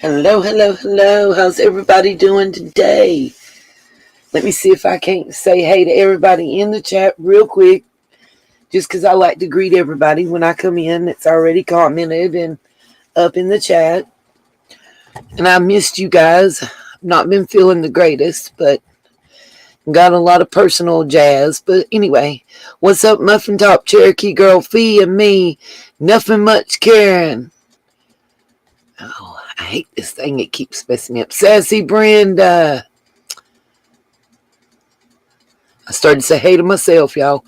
Hello, hello, hello. How's everybody doing today? Let me see if I can't say hey to everybody in the chat real quick, just because I like to greet everybody when I come in that's already commented and up in the chat. And I missed you guys. Not been feeling the greatest, but got a lot of personal jazz. But anyway, what's up, Muffin Top Cherokee Girl Fee and me? Nothing much, Karen. Oh, I hate this thing. It keeps messing me up. Sassy Brenda. I started to say hey to myself, y'all.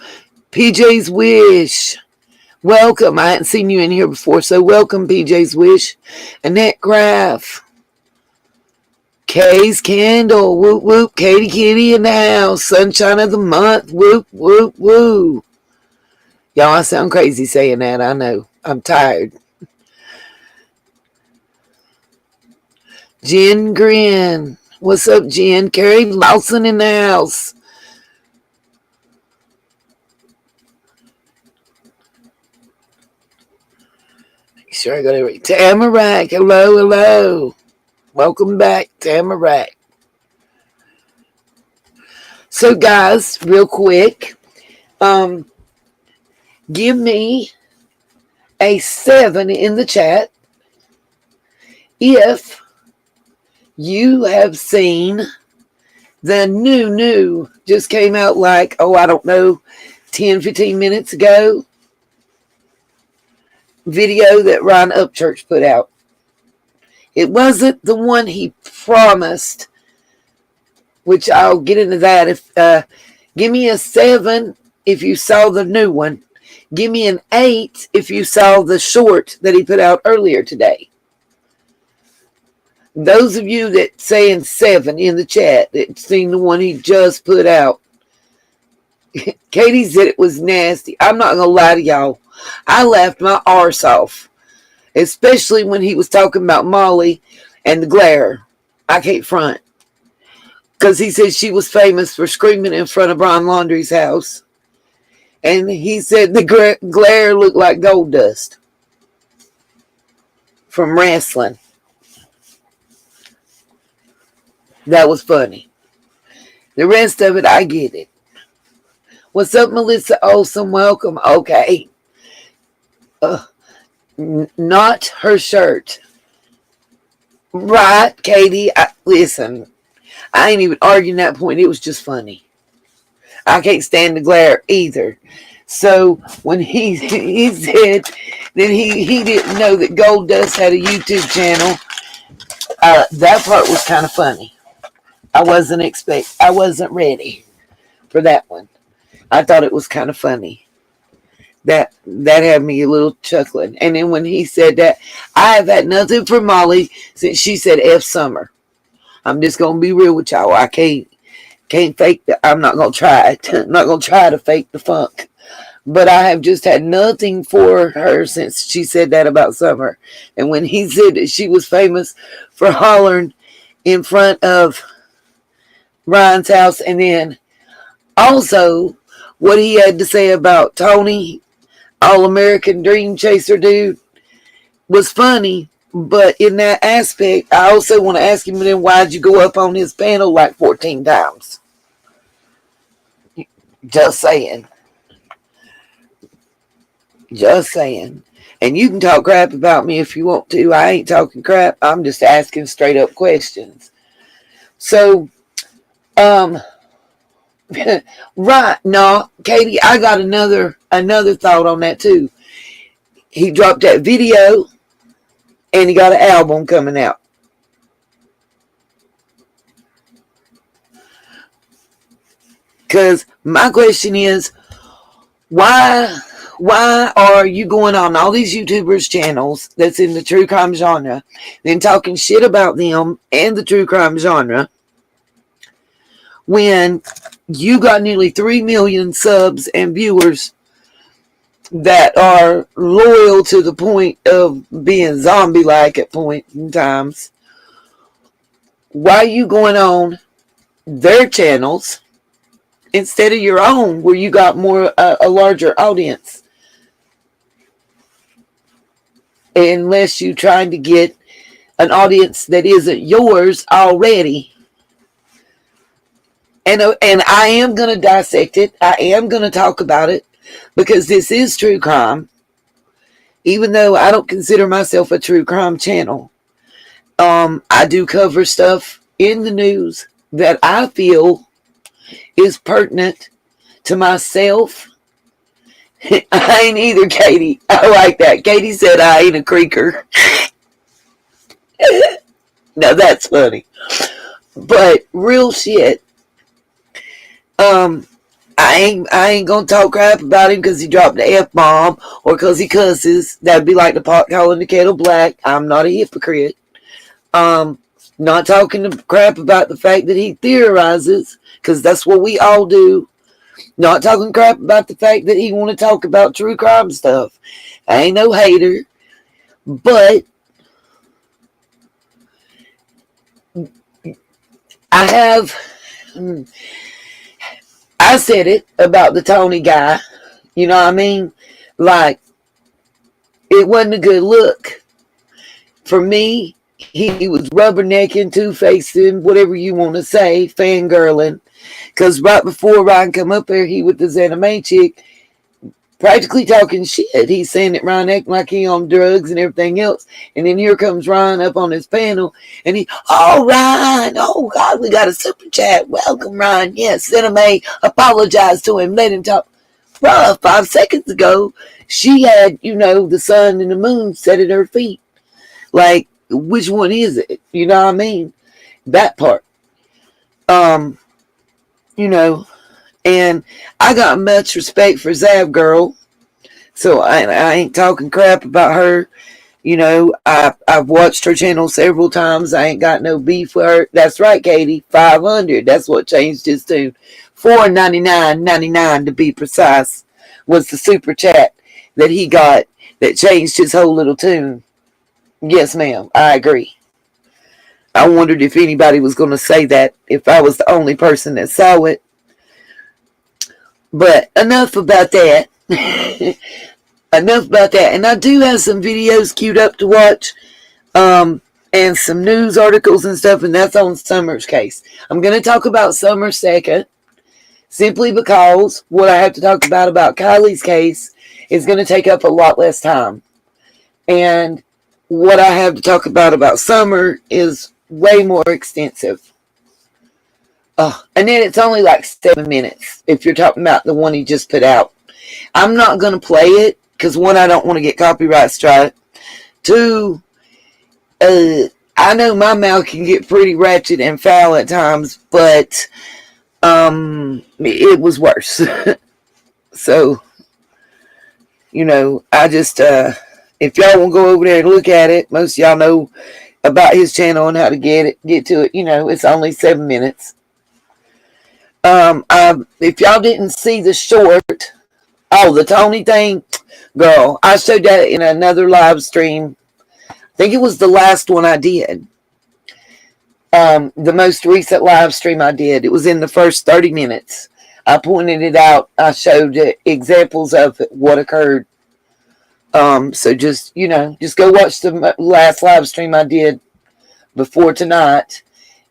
PJ's Wish. Welcome. I hadn't seen you in here before, so welcome, PJ's Wish. Annette Graff. Kay's Candle. Whoop, whoop. Katie Kitty in the house. Sunshine of the month. Whoop, whoop, woo. Y'all, I sound crazy saying that. I know. I'm tired. Jen Grin. What's up, Jen? Carrie Lawson in the house. Make sure I got it right. Tamarack. Hello, hello. Welcome back, Tamarack. So, guys, real quick, give me a 7 in the chat if you have seen the new, just came out like, I don't know, 10, 15 minutes ago, video that Ron Upchurch put out. It wasn't the one he promised, which I'll get into that. If give me a 7 if you saw the new one. Give me an 8 if you saw the short that he put out earlier today. Those of you that saying 7 in the chat that seen the one he just put out. Katie said it was nasty. I'm not going to lie to y'all. I laughed my arse off. Especially when he was talking about Molly and the glare. I can't front. Because he said she was famous for screaming in front of Brian Laundrie's house. And he said the glare looked like gold dust. From wrestling. That was funny. The rest of it, I get it. What's up, Melissa Olson? Welcome. Okay. Not her shirt. Right, Katie. Listen, I ain't even arguing that point. It was just funny. I can't stand the glare either. So when he said that he didn't know that Gold Dust had a YouTube channel, that part was kind of funny. I wasn't ready for that one. I thought it was kind of funny. That had me a little chuckling. And then when he said that, I have had nothing for Molly since she said F Summer. I'm just gonna be real with y'all. I can't fake that. I'm not gonna try it. I'm not gonna try to fake the funk. But I have just had nothing for her since she said that about Summer. And when he said that she was famous for hollering in front of Ryan's house, and then also what he had to say about Tony, All-American Dream Chaser dude, was funny. But in that aspect, I also want to ask him, then why'd you go up on his panel like 14 times? Just saying. Just saying. And you can talk crap about me if you want to. I ain't talking crap. I'm just asking straight up questions. So, right. No, Katie, I got another thought on that too. He dropped that video and he got an album coming out. Because my question is, why are you going on all these YouTubers' channels that's in the true crime genre, then talking shit about them and the true crime genre, when you got nearly 3 million subs and viewers that are loyal to the point of being zombie-like at points in times? Why are you going on their channels instead of your own, where you got more a larger audience? Unless you trying to get an audience that isn't yours already. And I am going to dissect it. I am going to talk about it because this is true crime. Even though I don't consider myself a true crime channel, I do cover stuff in the news that I feel is pertinent to myself. I ain't either, Katie. I like that. Katie said I ain't a creaker. Now that's funny. But real shit. I ain't gonna talk crap about him because he dropped the F-bomb or because he cusses. That'd be like the pot calling the kettle black. I'm not a hypocrite. Not talking crap about the fact that he theorizes, because that's what we all do. Not talking crap about the fact that he want to talk about true crime stuff. I ain't no hater. But I said it about the Tony guy. You know what I mean? Like, it wasn't a good look. For me, he was rubbernecking, two-facing, whatever you want to say, fangirling. Because right before Ryan come up there, he with this anime chick, practically talking shit. He's saying that Ryan acting like he on drugs and everything else. And then here comes Ryan up on his panel. And oh, Ryan, oh, God, we got a super chat. Welcome, Ryan. Yes, anime, apologize to him. Let him talk. Bruh, 5 seconds ago, she had, the sun and the moon set at her feet. Like, which one is it? You know what I mean? That part. And I got much respect for Zab Girl. So I ain't talking crap about her. I've watched her channel several times. I ain't got no beef with her. That's right, Katie. 500. That's what changed his tune. $4.99.99 to be precise was the super chat that he got that changed his whole little tune. Yes, ma'am. I agree. I wondered if anybody was going to say that if I was the only person that saw it. But enough about that. Enough about that. And I do have some videos queued up to watch. And some news articles and stuff. And that's on Summer's case. I'm going to talk about Summer second. Simply because what I have to talk about Kiely's case is going to take up a lot less time. And what I have to talk about Summer is way more extensive. And then it's only like 7 minutes if you're talking about the one he just put out. I'm not going to play it because, one, I don't want to get copyright strike. 2, I know my mouth can get pretty ratchet and foul at times, but it was worse. So, I just, if y'all want to go over there and look at it, most of y'all know about his channel and how to get to it. It's only 7 minutes. If y'all didn't see the short, the Tony thing, girl, I showed that in another live stream. I think it was the last one I did. The most recent live stream I did. It was in the first 30 minutes. I pointed it out. I showed examples of what occurred. So just go watch the last live stream I did before tonight.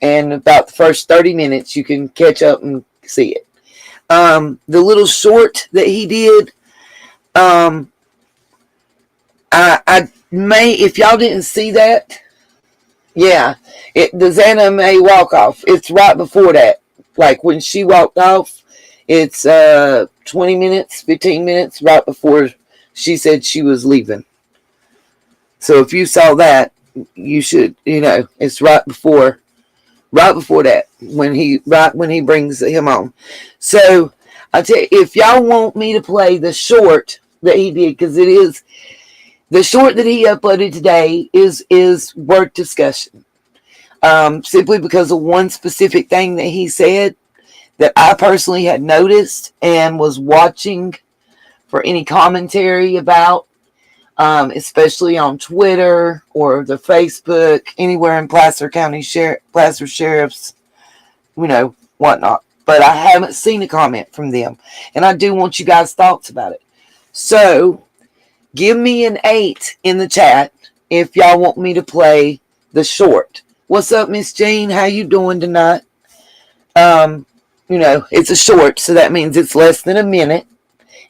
And about the first 30 minutes, you can catch up and see it. The little short that he did, I may, if y'all didn't see that, yeah, the Xana May walk off. It's right before that. Like when she walked off, it's 20 minutes, 15 minutes right before she said she was leaving. So if you saw that, you should, it's right before that when he brings him on. So I tell you, if y'all want me to play the short that he did, because it is the short that he uploaded today is worth discussion. Simply because of one specific thing that he said that I personally had noticed and was watching for any commentary about, especially on Twitter or the Facebook, anywhere in Placer County Placer Sheriff's, whatnot. But I haven't seen a comment from them. And I do want you guys' thoughts about it. So, give me an 8 in the chat if y'all want me to play the short. What's up, Miss Jean? How you doing tonight? It's a short, so that means it's less than a minute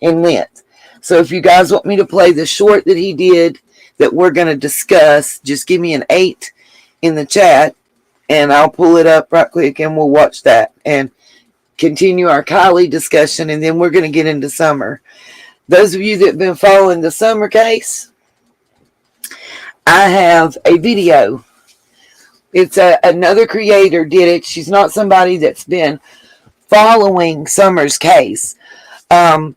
in length. So if you guys want me to play the short that he did that we're going to discuss, just give me an 8 in the chat, and I'll pull it up right quick, and we'll watch that and continue our Kiely discussion, and then we're going to get into Summer. Those of you that have been following the Summer case, I have a video. It's another creator did it. She's not somebody that's been following Summer's case. But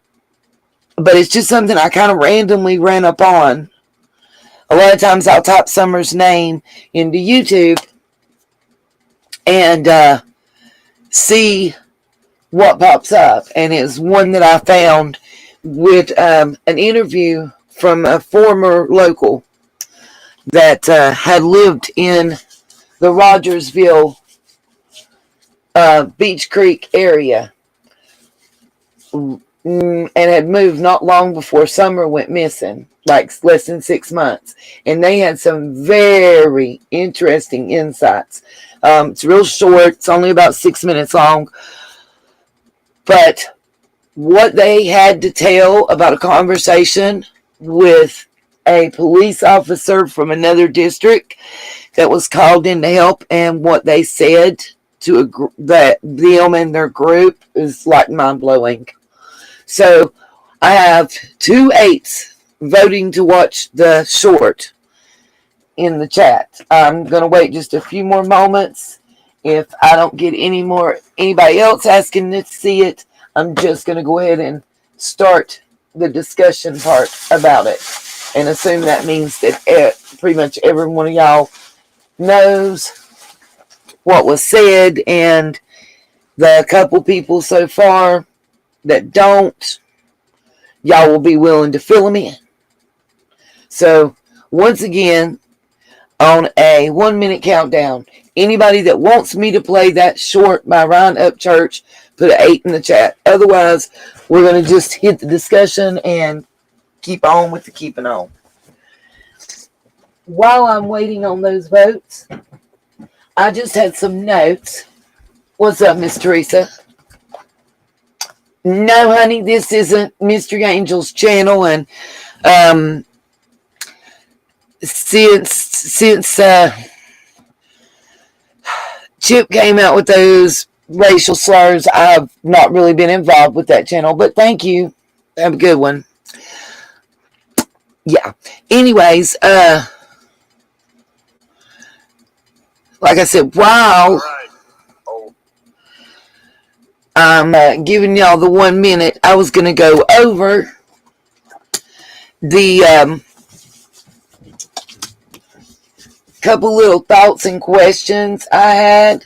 it's just something I kind of randomly ran up on. A lot of times I'll type Summer's name into YouTube and see what pops up. And it's one that I found with an interview from a former local that had lived in the Rogersville Beach Creek area and had moved not long before Summer went missing, like less than 6 months. And they had some very interesting insights. It's real short. It's only about 6 minutes long. But what they had to tell about a conversation with a police officer from another district that was called in to help, and what they said to that them and their group is like mind-blowing. So I have 2 8s voting to watch the short in the chat. I'm going to wait just a few more moments. If I don't get anybody else asking to see it, I'm just going to go ahead and start the discussion part about it, and assume that means that pretty much every one of y'all knows what was said, and the couple people so far that don't, y'all will be willing to fill them in. So once again, on a 1 minute countdown, anybody that wants me to play that short by Ryan Upchurch, put an 8 in the chat. Otherwise, we're going to just hit the discussion and keep on with the keeping on. While I'm waiting on those votes, I just had some notes. What's up, Miss Teresa? No, honey, this isn't Mystery Angel's channel, and since Chip came out with those racial slurs, I've not really been involved with that channel, but thank you. Have a good one. Yeah. Anyways, like I said, wow. I'm giving y'all the 1 minute. I was going to go over the couple little thoughts and questions I had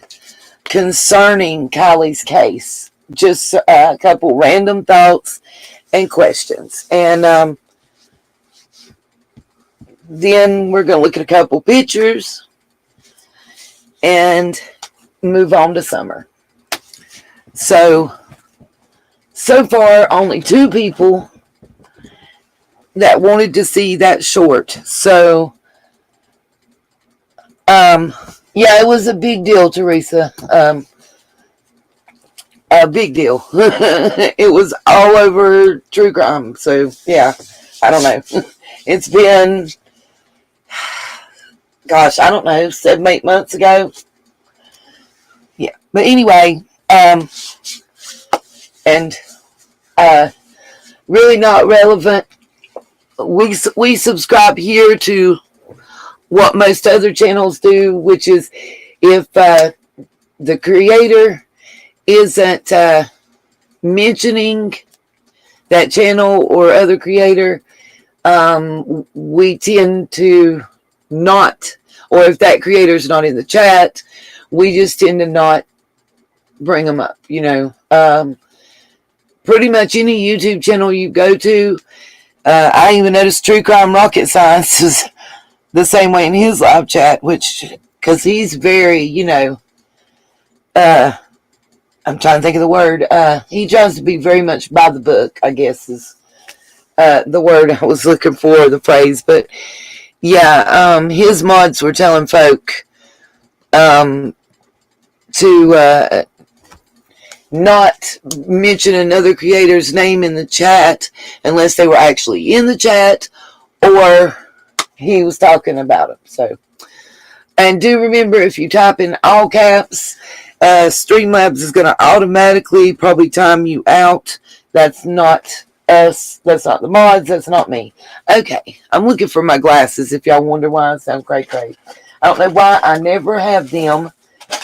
concerning Kiely's case. Just a couple random thoughts and questions. And then we're going to look at a couple pictures and move on to Summer. So far, only 2 people that wanted to see that short. So, yeah, it was a big deal, Teresa. A big deal. It was all over true crime. So, yeah, I don't know. It's been, gosh, I don't know, 7, 8 months ago. Yeah, but anyway, and really not relevant. We subscribe here to what most other channels do, which is if the creator isn't mentioning that channel or other creator, we tend to not, or if that creator's not in the chat, we just tend to not bring them up, pretty much any YouTube channel you go to. I even noticed True Crime Rocket Science is the same way in his live chat, because he's very, I'm trying to think of the word. He tries to be very much by the book, I guess is the word I was looking for, the phrase. But yeah, his mods were telling folk um, to not mention another creator's name in the chat unless they were actually in the chat or he was talking about them. So, and do remember, if you type in all caps, Streamlabs is going to automatically probably time you out. That's not us. That's not the mods. That's not me. Okay, I'm looking for my glasses if y'all wonder why I sound cray cray. I don't know why I never have them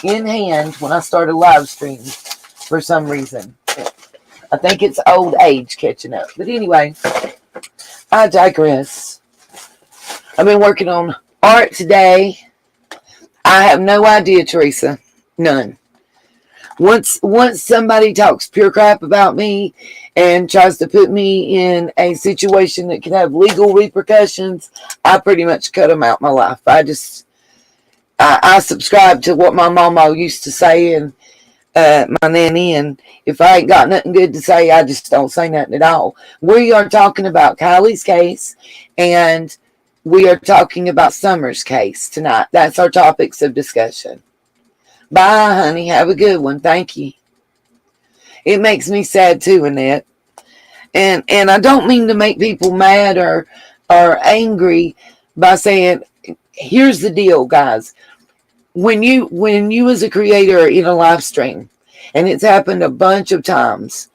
in hand when I start a live stream for some reason. I think it's old age catching up. But anyway, I digress. I've been working on art today. I have no idea, Teresa. None. Once somebody talks pure crap about me and tries to put me in a situation that could have legal repercussions, I pretty much cut them out of my life. I subscribe to what my mama used to say, and my nanny, and if I ain't got nothing good to say, I just don't say nothing at all. We are talking about Kiely's case, and we are talking about Summer's case tonight. That's our topics of discussion. Bye, honey. Have a good one. Thank you. It makes me sad too, Annette. And I don't mean to make people mad or angry by saying, here's the deal, guys. When you as a creator in a live stream, and it's happened a bunch of times,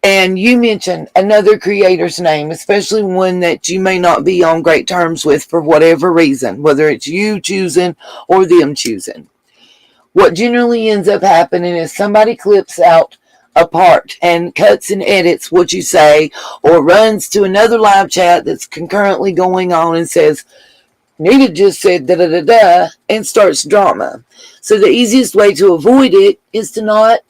and you mention another creator's name, especially one that you may not be on great terms with for whatever reason, whether it's you choosing or them choosing, what generally ends up happening is somebody clips out a part and cuts and edits what you say, or runs to another live chat that's concurrently going on and says, Nita just said da da da da, and starts drama. So the easiest way to avoid it is to not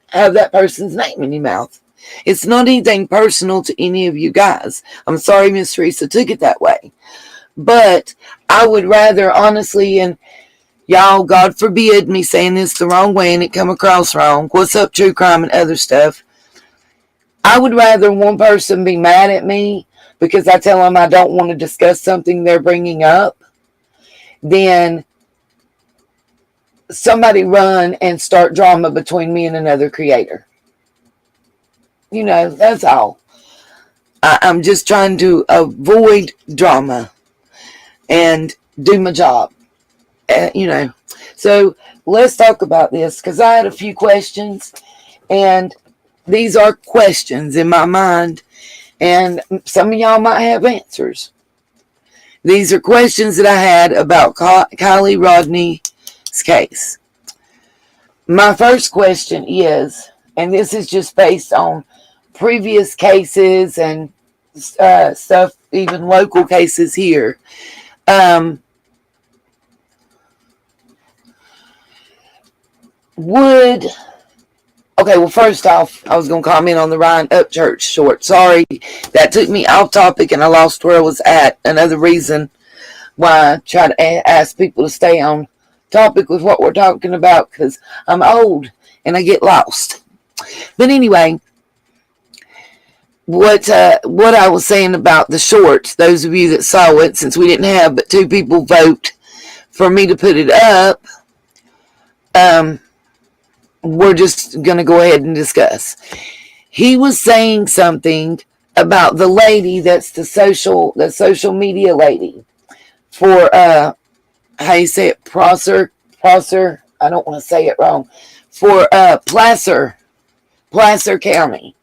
have that person's name in your mouth. It's not anything personal to any of you guys. I'm sorry Miss Teresa took it that way. But I would rather, honestly, and y'all, God forbid me saying this the wrong way and it come across wrong. What's up, true crime and other stuff? I would rather one person be mad at me because I tell them I don't want to discuss something they're bringing up than somebody run and start drama between me and another creator. You know, that's all. I'm just trying to avoid drama and do my job. You know, so let's talk about this, because I had a few questions, and these are questions in my mind, and some of y'all might have answers. These are questions that I had about Kiely Rodni's case. My first question is, and this is just based on previous cases and stuff, even local cases here. Okay, well, first off, I was going to comment on the Ryan Upchurch short. Sorry, that took me off topic and I lost where I was at. Another reason why I try to ask people to stay on topic with what we're talking about, because I'm old and I get lost. But anyway, what I was saying about the short, those of you that saw it, since we didn't have but 2 people vote for me to put it up, we're just going to go ahead and discuss. He was saying something about the lady that's the social media lady for how you say it, Prosser, I don't want to say it wrong, for Placer County.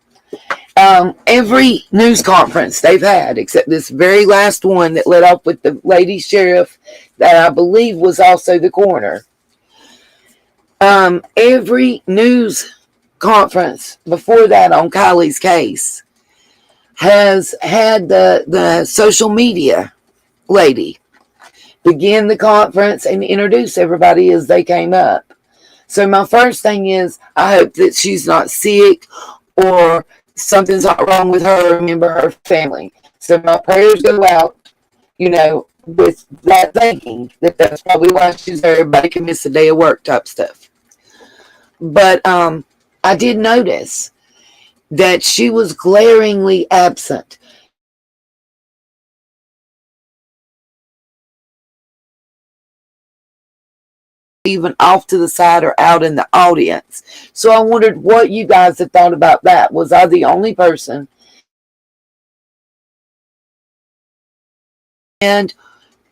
Every news conference they've had, except this very last one that led off with the lady sheriff that I believe was also the coroner. Every news conference before that on Kiely's case has had the social media lady begin the conference and introduce everybody as they came up. So my first thing is, I hope that she's not sick or something's not wrong with her or a member of her family. So my prayers go out, you know, with that thinking that that's probably why she's there. Everybody can miss a day of work type stuff. But I did notice that she was glaringly absent. even off to the side or out in the audience. So I wondered what you guys had thought about that. Was I the only person? And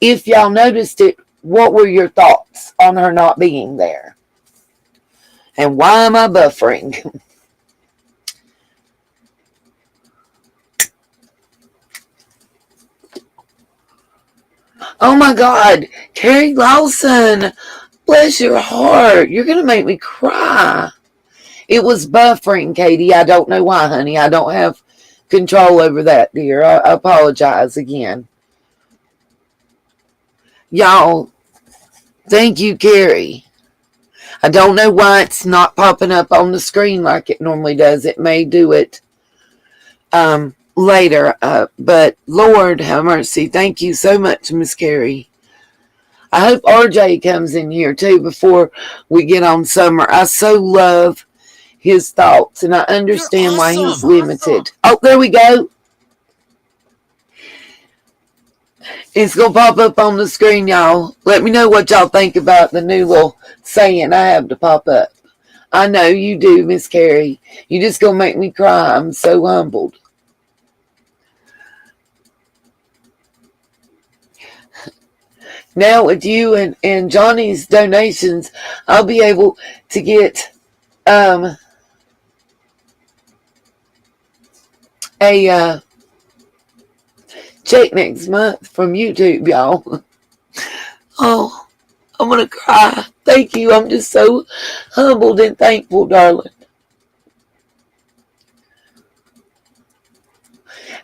if y'all noticed it, what were your thoughts on her not being there? And why am I buffering? Oh my God, Carrie Lawson, bless your heart. You're going to make me cry. It was buffering, Katie. I don't know why, honey. I don't have control over that, dear. I apologize again. Y'all, thank you, Carrie. I don't know why it's not popping up on the screen like it normally does. It may do it later. But Lord have mercy. Thank you so much, Miss Carrie. I hope RJ comes in here too before we get on Summer. I so love his thoughts, and I understand why he's limited. Oh, there we go. It's going to pop up on the screen, y'all. Let me know what y'all think about the new little saying I have to pop up. I know you do, Miss Carrie. You just going to make me cry. I'm so humbled. Now with you and Johnny's donations, I'll be able to get a check next month from YouTube, y'all. Oh, I'm going to cry. Thank you. I'm just so humbled and thankful, darling.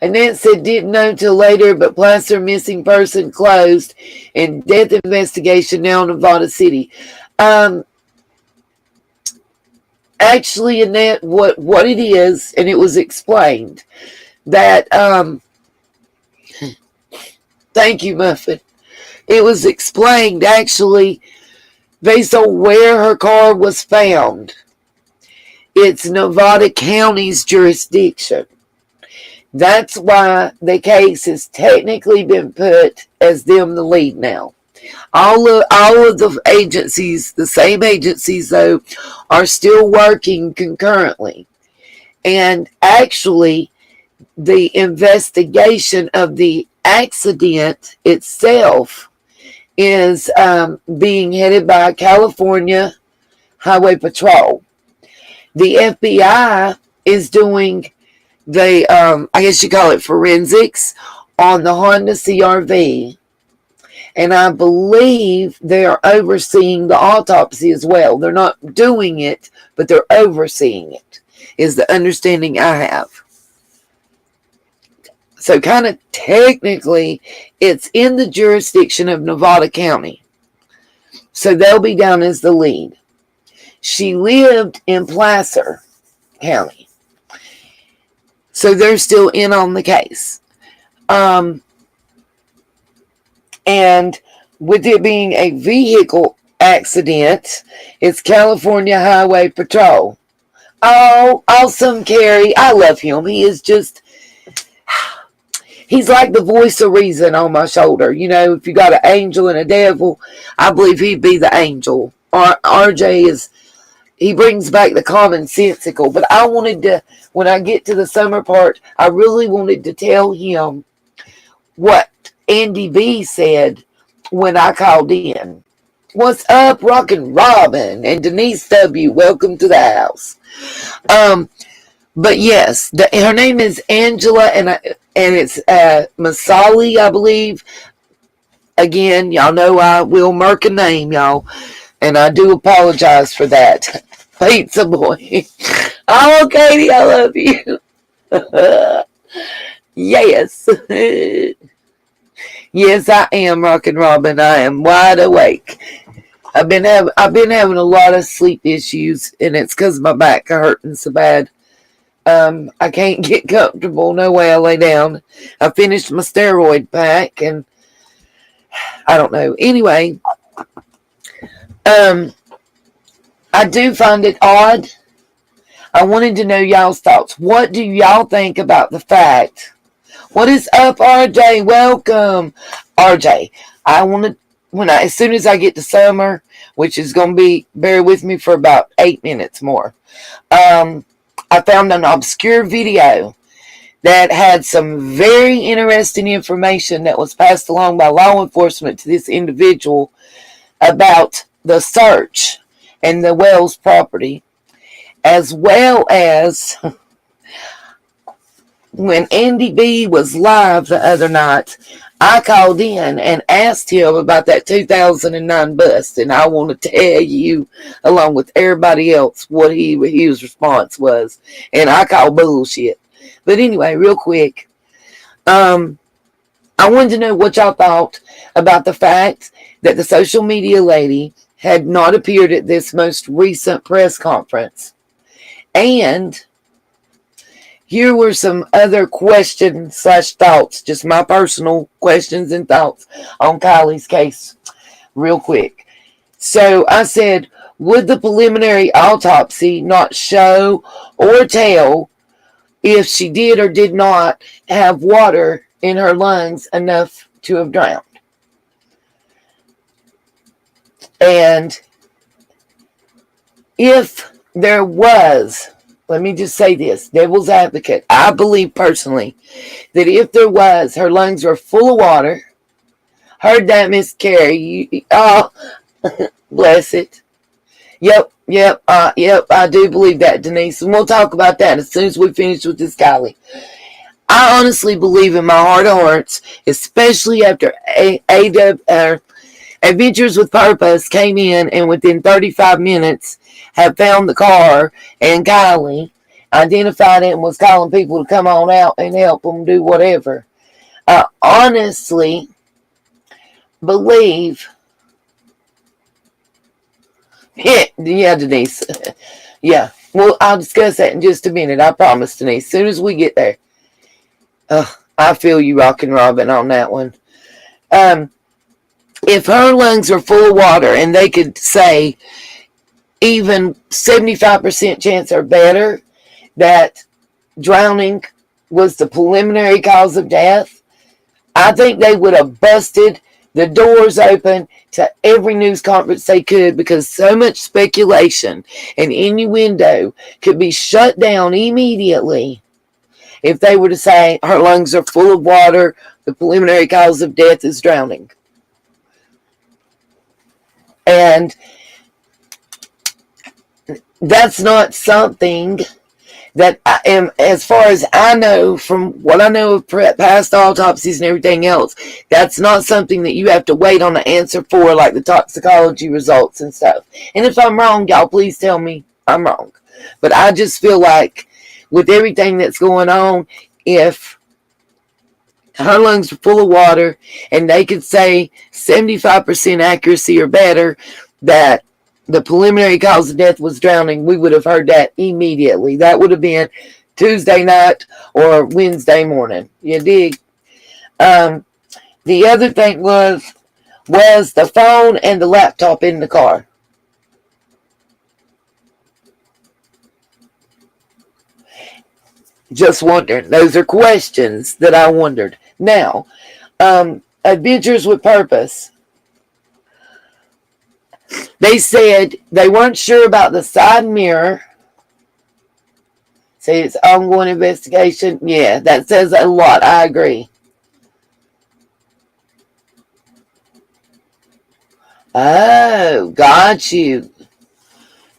Annette said, didn't know till later, but Placer missing person closed and death investigation now in Nevada City. Actually, Annette, what it is, and it was explained, that, thank you, Muffin. It was explained, actually, based on where her car was found. It's Nevada County's jurisdiction. That's why the case has technically been put as them the lead now. All of the agencies, the same agencies though, are still working concurrently. And actually, the investigation of the accident itself is being headed by California Highway Patrol. The FBI is doing the, I guess you call it forensics, on the Honda CRV. And I believe they are overseeing the autopsy as well. They're not doing it, but they're overseeing it, is the understanding I have. So kind of technically, it's in the jurisdiction of Nevada County. So they'll be down as the lead. She lived in Placer County. So they're still in on the case. And with it being a vehicle accident, it's California Highway Patrol. Oh, awesome, Carrie. I love him. He is just, he's like the voice of reason on my shoulder. You know, if you got an angel and a devil, I believe he'd be the angel. RJ is, he brings back the commonsensical. But I wanted to, when I get to the Summer part, I really wanted to tell him what Andy B said when I called in. What's up, Rockin' Robin and Denise W? Welcome to the house. But yes, her name is Angela, and it's Masali, I believe. Again, y'all know I will murk a name, y'all, and I do apologize for that. Pizza boy. Oh, Katie, I love you. Yes. Yes, I am, Rockin' Robin. I am wide awake. I've been having a lot of sleep issues, and it's because my back hurting so bad. I can't get comfortable. No way I lay down. I finished my steroid pack, and I don't know. Anyway, I do find it odd. I wanted to know y'all's thoughts. What do y'all think about the fact? What is up, RJ? Welcome. RJ, I want to as soon as I get to summer, which is going to be, bear with me for about 8 minutes more. I found an obscure video that had some very interesting information that was passed along by law enforcement to this individual about the search and the Wells property, as well as when Andy B was live the other night, I called in and asked him about that 2009 bust, and I want to tell you, along with everybody else, what his response was, and I call bullshit. But anyway, real quick, I wanted to know what y'all thought about the fact that the social media lady had not appeared at this most recent press conference. And here were some other questions / thoughts, just my personal questions and thoughts on Kiely's case, real quick. So I said, would the preliminary autopsy not show or tell if she did or did not have water in her lungs enough to have drowned? And if there was, let me just say this, devil's advocate, I believe personally that if there was, her lungs were full of water. Heard that, Miss Carrie? Oh, bless it. Yep, I do believe that, Denise. And we'll talk about that as soon as we finish with this Kiely. I honestly believe in my heart of hearts, especially after Adventures with Purpose came in and within 35 minutes had found the car, and Kiely identified it and was calling people to come on out and help them do whatever. I honestly believe, yeah, Denise, yeah, well, I'll discuss that in just a minute, I promise, Denise, as soon as we get there. I feel you, Rockin' Robin, on that one. If her lungs were full of water and they could say even 75% chance or better that drowning was the preliminary cause of death, I think they would have busted the doors open to every news conference they could, because so much speculation and innuendo could be shut down immediately if they were to say her lungs are full of water, the preliminary cause of death is drowning. And that's not something that I am, as far as I know, from what I know of past autopsies and everything else, that's not something that you have to wait on the answer for, like the toxicology results and stuff. And if I'm wrong, y'all please tell me I'm wrong. But I just feel like with everything that's going on, if her lungs were full of water and they could say 75% accuracy or better that the preliminary cause of death was drowning, we would have heard that immediately. That would have been Tuesday night or Wednesday morning. You dig? The other thing was the phone and the laptop in the car. Just wondering. Those are questions that I wondered. Now, Adventures with Purpose. They said they weren't sure about the side mirror. Say it's ongoing investigation. Yeah, that says a lot. I agree. Oh, got you.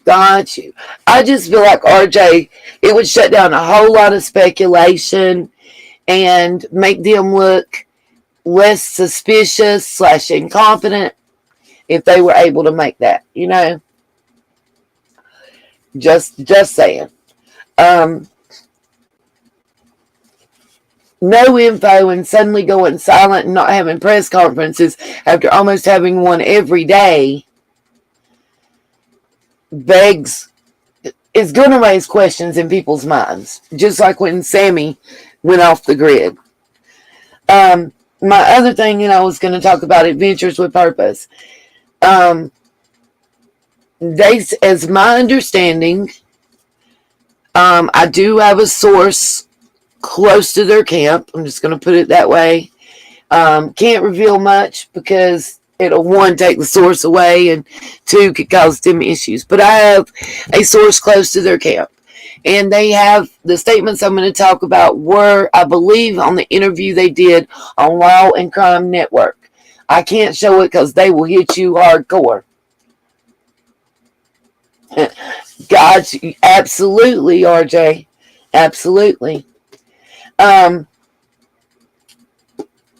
Got you. I just feel like RJ, it would shut down a whole lot of speculation and make them look less suspicious / incompetent if they were able to make that, you know. Just saying. No info and suddenly going silent and not having press conferences after almost having one every day is going to raise questions in people's minds, just like when Sammy went off the grid. My other thing, I was going to talk about Adventures with Purpose. As my understanding, I do have a source close to their camp. I'm just going to put it that way. Can't reveal much because it'll, one, take the source away, and two, could cause them issues. But I have a source close to their camp, and they have the statements I'm going to talk about were, I believe, on the interview they did on Law and Crime Network. I can't show it because they will hit you hardcore. God, absolutely, RJ, absolutely.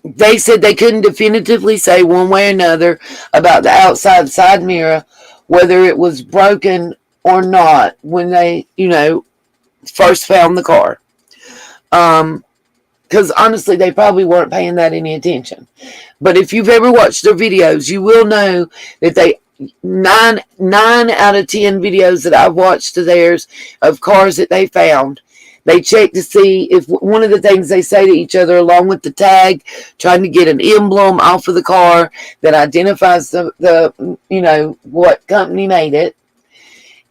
They said they couldn't definitively say one way or another about the outside side mirror, whether it was broken or not when they, first found the car. Because honestly, they probably weren't paying that any attention. But if you've ever watched their videos, you will know that they, nine out of 10 videos that I've watched of theirs of cars that they found, they check to see if one of the things they say to each other, along with the tag, trying to get an emblem off of the car that identifies the what company made it,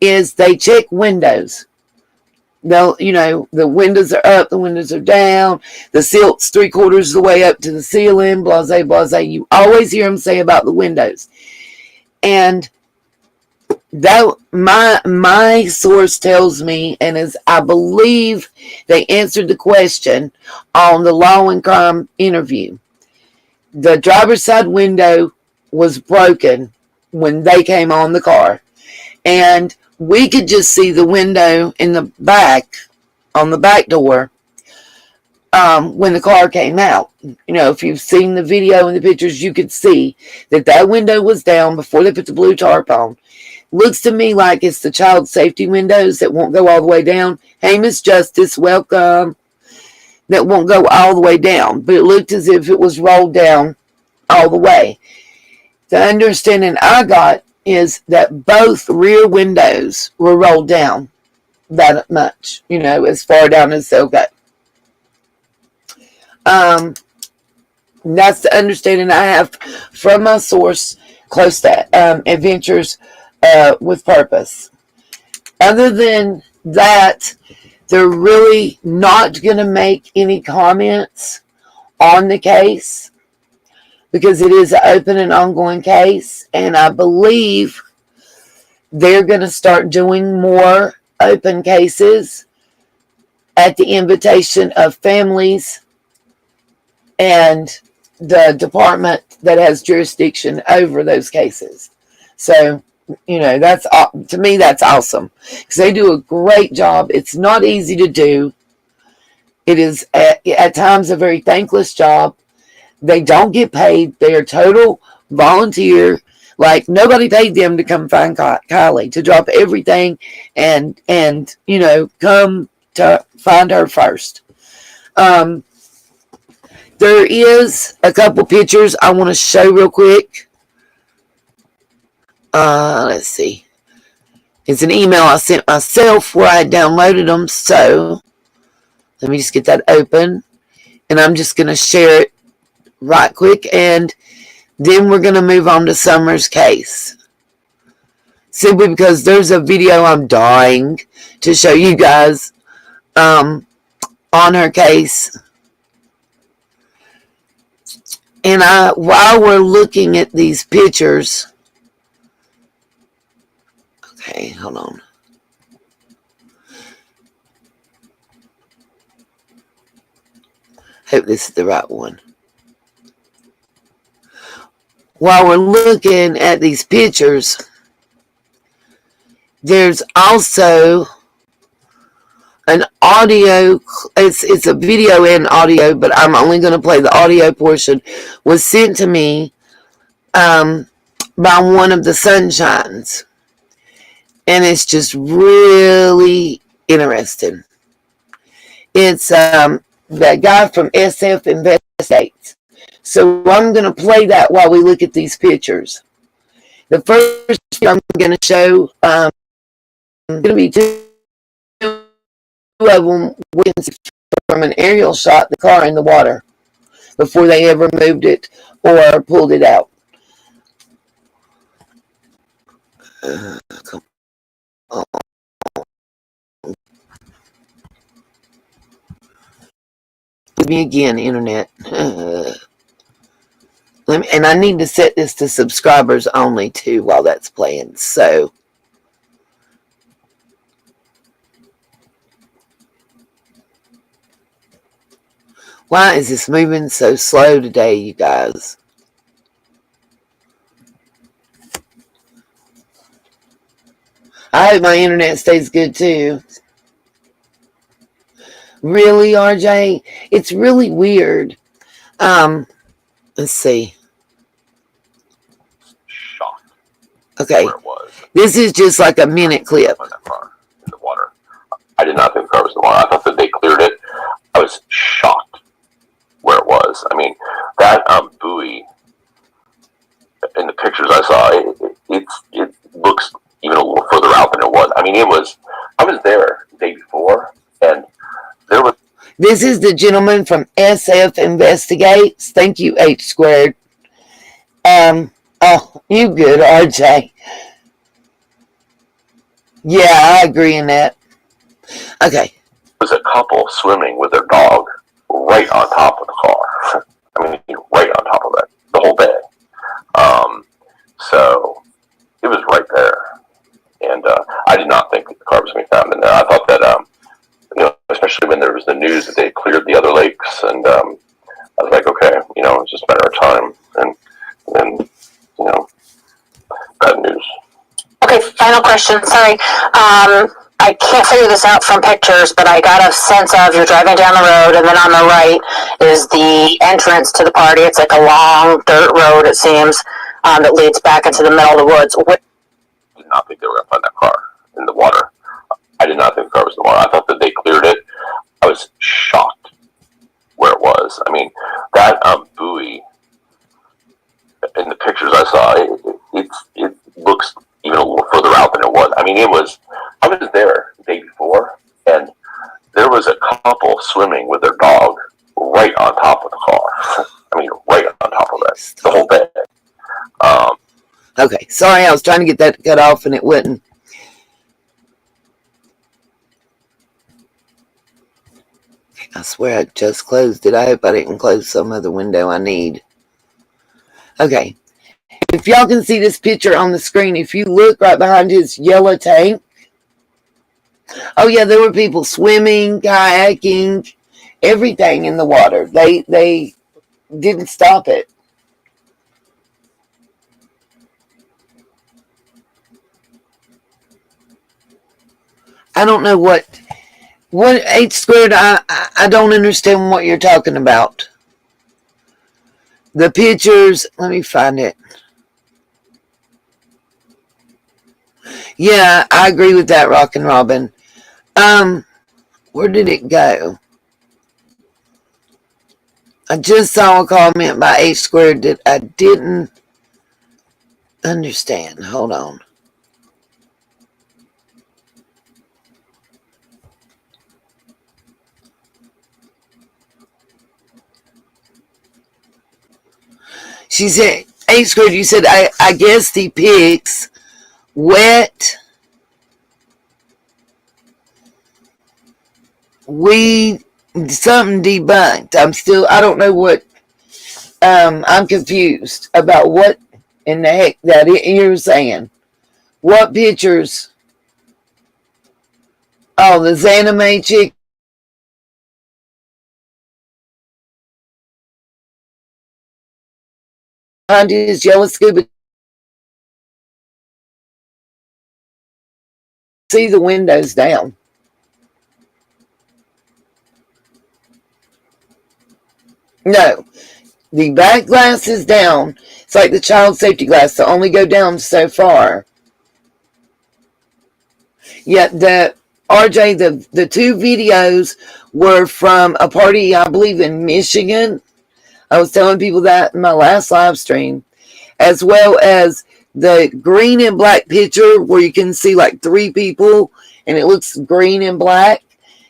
is they check windows. They'll, the windows are up, the windows are down, the silt's 3/4 of the way up to the ceiling, blase, blase. You always hear them say about the windows. And that my source tells me, and as I believe they answered the question on the Law and Crime interview, the driver's side window was broken when they came on the car, and we could just see the window in the back, on the back door, when the car came out. If you've seen the video and the pictures, you could see that window was down before they put the blue tarp on. Looks to me like it's the child safety windows that won't go all the way down. Hey, Miss Justice, welcome. That won't go all the way down, but it looked as if it was rolled down all the way. The understanding I got is that both rear windows were rolled down that much, as far down as they'll go. That's the understanding I have from my source close to Adventures with Purpose. Other than that, they're really not going to make any comments on the case because it is an open and ongoing case, and I believe they're going to start doing more open cases at the invitation of families and the department that has jurisdiction over those cases. So, that's, to me, that's awesome because they do a great job. It's not easy to do. It is at times a very thankless job. They don't get paid. They are total volunteer. Like, nobody paid them to come find Kiely, to drop everything and come to find her first. There is a couple pictures I want to show real quick. Let's see. It's an email I sent myself where I downloaded them. So let me just get that open, and I'm just going to share it right quick, and then we're going to move on to Summer's case. Simply because there's a video I'm dying to show you guys on her case. And while we're looking at these pictures, okay, hold on. Hope this is the right one. While we're looking at these pictures, there's also an audio. It's a video and audio, but I'm only going to play the audio portion. Was sent to me by one of the Sunshines, and it's just really interesting. It's that guy from SF Investigates. So I'm going to play that while we look at these pictures. The first I'm going to show going to be two of them. We can see from an aerial shot the car in the water before they ever moved it or pulled it out. Come on. Give me again, internet. And I need to set this to subscribers only too while that's playing. So why is this moving so slow today, you guys? I hope my internet stays good too. Really, RJ? It's really weird. Let's see. Shocked. Okay. Where it was. This is just like a minute clip. In the water. I did not think the car was in the water. I thought that they cleared it. I was shocked where it was. I mean, that buoy in the pictures I saw, it looks even a little further out than it was. I mean, I was there the day before, and there was. This is the gentleman from SF Investigates. Thank you, H squared. Oh, you good, RJ. Yeah, I agree in that. Okay. There was a couple swimming with their dog right on top of the car. I mean, right on top of it, the whole day. So it was right there, and I did not think that the car was going to be found in there. I thought that, especially when there was the news that they cleared the other lakes, and I was like, okay, it's just a matter of time, and then, bad news. Okay, final question. Sorry. I can't figure this out from pictures, but I got a sense of you're driving down the road, and then on the right is the entrance to the party. It's like a long dirt road, it seems, that leads back into the middle of the woods. I did not think they were going to find that car in the water. I did not think the car was in the water. I thought that they cleared it. I was shocked where it was. I mean, that buoy in the pictures I saw, it looks even a little further out than it was. I mean, I was there the day before, and there was a couple swimming with their dog right on top of the car. I mean, right on top of it, the whole day. Okay, sorry, I was trying to get that cut off and it wouldn't. I swear I just closed it. I hope I didn't close some other window I need. Okay. If y'all can see this picture on the screen, if you look right behind his yellow tank. Oh yeah, there were people swimming, kayaking, everything in the water. They didn't stop it. I don't know what H squared. I don't understand what you're talking about. The pictures, let me find it. Yeah, I agree with that, Rockin' Robin. Where did it go? I just saw a comment by H squared that I didn't understand. Hold on. She said, H squared, you said, I guess the pigs wet we something debunked. I don't know what, I'm confused about what in the heck that you're saying. What pictures? Oh, the Zanime chick. Behind his yellow scuba. See the windows down. No, the back glass is down. It's like the child safety glass to only go down so far. Yet the RJ, the two videos were from a party, I believe, in Michigan. I was telling people that in my last live stream, as well as the green and black picture where you can see like three people and it looks green and black.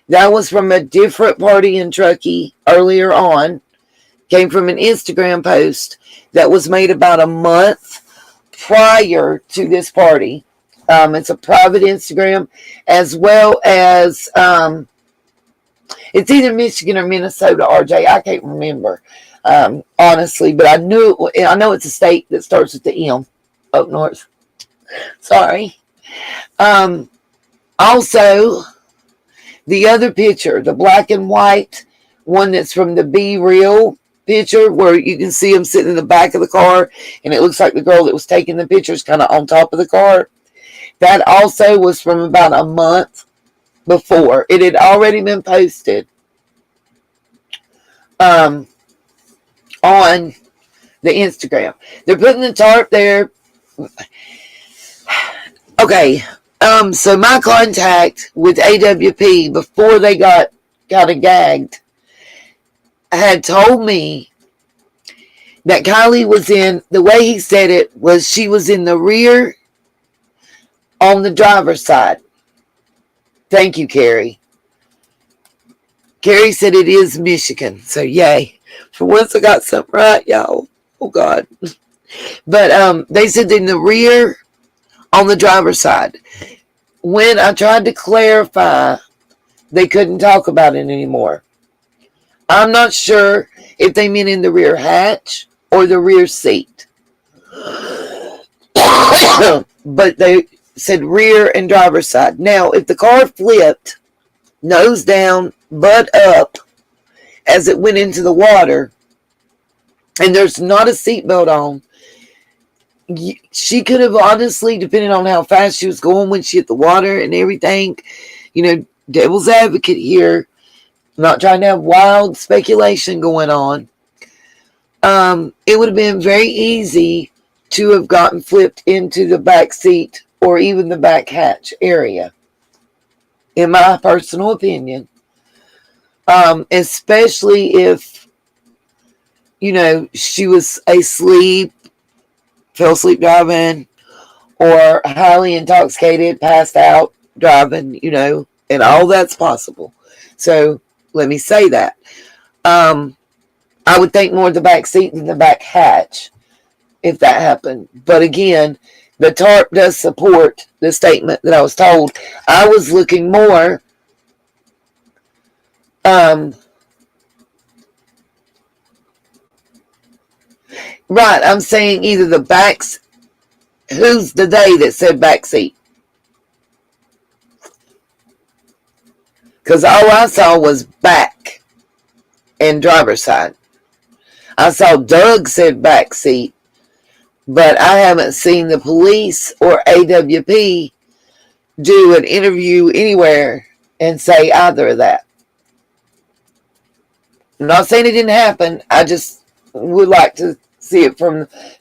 That was from a different party in Truckee earlier on. Came from an Instagram post that was made about a month prior to this party. It's a private Instagram, as well as It's either Michigan or Minnesota, RJ. I can't remember, honestly, but I know it's a state that starts with the M up north. Sorry. Um, Also, the other picture, the black and white one that's from the Be Real picture, where you can see him sitting in the back of the car, and it looks like the girl that was taking the picture is kind of on top of the car. That also was from about a month before. It had already been posted on the Instagram. They're putting the tarp there. Okay. So my contact with AWP before they got kind of gagged had told me that Kiely was in, the way he said it was she was in the rear on the driver's side. Thank you, Carrie. Carrie said it is Michigan. So yay. For once I got something right, y'all. Oh God. But they said in the rear on the driver's side. When I tried to clarify, they couldn't talk about it anymore. I'm not sure if they meant in the rear hatch or the rear seat. But they said rear and driver's side. Now, if the car flipped, nose down, butt up, as it went into the water, and there's not a seatbelt on, she could have honestly, depending on how fast she was going when she hit the water and everything, devil's advocate here, not trying to have wild speculation going on, it would have been very easy to have gotten flipped into the back seat or even the back hatch area, in my personal opinion. Especially if, she was asleep, fell asleep driving, or highly intoxicated, passed out driving, and all that's possible. So let me say that. I would think more the back seat than the back hatch if that happened. But again, the tarp does support the statement that I was told. I was looking more right, I'm saying either the backs. Who's the they that said back seat? Because all I saw was back and driver's side. I saw Doug said back seat, but I haven't seen the police or AWP do an interview anywhere and say either of that. I'm not saying it didn't happen. I just would like to see it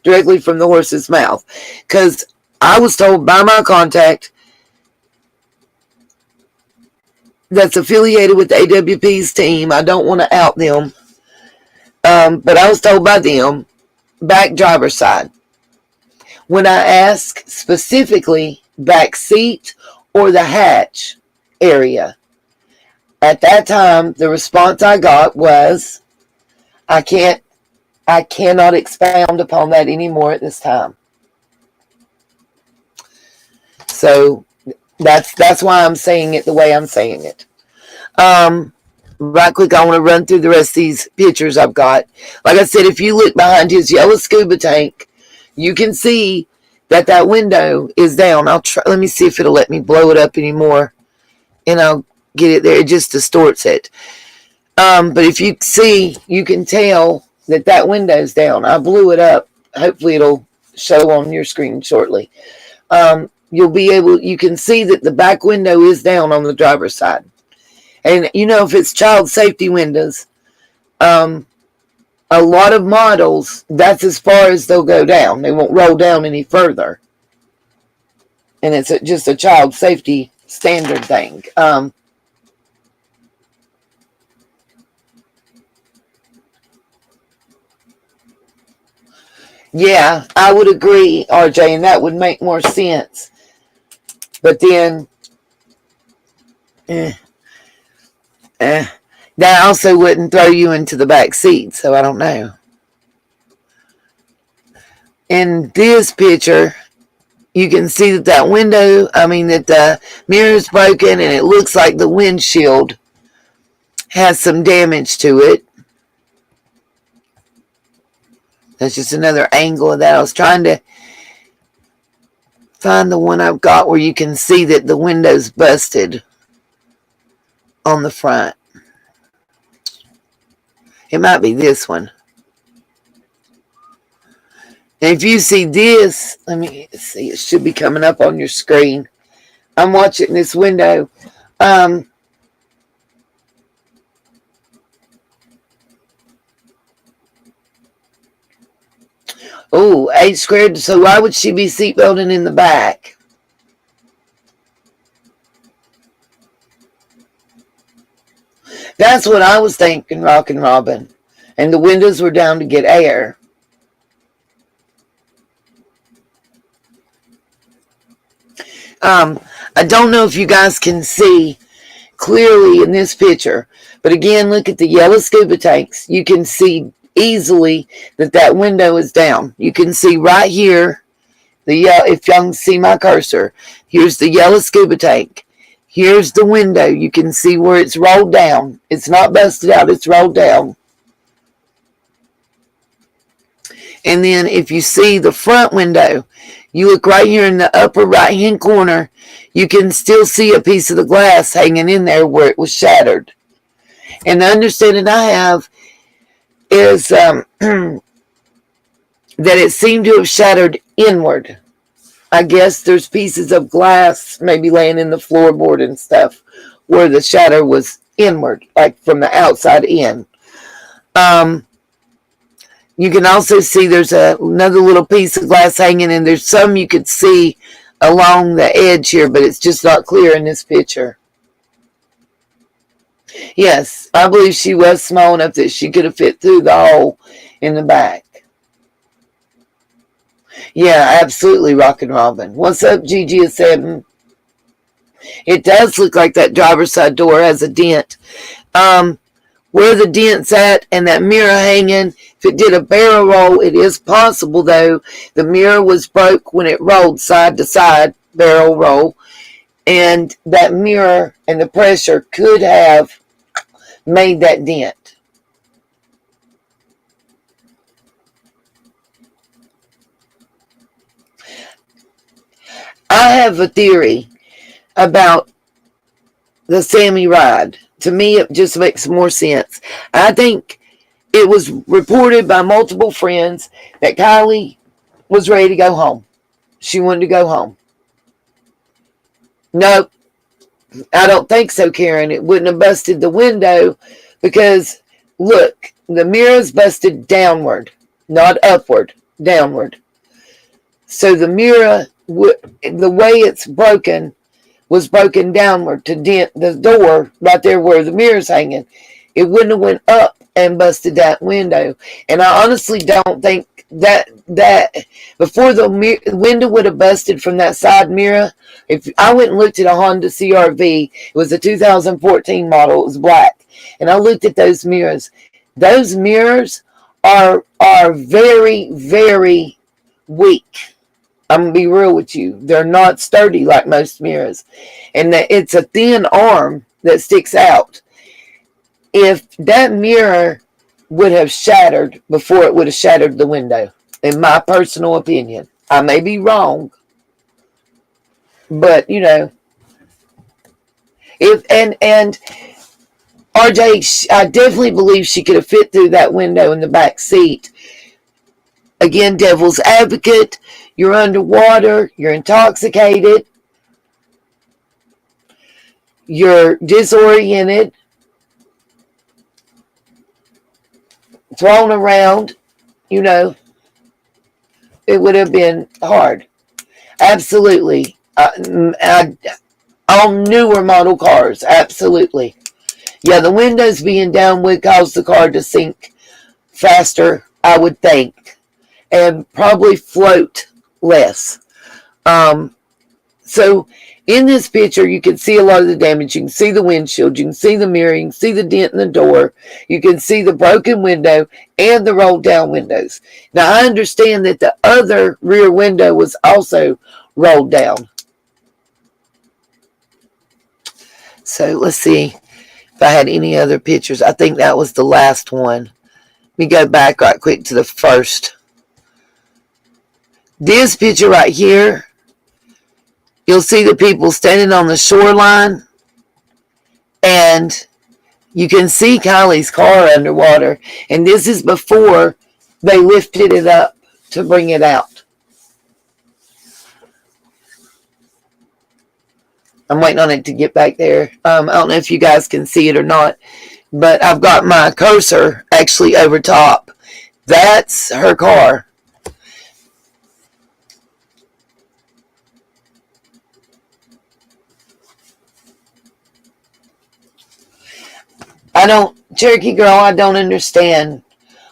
directly from the horse's mouth, because I was told by my contact that's affiliated with the AWP's team. I don't want to out them, but I was told by them back driver's side. When I asked specifically back seat or the hatch area, at that time the response I got was, I cannot expound upon that anymore at this time. So that's why I'm saying it the way I'm saying it. Right quick, I want to run through the rest of these pictures I've got. Like I said, if you look behind his yellow scuba tank, you can see that window is down. Let me see if it'll let me blow it up anymore, and I'll get it there. It just distorts it. But if you see, you can tell that window's down. I blew it up. Hopefully it'll show on your screen shortly. You can see that the back window is down on the driver's side. And if it's child safety windows, a lot of models, that's as far as they'll go down. They won't roll down any further. And it's just a child safety standard thing. Yeah, I would agree, RJ, and that would make more sense. But then, that also wouldn't throw you into the back seat, so I don't know. In this picture, you can see that that the mirror is broken, and it looks like the windshield has some damage to it. That's just another angle of that. I was trying to find the one I've got where you can see that the window's busted on the front. It might be this one. And if you see this, let me see, it should be coming up on your screen. I'm watching this window. Oh, 8 squared. So why would she be seatbelting in the back? That's what I was thinking, Rockin' Robin. And the windows were down to get air. I don't know if you guys can see clearly in this picture, but again, look at the yellow scuba tanks. You can see easily that window is down. You can see right here, if y'all can see my cursor, here's the yellow scuba tank. Here's the window. You can see where it's rolled down. It's not busted out, it's rolled down. And then if you see the front window, you look right here in the upper right hand corner, you can still see a piece of the glass hanging in there where it was shattered. And the understanding I have is that it seemed to have shattered inward. I guess there's pieces of glass maybe laying in the floorboard and stuff where the shatter was inward, like from the outside in. You can also see there's another little piece of glass hanging, and there's some you could see along the edge here, but it's just not clear in this picture. Yes, I believe she was small enough that she could have fit through the hole in the back. Yeah, absolutely, Rockin' Robin. What's up, GG7? It does look like that driver's side door has a dent. Where the dent's at and that mirror hanging, if it did a barrel roll, it is possible, though. The mirror was broke when it rolled side to side, barrel roll. And that mirror and the pressure could have made that dent. I have a theory about the Sammy ride. To me, it just makes more sense. I think it was reported by multiple friends that Kiely was ready to go home. She wanted to go home. No, I don't think so, Karen. It wouldn't have busted the window because, look, the mirror's busted downward, not upward, downward. So the mirror, the way it's broken, was broken downward to dent the door right there where the mirror's hanging. It wouldn't have went up and busted that window. And I honestly don't think that before the window would have busted from that side mirror, if I went and looked at a Honda CRV, it was a 2014 model, it was black, and I looked at those mirrors. Those mirrors are very, very weak. I'm going to be real with you. They're not sturdy like most mirrors. And it's a thin arm that sticks out. If that mirror would have shattered before it would have shattered the window, in my personal opinion. I may be wrong. But, you know. And RJ, I definitely believe she could have fit through that window in the back seat. Again, devil's advocate. You're underwater. You're intoxicated. You're disoriented. Thrown around. You know. It would have been hard. Absolutely. On newer model cars. Absolutely. Yeah, the windows being down would cause the car to sink faster, I would think. And probably float less. So in this picture, you can see a lot of the damage. You can see the windshield. You can see the mirror. You can see the dent in the door. You can see the broken window and the rolled down windows. Now, I understand that the other rear window was also rolled down. So let's see. if I had any other pictures. I think that was the last one. Let me go back right quick to the first. This picture right here, you'll see the people standing on the shoreline, and you can see Kiely's car underwater. And this is before they lifted it up to bring it out. I'm waiting on it to get back there. I don't know if you guys can see it or not, but I've got my cursor actually over top. That's her car. Cherokee Girl, I don't understand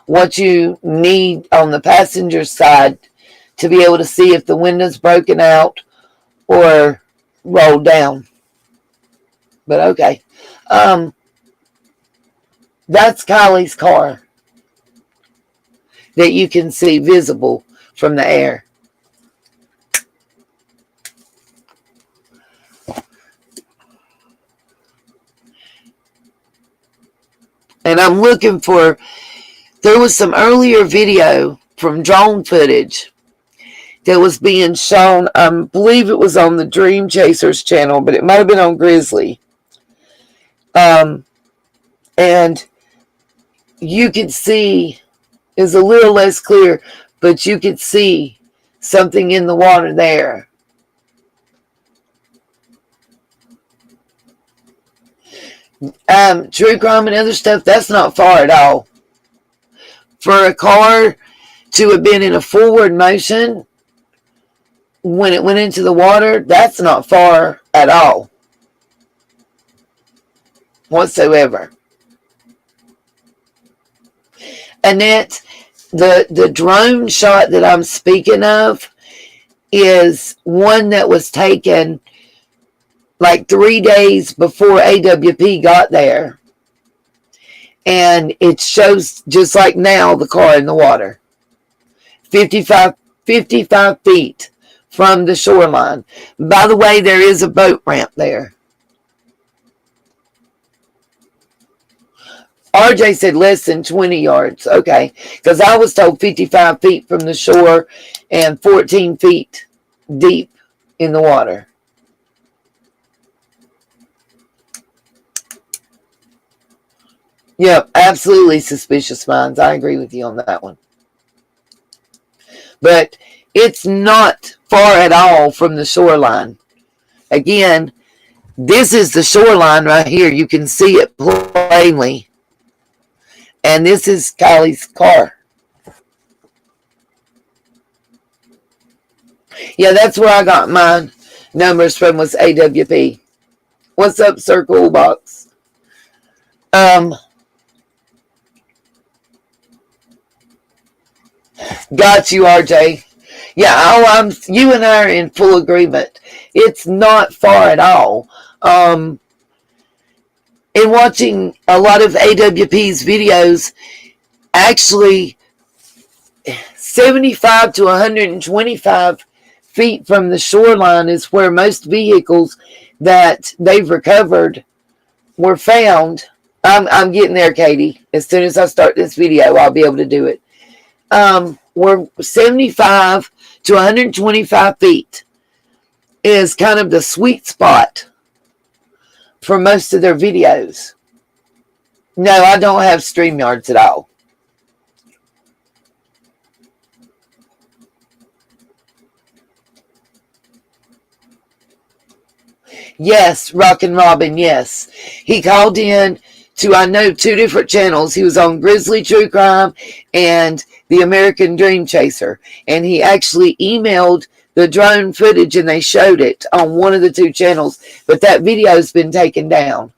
what you need on the passenger side to be able to see if the window's broken out or rolled down. But okay. That's Kiely's car that you can see visible from the air. And I'm looking for, there was some earlier video from drone footage that was being shown. I believe it was on the Dream Chasers channel, but it might have been on Grizzly. And you could see, it's a little less clear, but you could see something in the water there. True crime and other stuff, that's not far at all. For a car to have been in a forward motion when it went into the water, that's not far at all whatsoever. Annette, the drone shot that I'm speaking of is one that was taken like 3 days before AWP got there. And it shows, just like now, the car in the water. 55 feet from the shoreline. By the way, there is a boat ramp there. RJ said less than 20 yards. Okay. Because I was told 55 feet from the shore and 14 feet deep in the water. Yep, absolutely suspicious minds. I agree with you on that one. But it's not far at all from the shoreline. Again, this is the shoreline right here. You can see it plainly. And this is Kiely's car. Yeah, that's where I got my numbers from, was AWP. What's up, Circle Box? Got you, RJ. Yeah, you and I are in full agreement. It's not far at all. In watching a lot of AWP's videos, actually 75 to 125 feet from the shoreline is where most vehicles that they've recovered were found. I'm getting there, Katie. As soon as I start this video, I'll be able to do it. We're 75 to 125 feet is kind of the sweet spot for most of their videos. No, I don't have StreamYards at all. Yes, Rockin' Robin, yes. He called in to, I know, 2 different channels. He was on Grizzly True Crime and the American Dream Chaser. And he actually emailed the drone footage and they showed it on one of the 2 channels. But that video's been taken down.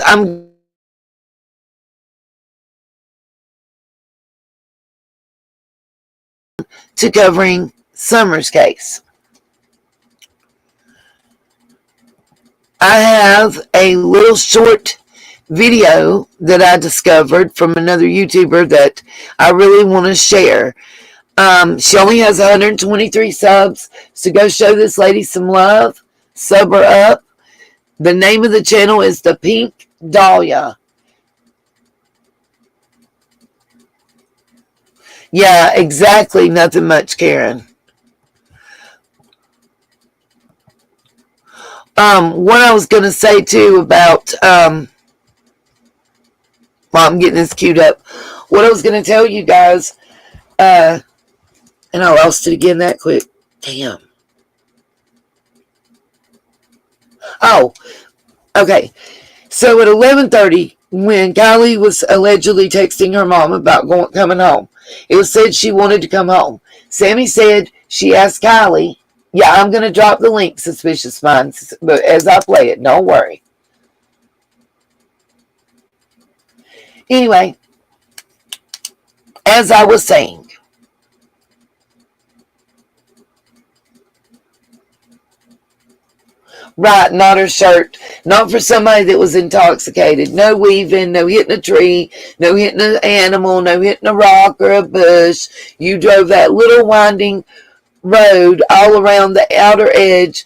I'm to covering Summer's case. I have a little short video that I discovered from another YouTuber that I really want to share. She only has 123 subs, so go show this lady some love. Sub her up. The name of the channel is The Pink Dahlia. Yeah, exactly. Nothing much, Karen. What I was going to say too about, while I'm getting this queued up, what I was going to tell you guys, and I lost it again that quick. Damn. Oh, okay. So at 11:30, when Kiely was allegedly texting her mom about coming home, it was said she wanted to come home. Sammy said she asked Kiely, yeah, I'm going to drop the link, Suspicious Minds, but as I play it, don't worry. Anyway, as I was saying, right, not her shirt, not for somebody that was intoxicated. No weaving, no hitting a tree, no hitting an animal, no hitting a rock or a bush. You drove that little winding road all around the outer edge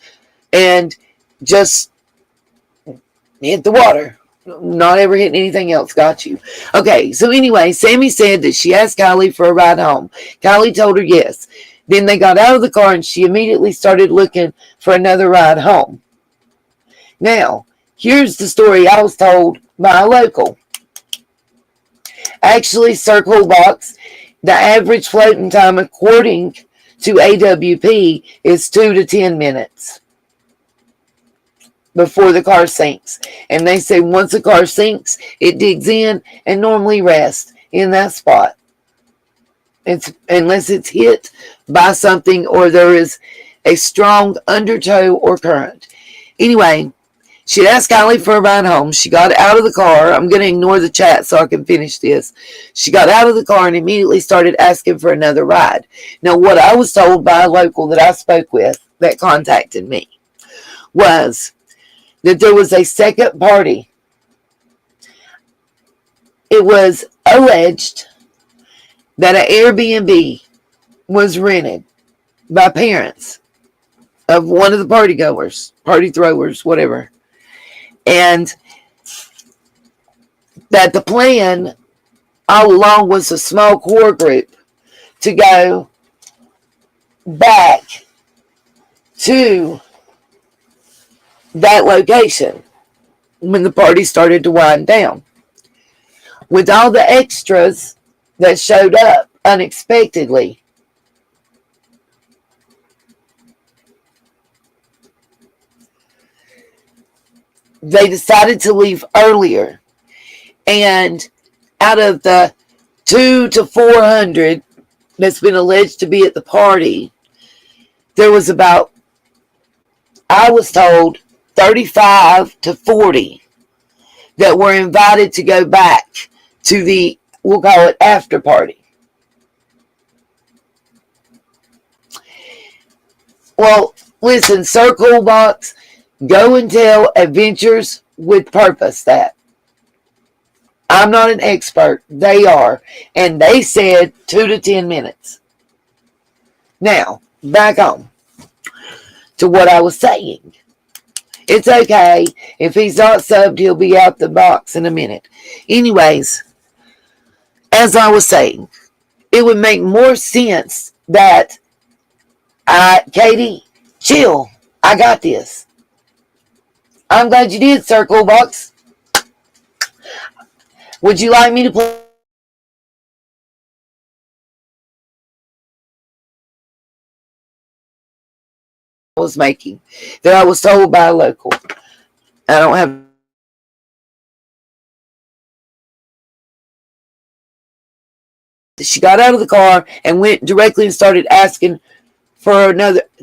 and just hit the water. Not ever hitting anything else. Got you. Okay, so anyway, Sammy said that she asked Kiely for a ride home. Kiely told her yes. Then they got out of the car and she immediately started looking for another ride home. Now, here's the story I was told by a local. Actually, Circle Box, the average floating time according to AWP is 2 to 10 minutes before the car sinks. And they say once the car sinks, it digs in and normally rests in that spot. Unless it's hit by something or there is a strong undertow or current. Anyway, she'd asked Kiely for a ride home. She got out of the car. I'm going to ignore the chat so I can finish this. She got out of the car and immediately started asking for another ride. Now, what I was told by a local that I spoke with that contacted me was that there was a second party. It was alleged that an Airbnb was rented by parents of one of the party goers, party throwers, whatever. And that the plan all along was a small core group to go back to that location when the party started to wind down. With all the extras that showed up unexpectedly, they decided to leave earlier. And out of the 200 to 400 that's been alleged to be at the party, there was about, I was told, 35 to 40 that were invited to go back to the, we'll call it, after party. Well, listen, Circle Box, go and tell Adventures with Purpose that. I'm not an expert. They are. And they said 2 to 10 minutes. Now, back on to what I was saying. It's okay. If he's not subbed, he'll be out the box in a minute. Anyways, as I was saying, it would make more sense that Katie, chill. I got this. I'm glad you did, Circle Box. Would you like me to play? Was making that I was told by a local. I don't have. She got out of the car and went directly and started asking for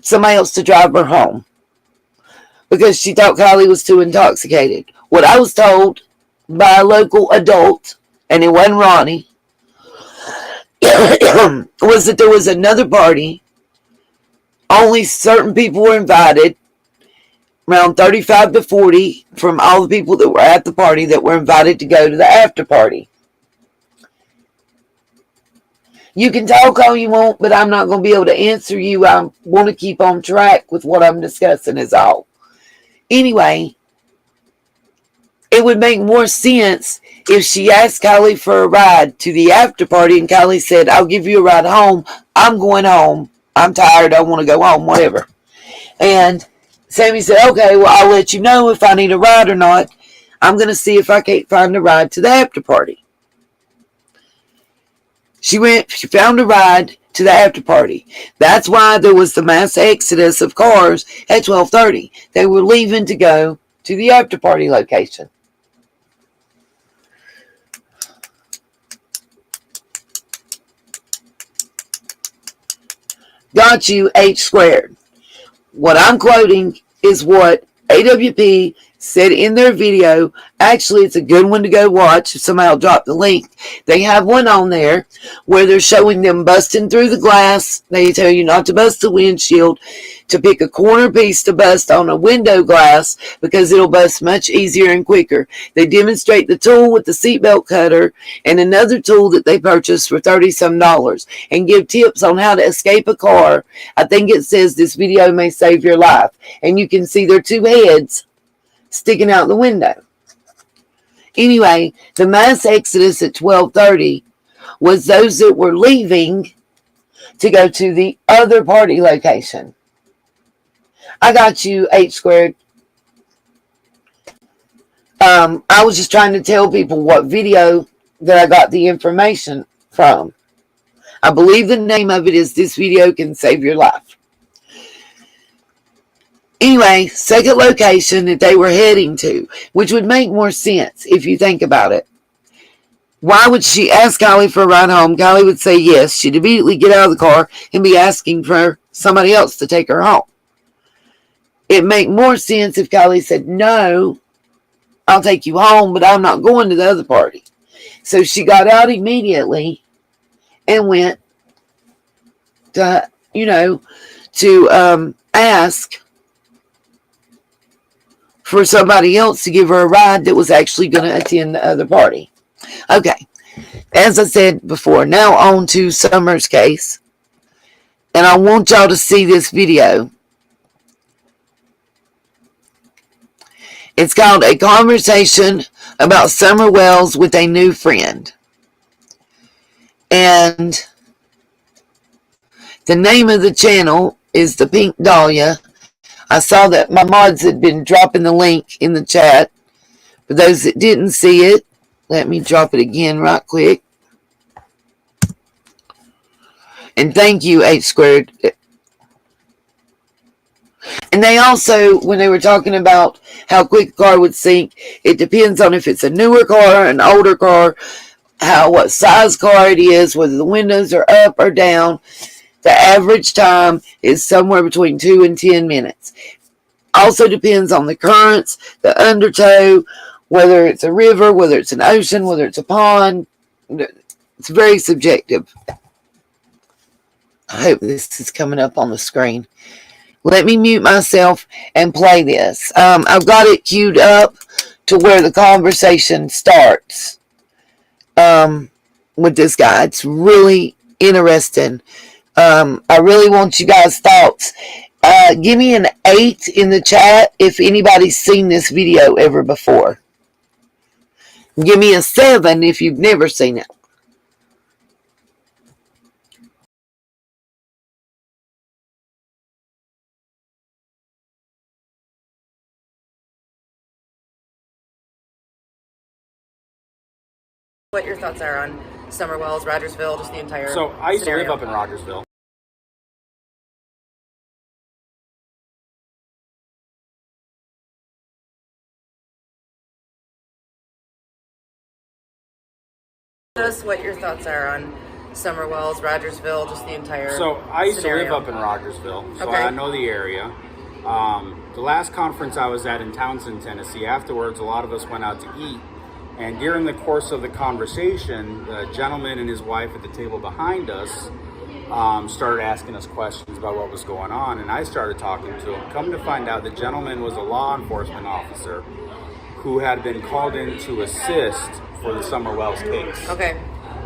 somebody else to drive her home because she thought Kiely was too intoxicated. What I was told by a local adult, and it wasn't Ronnie, was that there was another party. Only certain people were invited. around 35 to 40 from all the people that were at the party that were invited to go to the after party. You can talk all you want, but I'm not going to be able to answer you. I want to keep on track with what I'm discussing is all. Anyway, it would make more sense if she asked Kiely for a ride to the after party and Kiely said, I'll give you a ride home. I'm going home. I'm tired. I want to go home, whatever. And Sammy said, okay, well, I'll let you know if I need a ride or not. I'm going to see if I can't find a ride to the after party. She found a ride to the after party. That's why there was the mass exodus of cars at 12:30. They were leaving to go to the after party location. Got you, H squared. What I'm quoting is what AWP said in their video. Actually, it's a good one to go watch. If somebody will drop the link. They have one on there where they're showing them busting through the glass. They tell you not to bust the windshield, to pick a corner piece to bust on a window glass because it'll bust much easier and quicker. They demonstrate the tool with the seatbelt cutter and another tool that they purchased for $30-some and give tips on how to escape a car. I think it says this video may save your life. And you can see their two heads sticking out the window. Anyway, the mass exodus at 12:30 was those that were leaving to go to the other party location. I got you, H squared. I was just trying to tell people what video that I got the information from. I believe the name of it is This Video Can Save Your Life. Anyway, second location that they were heading to, which would make more sense if you think about it. Why would she ask Kiely for a ride home? Kiely would say yes. She'd immediately get out of the car and be asking for somebody else to take her home. It'd make more sense if Kiely said, no, I'll take you home, but I'm not going to the other party. So she got out immediately and went to, to ask for somebody else to give her a ride that was actually going to attend the other party. Okay, as I said before, now on to Summer's case. And I want y'all to see this video. It's called A Conversation About Summer Wells with a New Friend. And the name of the channel is The Pink Dahlia. I saw that my mods had been dropping the link in the chat. For those that didn't see it, let me drop it again right quick. And thank you, H squared. And they also, when they were talking about how quick a car would sink, it depends on if it's a newer car, an older car, what size car it is, whether the windows are up or down. The average time is somewhere between 2 and 10 minutes. Also depends on the currents, the undertow, whether it's a river, whether it's an ocean, whether it's a pond. It's very subjective. I hope this is coming up on the screen. Let me mute myself and play this. I've got it queued up to where the conversation starts with this guy. It's really interesting. I really want you guys' thoughts. Give me an 8 in the chat if anybody's seen this video ever before. Give me a 7 if you've never seen it. What your thoughts are on Summer Wells, Rogersville, just the entire So I used scenario. to live up in Rogersville. Tell us what your thoughts are on Summer Wells, Rogersville, just the entire So I used scenario. to live up in Rogersville, so Okay. I know the area. The last conference I was at in Townsend, Tennessee, afterwards a lot of us went out to eat. And during the course of the conversation, the gentleman and his wife at the table behind us started asking us questions about what was going on, and I started talking to him. Come to find out, the gentleman was a law enforcement officer who had been called in to assist for the Summer Wells case. Okay.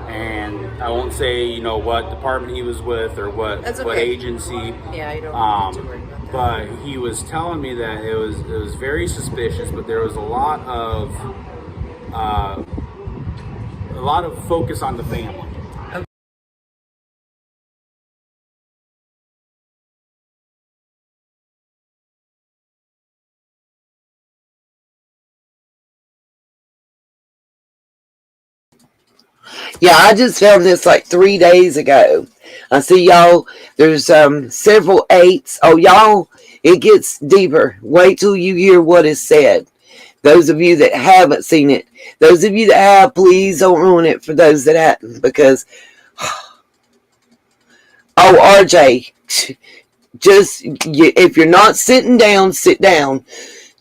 And I won't say, what department he was with or what agency. Yeah, you don't have to worry about that. But he was telling me that it was very suspicious, but there was a lot of focus on the family. Yeah, I just found this like 3 days ago. I see y'all, there's several 8s. Oh, y'all, it gets deeper. Wait till you hear what is said. Those of you that haven't seen it, those of you that have, please don't ruin it for those that haven't, because, oh, RJ, just, if you're not sitting down, sit down.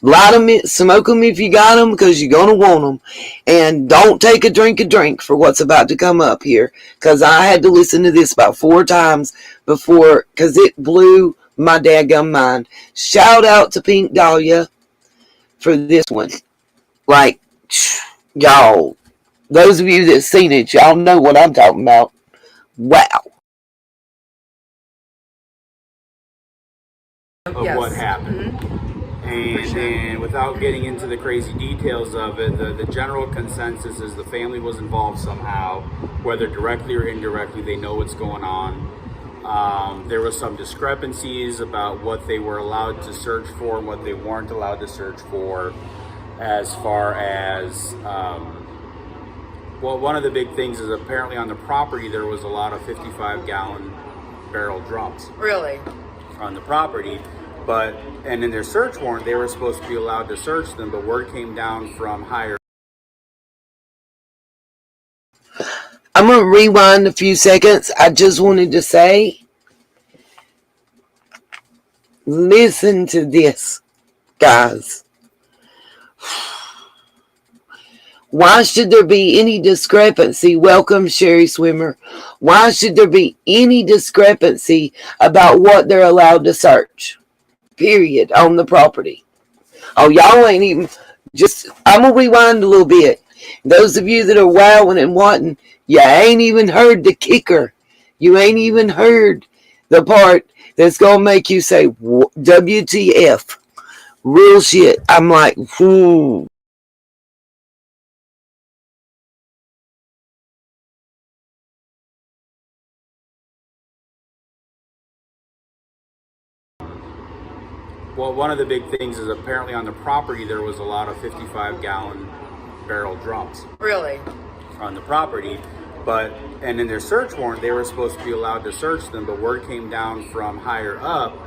Light them, smoke them if you got them, because you're going to want them. And don't take a drink for what's about to come up here, because I had to listen to this about 4 times before, because it blew my daggum mind. Shout out to Pink Dahlia for this one. Like, y'all, those of you that seen it, y'all know what I'm talking about. Wow. Of what happened. Mm-hmm. And without getting into the crazy details of it, the general consensus is the family was involved somehow, whether directly or indirectly. They know what's going on. There was some discrepancies about what they were allowed to search for and what they weren't allowed to search for, as far as one of the big things is apparently on the property there was a lot of 55-gallon barrel drums. Really? On the property. And in their search warrant, they were supposed to be allowed to search them, but word came down from higher. I'm going to rewind a few seconds. I just wanted to say, listen to this, guys. Why should there be any discrepancy? Welcome, Sherry Swimmer. Why should there be any discrepancy about what they're allowed to search? Period. On the property. Oh, y'all ain't even, I'm going to rewind a little bit. Those of you that are wowing and wanting, you ain't even heard the kicker. You ain't even heard the part that's going to make you say, WTF. Real shit. I'm like, whoo. Well, one of the big things is apparently on the property there was a lot of 55-gallon barrel drums. Really? On the property. And in their search warrant, they were supposed to be allowed to search them, but word came down from higher up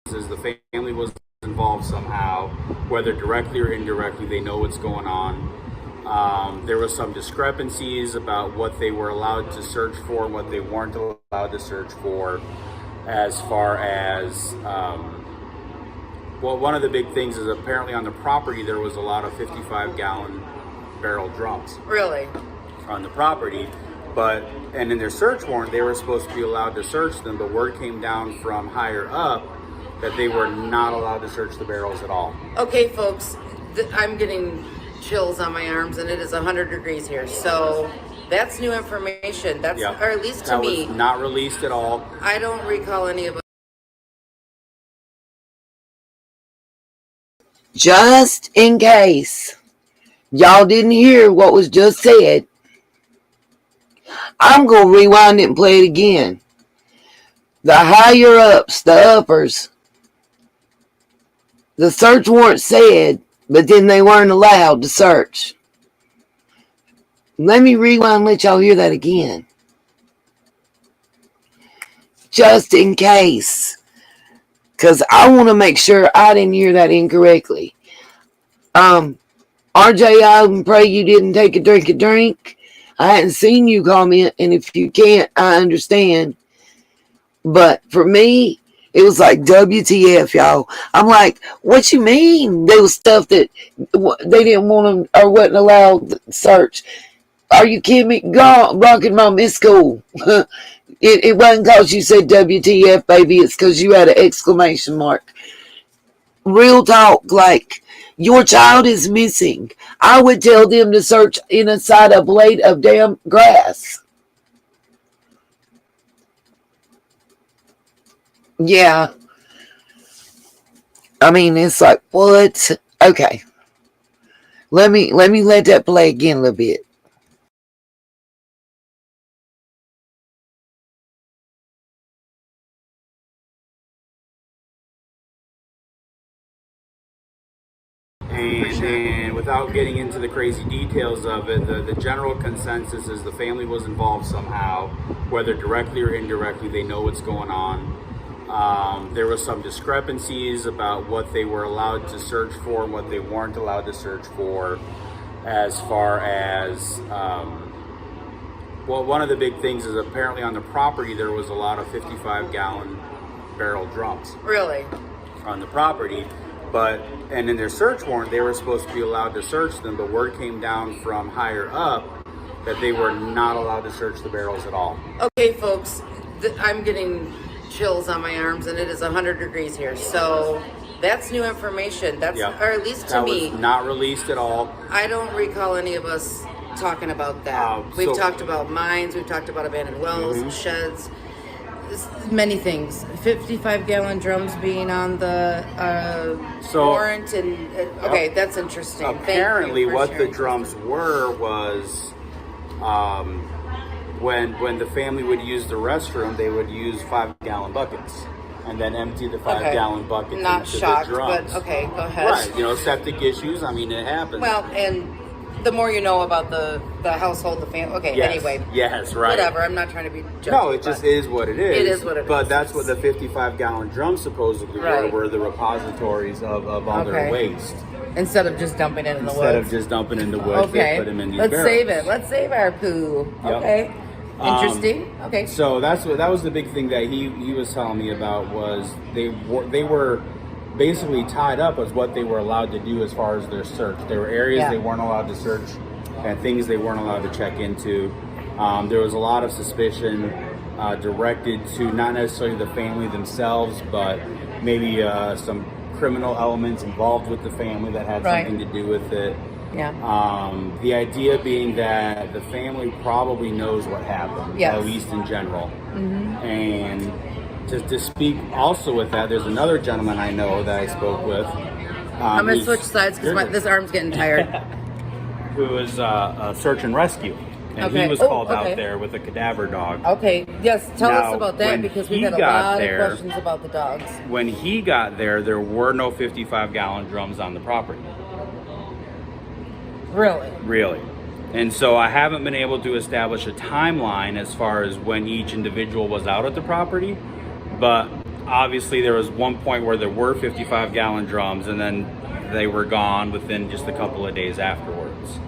is the family was involved somehow, whether directly or indirectly. They know what's going on. There was some discrepancies about what they were allowed to search for and what they weren't allowed to search for, as far as one of the big things is apparently on the property there was a lot of 55-gallon barrel drums. Really? On the property. And in their search warrant, they were supposed to be allowed to search them, but word came down from higher up that they were not allowed to search the barrels at all. Okay, folks, I'm getting chills on my arms, and it is 100 degrees here. So that's new information. That's, or at least to me, was not released at all. I don't recall any of it. Just in case y'all didn't hear what was just said, I'm going to rewind it and play it again. The higher ups, the uppers, the search warrant said, but then they weren't allowed to search. Let me rewind and let y'all hear that again. Just in case. Because I want to make sure I didn't hear that incorrectly. RJ, I pray you didn't take a drink. I hadn't seen you comment, and if you can't, I understand. But for me, It was like WTF, y'all. I'm like, what you mean? There was stuff that they didn't want them or wasn't allowed to search. Are you kidding me? Go, Rocket Mom, it's cool. It wasn't because you said WTF, baby. It's because you had an exclamation mark. Real talk, like, your child is missing. I would tell them to search inside a blade of damn grass. Yeah. I mean, it's like, what? Okay. Let me let that play again a little bit. And without getting into the crazy details of it, the general consensus is the family was involved somehow, whether directly or indirectly. They know what's going on. There were some discrepancies about what they were allowed to search for and what they weren't allowed to search for, as far as well, one of the big things is apparently on the property there was a lot of 55-gallon barrel drums. Really? On the property. And in their search warrant, they were supposed to be allowed to search them, but word came down from higher up that they were not allowed to search the barrels at all. Okay, folks, I'm getting chills on my arms, and it is 100 degrees here. So that's new information. That's, Yeah. or at least to That me. was not released at all. I don't recall any of us talking about that. We've talked about mines. We've talked about abandoned wells, sheds. Many things. 55-gallon drums being on the warrant, and okay, that's interesting. Apparently, what the drums were was when the family would use the restroom, they would use 5-gallon buckets and then empty the 5-gallon buckets Not into shocked, the drums. but okay, go ahead. Right, septic issues. I mean, it happens. Well, and the more you know about the household, the family. Okay, yes. Anyway. Yes, right. Whatever. I'm not trying to be judgy. No, it just is what it is. It is what it is. But that's what the 55-gallon drums supposedly were the repositories of all their waste. Instead of just dumping it in the woods. Instead of just dumping in the woods, they put them in these barrels. Let's save it. Let's save our poo. Yep. Okay. Interesting. Okay. So that was the big thing that he was telling me about, was they were basically tied up as what they were allowed to do as far as their search. There were areas they weren't allowed to search and things they weren't allowed to check into. There was a lot of suspicion directed to not necessarily the family themselves, but maybe some criminal elements involved with the family that had something to do with it. Yeah. The idea being that the family probably knows what happened, at least in general. Mm-hmm. And to speak also with that, there's another gentleman I know that I spoke with. I'm going to switch sides because this arm's getting tired. Who is search and rescue. And he was called out there with a cadaver dog. Okay, yes, tell us about that, because we've had a lot of questions about the dogs. When he got there were no 55-gallon drums on the property. Really. And so I haven't been able to establish a timeline as far as when each individual was out at the property, but obviously there was one point where there were 55-gallon drums, and then they were gone within just a couple of days afterwards.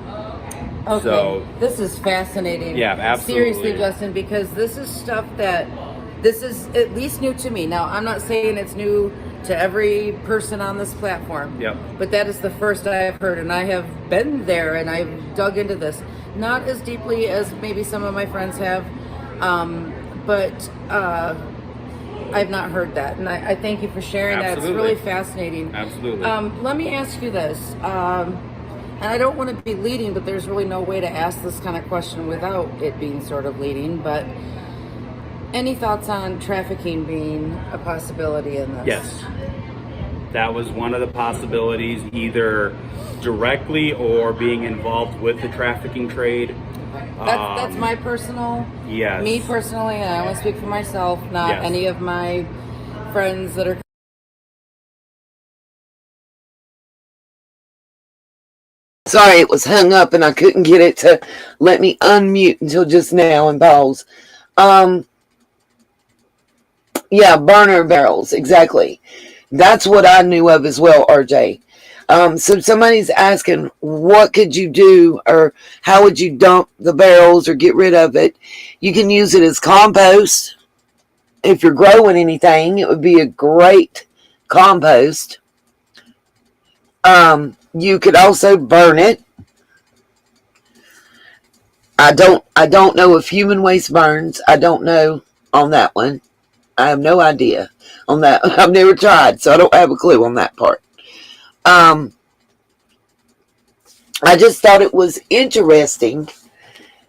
Okay, so, this is fascinating. Yeah, absolutely. Seriously, Justin, because this is stuff this is at least new to me. Now, I'm not saying it's new to every person on this platform. Yep. But that is the first I have heard, and I have been there, and I've dug into this. Not as deeply as maybe some of my friends have, but I've not heard that, and I thank you for sharing that. It's really fascinating. Absolutely. Let me ask you this, and I don't want to be leading, but there's really no way to ask this kind of question without it being sort of leading, but any thoughts on trafficking being a possibility in this? Yes. That was one of the possibilities, either directly or being involved with the trafficking trade. That's my personal, me personally, and I only speak for myself, not any of my friends that are. Sorry, it was hung up and I couldn't get it to let me unmute until just now and pause. Yeah, burner barrels, exactly. That's what I knew of as well, RJ. So somebody's asking, what could you do, or how would you dump the barrels or get rid of it? You can use it as compost. if you're growing anything, it would be a great compost. You could also burn it. I don't know if human waste burns. I don't know on that one. I have no idea on that. I've never tried, so I don't have a clue on that part. I just thought it was interesting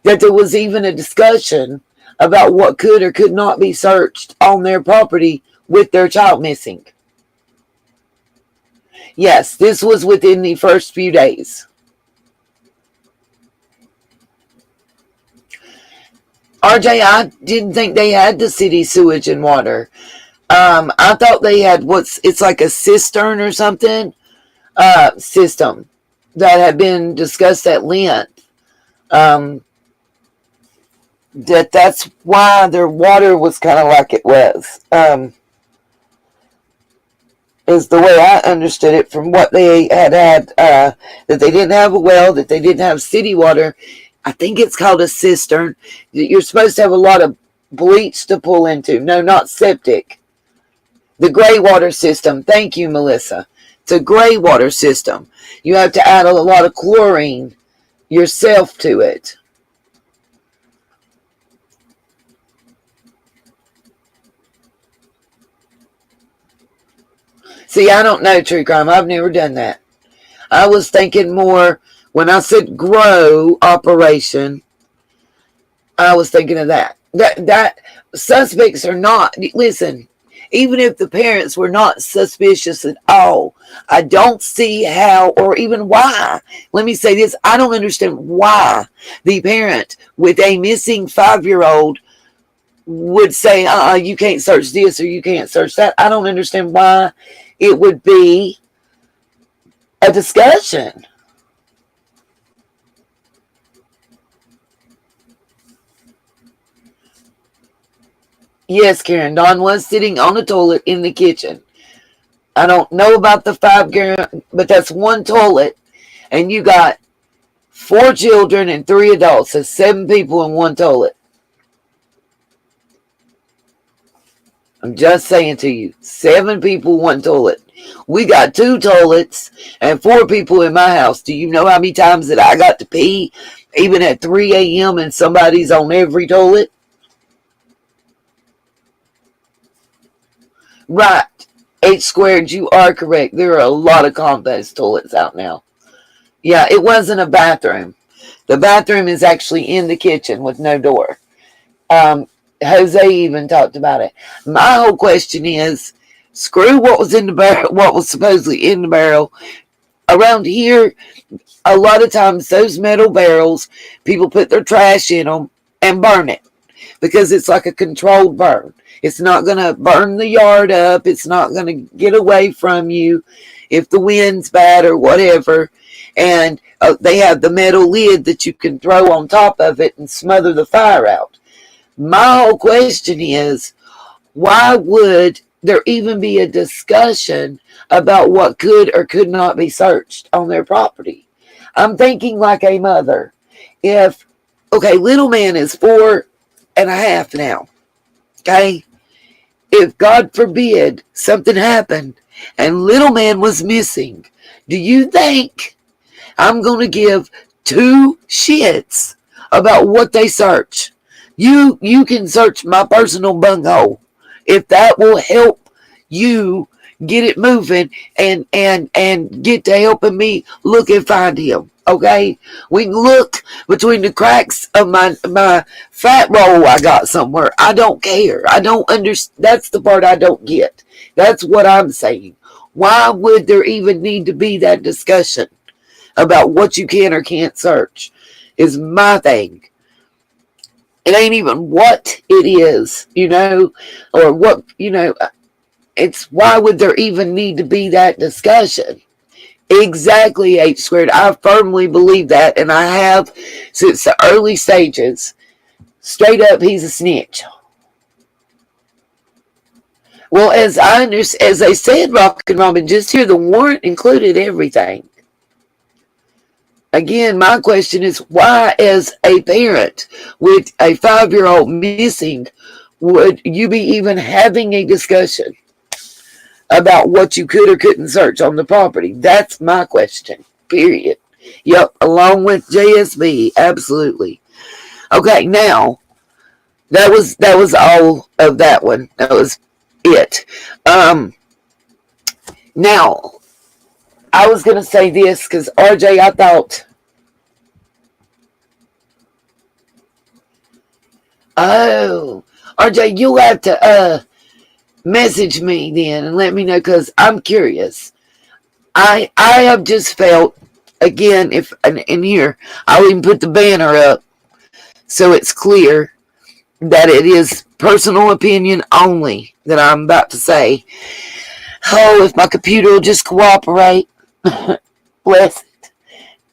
that there was even a discussion about what could or could not be searched on their property with their child missing. Yes, this was within the first few days. RJ, I didn't think they had the city sewage and water. I thought they had it's like a cistern or something system that had been discussed at length. That's why their water was kind of like it was. Is the way I understood it from what they had that they didn't have a well, that they didn't have city water. I think it's called a cistern. You're supposed to have a lot of bleach to pull into. No, not septic. The gray water system. Thank you, Melissa. It's a gray water system. You have to add a lot of chlorine yourself to it. See, I don't know, True Crime. I've never done that. I was thinking more, when I said grow operation, I was thinking of that. That suspects are not, listen, even if the parents were not suspicious at all, I don't see how or even why. Let me say this. I don't understand why the parent with a missing 5-year-old would say, you can't search this or you can't search that. I don't understand why it would be a discussion. Yes, Karen, Dawn was sitting on the toilet in the kitchen. I don't know about the 5-gallon, but that's one toilet, and you got 4 children and 3 adults. That's 7 people in one toilet. I'm just saying to you, 7 people, 1 toilet. We got 2 toilets and 4 people in my house. Do you know how many times that I got to pee, even at 3 a.m. and somebody's on every toilet? Right. H squared, you are correct. There are a lot of compost toilets out now. Yeah, it wasn't a bathroom. The bathroom is actually in the kitchen with no door. Jose even talked about it. My whole question is, screw what was in the barrel, what was supposedly in the barrel. Around here, a lot of times those metal barrels, people put their trash in them and burn it because it's like a controlled burn. It's not going to burn the yard up. It's not going to get away from you if the wind's bad or whatever. And they have the metal lid that you can throw on top of it and smother the fire out. My whole question is, why would there even be a discussion about what could or could not be searched on their property? I'm thinking like a mother. Okay, little man is 4.5 now. Okay? If, God forbid, something happened and little man was missing, do you think I'm going to give 2 shits about what they search? You can search my personal bunghole if that will help you get it moving and get to helping me look and find him. Okay, we can look between the cracks of my fat roll I got somewhere. I don't care. I don't understand. That's the part I don't get. That's what I'm saying. Why would there even need to be that discussion about what you can or can't search? Is my thing. It ain't even what it is, or what, it's why would there even need to be that discussion? Exactly, H squared. I firmly believe that, and I have since the early stages. Straight up, he's a snitch. Well, as they said, Rock and Robin, just here, the warrant included everything. Again, my question is, why, as a parent with a 5-year-old missing, would you be even having a discussion about what you could or couldn't search on the property? That's my question. Period. Yep, along with JSB, absolutely. Okay, now that was all of that one. That was it. Now I was gonna say this because RJ, I thought, oh, RJ, you'll have to message me then and let me know because I'm curious. I have just felt again if in here I'll even put the banner up so it's clear that it is personal opinion only that I'm about to say. Oh, if my computer will just cooperate. Bless it.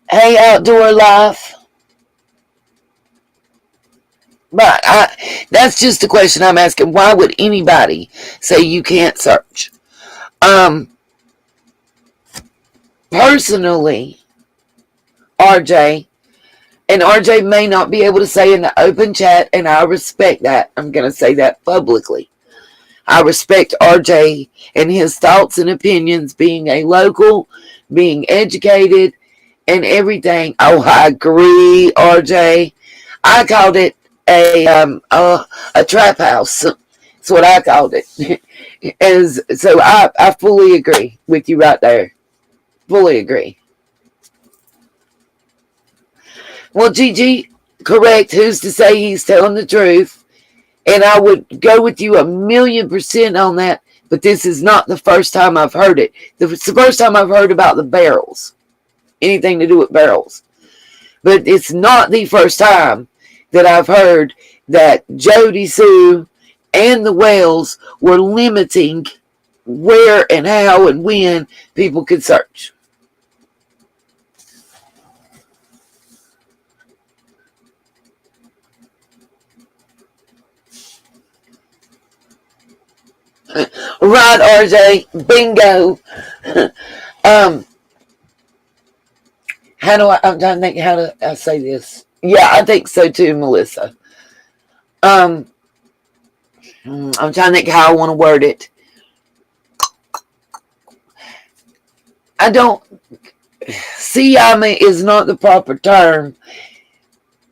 Hey, outdoor life. But that's just a question I'm asking. Why would anybody say you can't search? Personally, RJ, and RJ may not be able to say in the open chat, and I respect that. I'm going to say that publicly. I respect RJ and his thoughts and opinions, being a local, being educated, and everything. Oh, I agree, RJ. I called it a trap house. That's what I called it. So I fully agree with you right there. Fully agree. Well, Gigi, correct. Who's to say he's telling the truth? And I would go with you 1,000,000% on that. But this is not the first time I've heard it. It's the first time I've heard about the barrels. Anything to do with barrels. But it's not the first time that I've heard that Jody Sue and the Wells were limiting where and how and when people could search. Right, RJ. Bingo. How do I'm trying to think how to I say this. Yeah, I think so too, Melissa. I'm trying to think how I want to word it. I don't Siama is not the proper term.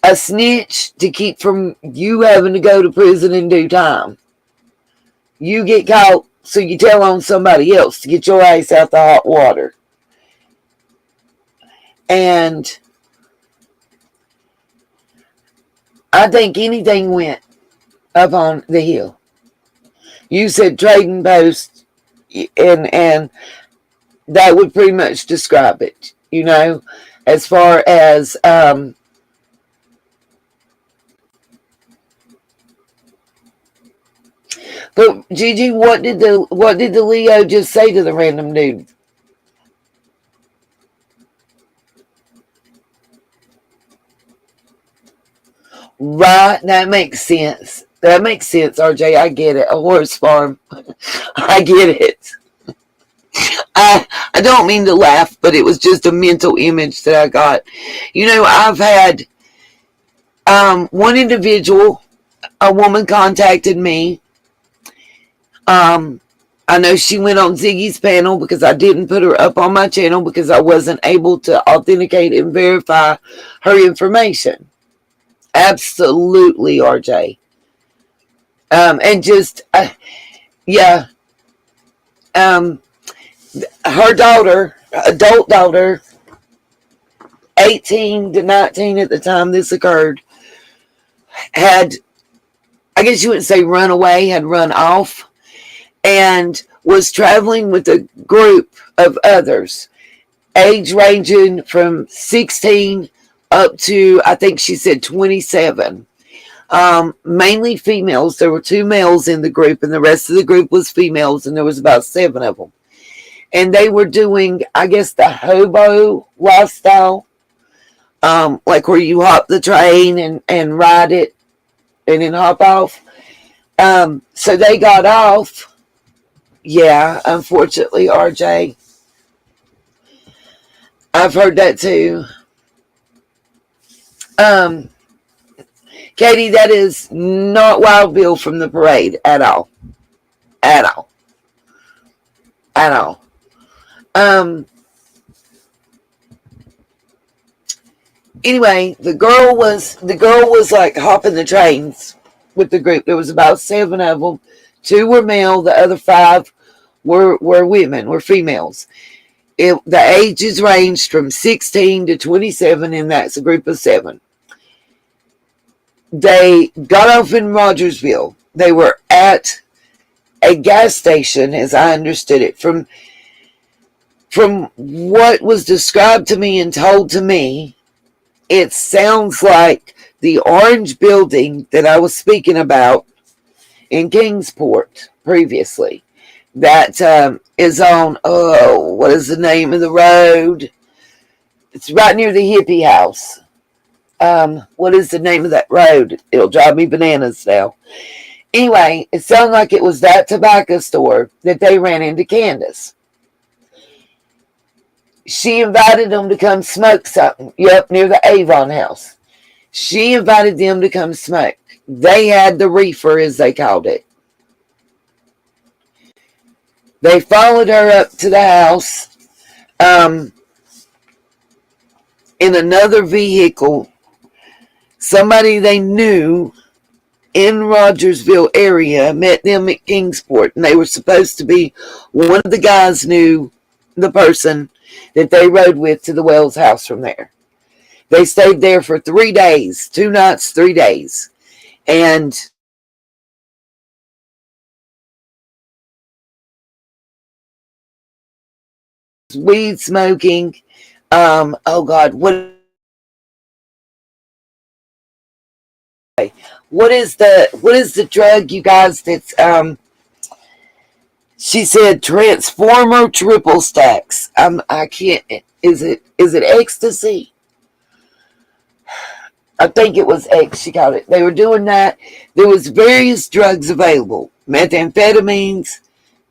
A snitch to keep from you having to go to prison in due time. You get caught, so you tell on somebody else to get your ass out the hot water. And I think anything went up on the hill. You said trading post, and that would pretty much describe it, as far as but Gigi, what did the Leo just say to the random dude? Right, that makes sense. That makes sense, RJ. I get it. A horse farm. I get it. I don't mean to laugh, but it was just a mental image that I got. I've had one individual, a woman contacted me. I know she went on Ziggy's panel because I didn't put her up on my channel because I wasn't able to authenticate and verify her information. Absolutely, RJ. And just, yeah. Her daughter, adult daughter, 18 to 19 at the time this occurred, had, I guess you wouldn't say run away, had run off, and was traveling with a group of others, age ranging from 16 up to, I think she said 27. Mainly females. There were 2 males in the group, and the rest of the group was females, and there was about 7 of them. And they were doing, I guess, the hobo lifestyle, like where you hop the train and ride it and then hop off. So they got off. Yeah, unfortunately, RJ. I've heard that too. Katie, that is not Wild Bill from the parade at all. At all. At all. Anyway, the girl was like hopping the trains with the group. There was about 7 of them. 2 were male, the other 5 were women, were females. The ages ranged from 16 to 27, and that's a group of 7. They got off in Rogersville. They were at a gas station, as I understood it. From what was described to me and told to me, it sounds like the orange building that I was speaking about in Kingsport previously. That is on, what is the name of the road? It's right near the hippie house. What is the name of that road? It'll drive me bananas now. Anyway, it sounded like it was that tobacco store that they ran into Candace. She invited them to come smoke something. Yep, near the Avon house. She invited them to come smoke. They had the reefer, as they called it. They followed her up to the house in another vehicle. Somebody they knew in Rogersville area met them at Kingsport, and they were supposed to be, one of the guys knew the person that they rode with to the Wells house from there. They stayed there for 3 days, 2 nights, 3 days. And weed smoking. Oh God, what is the drug, you guys, that's she said Transformer triple stacks. I can't, is it ecstasy? I think it was X, she called it. They were doing that. There was various drugs available. Methamphetamines,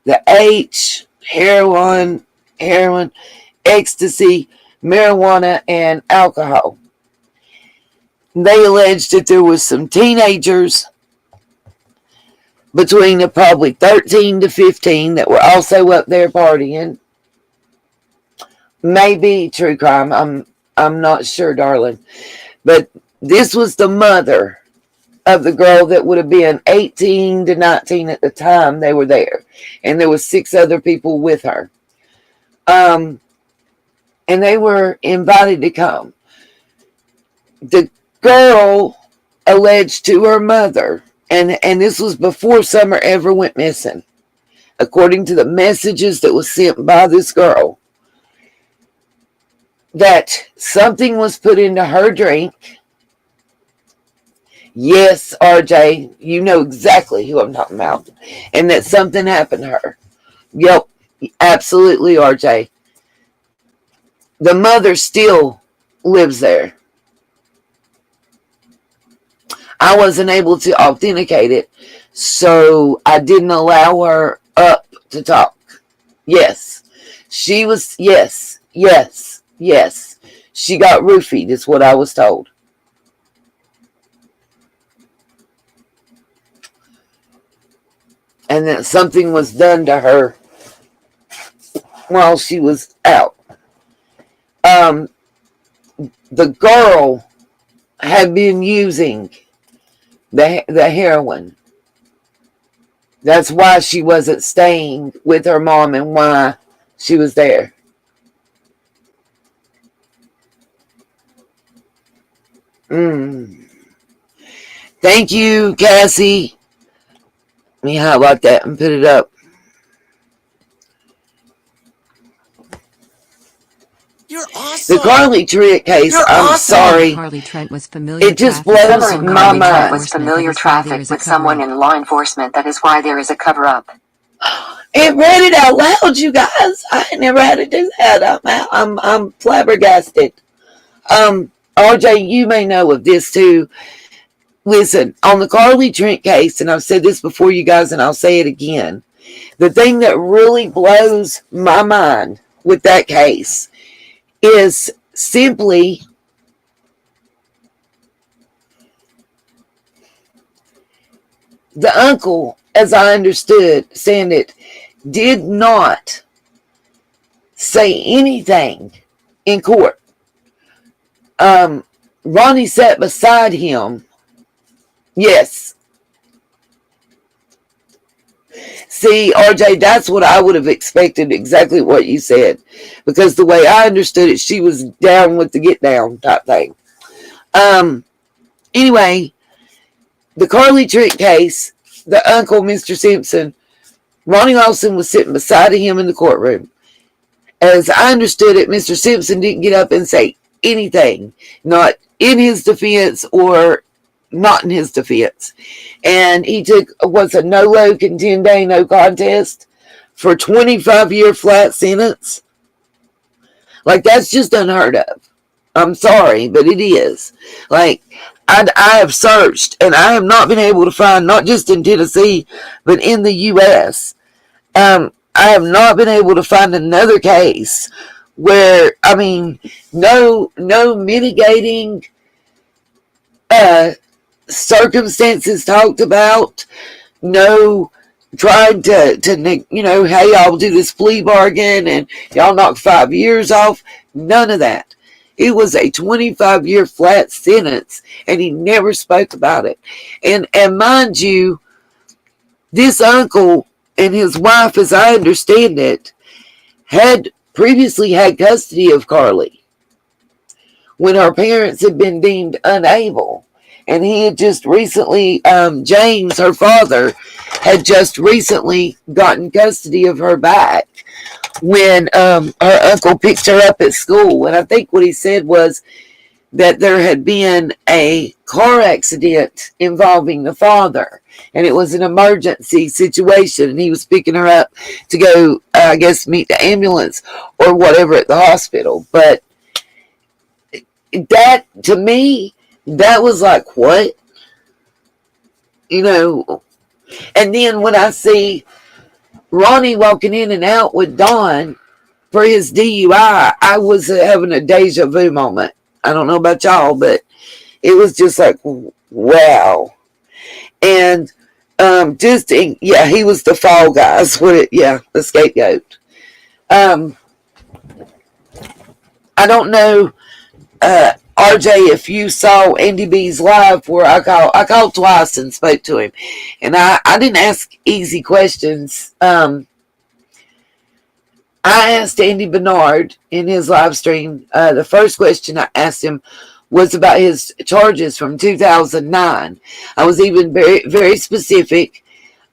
the H, heroin, ecstasy, marijuana, and alcohol. They alleged that there was some teenagers between probably 13 to 15 that were also up there partying. Maybe true crime. I'm not sure, darling. But this was the mother of the girl that would have been 18 to 19 at the time they were there. And there was 6 other people with her. And they were invited to come. The girl alleged to her mother, and this was before Summer ever went missing, according to the messages that was sent by this girl, that something was put into her drink. Yes, RJ, you know exactly who I'm talking about. And that something happened to her. Yep, absolutely, RJ. The mother still lives there. I wasn't able to authenticate it, so I didn't allow her up to talk. Yes, she was, yes. She got roofied, is what I was told. And that something was done to her while she was out. The girl had been using the heroin. That's why she wasn't staying with her mom and why she was there. Thank you, Cassie. Let me highlight that and put it up. You're awesome. The Carly Trent case, I'm sorry. Carly Trent was familiar. It just blows my mind. Was familiar traffic with someone in law enforcement. That is why there is a cover-up. It read it out loud, you guys. I never had to do that. I'm flabbergasted. RJ, you may know of this too. Listen, on the Carly Trent case, and I've said this before, you guys, and I'll say it again. The thing that really blows my mind with that case is simply the uncle, as I understood, saying it, did not say anything in court. Ronnie sat beside him. Yes. See, RJ, that's what I would have expected, exactly what you said. Because the way I understood it, she was down with the get down type thing. Anyway, the Carly Trick case, the uncle, Mr. Simpson, Ronnie Lawson was sitting beside him in the courtroom. As I understood it, Mr. Simpson didn't get up and say anything, not in his defense or not in his defense. And he took what's a no-low contend-day no contest for 25-year flat sentence. Like, that's just unheard of. I'm sorry, but it is. Like, I have searched, and I have not been able to find, not just in Tennessee, but in the U.S., I have not been able to find another case where, I mean, no mitigating circumstances talked about, no trying to hey, y'all do this plea bargain and y'all knock 5 years off. None of that. It was a 25-year flat sentence, and he never spoke about it. And mind you, this uncle and his wife, as I understand it, had previously had custody of Carly when her parents had been deemed unable. And he had just recently, James, her father, had just recently gotten custody of her back when her uncle picked her up at school. And I think what he said was that there had been a car accident involving the father, and it was an emergency situation, and he was picking her up to go, I guess, meet the ambulance or whatever at the hospital. But that, to me, that was like, what? And then when I see Ronnie walking in and out with Don for his DUI, I was having a deja vu moment. I don't know about y'all, but it was just like, wow. And he was the fall guys. The scapegoat. I don't know, RJ, if you saw Andy B's live where I called twice and spoke to him, and I didn't ask easy questions. I asked Andy Bernard in his live stream, the first question I asked him was about his charges from 2009. I was even very, very specific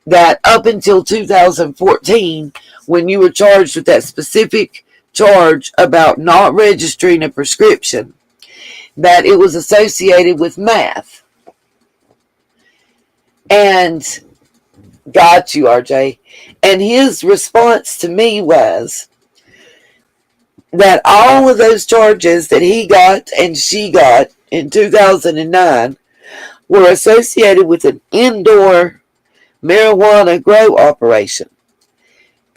that up until 2014, when you were charged with that specific charge about not registering a prescription, that it was associated with meth. And got you, RJ. And his response to me was that all of those charges that he got and she got in 2009 were associated with an indoor marijuana grow operation.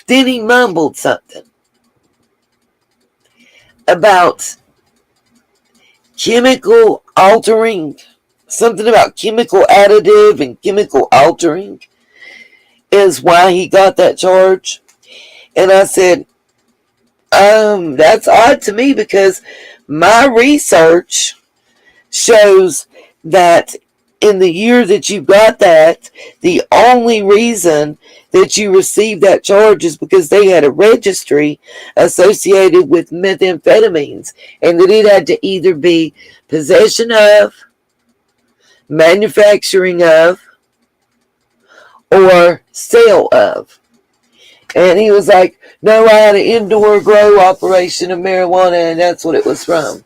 Then he mumbled something about chemical altering, something about chemical additive and chemical altering is why he got that charge. And I said, that's odd to me, because my research shows that in the year that you got that, the only reason that you received that charge is because they had a registry associated with methamphetamines, and that it had to either be possession of, manufacturing of, or sale of. And he was like, no, I had an indoor grow operation of marijuana, and that's what it was from.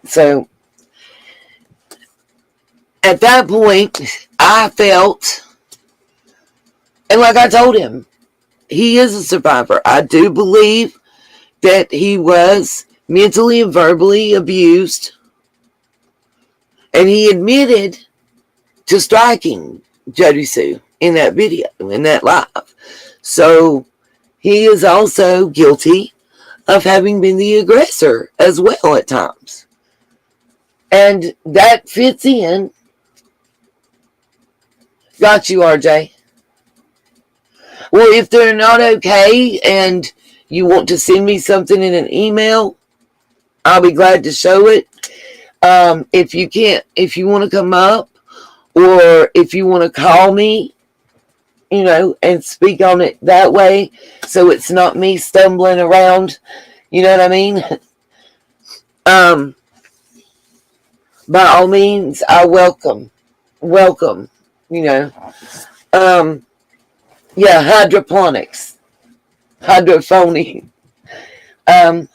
So at that point, I felt, and like I told him, he is a survivor. I do believe that he was mentally and verbally abused, and he admitted to striking Jody Sue in that video, in that live. So he is also guilty of having been the aggressor as well at times. And that fits in Got you, RJ. Well, if they're not okay and you want to send me something in an email, I'll be glad to show it. If you can't, if you want to come up or if you want to call me, and speak on it that way, so it's not me stumbling around, you know what I mean? By all means, I welcome, you know. Um, yeah, hydrophonic. Um,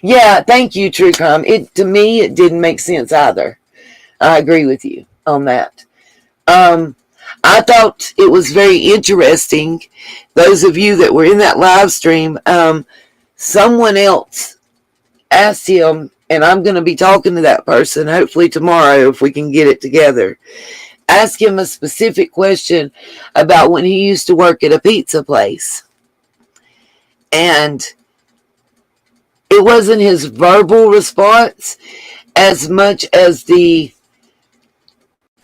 yeah, thank you, True Crime. To me, it didn't make sense either. I agree with you on that. Um, I thought it was very interesting. Those of you that were in that live stream, someone else asked him, and I'm going to be talking to that person hopefully tomorrow if we can get it together. Ask him a specific question about when he used to work at a pizza place. And it wasn't his verbal response as much as the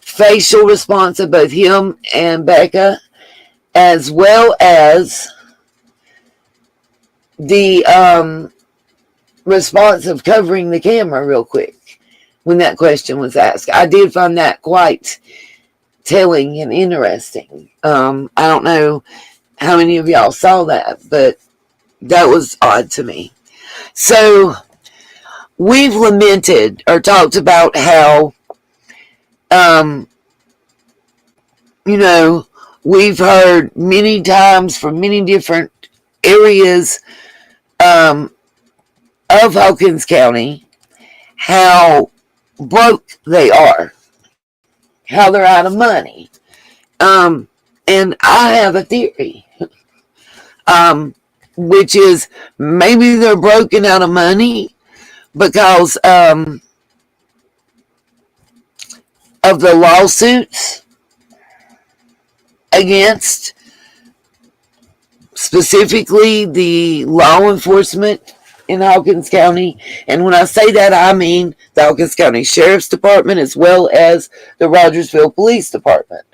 facial response of both him and Becca, as well as the response of covering the camera real quick when that question was asked. I did find that quite telling and interesting. I don't know how many of y'all saw that, but that was odd to me. So we've lamented or talked about how, we've heard many times from many different areas of Hawkins County how broke they are, how they're out of money. And I have a theory, which is maybe they're broken out of money because of the lawsuits against specifically the law enforcement in Hawkins County. And when I say that, I mean the Hawkins County Sheriff's Department as well as the Rogersville Police Department.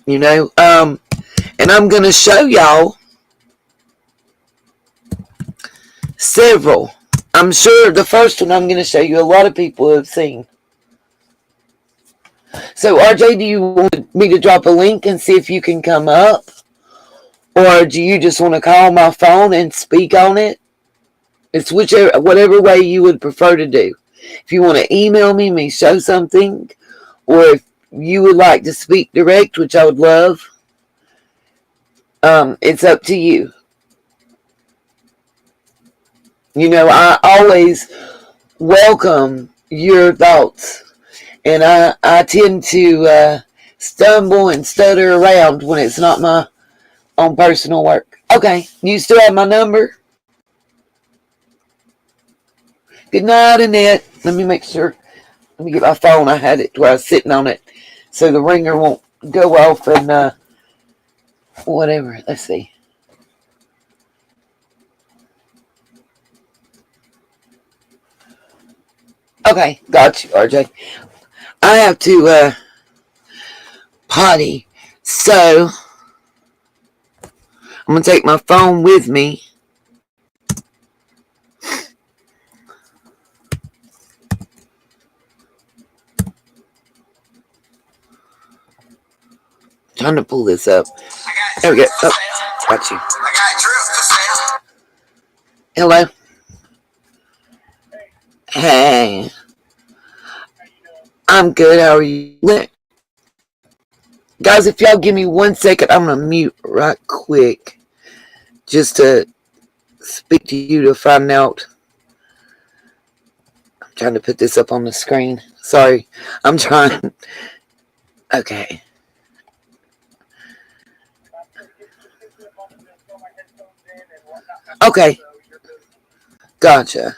And I'm going to show y'all several. I'm sure the first one I'm going to show you a lot of people have seen. So, RJ, do you want me to drop a link and see if you can come up? Or do you just want to call my phone and speak on it? It's whatever way you would prefer to do. If you want to email me show something, or if you would like to speak direct, which I would love, it's up to you. I always welcome your thoughts. And I tend to stumble and stutter around when it's not my own personal work. Okay, you still have my number? Good night, Annette. Let me make sure. Let me get my phone. I had it where I was sitting on it so the ringer won't go off and whatever. Let's see. Okay, got you, RJ. I have to potty, so I'm going to take my phone with me. Trying to pull this up. There we go. Oh, got you. Hello. Hey. I'm good. How are you? Guys, if y'all give me 1 second, I'm going to mute right quick just to speak to you to find out. I'm trying to put this up on the screen. Sorry. I'm trying. Okay. Okay. Gotcha.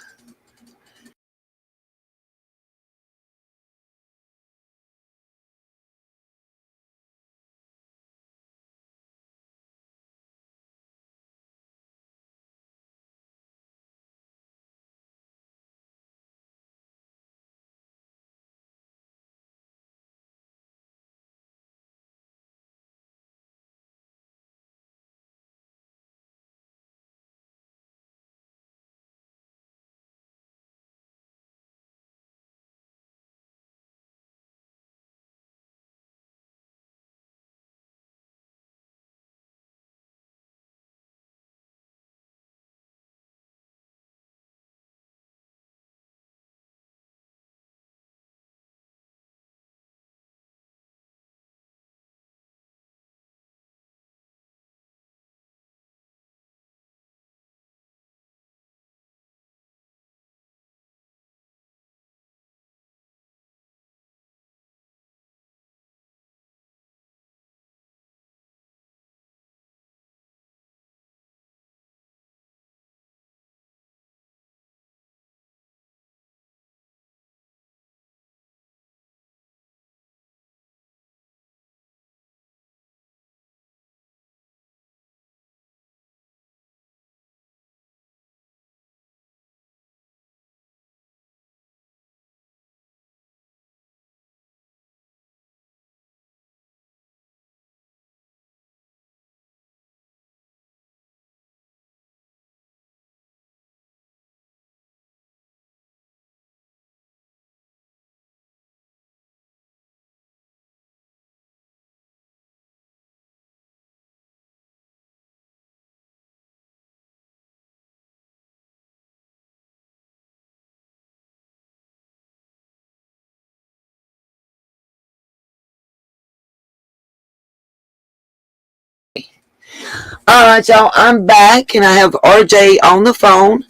Alright, y'all, I'm back and I have RJ on the phone.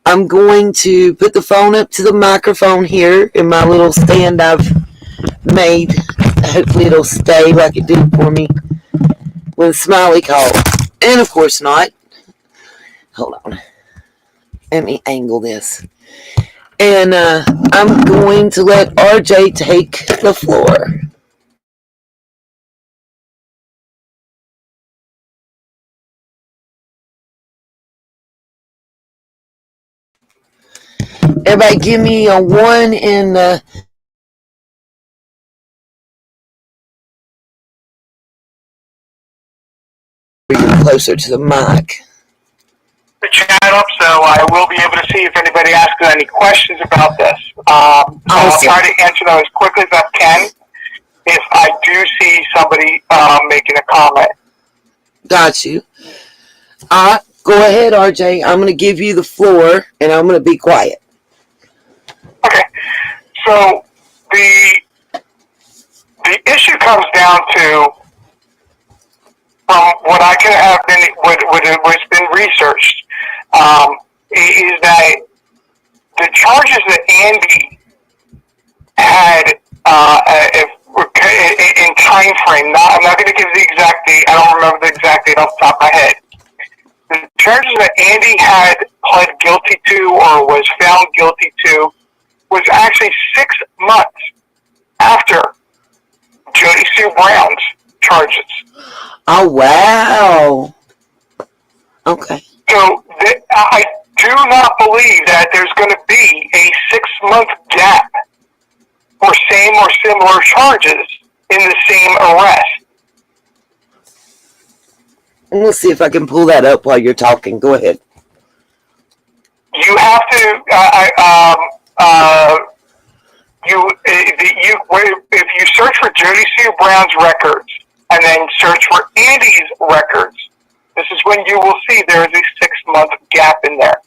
I'm going to put the phone up to the microphone here in my little stand I've made. Hopefully it'll stay like it did for me when Smiley called. And of course not. Hold on. Let me angle this. And I'm going to let RJ take the floor. Everybody give me a 1 in the closer to the mic. The chat up, so I will be able to see if anybody asks any questions about this. So I'll try to answer them as quickly as I can if I do see somebody making a comment. Got you. Go ahead, RJ. I'm going to give you the floor, and I'm going to be quiet. Okay. So the issue comes down to, from what I can have been, what's been researched, is that the charges that Andy had in time frame. I'm not going to give the exact date. I don't remember the exact date off the top of my head. The charges that Andy had pled guilty to or was found guilty to was actually 6 months after Jody Sue Brown's charges. Oh, wow. Okay. So I do not believe that there's going to be a 6-month gap for same or similar charges in the same arrest. We'll see if I can pull that up while you're talking. Go ahead. You have to, if you search for Jody Sue Brown's records and then search for Andy's records, this is when you will see there is a 6-month gap in there.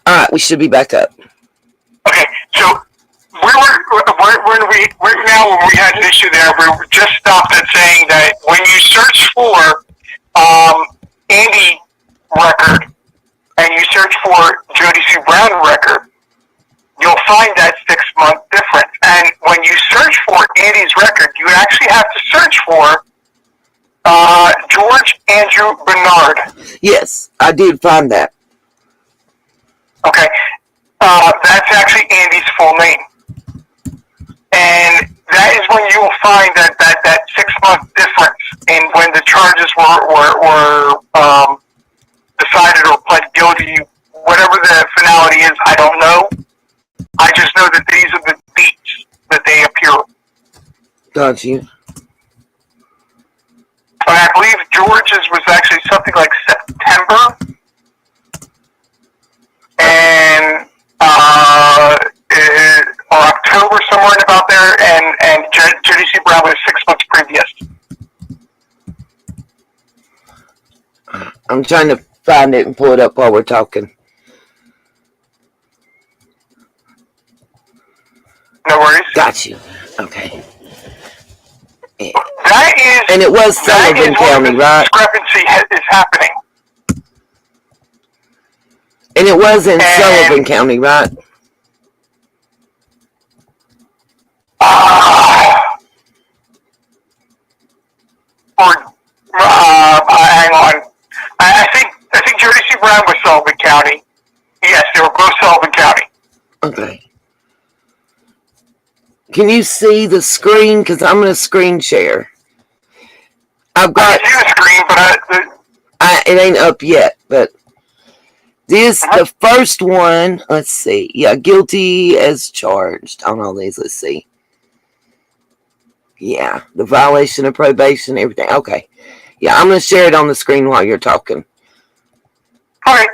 All right, we should be back up. Okay, so when we had an issue there, we just stopped at saying that when you search for Andy record and you search for Jody Sue Brown record, you'll find that 6-month difference. And when you search for Andy's record, you actually have to search for George Andrew Bernard. Yes, I did find that. Okay, that's actually Andy's full name, and that is when you will find that 6-month difference in when the charges were decided or pled guilty. Whatever the finality is, I don't know. I just know that these are the dates that they appear. Got you. But I believe George's was actually something like September. And or October, somewhere in about there, and Jody Sue Brown was 6 months previous. I'm trying to find it and pull it up while we're talking. No worries. Got you. Okay. That is, and it was Sullivan County, right? Discrepancy is happening. And it was in Sullivan County, right? Hang on. I think Jody Sue Brown was Sullivan County. Yes, they were both Sullivan County. Okay. Can you see the screen? Because I'm going to screen share. I've got. I can see the screen, but it ain't up yet, but this, the first one, let's see. Yeah, guilty as charged on all these. Let's see. Yeah, the violation of probation, everything. Okay. Yeah, I'm going to share it on the screen while you're talking. Okay,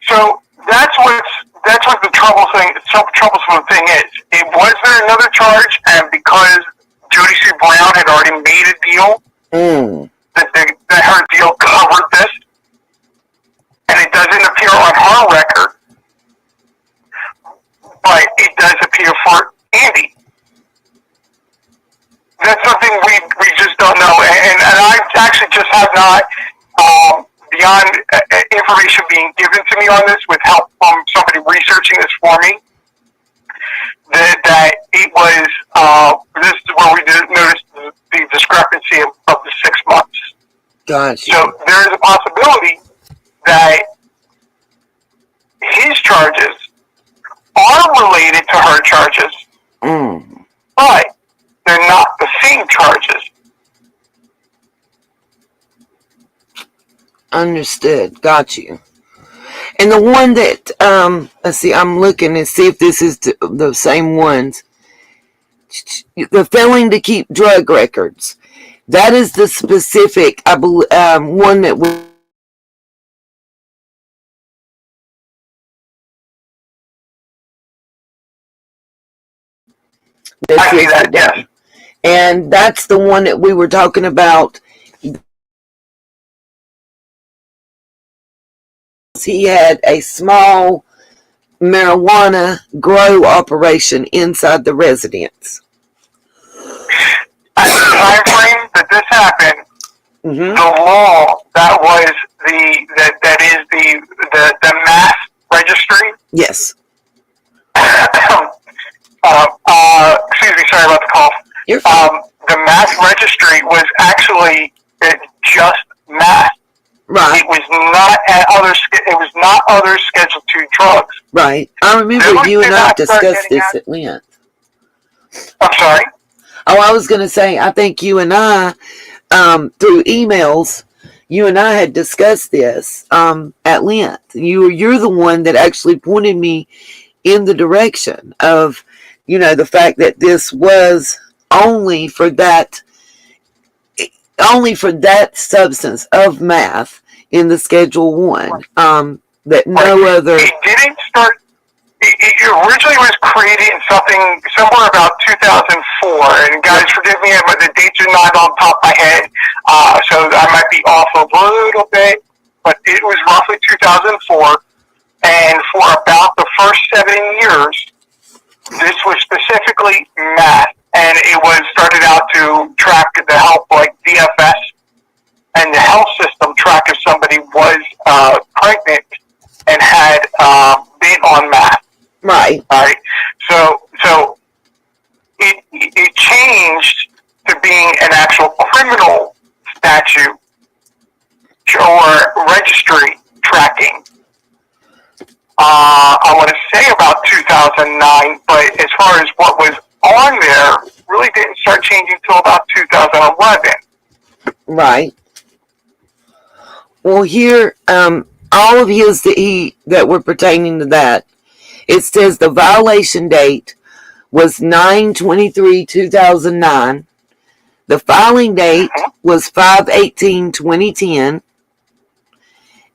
so that's what the troublesome thing is. It was there another charge, and because Jody Sue Brown had already made a deal, that her deal covered this, and it doesn't appear on her record, but it does appear for Andy. That's something we just don't know, and I actually just have not, beyond information being given to me on this, with help from somebody researching this for me, that it was, this is where we noticed the discrepancy of the 6 months. Gotcha. So there is a possibility that his charges are related to her charges, but they're not the same charges. Understood. Got you. And the one that, let's see, I'm looking to see if this is the same ones. The failing to keep drug records. That is the specific, I believe, one that we. I see that, yes. And that's the one that we were talking about. He had a small marijuana grow operation inside the residence. At the time frame that this happened, the law that was that is the mass registry. Yes. Excuse me, sorry about the cough. You're fine. The mass registry was actually just mass. Right. It was not It was not other Schedule II drugs. Right. I remember you and I discussed this at length. I'm sorry. Oh, I was going to say, I think you and I, through emails, you and I had discussed this at length. You're the one that actually pointed me in the direction of, the fact that this was only for that substance of meth in the Schedule I. That no other. It didn't start. It originally was created in somewhere about 2004. And guys, forgive me, but the dates are not on top of my head, so I might be off a little bit. But it was roughly 2004, and for about the first 7 years, this was specifically meth, and it was started out to track the help like DFS and the health system track if somebody was pregnant and had been on meth. Right. All right. So it changed to being an actual criminal statute or registry tracking. I want to say about 2009, but as far as what was on there, really didn't start changing until about 2011. Right. Well, here, all of his that were pertaining to that, it says the violation date was 9/23/2009. The filing date was 5/18/2010.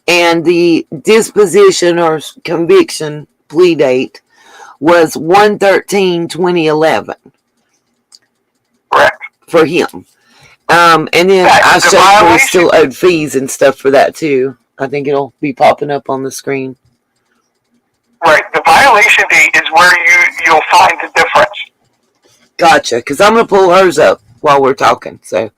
And the disposition or conviction plea date was 1/13/2011. Correct. For him. And then I showed we still owed fees and stuff for that too. I think it'll be popping up on the screen. Right. The violation date is where you'll find the difference. Gotcha. Because I'm going to pull hers up while we're talking. So.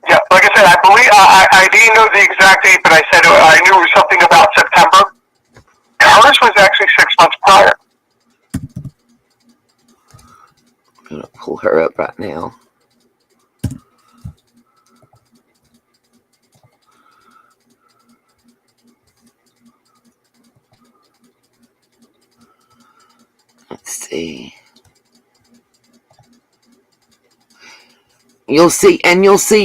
Yeah, like I said, I believe I didn't know the exact date, but I said I knew it was something about September. Hers was actually 6 months prior. I'm going to pull her up right now. Let's see. You'll see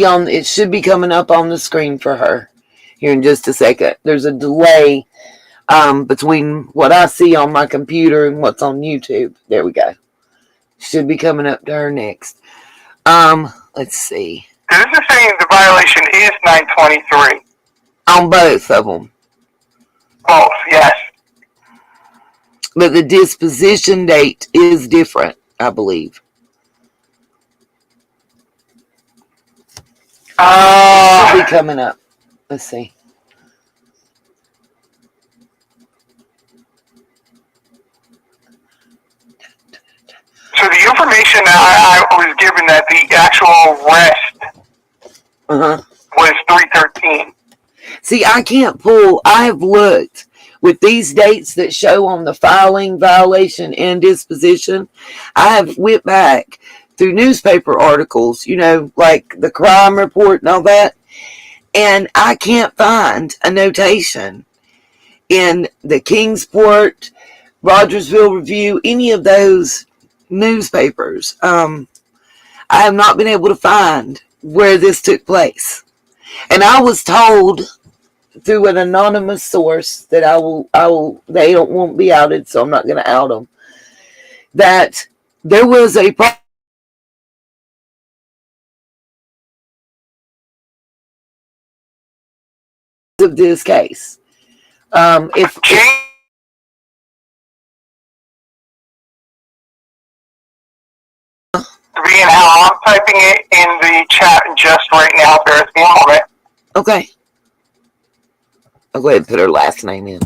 on, it should be coming up on the screen for her here in just a second. There's a delay between what I see on my computer and what's on YouTube. There we go. Should be coming up to her next. Let's see. This is saying the violation is 923. On both of them. Both, yes. But the disposition date is different, I believe. Should be coming up. Let's see. So the information that I was given that the actual arrest was 313. See, I can't pull. I have looked with these dates that show on the filing, violation, and disposition. I have went back through newspaper articles, you know, like the crime report and all that, and I can't find a notation in the Kingsport, Rogersville Review, any of those newspapers. I have not been able to find where this took place. And I was told through an anonymous source that they won't be outed, so I'm not going to out them, that there was a of this case. If being how I'm typing it in the chat just right now, bear with me a moment. Okay. I'll go ahead and put her last name in.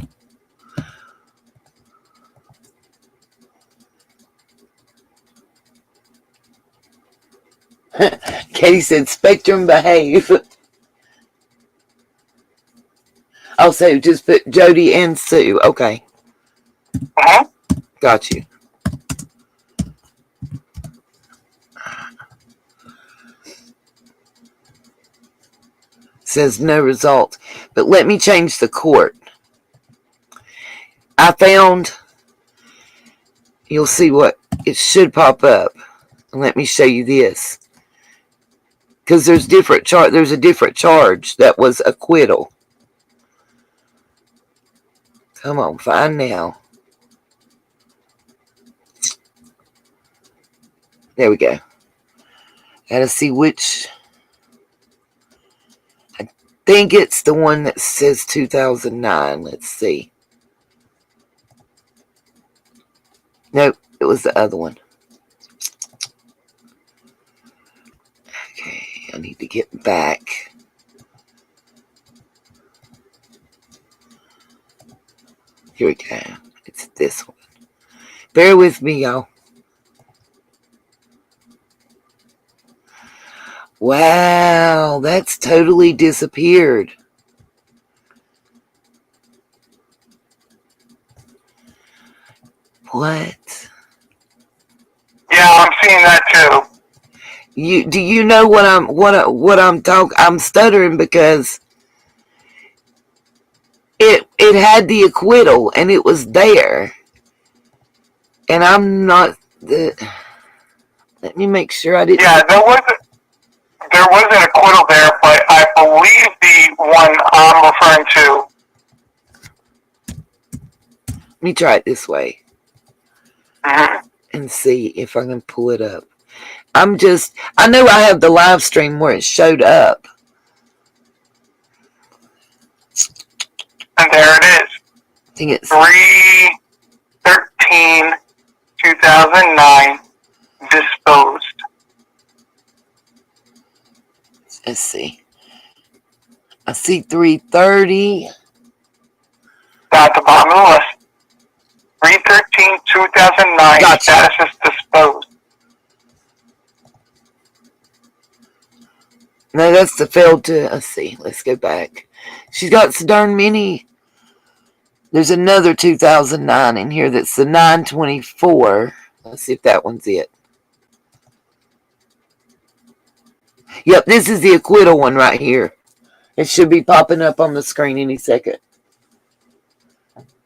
Katie said, Spectrum behave. Oh, so just put Jody and Sue. Okay. Got you. Says no result. But let me change the court. I found, you'll see what it should pop up. Let me show you this. Because there's a different charge that was acquittal. Come on, find now. There we go. Gotta see which. I think it's the one that says 2009. Let's see. Nope, it was the other one. Okay, I need to get back. Here we go. It's this one. Bear with me, y'all. Wow, that's totally disappeared. What? Yeah, I'm seeing that too. Do you know what I'm talking? I'm stuttering because it had the acquittal and it was there, and I'm not the. Let me make sure I didn't. Yeah, there was an acquittal there, but I believe the one I'm referring to. Let me try it this way and see if I can pull it up. I know I have the live stream where it showed up. And there it is. I think it's 3/13/2009, disposed. Let's see. I see 330. At the bottom of the list. 3/13/2009, Gotcha. status is disposed. No, that's the failed to. Let's see. Let's go back. She's got so darn many. There's another 2009 in here that's the 924. Let's see if that one's it. Yep, this is the acquittal one right here. It should be popping up on the screen any second.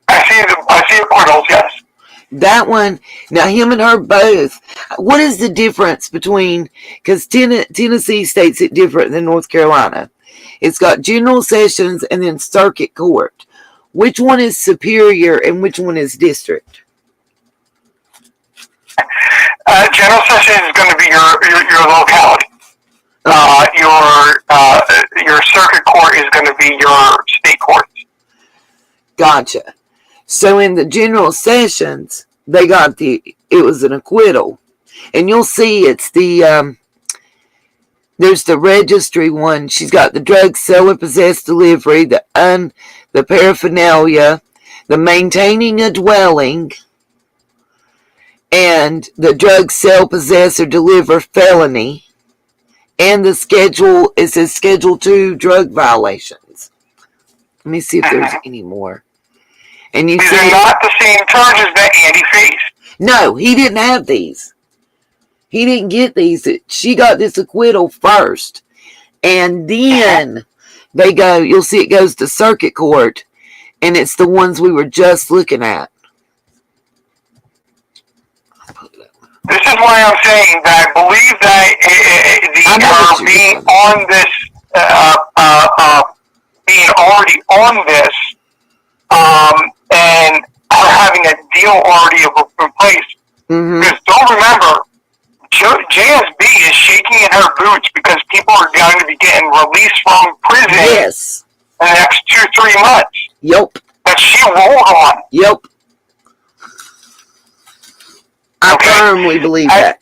I see acquittals, yes. That one, now him and her both. What is the difference between, because Tennessee states it different than North Carolina. It's got general sessions and then circuit court. Which one is superior and which one is district? General session is going to be your locality. Your circuit court is going to be your state court. Gotcha. So in the general sessions, they got it was an acquittal. And you'll see it's there's the registry one. She's got the drug seller possessed delivery, the paraphernalia, the maintaining a dwelling, and the drug sell, possess, or deliver felony. And the schedule, it says Schedule 2 drug violations. Let me see if there's any more. And you These are not the same charges that Andy faced. No, he didn't have these. He didn't get these. She got this acquittal first. And then they go, you'll see it goes to circuit court. And it's the ones we were just looking at. This is why I'm saying that I believe that being on this, being already on this, and having a deal already in place. Mm-hmm. Because don't remember, JSB is shaking in her boots because people are going to be getting released from prison in the next 2-3 months. Yep. That she rolled on. Yep. I firmly believe that.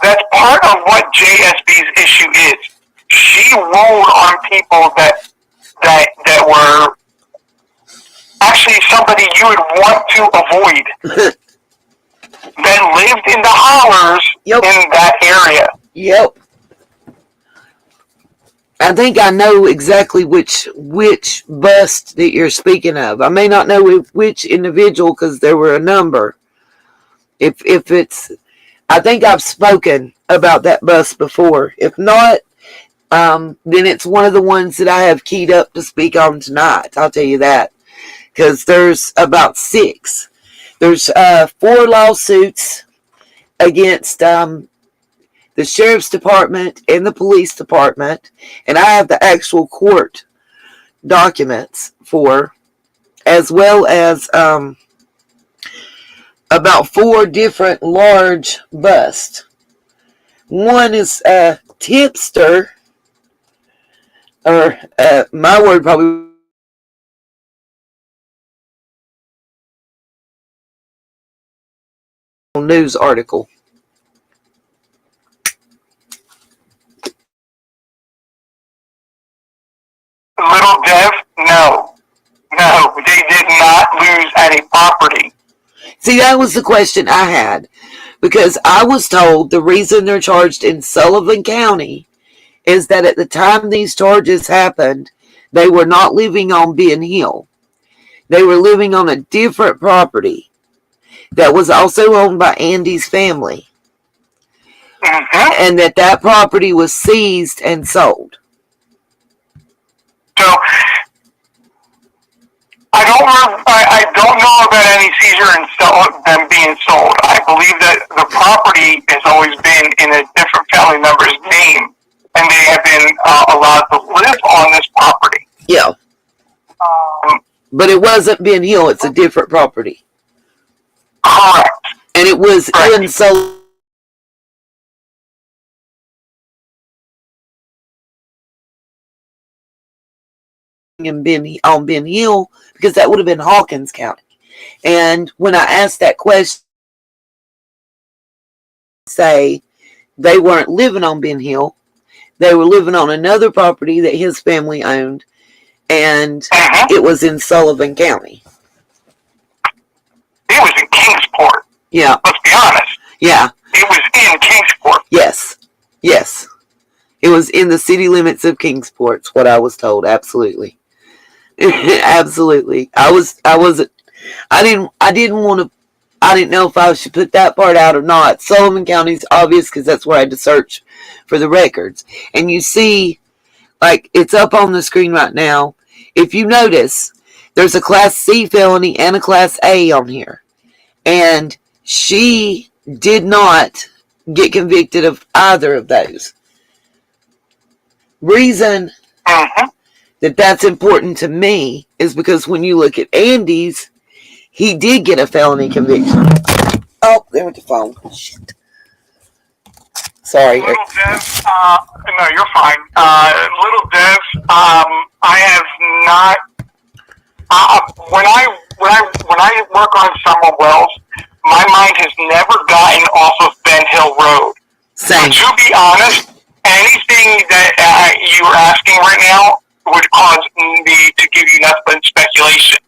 That's part of what JSB's issue is. She rolled on people that were actually somebody you would want to avoid. That lived in the hollers in that area. Yep. I think I know exactly which bust that you're speaking of. I may not know which individual because there were a number. If it's, I think I've spoken about that bust before. If not, then it's one of the ones that I have keyed up to speak on tonight. I'll tell you that. Because there's about 6. There's 4 lawsuits against the sheriff's department and the police department. And I have the actual court documents for, as well as about 4 different large busts. One is tipster, or my word probably news article. Little Dev, no, they did not lose any property. See, that was the question I had, because I was told the reason they're charged in Sullivan County is that at the time these charges happened, they were not living on Ben Hill. They were living on a different property that was also owned by Andy's family. Mm-hmm. And that property was seized and sold. So, I don't know about any seizure and them being sold. I believe that the property has always been in a different family member's name, and they have been allowed to live on this property. Yeah. But it wasn't Ben Hill, it's a different property. Correct. And it was in Sullivan. On Ben Hill, because that would have been Hawkins County. And when I asked that question, say they weren't living on Ben Hill, they were living on another property that his family owned, and it was in Sullivan County. It was in Kingsport. Yeah. Let's be honest. Yeah. It was in Kingsport. Yes. It was in the city limits of Kingsport, what I was told. Absolutely. Absolutely. I didn't know if I should put that part out or not. Sullivan County's obvious because that's where I had to search for the records. And you see, like, it's up on the screen right now. If you notice, there's a Class C felony and a Class A on here. And she did not get convicted of either of those. Reason Mm-hmm. That's important to me is because when you look at Andy's, he did get a felony conviction. Oh, there went the phone. Shit. Sorry. Little Dev, no, you're fine. Little Dev, I have not. When I work on Summer Wells, my mind has never gotten off of Ben Hill Road. Same. To be honest, anything that you are asking right now would cause me to give you nothing but speculation.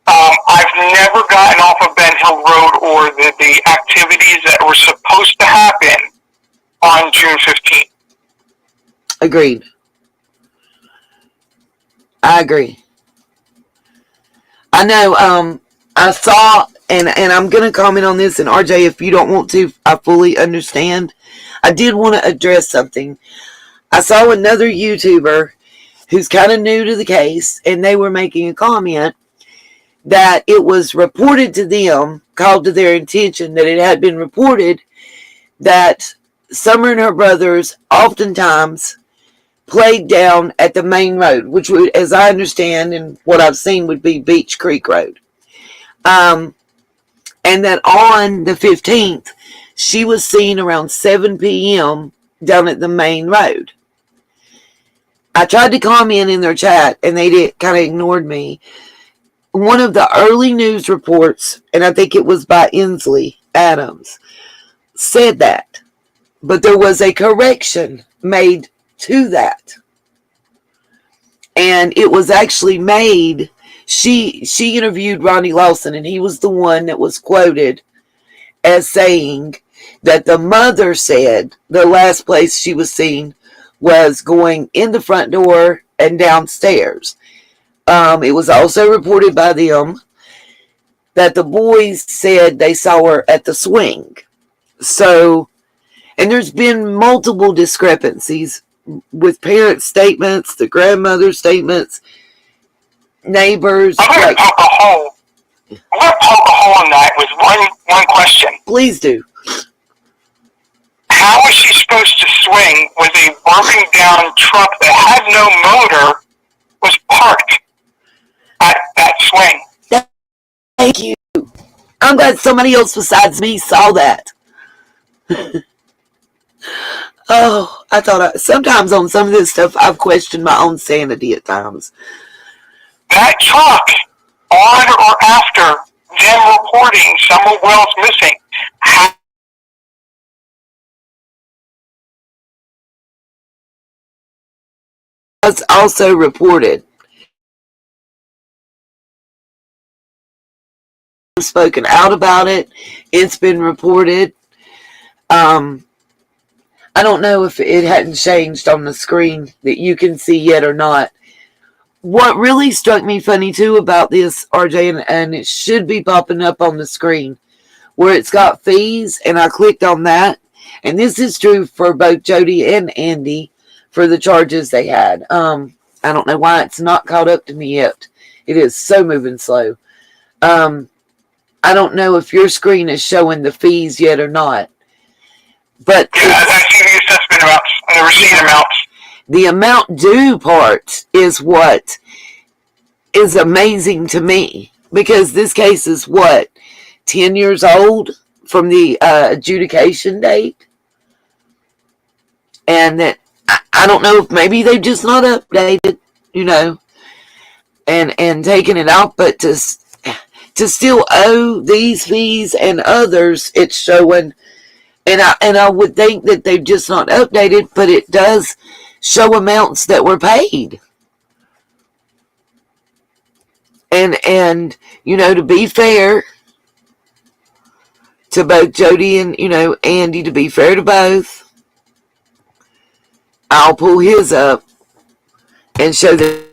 I've never gotten off of Ben Hill Road or the activities that were supposed to happen on June 15th. Agreed. I agree. I know, I saw, and I'm going to comment on this, and RJ, if you don't want to, I fully understand. I did want to address something. I saw another YouTuber who's kind of new to the case, and they were making a comment that it was reported to them, called to their attention, that it had been reported that Summer and her brothers oftentimes played down at the main road, which would, as I understand and what I've seen, would be Beach Creek Road. And that on the 15th, she was seen around 7 p.m. down at the main road. I tried to comment in their chat, and they kind of ignored me. One of the early news reports, and I think it was by Inslee Adams, said that. But there was a correction made to that. And it was actually made, she interviewed Rodney Lawson, and he was the one that was quoted as saying that the mother said the last place she was seen was going in the front door and downstairs. It was also reported by them that the boys said they saw her at the swing. So, and there's been multiple discrepancies with parents' statements, the grandmother's statements, neighbors. I'm going to poke a hole. I'm going to poke a hole in that with one question. Please do. How is she supposed to swing with a broken down truck that had no motor was parked at that swing? Thank you. I'm glad somebody else besides me saw that. Oh, I thought sometimes on some of this stuff I've questioned my own sanity at times. That truck, on or after them reporting Summer Wells missing, was also reported. Spoken out about it. It's been reported. I don't know if it hadn't changed on the screen that you can see yet or not. What really struck me funny too about this, RJ, and it should be popping up on the screen, where it's got fees, and I clicked on that, and this is true for both Jody and Andy for the charges they had. I don't know why it's not caught up to me yet. It is so moving slow. I don't know if your screen is showing the fees yet or not. But yeah, I see the assessment amounts and the receipt amounts. The amount due part is what is amazing to me. Because this case is what? 10 years old from the adjudication date? And that I don't know if maybe they've just not updated, you know, and taken it out, but to still owe these fees and others, it's showing, and I would think that they've just not updated, but it does show amounts that were paid. And you know, to be fair to both Jody and, you know, Andy, to be fair to both, I'll pull his up and show that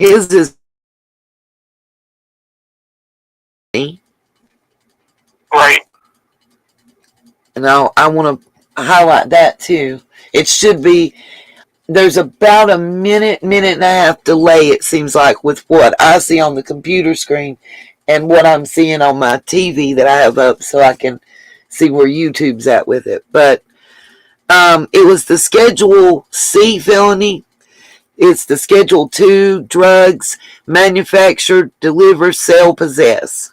his is right. And I want to highlight that too. It should be, there's about a minute and a half delay, it seems like, with what I see on the computer screen and what I'm seeing on my TV that I have up so I can see where YouTube's at with it. But it was the Schedule C felony. It's the Schedule 2, drugs, manufacture, deliver, sell, possess.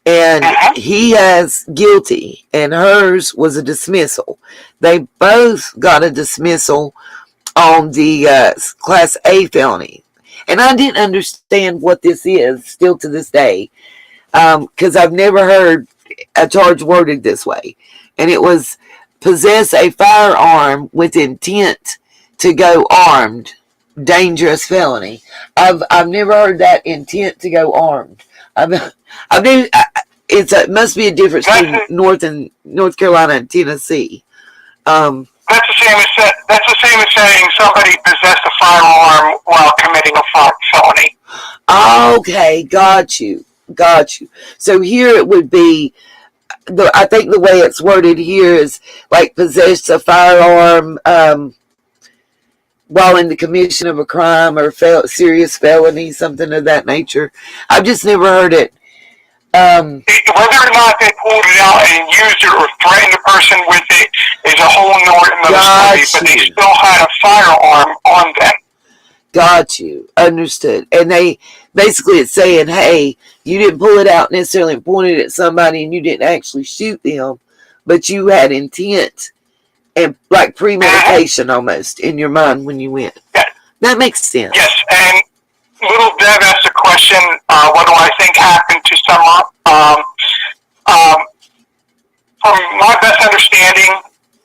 And he has guilty, and hers was a dismissal. They both got a dismissal on the Class A felony. And I didn't understand what this is still to this day, because I've never heard a charge worded this way. And it was possess a firearm with intent to go armed, dangerous felony. I've never heard that, intent to go armed. It must be a difference between North Carolina and Tennessee. That's the same as saying somebody possessed a firearm while committing a felony. Okay, got you. So here it would be, I think the way it's worded here is like possess a firearm while in the commission of a crime or serious felony, something of that nature. I've just never heard it. Whether or not they pulled it out and used it or threatened a person with it is a whole nother story, but they still had a firearm on them. Got you. Understood. And they basically it's saying, hey, you didn't pull it out necessarily and point it at somebody and you didn't actually shoot them, but you had intent and like premeditation almost in your mind when you went. Yes. That makes sense. Yes, and Little Dev asked a question, what do I think happened to sum up? From my best understanding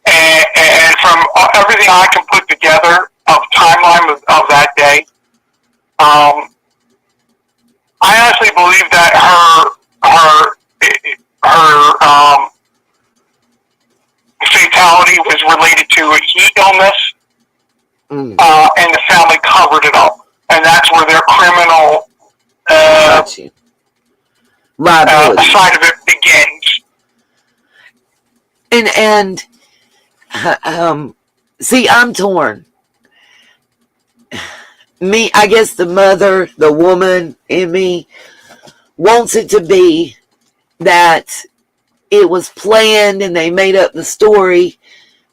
and from everything I can put together of timeline of that day, I honestly believe that her fatality was related to a heat illness, and the family covered it up. And that's where their criminal side of it begins. And see, I'm torn. I guess the mother, the woman in me, wants it to be that it was planned and they made up the story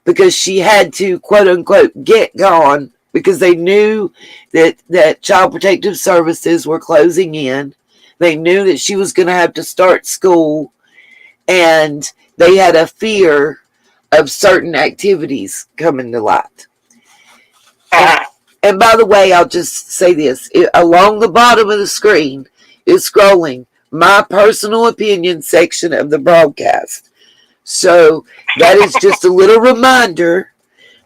because she had to, quote unquote, get gone because they knew that Child Protective Services were closing in. They knew that she was going to have to start school, and they had a fear of certain activities coming to light. And by the way, I'll just say this. Along the bottom of the screen is scrolling my personal opinion section of the broadcast. So that is just a little reminder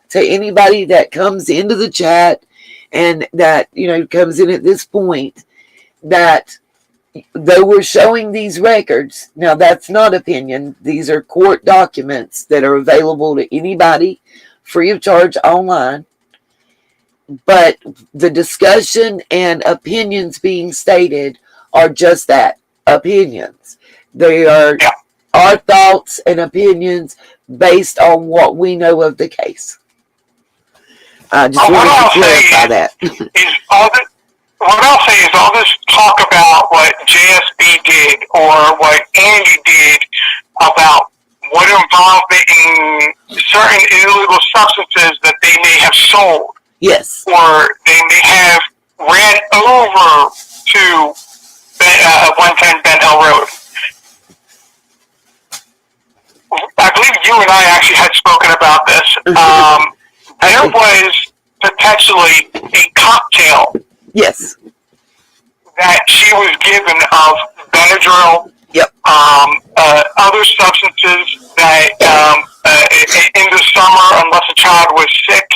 to anybody that comes into the chat and that, comes in at this point, that they were showing these records. Now, that's not opinion. These are court documents that are available to anybody free of charge online. But the discussion and opinions being stated are just that, opinions. They are our thoughts and opinions based on what we know of the case. I just wanted to clarify that. What I'll say is all this talk about what JSB did or what Andy did about what involvement in certain illegal substances that they may have sold. Yes. Or they may have ran over to 110 Ben Hill Road. I believe you and I actually had spoken about this. There was potentially a cocktail. Yes. That she was given of Benadryl. Yep. Other substances that in the summer, unless a child was sick,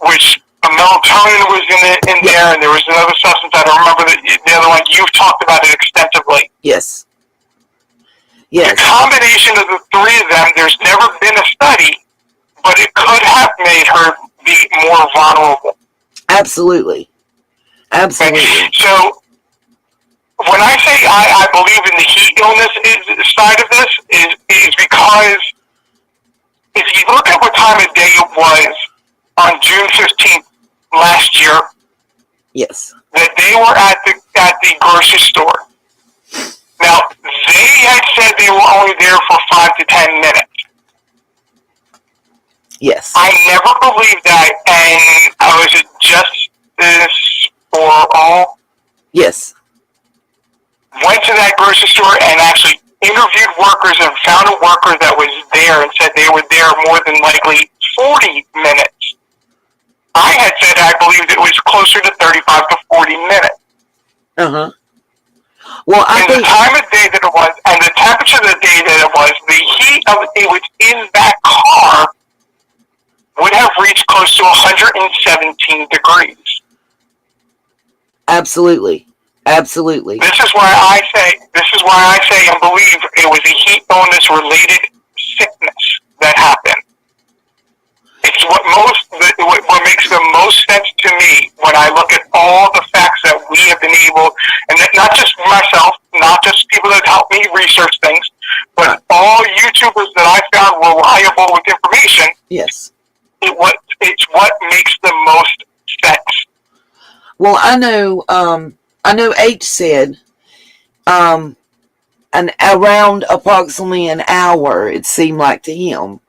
which a melatonin was in there, and there was another substance. I don't remember the other one. You've talked about it extensively. Yes. Yes. The combination of the three of them, there's never been a study, but it could have made her be more vulnerable. Absolutely. Absolutely. Okay. So when I say I believe in the heat illness side of this is because if you look at what time of day it was on June 15th last year, yes, that they were at at the grocery store. Now, they had said they were only there for 5 to 10 minutes. Yes. I never believed that, and I was at Justice for All. Yes. Went to that grocery store and actually interviewed workers and found a worker that was there and said they were there more than likely 40 minutes. I had said I believed it was closer to 35 to 40 minutes. Uh-huh. Well, I and think... the time of day that it was, and the temperature of the day that it was, the heat of it was in that car would have reached close to 117 degrees. Absolutely. Absolutely. This is why I say and believe it was a heat illness related sickness that happened. It's what makes the most sense to me when I look at all the facts that we have been able, and that not just myself, not just people that help me research things, but all YouTubers that I found reliable with information. Yes. It's what makes the most sense. Well, I know H said, around approximately an hour, it seemed like to him.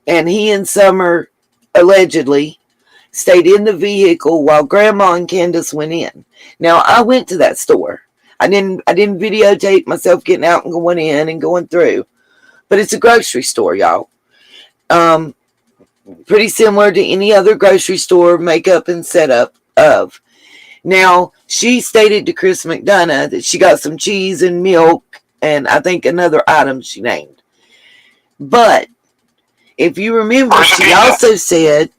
And he and Summer allegedly stayed in the vehicle while Grandma and Candace went in. Now, I went to that store. I didn't videotape myself getting out and going in and going through. But it's a grocery store, y'all. Pretty similar to any other grocery store makeup and setup of. Now, she stated to Chris McDonough that she got some cheese and milk and I think another item she named. But if you remember, she also said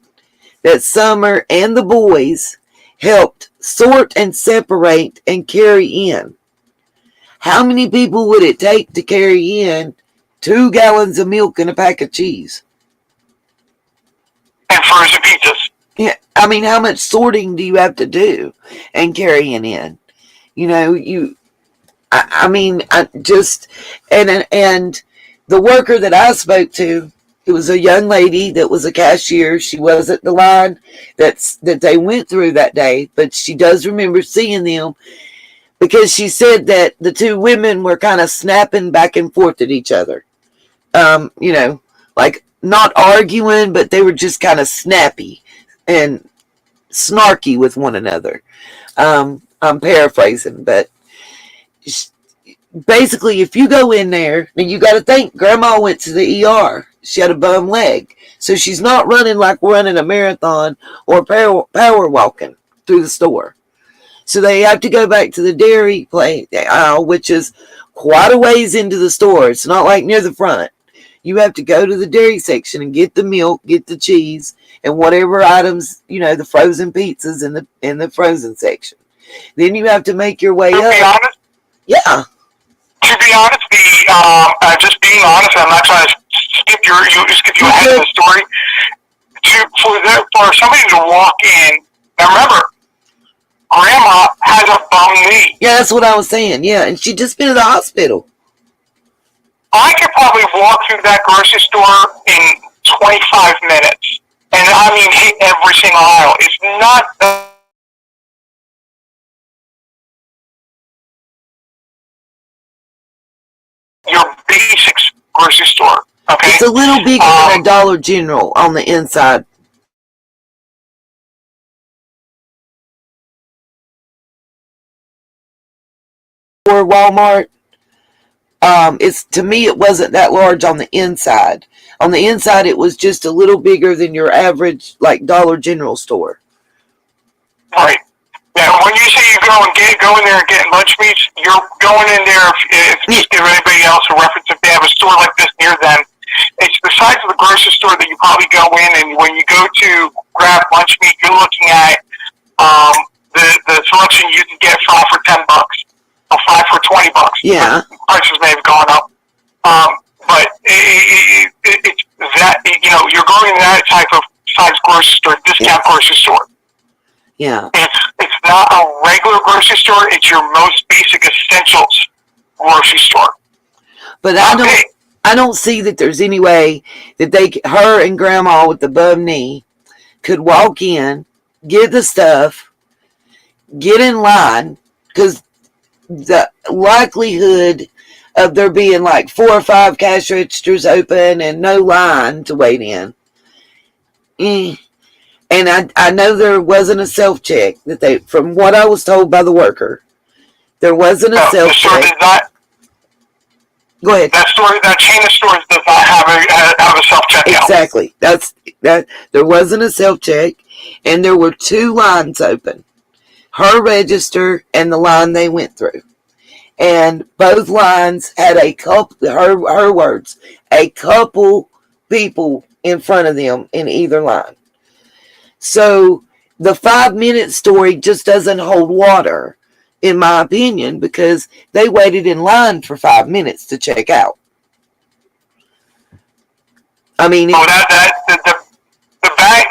that Summer and the boys helped sort and separate and carry in. How many people would it take to carry in 2 gallons of milk and a pack of cheese? And frozen pizzas. Yeah, I mean, how much sorting do you have to do and carrying in? You know, and the worker that I spoke to, it was a young lady that was a cashier. She was at the line that they went through that day, but she does remember seeing them because she said that the 2 women were kind of snapping back and forth at each other. Like not arguing, but they were just kind of snappy and snarky with one another. I'm paraphrasing, but basically, if you go in there, and you got to think, Grandma went to the ER. She had a bum leg. So she's not running like running a marathon or power walking through the store. So they have to go back to the dairy aisle, which is quite a ways into the store. It's not like near the front. You have to go to the dairy section and get the milk, get the cheese, and whatever items, the frozen pizzas in the frozen section. Then you have to make your way up. Be honest? Yeah. To be honest, just being honest, I'm not trying to skip you ahead of the story. For somebody to walk in, now remember, Grandma has a bum knee. Yeah, that's what I was saying. Yeah, and she just been to the hospital. I could probably walk through that grocery store in 25 minutes. And I mean, hit every single aisle. It's not your basic grocery store. Okay? It's a little bigger than a Dollar General on the inside. Or Walmart. To me, it wasn't that large on the inside. On the inside, it was just a little bigger than your average, like, Dollar General store. Right. Yeah, when you say you go in there and get lunch meats, you're going in there, if just give anybody else a reference, if they have a store like this near them, it's the size of the grocery store that you probably go in, and when you go to grab lunch meat, you're looking at the selection you can get 5 for $10. Or 5 for $20. Yeah. Prices may have gone up. But it's that, you're going to that type of size grocery store, discount grocery store. Yeah. It's not a regular grocery store, it's your most basic essentials grocery store. But I don't see that there's any way that her and Grandma with the bum knee could walk in, get the stuff, get in line, because the likelihood of there being like 4 or 5 cash registers open and no line to wait in. And I know there wasn't a self-check that they, from what I was told by the worker, there wasn't a self-check. Go ahead. That chain of stores does not have a self-checkout. Exactly. That there wasn't a self-check, and there were 2 lines open. Her register and the line they went through. And both lines had a couple, her words, a couple people in front of them in either line. So the 5-minute story just doesn't hold water, in my opinion, because they waited in line for 5 minutes to check out. I mean, the bag.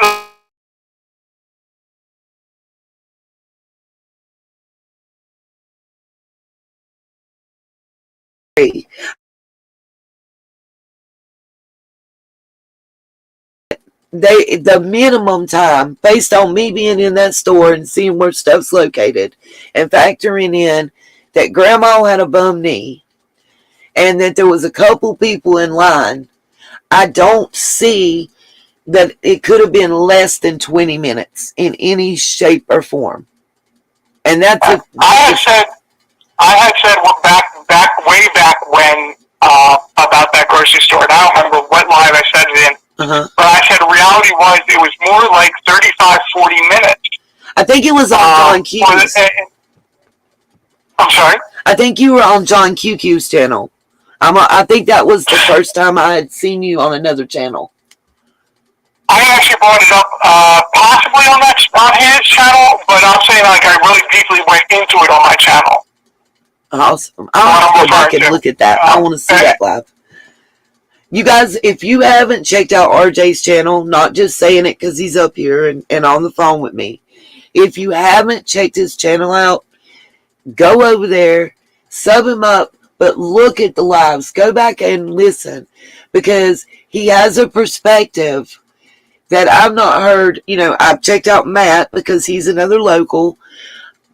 The minimum time, based on me being in that store and seeing where stuff's located, and factoring in that grandma had a bum knee and that there was a couple people in line, I don't see that it could have been less than 20 minutes in any shape or form. And that's I had said way back when about that grocery store, and I don't remember what live I said it in. But I said reality was it was more like 35, 40 minutes. I think it was on John Q's. I'm sorry? I think you were on John QQ's channel. I think that was the first time I had seen you on another channel. I actually brought it up possibly on his channel, but I'm saying like I really deeply went into it on my channel. Awesome. I'll have to go back and look at that. I want to see that live. You guys, if you haven't checked out RJ's channel, not just saying it because he's up here and on the phone with me. If you haven't checked his channel out, go over there, sub him up, but look at the lives. Go back and listen, because he has a perspective that I've not heard. You know, I've checked out Matt because he's another local,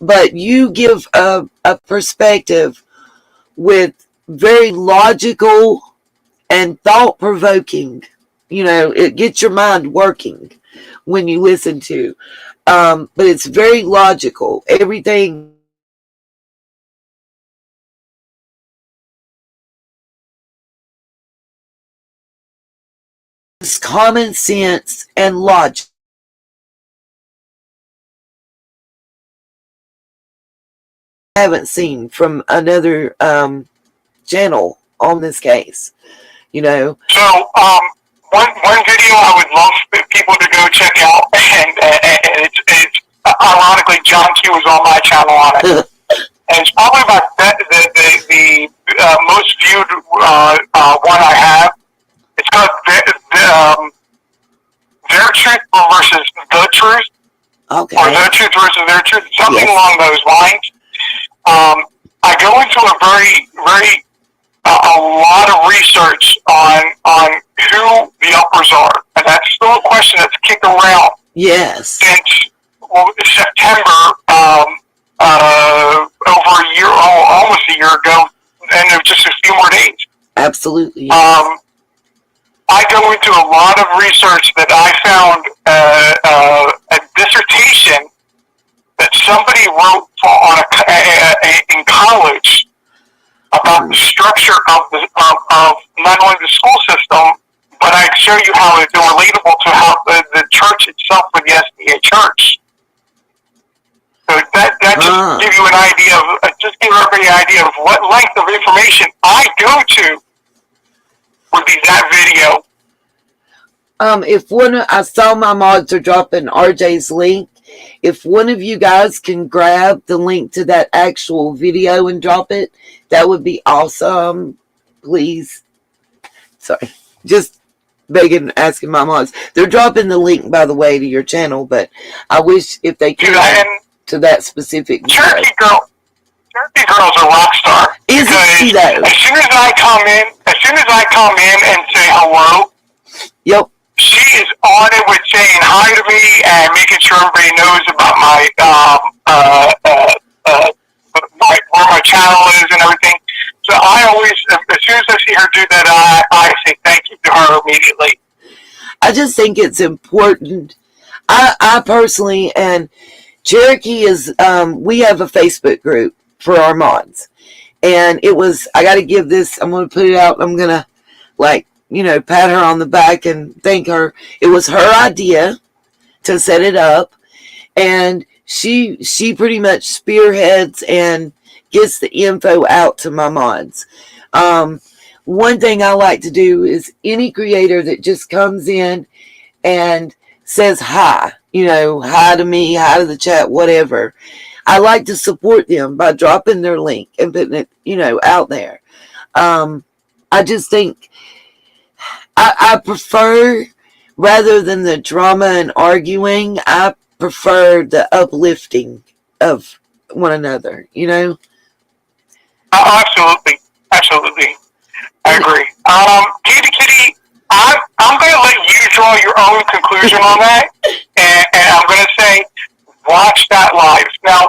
but you give a perspective with very logical and thought-provoking. You know, it gets your mind working when you listen to. But it's very logical. Everything is common sense and logic. I haven't seen from another channel on this case. You know. So, one video I would love people to go check out, and it's ironically John Q is on my channel on it, and it's probably about the most viewed one I have. It's called Their Truth versus The Truth, Okay. or The Truth versus Their Truth, something along those lines. I go into a lot of research on who the uppers are, and that's still a question that's kicked around. Yes. Since September, over a year, almost a year ago, and just a few more days. Absolutely. Yes. I go into a lot of research that I found a dissertation that somebody wrote in college about the structure of not only the school system, but I show you how they're relatable to how the church itself with the SDA church. So that just give you an idea of, just give everybody an idea of what length of information I go to would be that video. I saw my mods are dropping RJ's link. If one of you guys can grab the link to that actual video and drop it, that would be awesome. Please. Sorry. Just begging, asking my mods. They're dropping the link, by the way, to your channel, but I wish if they could to that specific video. Turkey Girl's a rock star. Isn't she though? As soon as I come in and say hello, yep, she is on it with saying hi to me and making sure everybody knows about my where my channel is and everything. So I always, as soon as I see her do that, I say thank you to her immediately. I just think it's important. I personally, and Cherokee is, we have a Facebook group for our mods. And it was, I got to give this, I'm going to put it out. I'm going to, pat her on the back and thank her. It was her idea to set it up. And she pretty much spearheads and gets the info out to my mods. One thing I like to do is any creator that just comes in and says hi, hi to me, hi to the chat, whatever. I like to support them by dropping their link and putting it, out there. I just think I prefer, rather than the drama and arguing, I prefer the uplifting of one another, Absolutely. Absolutely. I agree. Kitty, I'm going to let you draw your own conclusion on that, and I'm going to say, watch that live. Now,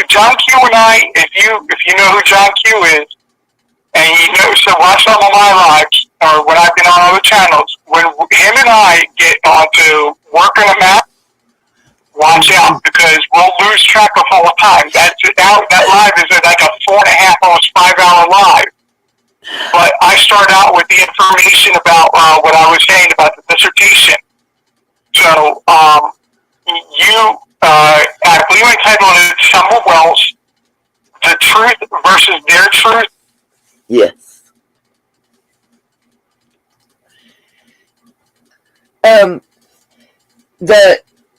John Q and I, if you know who John Q is, and so watch some of my lives, or when I've been on other channels, when him and I get onto working a map, watch out, because we'll lose track of all the time. That live is like a 4.5, almost 5 hour live. But I start out with the information about what I was saying about the dissertation. So, I believe I titled it Summer Wells, The Truth versus Their Truth. Yes.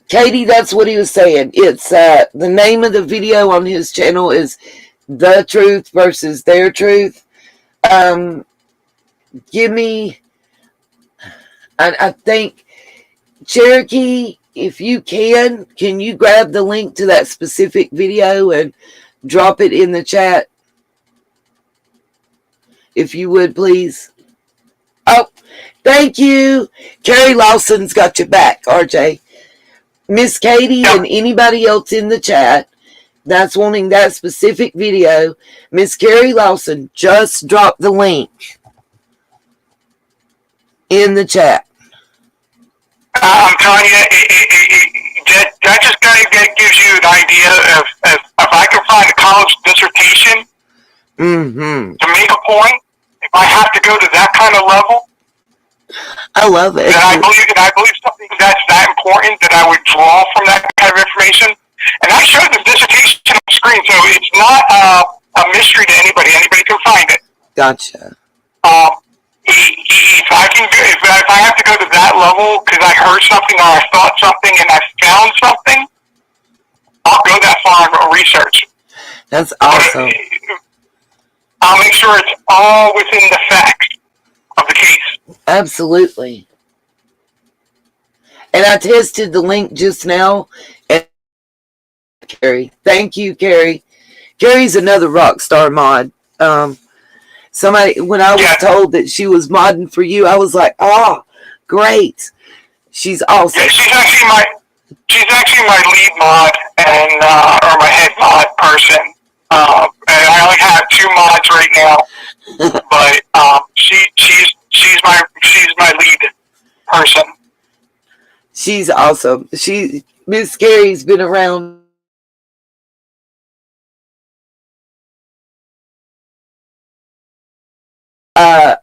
Katie, that's what he was saying. It's the name of the video on his channel is The Truth versus Their Truth. I think, Cherokee, if you can you grab the link to that specific video and drop it in the chat? If you would, please. Oh, thank you. Carrie Lawson's got your back, RJ. Miss Katie and anybody else in the chat that's wanting that specific video, Miss Carrie Lawson just dropped the link in the chat. I'm telling you, that just gives you an idea of if I can find a college dissertation to make a point, if I have to go to that kind of level, I love it. Then I believe something that's that important that I would draw from that kind of information. And I showed the dissertation on the screen, so it's not a mystery to anybody. Anybody can find it. Gotcha. If I have to go to that level because I heard something or I thought something and I found something, I'll go that far and research. That's awesome. I'll make sure it's all within the facts of the case. Absolutely. And I tested the link just now. And Carrie, thank you, Carrie. Carrie's another rock star mod. Somebody, when I was told that she was modding for you, I was like, oh, great. She's awesome. Yeah, she's actually my lead mod and or my head mod person. And I only have 2 mods right now, but she's my lead person. She's awesome. Miss Carrie's been around.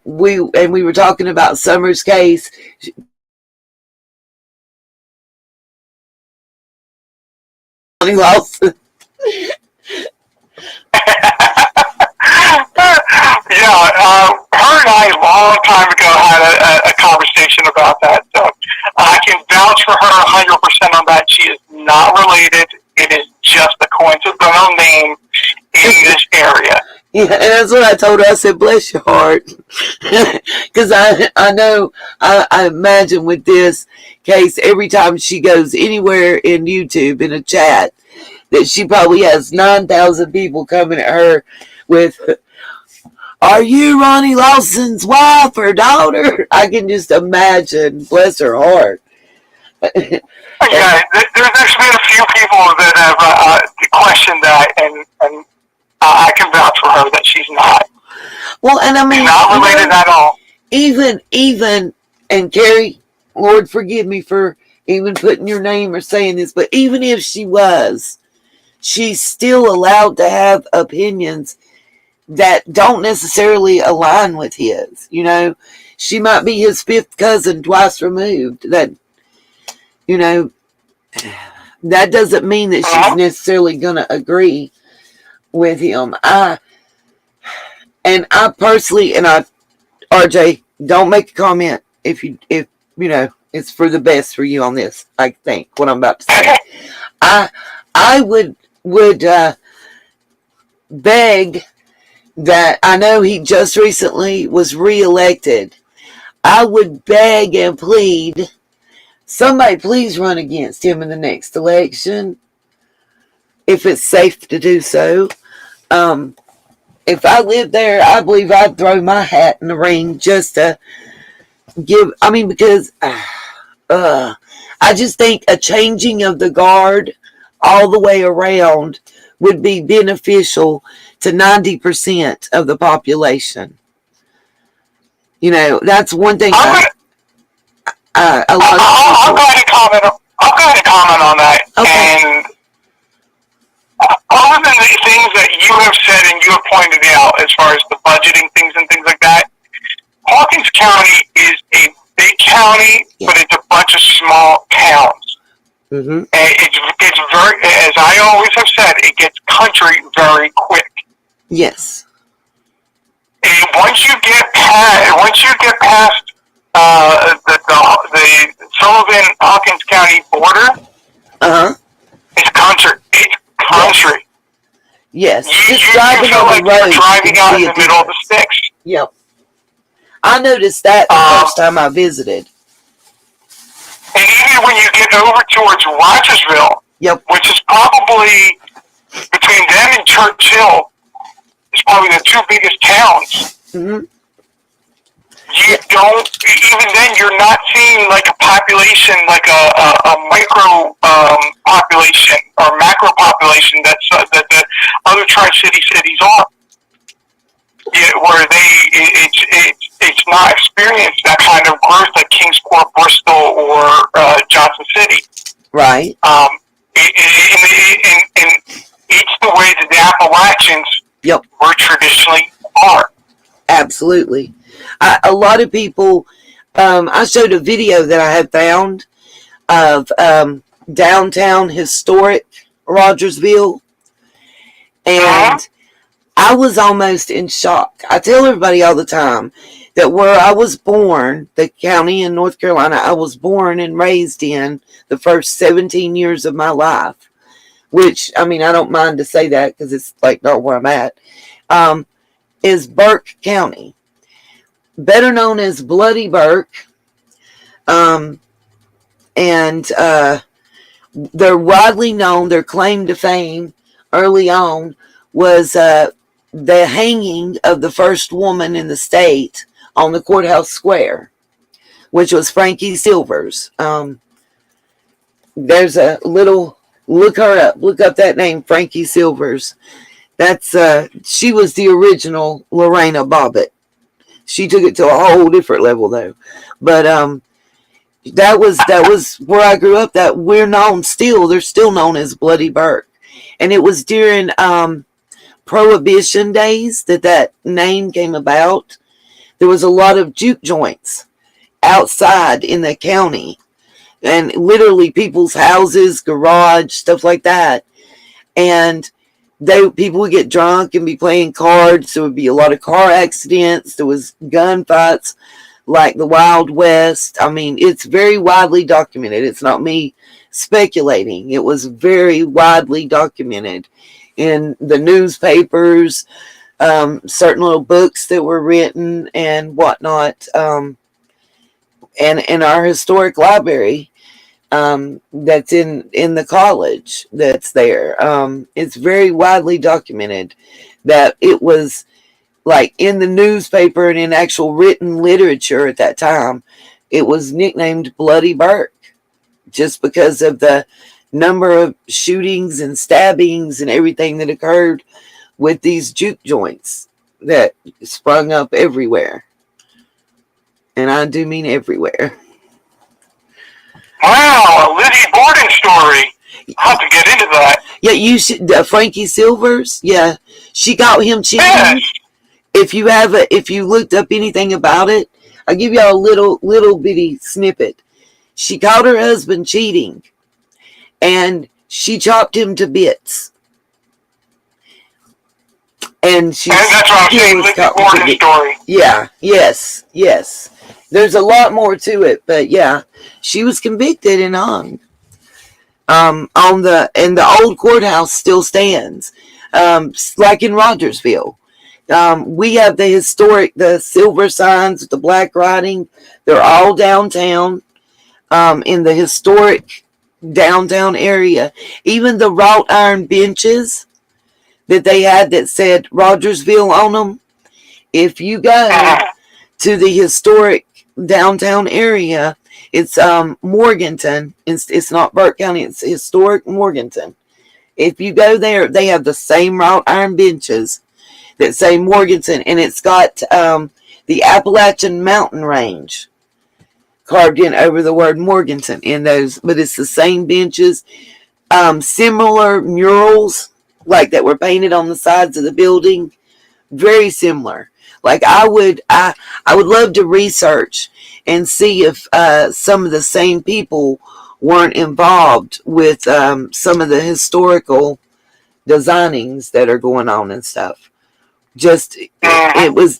We were talking about Summer's case. Lawson. Her and I a long time ago had a conversation about that. So I can vouch for her 100% on that. She is not related. It is just a coincidental name in this area. Yeah, and that's what I told her. I said, bless your heart. Because I know, I imagine with this case, every time she goes anywhere in YouTube in a chat, that she probably has 9,000 people coming at her with, are you Ronnie Lawson's wife or daughter? I can just imagine. Bless her heart. Yeah, there's been a few people that have questioned that, and I can vouch for her that she's not. Well, and I mean, not related at all. Even, and Carrie, Lord forgive me for even putting your name or saying this, but even if she was, she's still allowed to have opinions that don't necessarily align with his. You know, she might be his fifth cousin twice removed. That, you know, that doesn't mean that she's necessarily going to agree with him. I personally, RJ, don't make a comment if you know it's for the best for you on this. I think what I'm about to say. I would beg that, I know he just recently was reelected. I would beg and plead, somebody please run against him in the next election, if it's safe to do so. If I lived there, I believe I'd throw my hat in the ring just to give, because I just think a changing of the guard all the way around would be beneficial to 90% of the population. You know, that's one thing. I'll go ahead and comment on that. Okay. And other than the things that you have said and you have pointed out, as far as the budgeting things and things like that, Hawkins County is a big county, but it's a bunch of small towns. Mm-hmm. And it's very, as I always have said, it gets country very quick. Yes. And once you get past the Sullivan Hawkins County border, it's country. It's country. Yes. You Just feel driving on like the road, you're driving out in the middle of the sticks. Yep. I noticed that the first time I visited. And even when you get over towards Rogersville, which is probably between them and Churchill, is probably the two biggest towns. Mm-hmm. You don't, even then, you're not seeing like a population, like a micro population or macro population that the other Tri-City cities are. Yeah, where it's not experienced that kind of growth like Kingsport, Bristol, or Johnson City. Right. And it's the way that the Appalachians were traditionally are. Absolutely. A lot of people, I showed a video that I had found of downtown historic Rogersville, and I was almost in shock. I tell everybody all the time that where I was born, the county in North Carolina I was born and raised in the first 17 years of my life, which, I don't mind to say that because it's like not where I'm at, is Burke County, better known as Bloody Burke. And they're widely known, their claim to fame early on was the hanging of the first woman in the state on the courthouse square, which was Frankie Silvers. There's a little, look up that name, Frankie Silvers. That's she was the original Lorena Bobbitt. She took it to a whole different level though. But that was where I grew up. That we're known still. They're still known as Bloody Burke. And it was during Prohibition days that name came about. There was a lot of juke joints outside in the county, and literally people's houses, garage, stuff like that. And people would get drunk and be playing cards. There would be a lot of car accidents. There was gunfights like the Wild West. It's very widely documented. It's not me speculating. It was very widely documented in the newspapers, certain little books that were written and whatnot, and in our historic library that's in the college that's there. It's very widely documented that it was like in the newspaper and in actual written literature at that time, it was nicknamed Bloody Burke just because of the number of shootings and stabbings and everything that occurred with these juke joints that sprung up everywhere. And I do mean everywhere. Wow, a Lizzie Borden story. I'll have to get into that. Yeah, you should. Frankie Silvers. Yeah, she got him cheating. Yes. If you looked up anything about it, I'll give y'all a little bitty snippet. She caught her husband cheating, and she chopped him to bits. And she. And that's what I'm saying. Lizzie Borden story. Yeah. Yes. There's a lot more to it, but yeah, she was convicted and hung. And the old courthouse still stands, like in Rogersville. We have the silver signs with the black writing. They're all downtown, in the historic downtown area. Even the wrought iron benches that they had that said Rogersville on them. If you go to the historic downtown area, it's Morganton. It's not Burke County. It's historic Morganton. If you go there, they have the same wrought iron benches that say Morganton, and it's got the Appalachian Mountain Range carved in over the word Morganton in those. But it's the same benches, similar murals like that were painted on the sides of the building. Very similar. Like I would love to research and see if some of the same people weren't involved with some of the historical designings that are going on and stuff. Just it's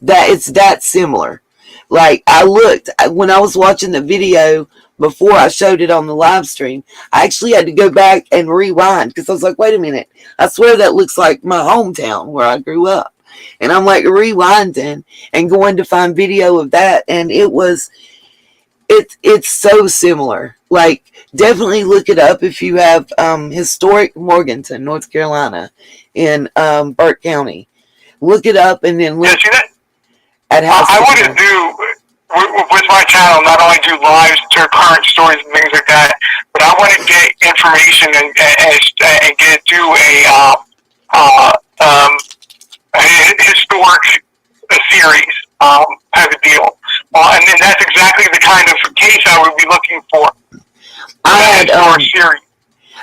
that similar. Like I looked when I was watching the video before I showed it on the live stream. I actually had to go back and rewind because I was like, wait a minute, I swear that looks like my hometown where I grew up. And I'm like rewinding and going to find video of that, and it's so similar. Like definitely look it up if you have historic Morganton, North Carolina, in Burke County. Look it up and then look at how I want to do with my channel, not only do lives to current stories and things like that, but I want to get information and do a historic series type of deal. And then that's exactly the kind of case I would be looking for. I had series.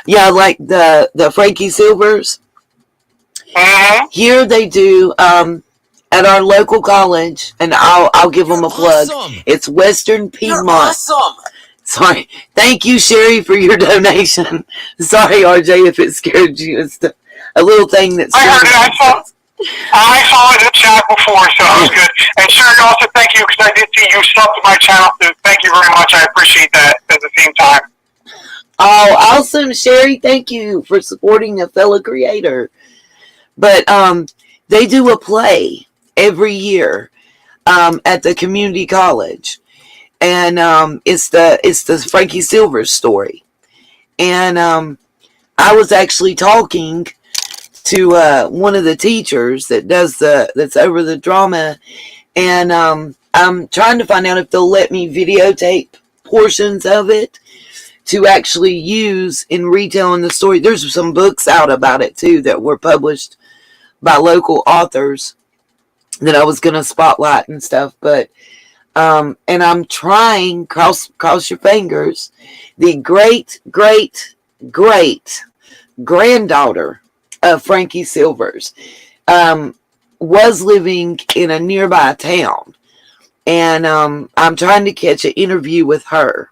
Yeah, like the Frankie Silvers. Mm-hmm. Here they do at our local college, and I'll give them a plug. Awesome. It's Western Piedmont. You're awesome. Sorry, thank you, Sherry, for your donation. Sorry, RJ, if it scared you. It's a little thing that's. I heard it. I saw it in the chat before, so it was good. And Sherry, also thank you because I did see you subbed to my channel. So thank you very much. I appreciate that at the same time. Oh, awesome, Sherry! Thank you for supporting a fellow creator. But they do a play every year at the community college, and it's the Frankie Silvers story. And I was actually talking to one of the teachers that's over the drama, and I'm trying to find out if they'll let me videotape portions of it to actually use in retelling the story. There's some books out about it too that were published by local authors that I was gonna spotlight and stuff, but and I'm trying, cross your fingers, the great granddaughter of Frankie Silvers was living in a nearby town, and I'm trying to catch an interview with her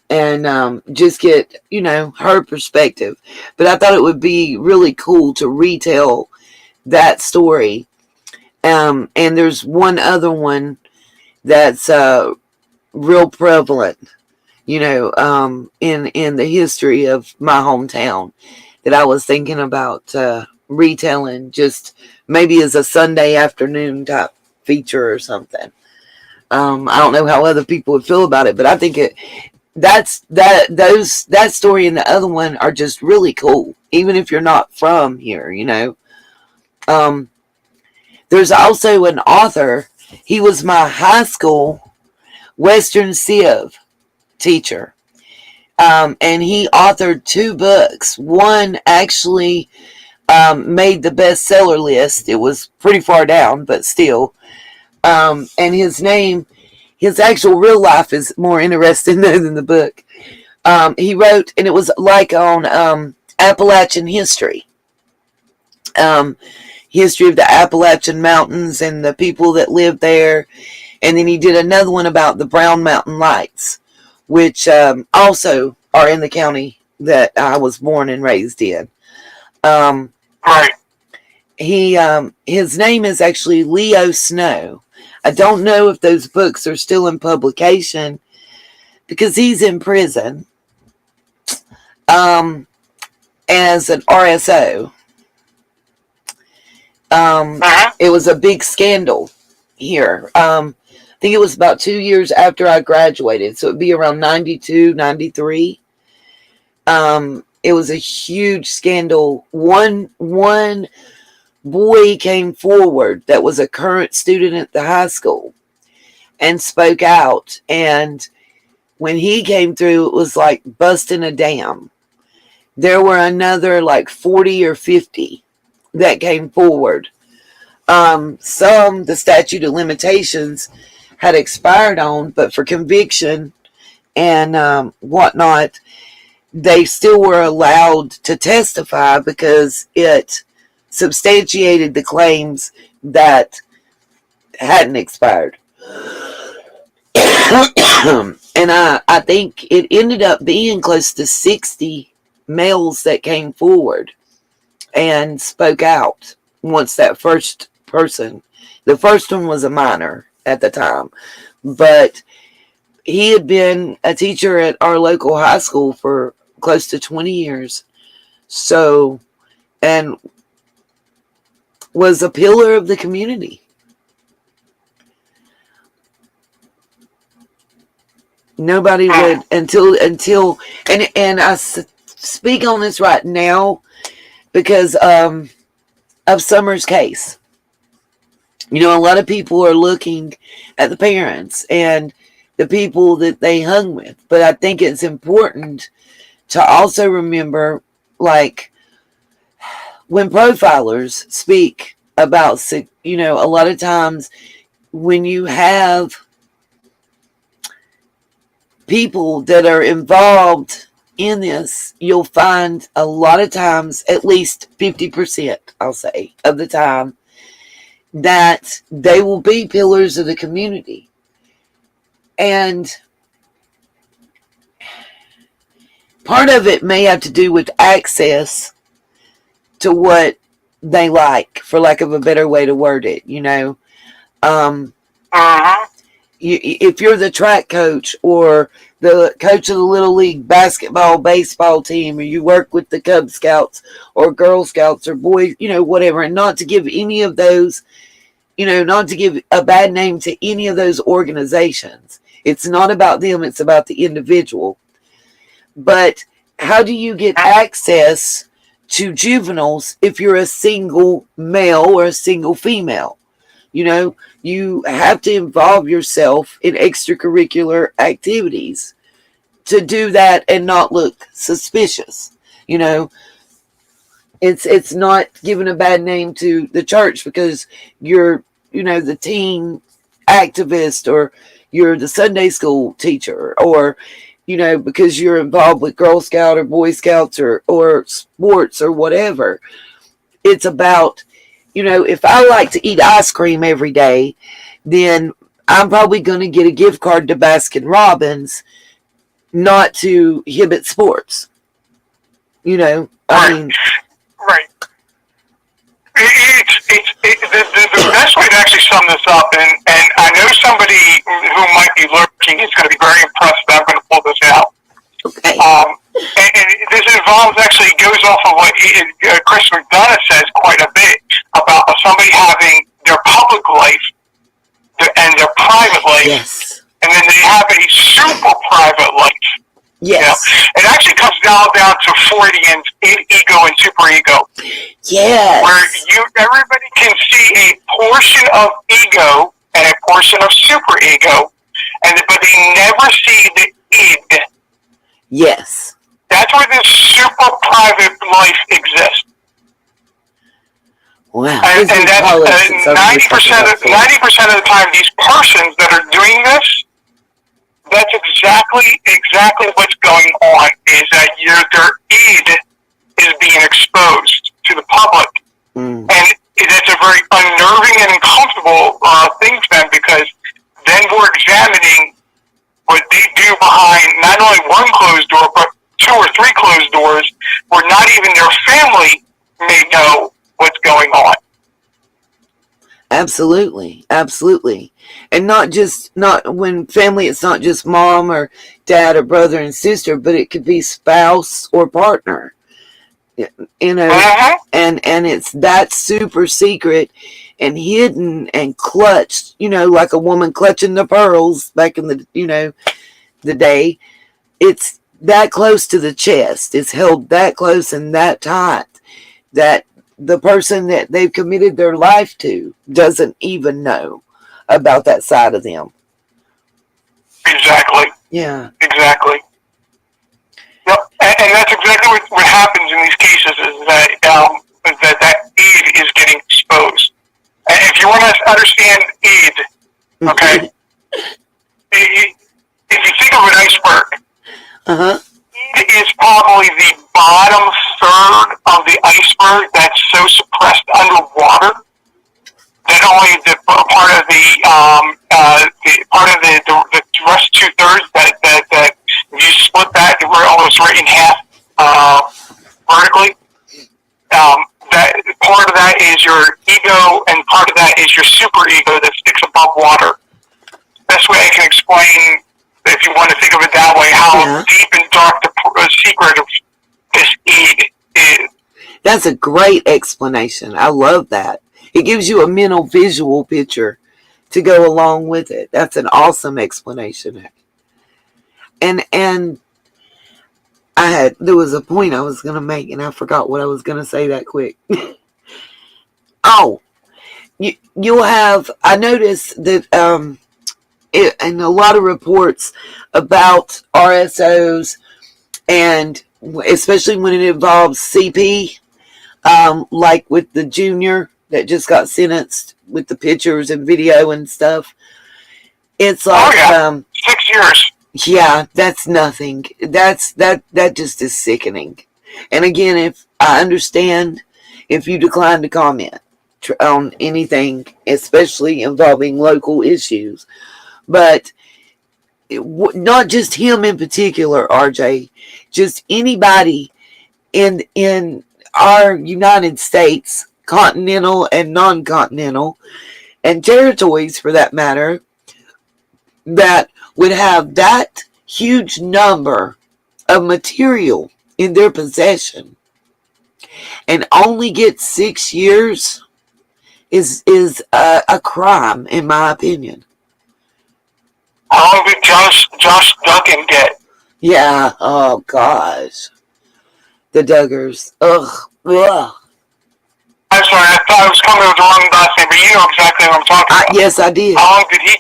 and just get her perspective. But I thought it would be really cool to retell that story. And there's one other one that's real prevalent, in the history of my hometown that I was thinking about retelling, just maybe as a Sunday afternoon type feature or something. I don't know how other people would feel about it, but I think that story and the other one are just really cool, even if you're not from here, There's also an author. He was my high school Western Civ teacher. And he authored 2 books. One actually made the bestseller list. It was pretty far down, but still. And his name, his actual real life is more interesting than the book. He wrote, and it was like on Appalachian history. History of the Appalachian Mountains and the people that lived there. And then he did another one about the Brown Mountain Lights, which also are in the county that I was born and raised in. Right. His name is actually Leo Snow. I don't know if those books are still in publication because he's in prison as an RSO. It was a big scandal here. I think it was about 2 years after I graduated, so it'd be around 92, 93. It was a huge scandal. One boy came forward that was a current student at the high school and spoke out. And when he came through, it was like busting a dam. There were another like 40 or 50 that came forward. Some the statute of limitations had expired on, but for conviction and whatnot, they still were allowed to testify because it substantiated the claims that hadn't expired. And I think it ended up being close to 60 males that came forward and spoke out once that first person, the first one was a minor at the time, but he had been a teacher at our local high school for close to 20 years. So, and was a pillar of the community. Nobody would until and I speak on this right now because of Summer's case. You know, a lot of people are looking at the parents and the people that they hung with, but I think it's important to also remember, like, when profilers speak about, you know, a lot of times when you have people that are involved in this, you'll find a lot of times, at least 50%, I'll say, of the time, that they will be pillars of the community. And part of it may have to do with access to what they like, for lack of a better way to word it, you know. If you're the track coach or the coach of the Little League basketball, baseball team, or you work with the Cub Scouts or Girl Scouts or boys, you know, whatever, and not to give any of those, you know, not to give a bad name to any of those organizations. It's not about them, it's about the individual. But how do you get access to juveniles if you're a single male or a single female? You know, you have to involve yourself in extracurricular activities to do that and not look suspicious. You know, it's not giving a bad name to the church because you're, you know, the teen activist, or you're the Sunday school teacher, or, you know, because you're involved with Girl Scout or Boy Scouts or sports or whatever. It's about, you know, if I like to eat ice cream every day, then I'm probably going to get a gift card to Baskin Robbins, not to Hibbett Sports. You know, I mean. Right. The best way to actually sum this up, and I know somebody who might be lurking is going to be very impressed that I'm going to pull this out. Okay. And this involves, actually goes off of what Chris McDonough says quite a bit about somebody having their public life and their private life, Yes. and then they have a super private life. Yes. You know? It actually comes down to Freudian ego and superego. Yes. Where everybody can see a portion of ego and a portion of superego, but they never see the id. Yes. That's where this super private life exists. Wow. And This is that's politics. 90% of the time, these persons that are doing this, that's exactly what's going on. Is that their id is being exposed to the public, and it's a very unnerving and uncomfortable thing for them, because then we're examining what they do behind not only one closed door, but 2 or 3 closed doors, where not even their family may know what's going on. Absolutely. And not when family, it's not just mom or dad or brother and sister, but it could be spouse or partner. And it's that super secret and hidden and clutched, like a woman clutching the pearls back in the the day. It's that close to the chest. It's held that close and that tight that the person that they've committed their life to doesn't even know about that side of them. Exactly. Yeah. Exactly. Yep. And that's exactly what happens in these cases, is that id is getting exposed. And if you want to understand id, okay, if you think of an iceberg, id is probably the bottom third of the iceberg that's so suppressed underwater that only the part of the rest 2/3 that if you split that, we're almost right in half vertically. That part of that is your ego, and part of that is your super ego that sticks above water. Best way I can explain, if you want to think of it that way, how deep and dark the secret of this id is. That's a great explanation. I love that. It gives you a mental visual picture to go along with it. That's an awesome explanation. And there was a point I was going to make, and I forgot what I was going to say that quick. You'll have, I noticed that in a lot of reports about RSOs, and especially when it involves CP, like with the junior that just got sentenced with the pictures and video and stuff. It's like 6 years. Yeah, that's nothing. That just is sickening. And again, if I understand if you decline to comment on anything, especially involving local issues, but not just him in particular, RJ, just anybody in our United States, continental and non-continental, and territories for that matter, that would have that huge number of material in their possession and only get 6 years is a crime, in my opinion. How long did Josh Duncan get? Yeah, oh gosh. The Duggars. Ugh. I'm sorry, I thought I was coming with the wrong last name, but you know exactly what I'm talking about. Yes, I did. How long did he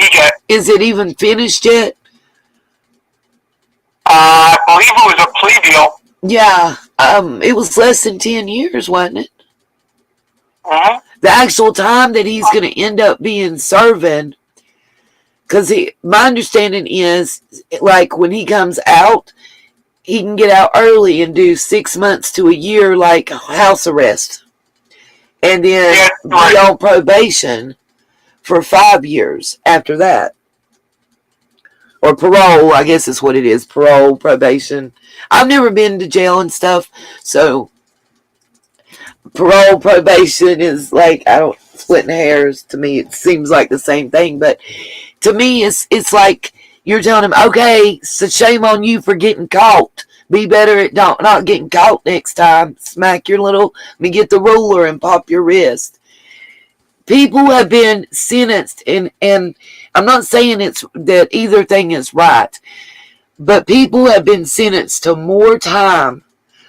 get? Is it even finished yet? I believe it was a plea deal. Yeah, it was less than 10 years, wasn't it? The actual time that he's going to end up being serving, because my understanding is, like, when he comes out, he can get out early and do 6 months to a year, like house arrest, and then be on probation for 5 years after that. Or parole, I guess is what it is. Parole, probation. I've never been to jail and stuff, so parole, probation is like, I don't, splitting hairs. To me, it seems like the same thing, but to me, it's like you're telling him, okay, so shame on you for getting caught. Be better at not getting caught next time. Smack your let me get the ruler and pop your wrist. People have been sentenced, and I'm not saying that either thing is right, but people have been sentenced to more time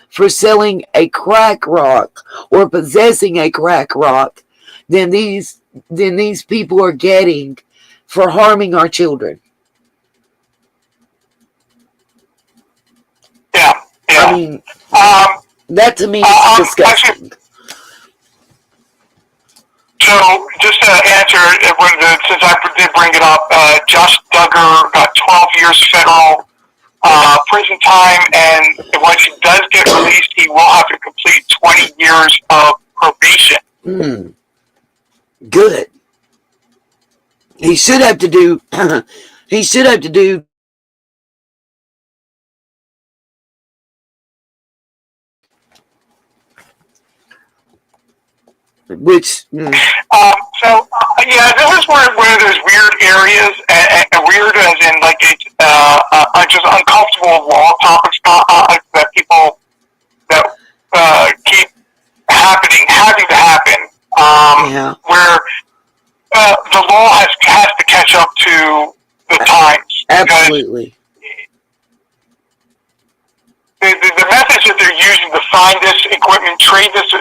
for selling a crack rock or possessing a crack rock than these people are getting for harming our children. Yeah. I mean, that to me is disgusting. So just to answer, since I did bring it up, Josh Duggar got 12 years federal prison time, and once he does get released, he will have to complete 20 years of probation. Good. He should have to do. He should have to do. Which. Yeah, this is where there's weird areas, and weird as in like it's just uncomfortable law topics that people that keep having to happen. Where the law has to catch up to the times. Absolutely. The methods that they're using to find this equipment, trade this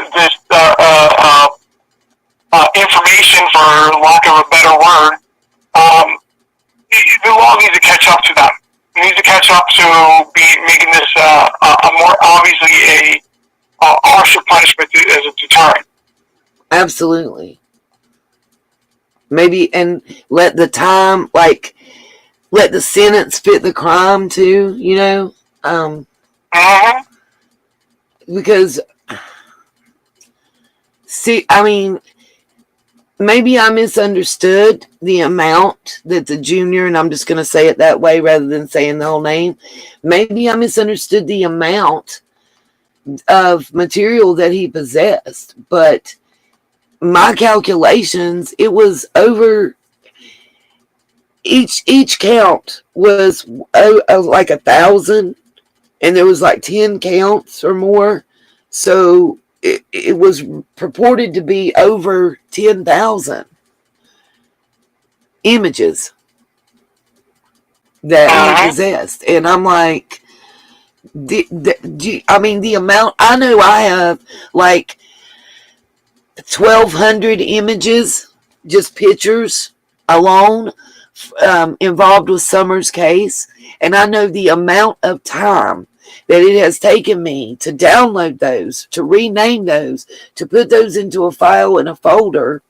information, for lack of a better word, the law needs to catch up to them. It needs to catch up to making this a more obviously a harsher punishment as a deterrent. Absolutely. Maybe, and let the time, like, let the sentence fit the crime too, you know? Because, see, I mean, maybe I misunderstood the amount that the junior, and I'm just going to say it that way rather than saying the whole name. Maybe I misunderstood the amount of material that he possessed, but my calculations, it was over, each count was like 1,000, and there was like 10 counts or more, so it was purported to be over 10,000 images that he possessed. And I'm like, I mean, the amount, I know I have like 1,200 images, just pictures alone, involved with Summer's case. And I know the amount of time that it has taken me to download those, to rename those, to put those into a file in a folder,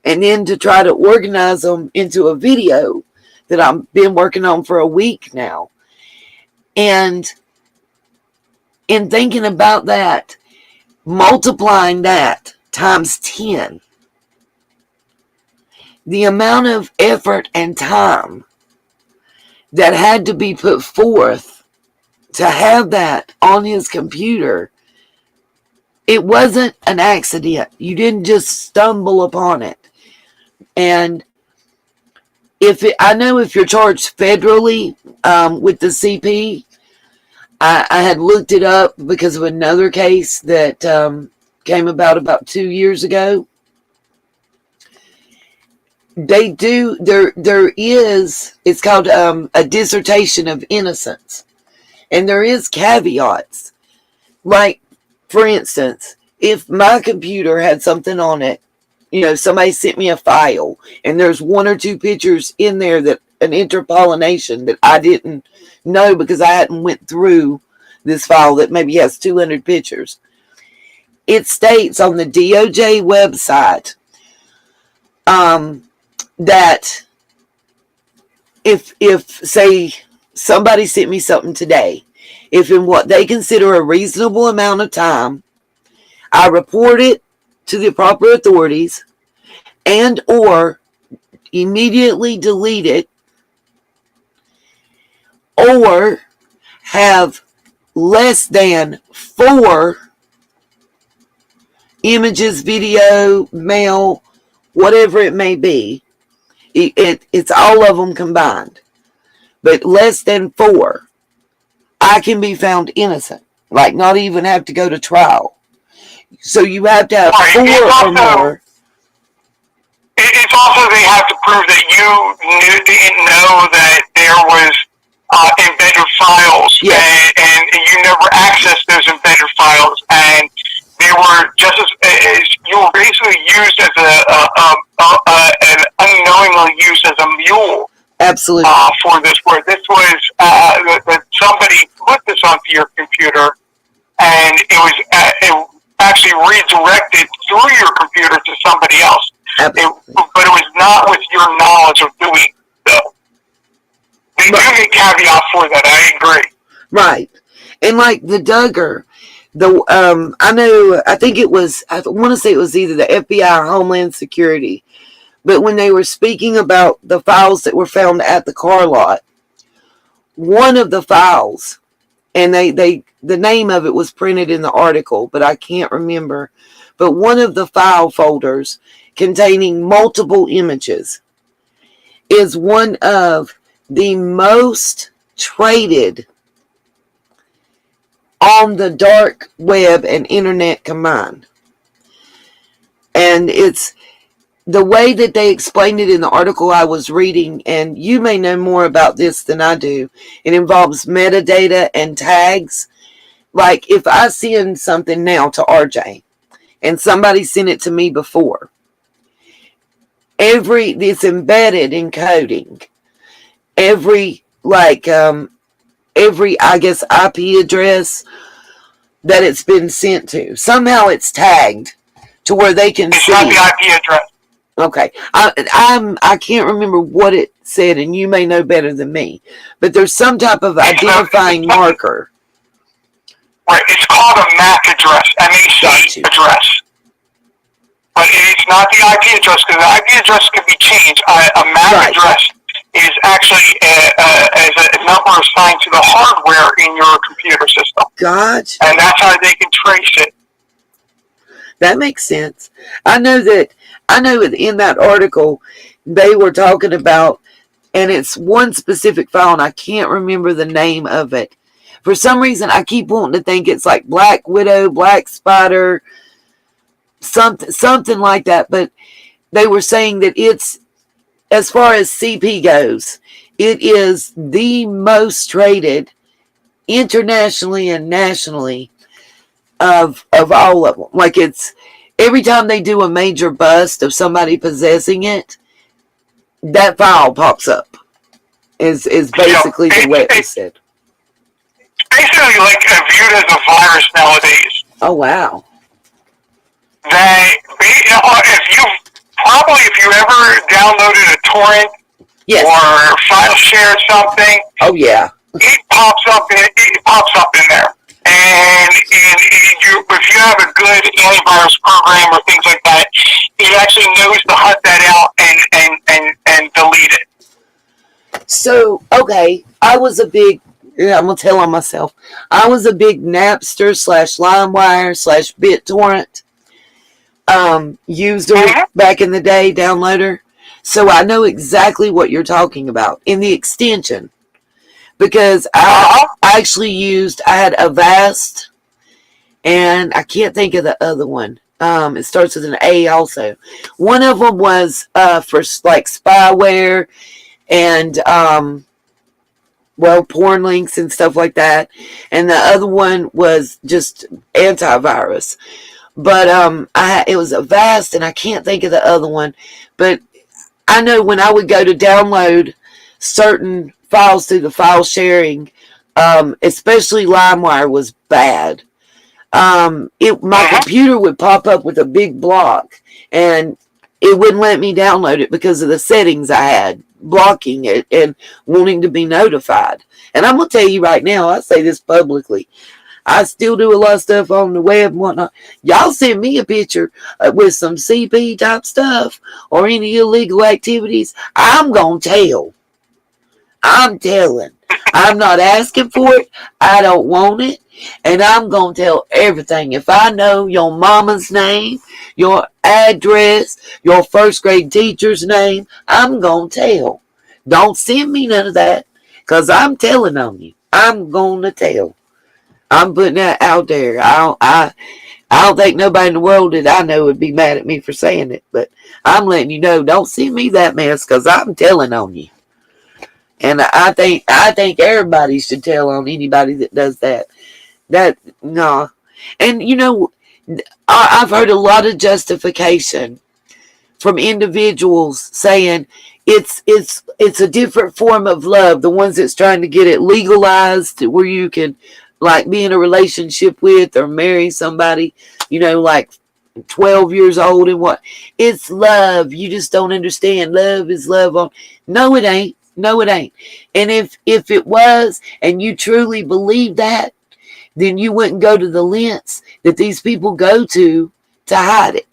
and then to try to organize them into a video that I've been working on for a week now. And in thinking about that, multiplying that times 10, the amount of effort and time that had to be put forth to have that on his computer, it wasn't an accident. You didn't just stumble upon it. And I know if you're charged federally with the CP, I had looked it up because of another case that came about 2 years ago. They do, there is, it's called a dissertation of innocence. And there is caveats. Like, for instance, if my computer had something on it, you know, somebody sent me a file, and there's 1 or 2 pictures in there that an interpollination that I didn't know because I hadn't went through this file that maybe has 200 pictures. It states on the DOJ website that if say somebody sent me something today, if in what they consider a reasonable amount of time, I report it to the proper authorities and or immediately delete it, or have less than 4 images, video, mail, whatever it may be, it's all of them combined, but less than 4, I can be found innocent, like not even have to go to trial. So you have to have 4 or more. It's also they have to prove that you didn't know that there was embedded files, yes, and you never accessed those embedded files, and they were just as you were basically used as an unknowingly used as a mule. Absolutely. For this, where this was that somebody put this onto your computer, and it was it actually redirected through your computer to somebody else. Absolutely. But it was not with your knowledge of doing so. They do get caveat for that. I agree. Right. And like the Duggar, I think it was, I want to say it was either the FBI or Homeland Security, but when they were speaking about the files that were found at the car lot, one of the files, and the name of it was printed in the article, but I can't remember, but one of the file folders containing multiple images is one of the most traded on the dark web and internet combined. And it's the way that they explained it in the article I was reading, and you may know more about this than I do. It involves metadata and tags. Like if I send something now to RJ and somebody sent it to me before, it's embedded in coding. Every I guess IP address that it's been sent to, somehow it's tagged to where they can see. It's not the IP address. Okay, I can't remember what it said, and you may know better than me. But there's some type of identifying marker. Right, it's called a MAC address, MAC address. But it's not the IP address, because the IP address can be changed. A MAC address is actually a number assigned to the hardware in your computer system. Gotcha. And that's how they can trace it. That makes sense. I know in that article they were talking about, and it's one specific file, and I can't remember the name of it. For some reason, I keep wanting to think it's like Black Widow, Black Spider, something like that. But they were saying that it's, as far as CP goes, it is the most traded internationally and nationally of all of them. Like it's every time they do a major bust of somebody possessing it, that file pops up. Is basically the way it was said. Basically, like viewed as a virus nowadays. Oh wow! If you ever downloaded a torrent, yes, or file shared something, oh yeah, it pops up in there. And if you have a good antivirus program or things like that, it actually knows to hunt that out and delete it. So okay, I'm gonna tell on myself. I was a big Napster / LimeWire / BitTorrent user back in the day, downloader. So I know exactly what you're talking about in the extension. Because I had Avast, and I can't think of the other one. It starts with an A also. One of them was for like spyware and porn links and stuff like that. And the other one was just antivirus. But it was Avast, and I can't think of the other one. But I know when I would go to download certain files through the file sharing, especially LimeWire was bad. My computer would pop up with a big block, and it wouldn't let me download it because of the settings I had blocking it and wanting to be notified. And I'm gonna tell you right now, I say this publicly, I still do a lot of stuff on the web and whatnot. Y'all send me a picture with some CP type stuff or any illegal activities, I'm gonna tell. I'm telling. I'm not asking for it. I don't want it. And I'm going to tell everything. If I know your mama's name, your address, your first grade teacher's name, I'm going to tell. Don't send me none of that, because I'm telling on you. I'm going to tell. I'm putting that out there. I don't think nobody in the world that I know would be mad at me for saying it. But I'm letting you know, don't send me that mess, because I'm telling on you. And I think everybody should tell on anybody that does that. No. And you know, I've heard a lot of justification from individuals saying it's a different form of love. The ones that's trying to get it legalized where you can like be in a relationship with or marry somebody, you know, like 12 years old and what? It's love. You just don't understand. Love is love. No, it ain't. No, it ain't. And if it was, and you truly believe that, then you wouldn't go to the lengths that these people go to hide it.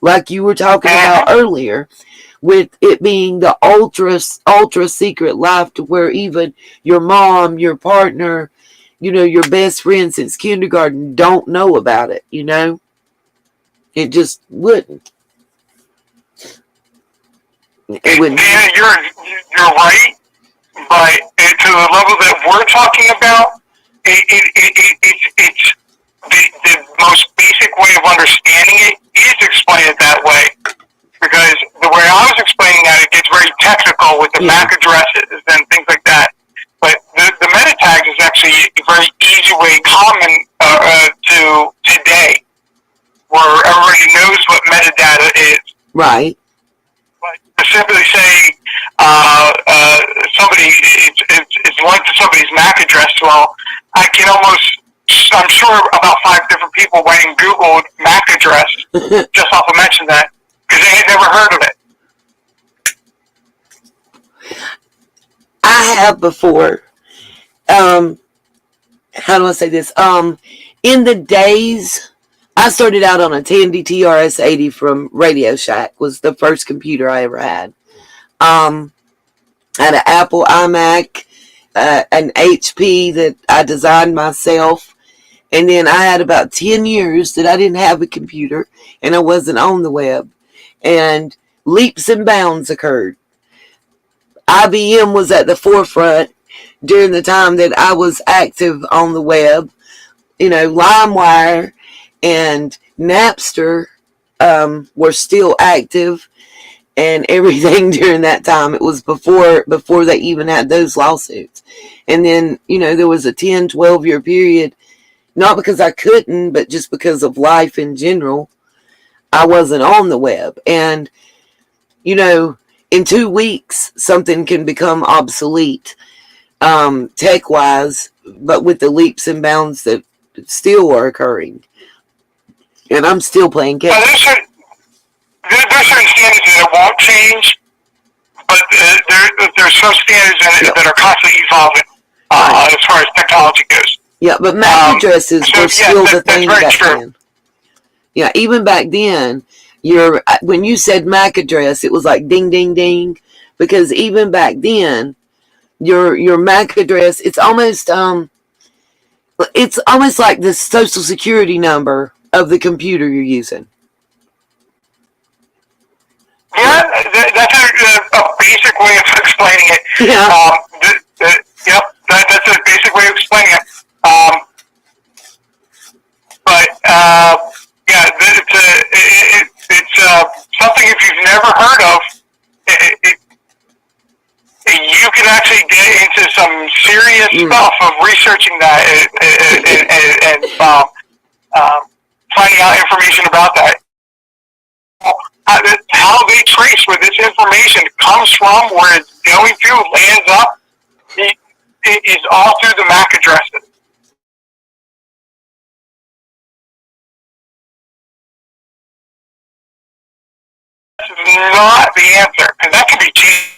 Like you were talking about earlier, with it being the ultra secret life, to where even your mom, your partner, your best friend since kindergarten don't know about it. It just wouldn't. It wouldn't. Dana, you're right, but to the level that we're talking about, it's the most basic way of understanding it is explain it that way. Because the way I was explaining that, it gets very technical with the MAC addresses and things like that. But the meta tags is actually a very easy way, common to today, where everybody knows what metadata is. Right. But to simply say somebody it's linked to somebody's MAC address, well, I'm sure about 5 different people went and Googled MAC address just off of mention that, because they had never heard of it. I have before. How do I say this? In the days, I started out on a Tandy TRS-80 from Radio Shack. Was the first computer I ever had. I had an Apple iMac, an HP that I designed myself, and then I had about 10 years that I didn't have a computer and I wasn't on the web, and leaps and bounds occurred. IBM was at the forefront during the time that I was active on the web. LimeWire and Napster were still active, and everything during that time. It was before they even had those lawsuits. And then, there was a 10, 12-year period, not because I couldn't, but just because of life in general, I wasn't on the web. And, in 2 weeks, something can become obsolete, tech-wise, but with the leaps and bounds that still are occurring. And I'm still playing catch. There's certain standards that won't change, but there's some standards that are constantly evolving as far as technology goes. Yeah, but MAC addresses were still the thing back then. Yeah, even back then, when you said MAC address, it was like ding, ding, ding, because even back then, your MAC address, it's almost like the social security number of the computer you're using. Yeah, that's a basic way of explaining it. Yeah. Yep, that's a basic way of explaining it. Yeah, it's something if you've never heard of. You can actually get into some serious stuff of researching that and finding out information about that. How they trace where this information comes from, where it's going to, lands up, it is all through the MAC addresses. This is not the answer, and that can be changed.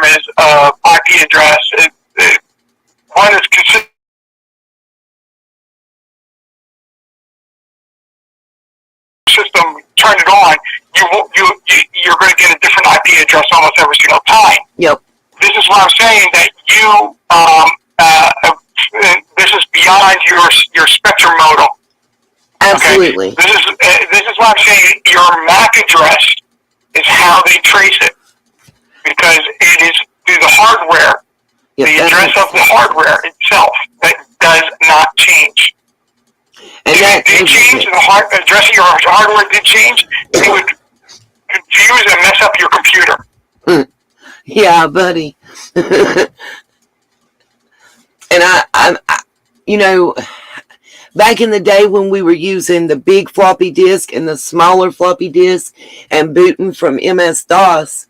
Is IP address. One is considered system. Turn it on. You're going to get a different IP address almost every single time. Yep. This is what I'm saying, that this is beyond your spectrum modem. Absolutely. Okay? This is what I'm saying. Your MAC address is how they trace it, because it is through the hardware, the address of the hardware itself that does not change. And if it did change, the address of your hardware did change, it would confuse and mess up your computer. Yeah, buddy. And I back in the day when we were using the big floppy disk and the smaller floppy disk and booting from MS-DOS.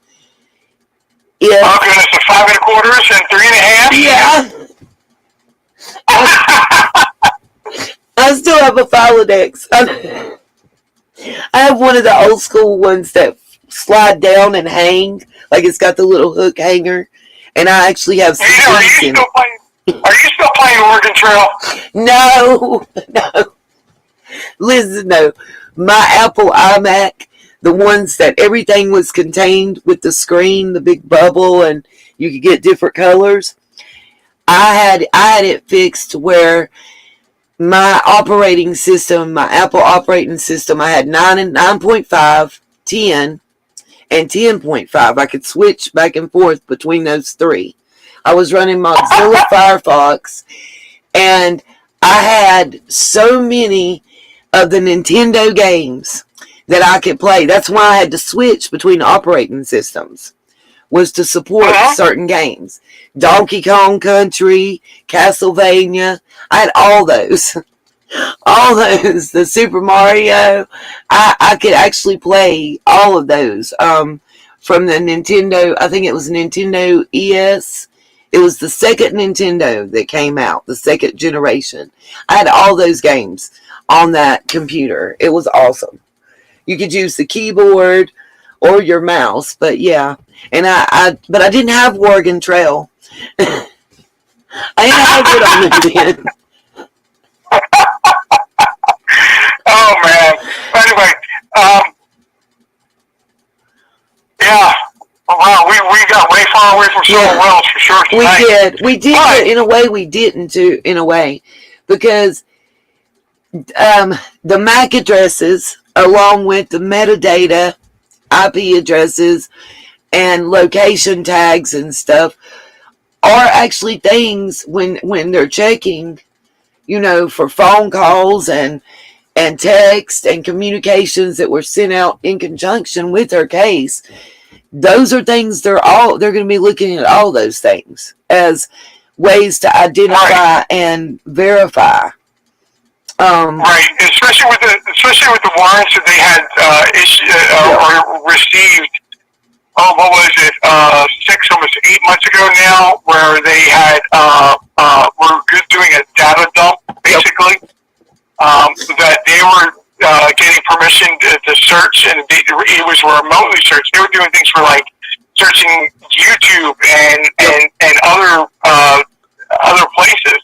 Oh goodness, the 5 1/4 and 3 1/2. Yeah. I still have a Filodex. I have one of the old school ones that slide down and hang, like it's got the little hook hanger, and I actually have some CDs in it. Are you still playing Oregon Trail? No, no. Listen, no. My Apple iMac, the ones that everything was contained with the screen, the big bubble, and you could get different colors. I had it fixed where my operating system, my Apple operating system, I had 9 and 9.5, 10, and 10.5. I could switch back and forth between those three. I was running Mozilla Firefox, and I had so many of the Nintendo games that I could play. That's why I had to switch between operating systems, was to support certain games. Donkey Kong Country, Castlevania, I had all those. All those. The Super Mario, I could actually play all of those. From the Nintendo, I think it was Nintendo ES. It was the second Nintendo that came out, the second generation. I had all those games on that computer. It was awesome. You could use the keyboard or your mouse, but yeah. And but I didn't have Oregon Trail. I didn't have it on the bin. Oh man. Anyway, yeah. Wow, we got way far away from Silver Wells for sure tonight. We did, but in a way we didn't too, in a way. Because the MAC addresses, along with the metadata, IP addresses, and location tags and stuff, are actually things when they're checking, for phone calls and text and communications that were sent out in conjunction with her case. Those are things they're going to be looking at all those things as ways to identify and verify. Right, especially with the warrants that they had or received. Oh, what was it? almost 8 months ago now, where they had were doing a data dump, basically. That they were getting permission to search, and it was remotely searched. They were doing things for like searching YouTube and other places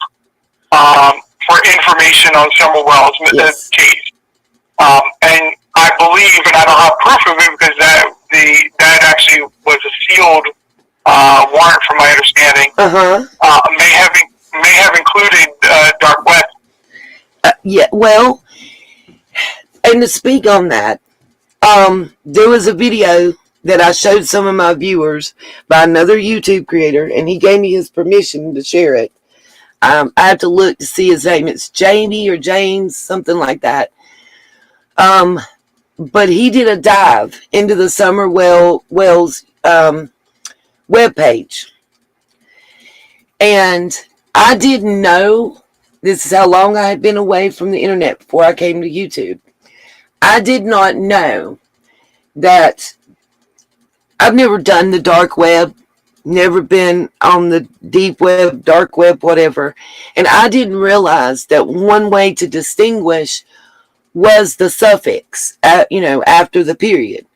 for information on Summer Wells' case. And I believe, and I don't have proof of it because that actually was a sealed warrant, from my understanding. May have included dark web. Well, and to speak on that, there was a video that I showed some of my viewers by another YouTube creator, and he gave me his permission to share it. I have to look to see his name. It's Jamie or James, something like that. But he did a dive into the Summer Wells webpage. And I didn't know, this is how long I had been away from the internet before I came to YouTube. I did not know that I've never done the dark web, never been on the deep web, dark web, whatever. And I didn't realize that one way to distinguish was the suffix, after the period.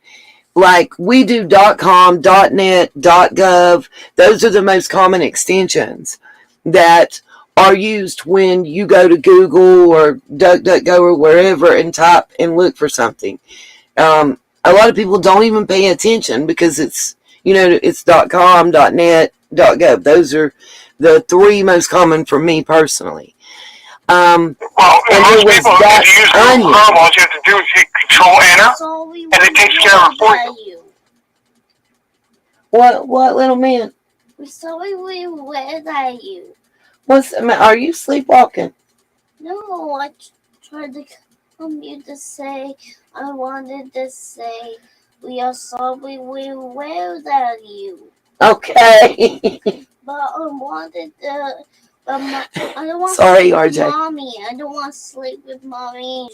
Like we do .com, .net, .gov. Those are the most common extensions that are used when you go to Google or DuckDuckGo or wherever and type and look for something. A lot of people don't even pay attention because it's .com, .net, .gov. Those are the three most common for me personally. Well, and most people, if you use Google Chrome, all you have to do is hit Control Enter, and it takes care of it for you. What, little man? We saw we waved at you. Are you sleepwalking? No, I tried to come you to say, I wanted to say, we saw we waved at you. Okay. But I wanted to I don't want Sorry, to sleep with RJ. Mommy. I don't want to sleep with Mommy.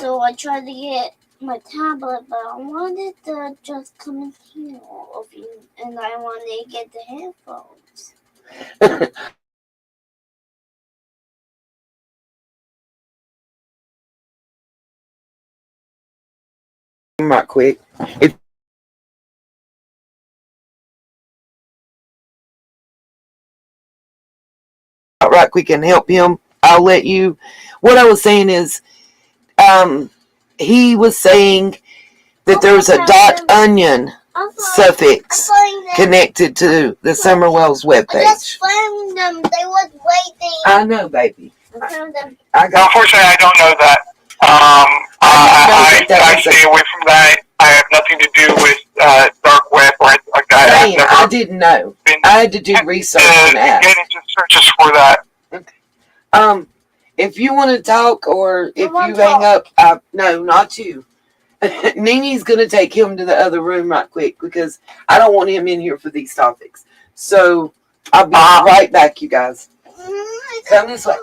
So I tried to get my tablet, but I wanted to just come in here of you, and I wanted to get the headphones. Right quick. If right quick and help him, I'll let you. What I was saying is, he was saying that there's a .onion suffix connected to the Summer Wells I webpage. just found them. They was waiting. I know, baby. I found them. Unfortunately, I don't know that. I stay away from that. I have nothing to do with dark web or anything like that. I didn't know. I had to do research and ask. Get into searches for that. If you want to talk, or if you hang up, no, not you. Nini's going to take him to the other room right quick because I don't want him in here for these topics. So I'll be right back, you guys. Come this way.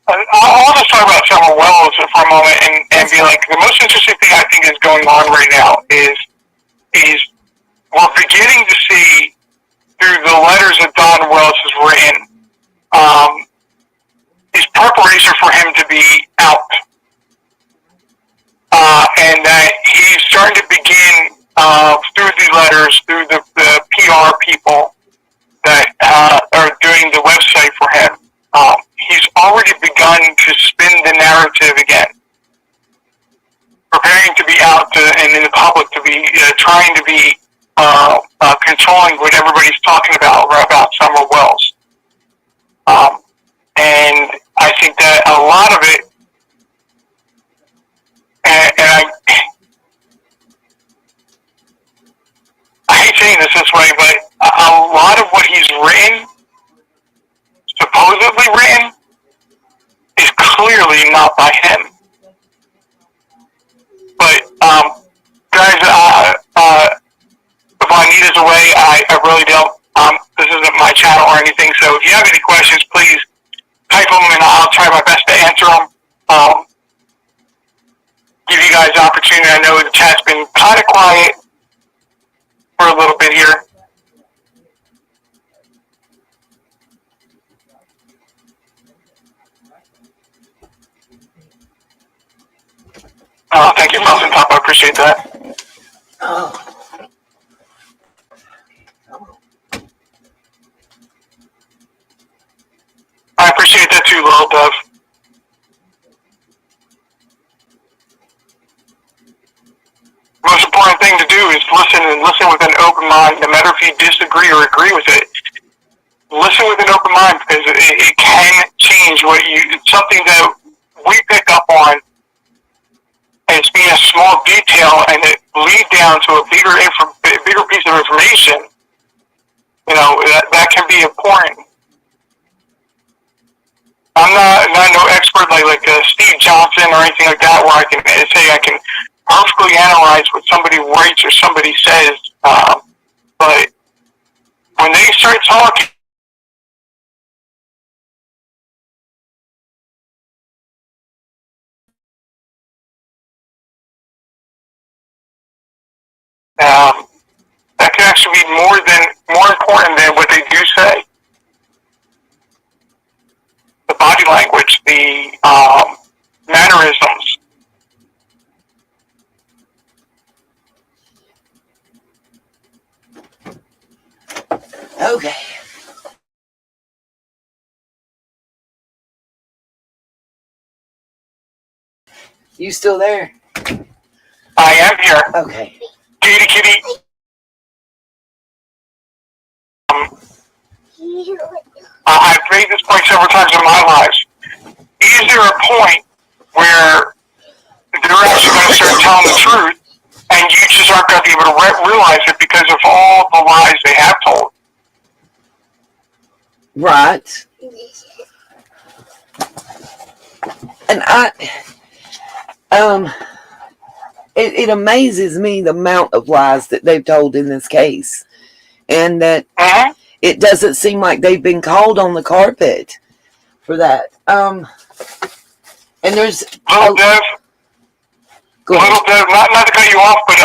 I'll just talk about Summer Wells for a moment and be like, the most interesting thing I think is going on right now is we're beginning to see through the letters that Don Wells has written, is preparation for him to be out. And that he's starting to begin through the letters, through the PR people that are doing the website for him. He's already begun to spin the narrative again, preparing to be out and in the public to be trying to be controlling what everybody's talking about Summer Wells. And I think that a lot of it, and I hate saying this way, but a lot of what he's written, supposedly written, is clearly not by him. But guys, if Juanita's away, I really don't. This isn't my channel or anything. So if you have any questions, please type them, and I'll try my best to answer them. Give you guys the opportunity. I know the chat's been kind of quiet for a little bit here. Thank you, Mountain Top. I appreciate that. I appreciate that too, Little Dove. The most important thing to do is listen, and listen with an open mind, no matter if you disagree or agree with it. Listen with an open mind, because it can change it's something that we pick up on as being a small detail, and it lead down to a bigger piece of information. You know, that can be important. I'm not no expert like Steve Johnson or anything like that, where I can say I can perfectly analyze what somebody writes or somebody says. But when they start talking, that can actually be more important than what they do say. The body language, the mannerisms. Okay. You still there? I am here. Okay. Kitty. I've made this point several times in my lives. Is there a point where they're actually going to start telling the truth, and you just aren't going to be able to realize it because of all the lies they have told? Right. And it amazes me the amount of lies that they've told in this case, and that it doesn't seem like they've been called on the carpet for that. And there's Little Dev, Little Dev, not to cut you off, but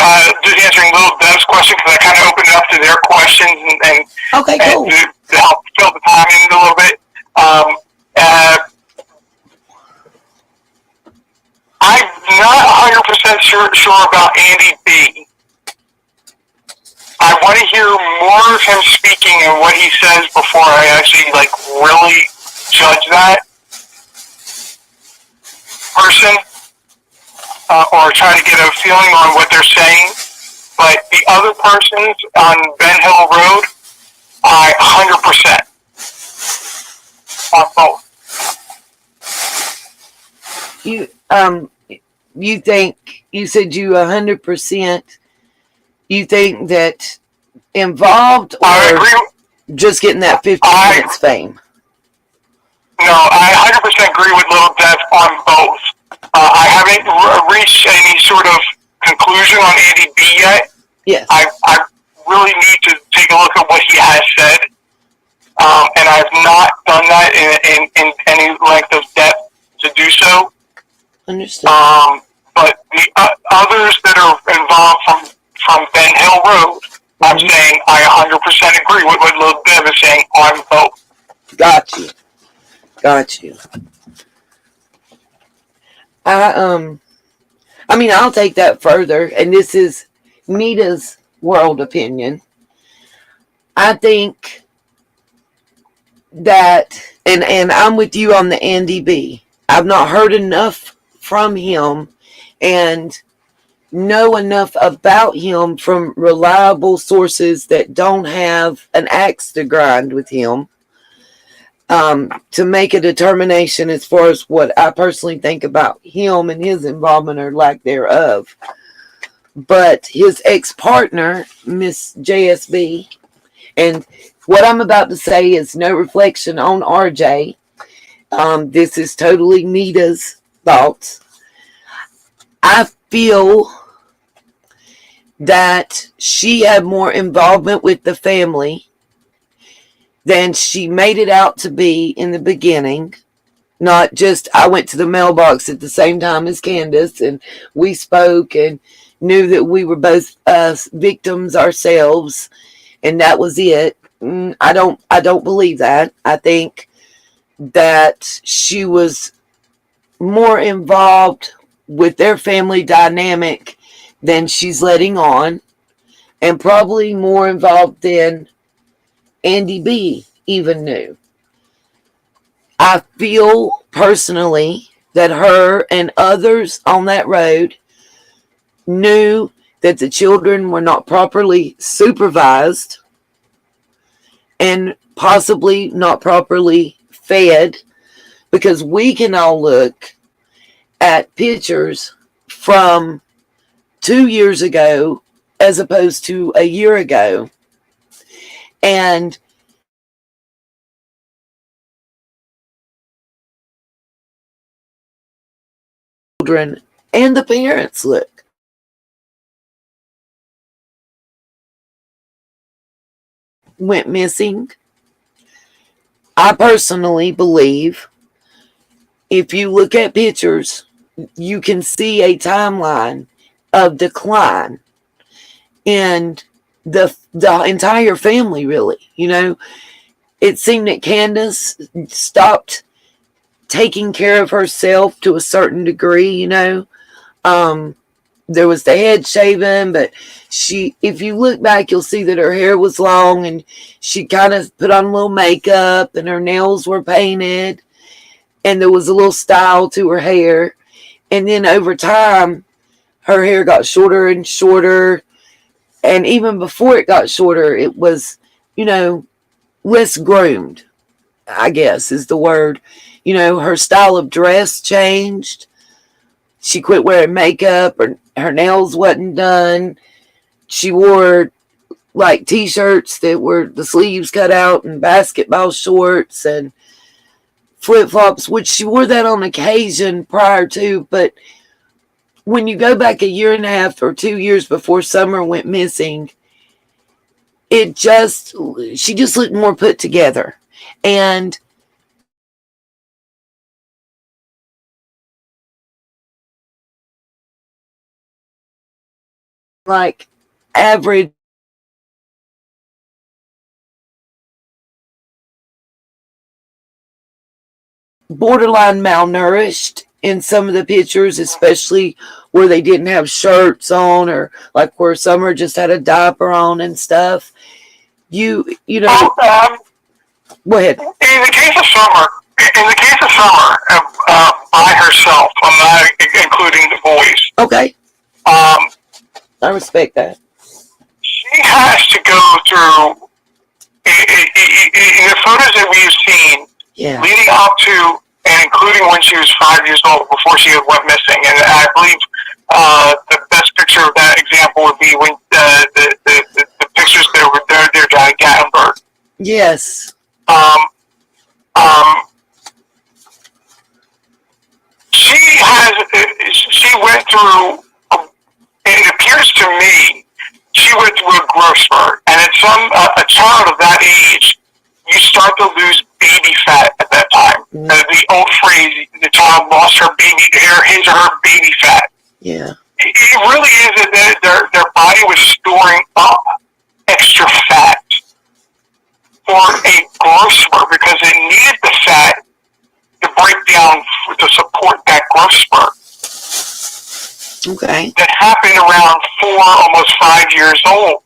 just answering Little Dev's question because I kind of opened it up to their questions and okay, cool. to help fill the time in a little bit. I'm not 100% sure about Andy B. I want to hear more of him speaking and what he says before I actually really judge that person or try to get a feeling on what they're saying. But the other persons on Ben Hill Road, I 100% on both. You think, you said you 100%, you think that involved or just getting that 15 minutes fame? No, I 100% agree with Little Dev on both. I haven't reached any sort of conclusion on Andy B yet. Yes. I really need to take a look at what he has said. And I've not done that in any length of depth to do so. Understood. But the others that are involved from Ben Hill Road, I'm saying I 100% agree with what Little Dev is saying on both. Got you. I mean, I'll take that further, and this is Nita's world opinion. I think that, and I'm with you on the Andy B. I've not heard enough from him and know enough about him from reliable sources that don't have an axe to grind with him to make a determination as far as what I personally think about him and his involvement or lack thereof. But his ex-partner, Miss JSB, and what I'm about to say is no reflection on RJ. This is totally Nita's thoughts. I feel that she had more involvement with the family than she made it out to be in the beginning. Not just, I went to the mailbox at the same time as Candace and we spoke and knew that we were both victims ourselves and that was it. I don't believe that. I think that she was more involved with their family dynamic than she's letting on, and probably more involved than Andy B even knew. I feel personally that her and others on that road knew that the children were not properly supervised and possibly not properly fed, because we can all look at pictures from 2 years ago as opposed to a year ago, and children and the parents look. Went missing. I personally believe if you look at pictures, you can see a timeline of decline in the entire family, really. You know, it seemed that Candace stopped taking care of herself to a certain degree, you know. There was the head shaving, but if you look back, you'll see that her hair was long and she kind of put on a little makeup and her nails were painted and there was a little style to her hair. And then over time, her hair got shorter and shorter. And even before it got shorter, it was, you know, less groomed, I guess is the word. You know, her style of dress changed. She quit wearing makeup, or her nails wasn't done. She wore like t-shirts that were the sleeves cut out and basketball shorts and flip-flops, which she wore that on occasion prior to. But when you go back a year and a half or 2 years before Summer went missing, she just looked more put together. And like average borderline malnourished in some of the pictures, especially where they didn't have shirts on, or like where Summer just had a diaper on and stuff. You know, go ahead. In the case of Summer, by herself, I'm not including the boys. Okay, Um, I respect that. she has to go through in the photos that we've seen, Yeah, leading up to and including when she was 5 years old, before she went missing. And I believe the best picture of that example would be when the pictures that were there at Gatlinburg. yes, Um, um, she went through, it appears to me, she went through a growth spurt. And at a child of that age, you start to lose baby fat at that time. The old phrase, the child lost his or her baby fat. yeah, It really is that their body was storing up extra fat for a growth spurt, because it needed the fat to break down to support that growth spurt. okay, That happened around almost 5 years old.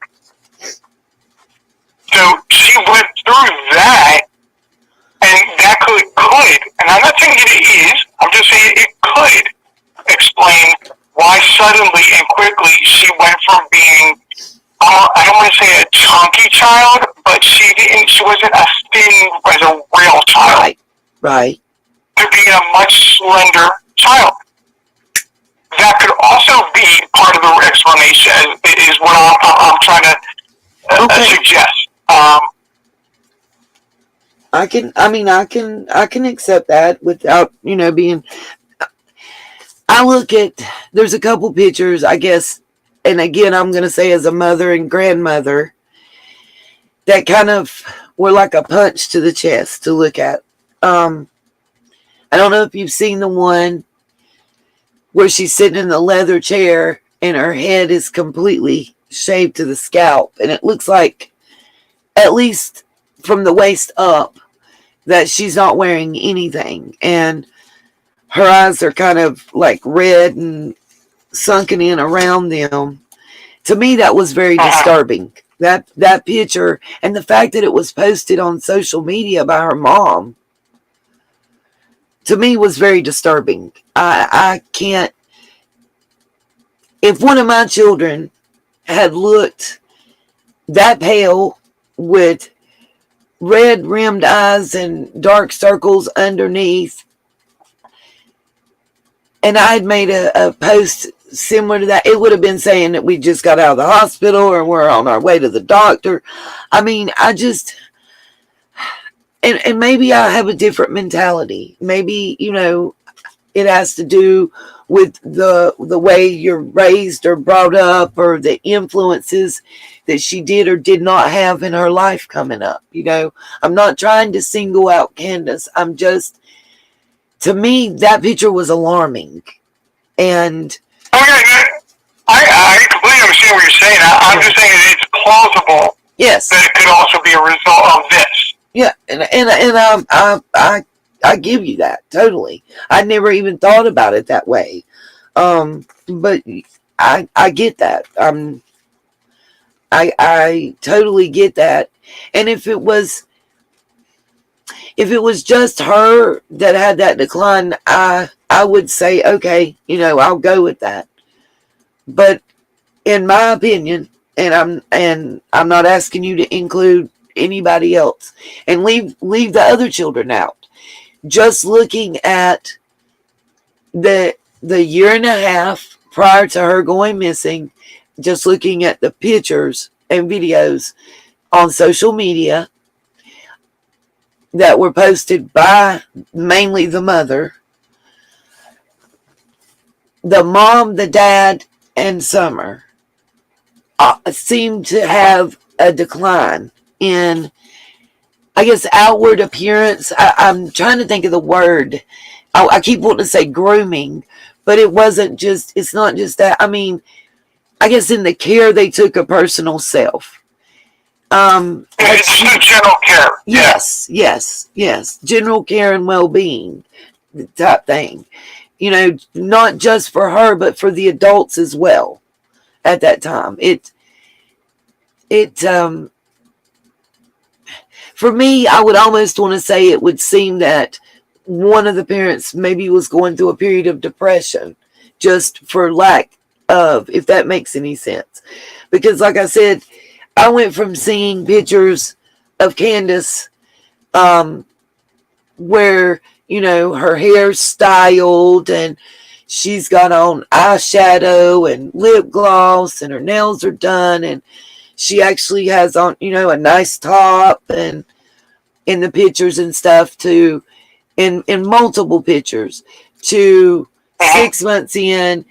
So she went through that, and that could, and I'm not saying it is, I'm just saying it could explain why suddenly and quickly she went from being, I don't want to say a chunky child, but she wasn't as thin as a real child. right, To being a much slender child. That could also be part of the explanation, is what I'm trying to suggest. I can accept that without, being. I look at, there's a couple pictures, I guess, and again, I'm going to say as a mother and grandmother, that kind of were like a punch to the chest to look at. I don't know if you've seen the one where she's sitting in the leather chair and her head is completely shaved to the scalp, and it looks like, at least from the waist up, that she's not wearing anything, and her eyes are kind of like red and sunken in around them. To me, that was very disturbing. That picture, and the fact that it was posted on social media by her mom, to me was very disturbing. I can't. If one of my children had looked that pale with red rimmed eyes and dark circles underneath, and I'd made a post similar to that, it would have been saying that we just got out of the hospital or we're on our way to the doctor. I mean, and maybe I have a different mentality. Maybe, it has to do with the way you're raised or brought up, or the influences that she did or did not have in her life coming up. I'm not trying to single out Candace. I'm just, to me, that picture was alarming. And I completely understand what you're saying. I'm just saying that it's plausible. Yes, that it could also be a result of this. Yeah, and I give you that totally. I never even thought about it that way. But I get that. I totally get that. And if it was just her that had that decline, I would say, okay, I'll go with that. But in my opinion, and I'm not asking you to include anybody else and leave the other children out. Just looking at the year and a half prior to her going missing, just looking at the pictures and videos on social media that were posted by mainly the mother, the mom, the dad, and Summer seem to have a decline in, I guess, outward appearance. I'm trying to think of the word. I keep wanting to say grooming, but it's not just that. I mean, I guess in the care they took of personal self. It's just general care. Yes, yes, yes. General care and well-being type thing. You know, not just for her, but for the adults as well at that time. For me, I would almost want to say it would seem that one of the parents maybe was going through a period of depression just for lack of, if that makes any sense. Because like I said, I went from seeing pictures of Candace where, you know, her hair's styled and she's got on eyeshadow and lip gloss and her nails are done and she actually has on, you know, a nice top and in the pictures and stuff to in multiple pictures to 6 months in,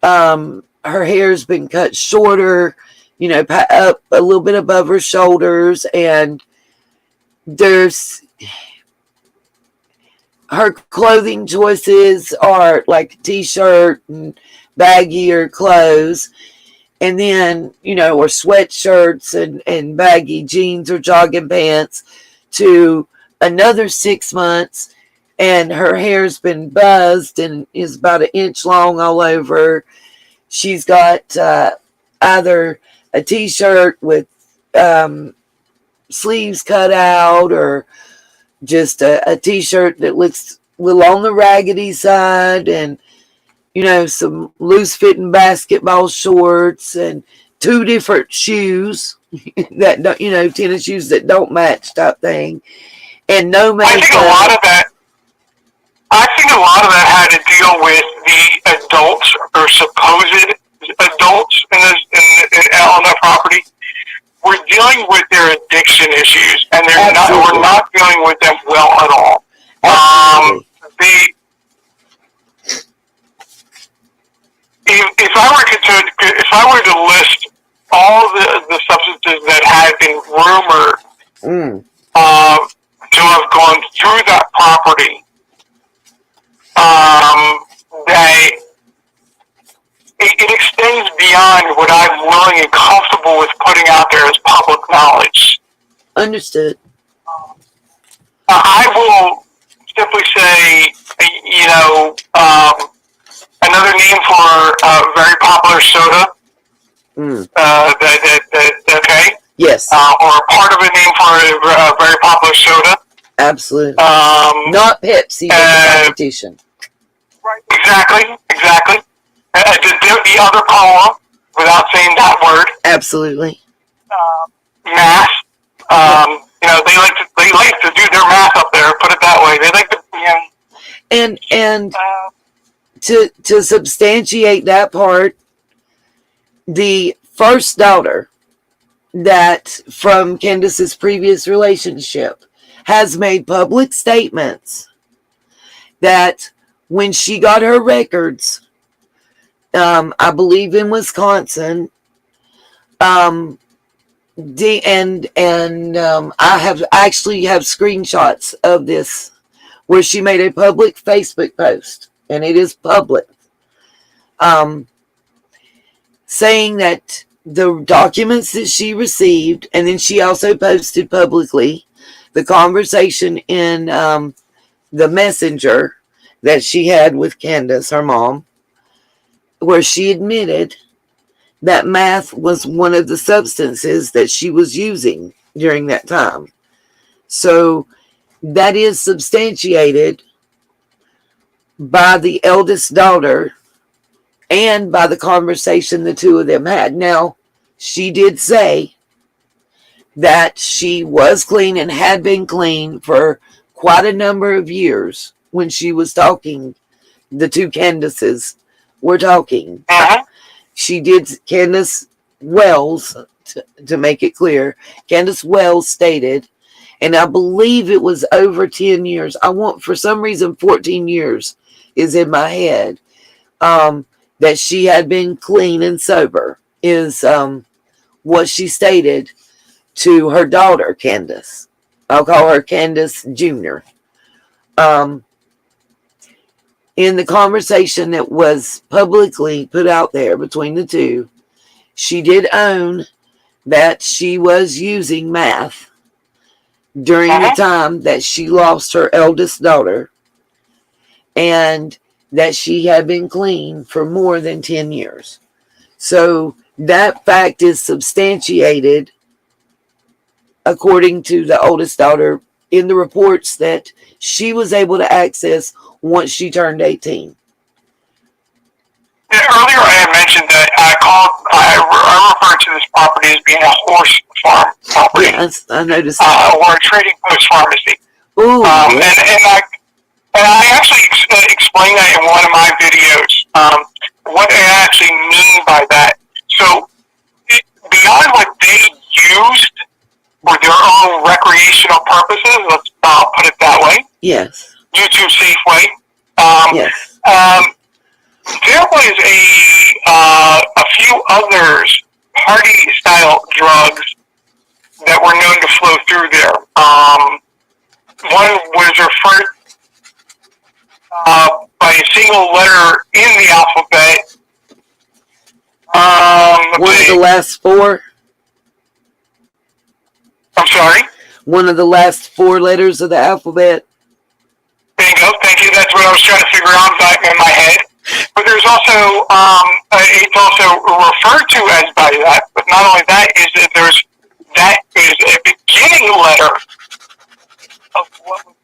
her hair's been cut shorter, you know, up a little bit above her shoulders, and there's her clothing choices are like t-shirt and baggier clothes, and then, you know, or sweatshirts and baggy jeans or jogging pants, to another 6 months and her hair's been buzzed and is about an inch long all over. She's got either a t-shirt with sleeves cut out or just a t-shirt that looks a little on the raggedy side, and, you know, some loose-fitting basketball shorts and 2 different shoes that don't, you know, tennis shoes that don't match type thing, and no makeup. I think a lot of that had to deal with the adults or supposed adults on that property. We're dealing with their addiction issues, and we're not dealing with them well at all. If I were to list all the substances that had been rumored to have gone through that property, it extends beyond what I'm willing and comfortable with putting out there as public knowledge. Understood. I will simply say, you know, another name for a very popular soda. Okay. Yes. Or part of a name for a very popular soda. Absolutely. Not Pepsi, but the competition. Right. Exactly. The other poem, without saying that word. Absolutely. Math. You know, they like to do their math up there. Put it that way. They like to. And to substantiate that part, the first daughter that from Candace's previous relationship has made public statements that when she got her records, I believe in Wisconsin, I actually have screenshots of this where she made a public Facebook post, and it is public, saying that the documents that she received, and then she also posted publicly the conversation in the messenger that she had with Candace, her mom, where she admitted that meth was one of the substances that she was using during that time. So that is substantiated by the eldest daughter and by the conversation the two of them had. Now, she did say that she was clean and had been clean for quite a number of years when she was talking. The two Candaces were talking. She did, Candace Wells, to make it clear, Candace Wells stated, and I believe it was over 10 years. For some reason, 14 years is in my head, that she had been clean and sober, is what she stated to her daughter, Candace. I'll call her Candace Jr. In the conversation that was publicly put out there between the two, she did own that she was using meth during the time that she lost her eldest daughter, and that she had been clean for more than 10 years. So that fact is substantiated, according to the oldest daughter, in the reports that she was able to access once she turned 18. Earlier I had mentioned that I referred to this property as being a horse farm property. Yes, I noticed that. Or a trading post pharmacy. Ooh, and I actually explained that in one of my videos, what I actually mean by that. So, beyond what they used for their own recreational purposes, let's put it that way. Yes. YouTube safe way. Yes. There was a few others, party-style drugs that were known to flow through there. One was referred by a single letter in the alphabet. One of the last four? I'm sorry? One of the last 4 letters of the alphabet? There you go. Thank you. That's what I was trying to figure out in my head. But there's also, it's also referred to as by that. But not only that, that is a beginning letter of what was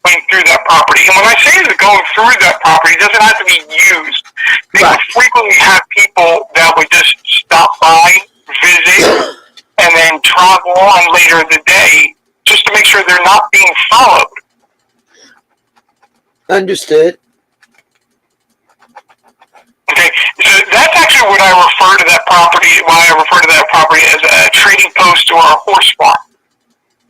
going through that property. And when I say that going through that property, it doesn't have to be used. They would frequently have people that would just stop by, visit, and then travel on later in the day just to make sure they're not being followed. Understood. Okay, so that's actually what I refer to that property. Why I refer to that property as a trading post or a horse farm.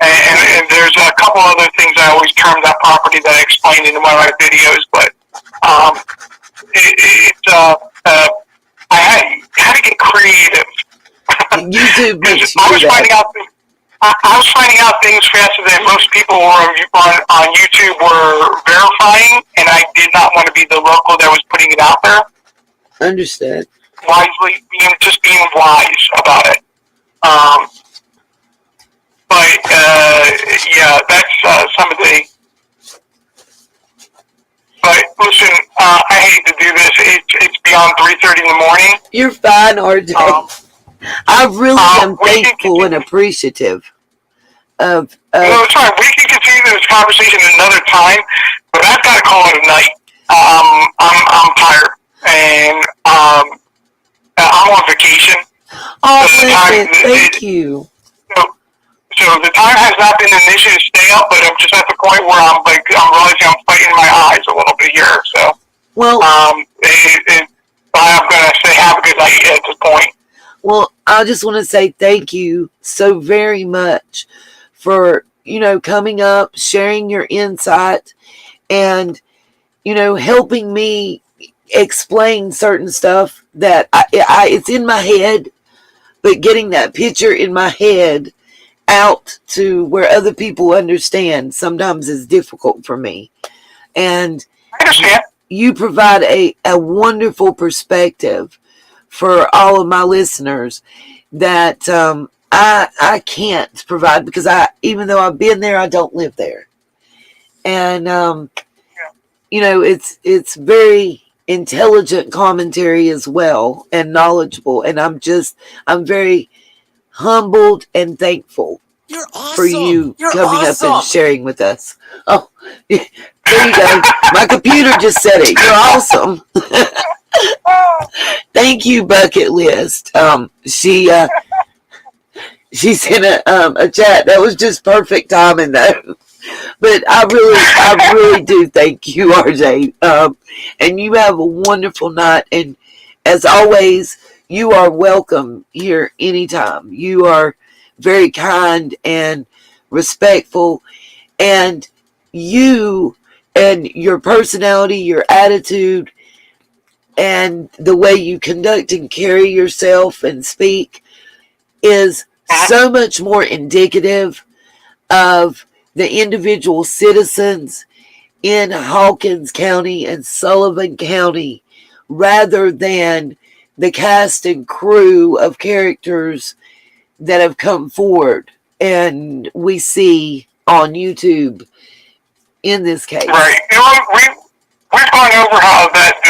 And there's a couple other things I always term that property that I explained in one of my videos. But I had to get creative. YouTube makes you I was do that. I was finding out things faster than most people on YouTube were verifying, and I did not want to be the local that was putting it out there. Understood. Wisely, being wise about it. But yeah, that's some of the. But listen, I hate to do this. It's beyond 3:30 in the morning. You're fine, RJ. I really am thankful and appreciative of. No, it's fine. We can continue this conversation another time, but I've got to call it a night. I'm tired, and I'm on vacation. Oh, listen, thank you. So the time has not been an issue to stay up, but I'm just at the point where I'm realizing I'm fighting my eyes a little bit here. So, well, I'm gonna say have a good night at this point. Well, I just want to say thank you so very much for, coming up, sharing your insight, and, helping me explain certain stuff that it's in my head, but getting that picture in my head out to where other people understand sometimes is difficult for me. And I understand. You provide a wonderful perspective for all of my listeners that I can't provide, because even though I've been there, I don't live there. And it's very intelligent commentary as well, and knowledgeable, and I'm very humbled and thankful for you coming up and sharing with us. Oh, there you go. My computer just said it. You're awesome. Thank you, Bucket List. She sent a chat that was just perfect timing though. But I really do thank you, RJ. And you have a wonderful night. And as always, you are welcome here anytime. You are very kind and respectful, and you and your personality, your attitude, and the way you conduct and carry yourself and speak is so much more indicative of the individual citizens in Hawkins County and Sullivan County rather than the cast and crew of characters that have come forward and we see on YouTube in this case. Right. You know, we've gone over how that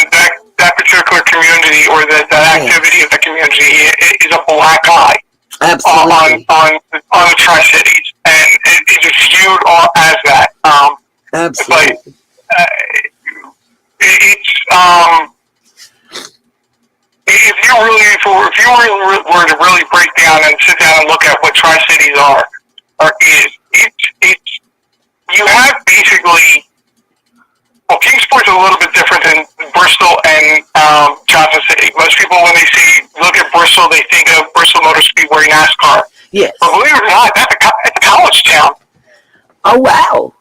particular community or that activity of the community is a black eye. Absolutely. On the Tri-Cities, and it is viewed as that. Absolutely. But it's if you were to really break down and sit down and look at what Tri-Cities it's you have basically. Well, Kingsport's a little bit different than Bristol and Johnson City. Most people, when they look at Bristol, they think of Bristol Motor Speedway NASCAR. Yes. But believe it or not, that's a college town. Oh, wow.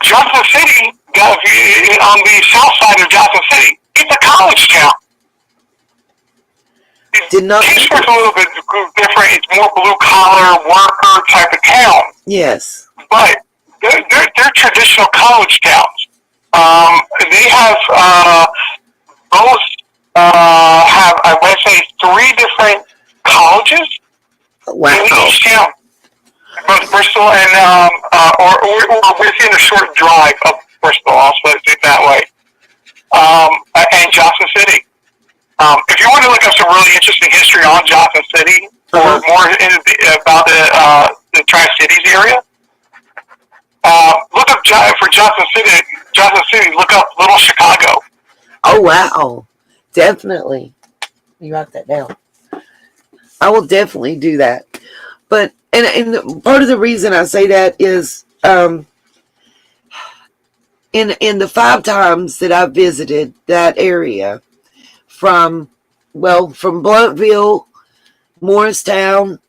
Johnson City, on the south side of Johnson City, it's a college town. Kingsport's a little bit different. It's more blue-collar, worker type of town. Yes. But they're traditional college towns. They have both have, I want to say, 3 different colleges in each town. Both Bristol and or within a short drive of Bristol, I'll put it that way. And Johnson City. If you want to look up some really interesting history on Johnson City or more about the Tri-Cities area, look up for Johnson City. Johnson City. Look up Little Chicago. Oh wow, definitely. You write that down. I will definitely do that. But and part of the reason I say that is in the 5 times that I visited that area from Blountville, Morristown,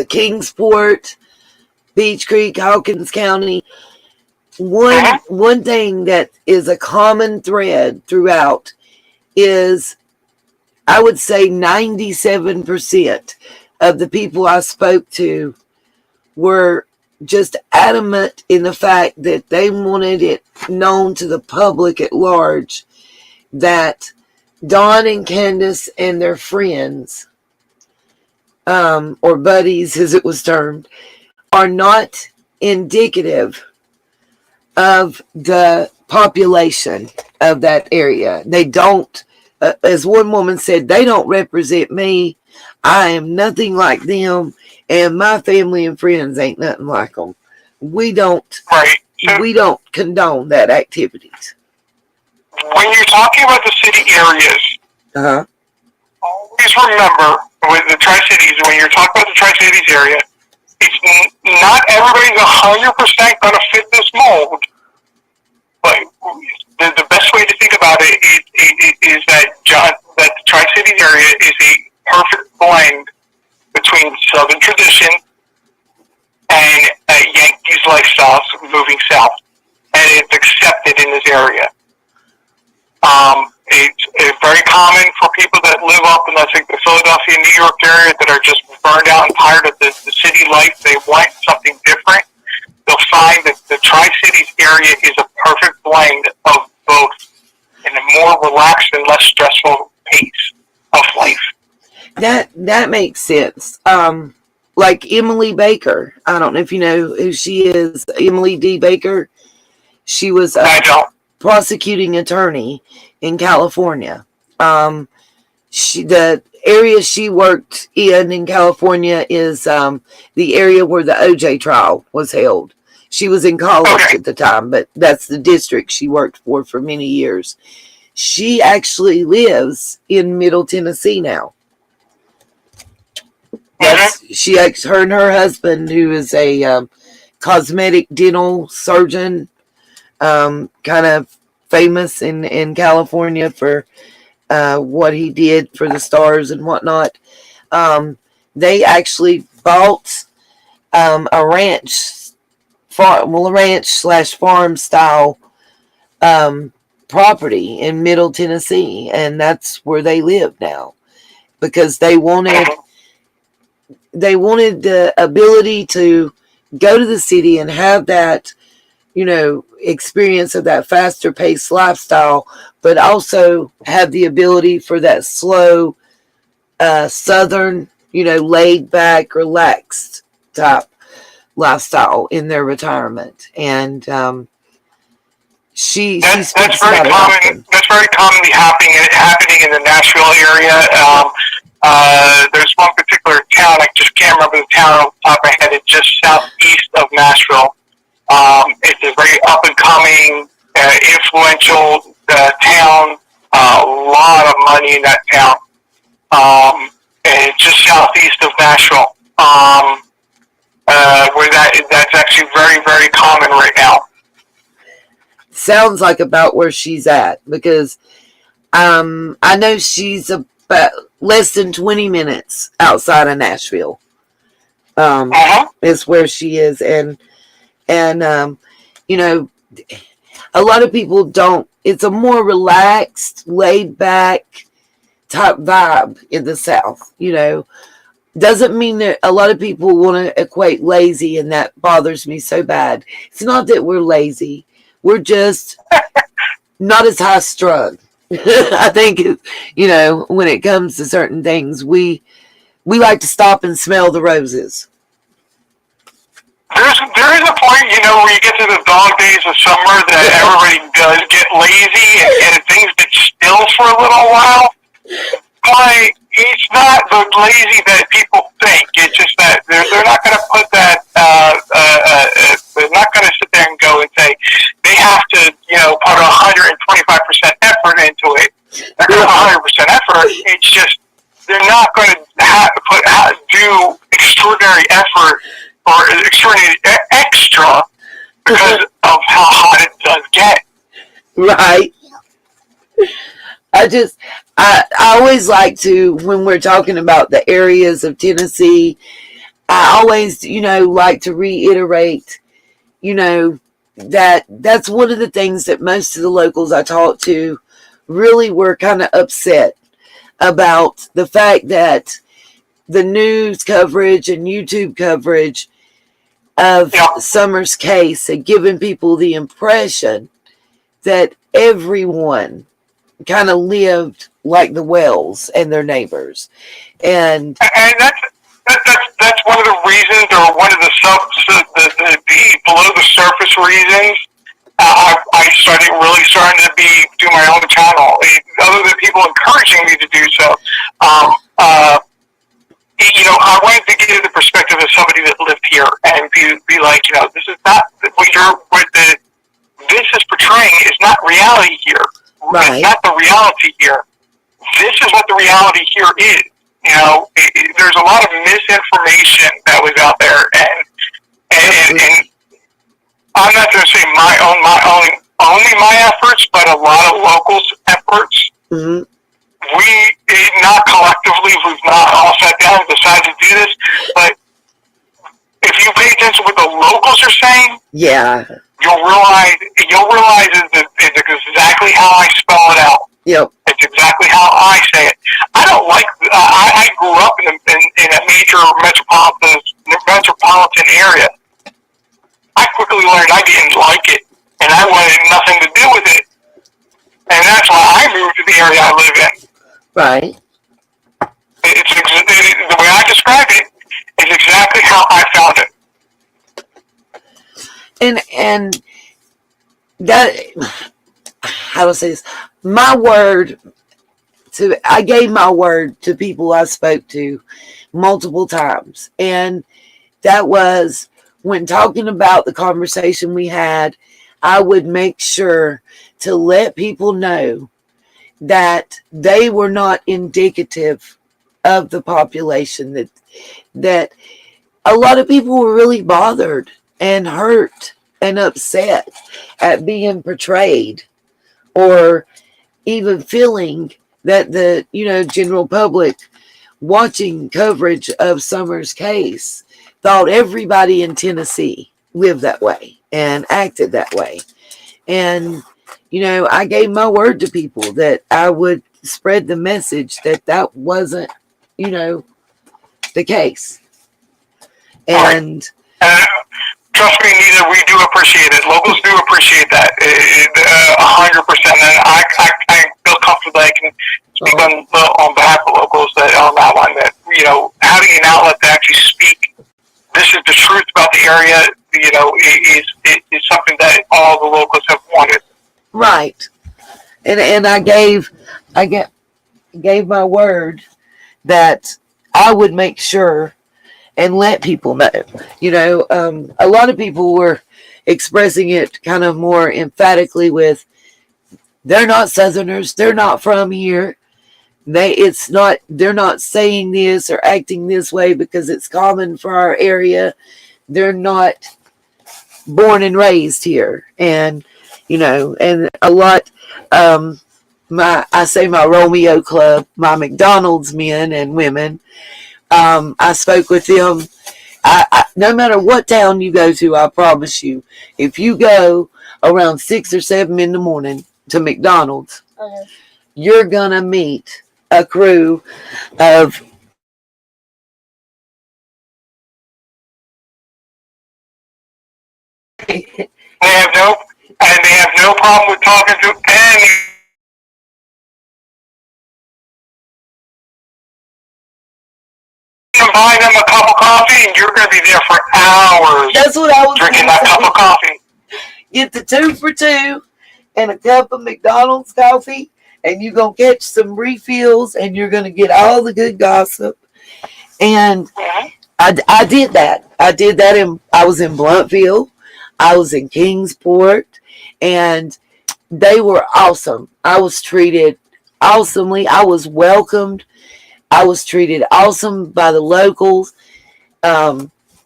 Kingsport, Beach Creek, Hawkins County. One thing that is a common thread throughout is, I would say 97% of the people I spoke to were just adamant in the fact that they wanted it known to the public at large that Don and Candace and their friends, or buddies as it was termed, are not indicative of the population of that area. They don't, as one woman said, they don't represent me. I am nothing like them, and my family and friends ain't nothing like them. We don't condone that activities. When you're talking about the city areas, always remember with the Tri-Cities, when you're talking about the Tri-Cities area, it's not everybody's 100% going to fit this mold, but the best way to think about it is that the Tri-Cities area is a perfect blend between Southern tradition and Yankees lifestyles moving south, and it's accepted in this area. It's very common for people that live up in the Philadelphia, New York area that are just burned out and tired of the city life. They want something different. They'll find that the Tri-Cities area is a perfect blend of both in a more relaxed and less stressful pace of life. That makes sense. Like Emily Baker. I don't know if you know who she is. Emily D. Baker. She was I don't. Prosecuting attorney in California. The area she worked in California is the area where the OJ trial was held. She was in college at the time, but that's the district she worked for many years. She actually lives in Middle Tennessee now. Her and her husband, who is a cosmetic dental surgeon, kind of famous in California for what he did for the stars and whatnot. They actually bought a ranch/farm style property in Middle Tennessee, and that's where they live now. because they wanted the ability to go to the city and have that, experience of that faster paced lifestyle, but also have the ability for that slow, southern, laid back, relaxed type lifestyle in their retirement. And she speaks that's about very it common. often. That's very commonly happening in the Nashville area. There's one particular town, I just can't remember the town off the top of my head. It's just southeast of Nashville. It's a very up and coming, influential town. A lot of money in that town. And it's just southeast of Nashville. Where that's actually very, very common right now. Sounds like about where she's at, because I know she's about less than 20 minutes outside of Nashville. Is where she is, and a lot of people don't. It's a more relaxed, laid back type vibe in the South. Doesn't mean that a lot of people want to equate lazy, and that bothers me so bad. It's not that we're lazy. We're just not as high strung. I think, when it comes to certain things, we like to stop and smell the roses. There is a point, where you get to the dog days of summer that everybody does get lazy and things get still for a little while. But it's not the lazy that people think. It's just that they're not going to put that. They're not going to sit there and go and say they have to, put 125% effort into it. They're going to put 100% effort. It's just they're not going to do extraordinary effort or extraordinary extra because of how hot it does get. Right. I always like to, when we're talking about the areas of Tennessee, I always, like to reiterate, that's one of the things that most of the locals I talk to really were kind of upset about, the fact that the news coverage and YouTube coverage of Summer's case had given people the impression that everyone kind of lived like the Wells and their neighbors, and that's one of the reasons, or one of the below the surface reasons. I started to do my own channel, other than people encouraging me to do so. I wanted to get the perspective of somebody that lived here and be like, this is not this is portraying is not reality here. Right. It's not the reality here. This is what the reality here is. There's a lot of misinformation that was out there, and I'm not going to say only my efforts, but a lot of locals' efforts. Mm-hmm. Not collectively, we've not all sat down and decided to do this, but if you pay attention to what the locals are saying, you'll realize it's exactly how I spell it out. Yep. It's exactly how I say it. I don't like. I grew up in a major metropolitan area. I quickly learned I didn't like it, and I wanted nothing to do with it. And that's why I moved to the area I live in. Right. The way I describe it is exactly how I found it. And that, how do I say this? I gave my word to people I spoke to multiple times. And that was, when talking about the conversation we had, I would make sure to let people know that they were not indicative of the population, that a lot of people were really bothered and hurt and upset at being portrayed, or even feeling that the general public watching coverage of Summer's case thought everybody in Tennessee lived that way and acted that way. And I gave my word to people that I would spread the message that wasn't the case. Right. And trust me, Nita, we do appreciate it. Locals do appreciate that 100%. And I feel comfortable that I can speak on behalf of locals that on that one. That having an outlet to actually speak, this is the truth about the area. Is something that all the locals have wanted. right. And I gave my word that I would make sure and let people know. A lot of people were expressing it kind of more emphatically with, they're not Southerners, they're not from here. They're not saying this or acting this way because it's common for our area. They're not born and raised here. And and a lot, I say my Romeo Club, my McDonald's men and women, I spoke with them. No matter what town you go to, I promise you, if you go around 6 or 7 in the morning to McDonald's, you're gonna meet a crew of They have no problem with talking to any. Buy them a cup of coffee, and you're going to be there for hours. That's what I was drinking that cup of coffee. Get the 2 for $2 and a cup of McDonald's coffee, and you're going to catch some refills, and you're going to get all the good gossip. And I did that. I was in Bluntfield. I was in Kingsport, and they were awesome. I was treated awesomely. I was welcomed. I was treated awesome by the locals.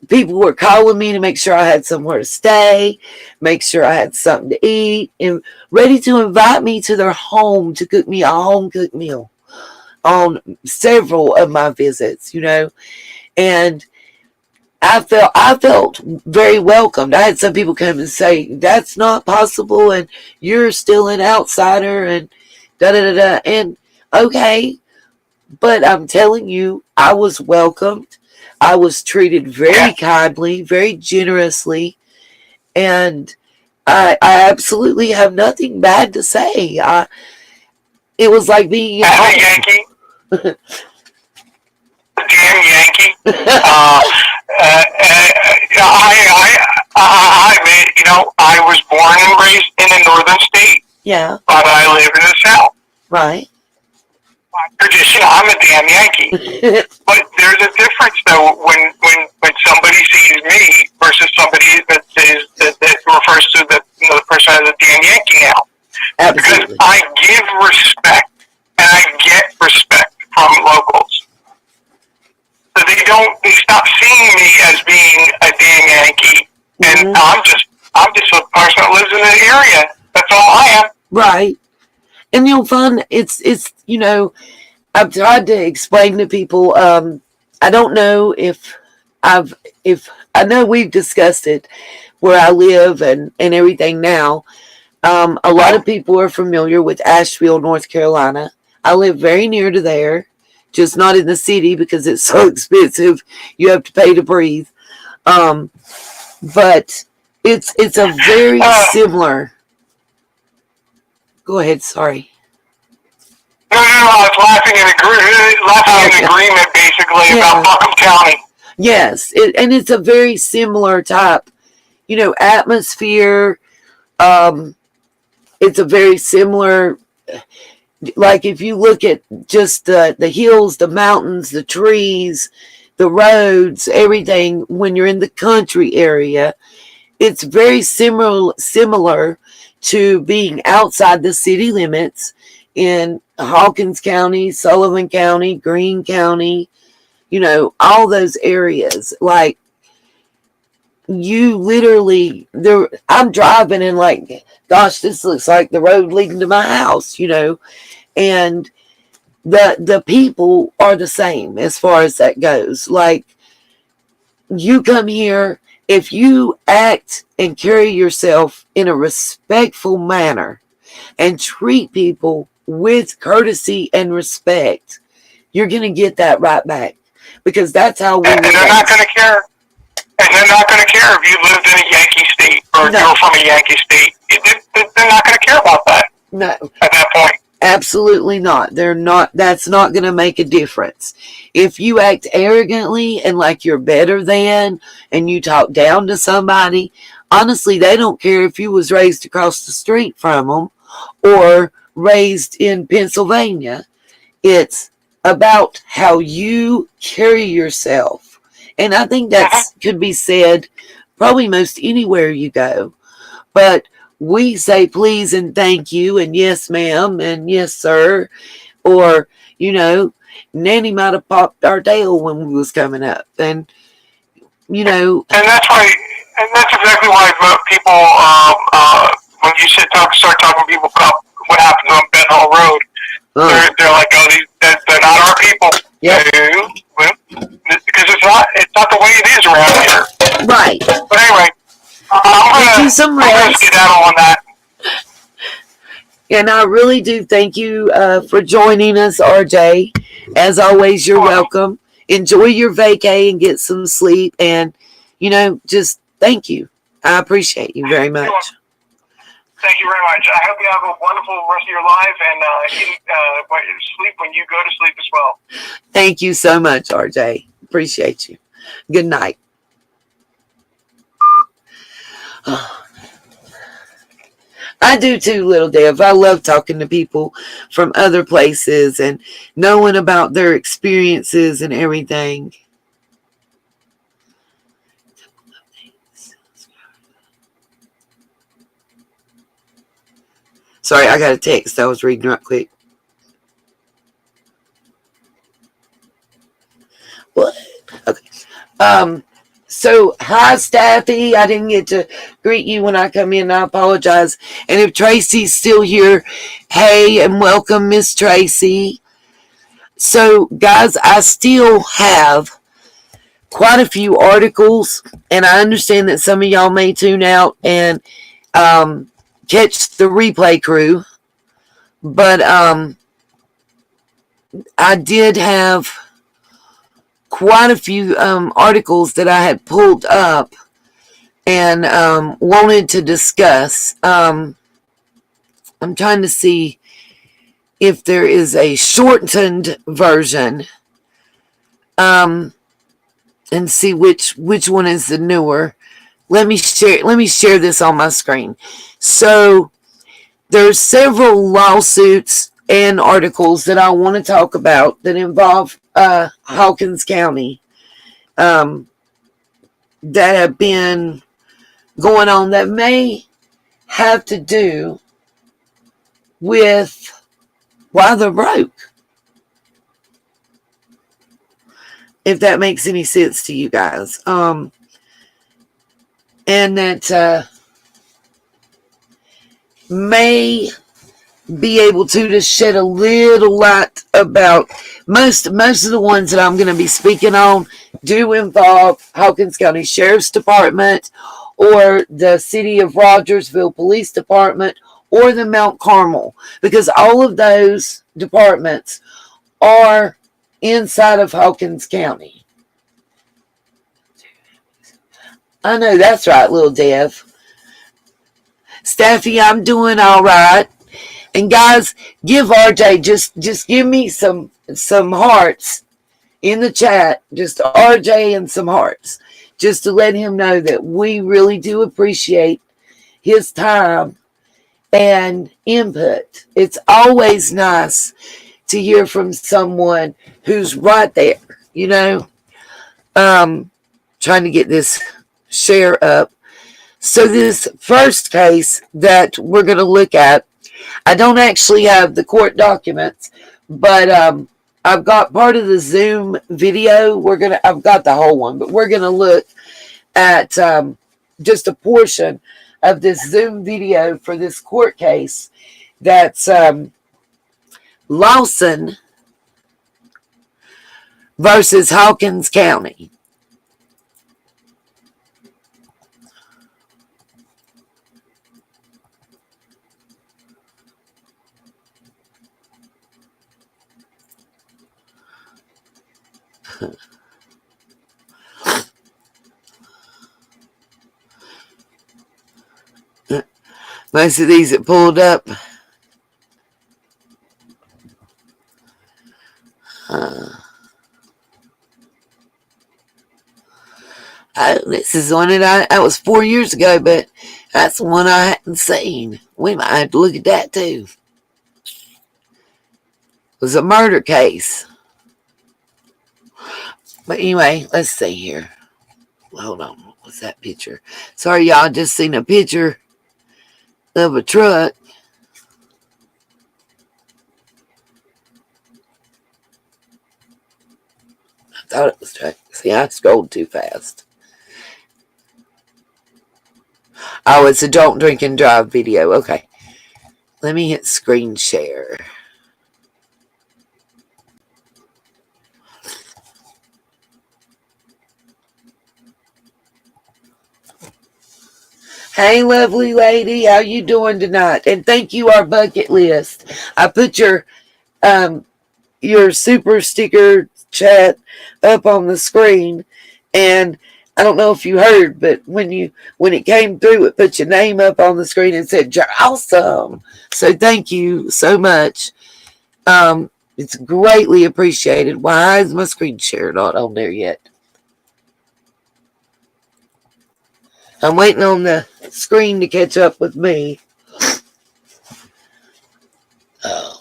People were calling me to make sure I had somewhere to stay, make sure I had something to eat, and ready to invite me to their home to cook me a home cooked meal on several of my visits, and I felt very welcomed. I had some people come and say, that's not possible, and you're still an outsider, and da-da-da-da, and okay, but I'm telling you, I was welcomed. I was treated very kindly, very generously, and I absolutely have nothing bad to say. It was like being as a Yankee, damn Yankee. I was born and raised in a northern state. Yeah. But I live in the South. Right. By tradition, I'm a damn Yankee. But there's a difference, though, when somebody sees me versus somebody that refers to the person as a damn Yankee now. Absolutely. Because I give respect and I get respect from locals. So they stop seeing me as being a damn Yankee, and I'm just a person that lives in the area. That's all I am. Right. And you'll find it's I've tried to explain to people. I don't know if I know we've discussed it where I live and everything now. A lot of people are familiar with Asheville, North Carolina. I live very near to there, just not in the city because it's so expensive. You have to pay to breathe. But it's a very similar. Go ahead. Sorry. No, I was laughing in agreement, basically, about Buncombe County. Yes, and it's a very similar type, atmosphere. It's a very similar, like if you look at just the hills, the mountains, the trees, the roads, everything, when you're in the country area, it's very similar to being outside the city limits in Hawkins County, Sullivan County, Greene County, all those areas. Like, you literally, I'm driving and like, gosh, this looks like the road leading to my house, and the people are the same as far as that goes. Like, you come here, if you act and carry yourself in a respectful manner and treat people with courtesy and respect, you're going to get that right back, because that's how we And were they're not going raised. to care. And they're not going to care if you lived in a Yankee state or if No. you're from a Yankee state. They're not going to care about that No, at that point. absolutely not. They're not. That's not going to make a difference. If you act arrogantly and like you're better than, and you talk down to somebody, honestly, they don't care if you was raised across the street from them or raised in Pennsylvania. It's about how you carry yourself. And I think that Uh-huh. could be said probably most anywhere you go. But we say please and thank you and yes, ma'am, and yes, sir. Or, Nanny might have popped our tail when we was coming up. And, And that's why, and that's exactly why people, when you start talking to people about what happened on Ben Hall Road, they're like, oh, they're not our people. Yep. Because it's not the way it is around here. Right. But anyway, I'm gonna skedaddle on that. And I really do thank you for joining us, RJ. As always, you're welcome. Enjoy your vacay and get some sleep. And, just thank you. I appreciate you very much. Thank you very much. I hope you have a wonderful rest of your life and sleep when you go to sleep as well. Thank you so much, RJ. Appreciate you. Good night. I do too, little Dev. I love talking to people from other places and knowing about their experiences and everything. Sorry, I got a text I was reading right quick. What? Okay. So, hi, Staffy. I didn't get to greet you when I come in. I apologize. And if Tracy's still here, hey, and welcome, Miss Tracy. So, guys, I still have quite a few articles, and I understand that some of y'all may tune out and catch the replay crew. But I did have quite a few articles that I had pulled up and wanted to discuss. I'm trying to see if there is a shortened version, and see which one is the newer. Let me share this on my screen. So there's several lawsuits and articles that I want to talk about that involve Hawkins County that have been going on that may have to do with why they're broke. If that makes any sense to you guys. And that may be able to shed a little light about most of the ones that I'm going to be speaking on do involve Hawkins County Sheriff's Department or the City of Rogersville Police Department or the Mount Carmel, because all of those departments are inside of Hawkins County. I know that's right, little Dev. Staffy, I'm doing all right. And guys, give RJ just give me some hearts in the chat. Just RJ and some hearts, just to let him know that we really do appreciate his time and input. It's always nice to hear from someone who's right there. Trying to get this share up. So this first case that we're going to look at, I don't actually have the court documents, but I've got part of the Zoom video. I've got the whole one, but we're going to look at just a portion of this Zoom video for this court case. That's Lawson versus Hawkins County. Most of these that pulled up. This is one that was 4 years ago, but that's one I hadn't seen. We might have to look at that too. It was a murder case. But anyway, let's see here. Hold on. What's that picture? Sorry, y'all. Just seen a picture of a truck. I thought it was truck. See, I scrolled too fast. Oh, it's a don't drink and drive video. Okay. Let me hit screen share. Hey, lovely lady, how you doing tonight? And thank you, our bucket list. I put your super sticker chat up on the screen, and I don't know if you heard, but when it came through, it put your name up on the screen and said you're awesome. So thank you so much. It's greatly appreciated. Why is my screen share not on there yet? I'm waiting on the screen to catch up with me.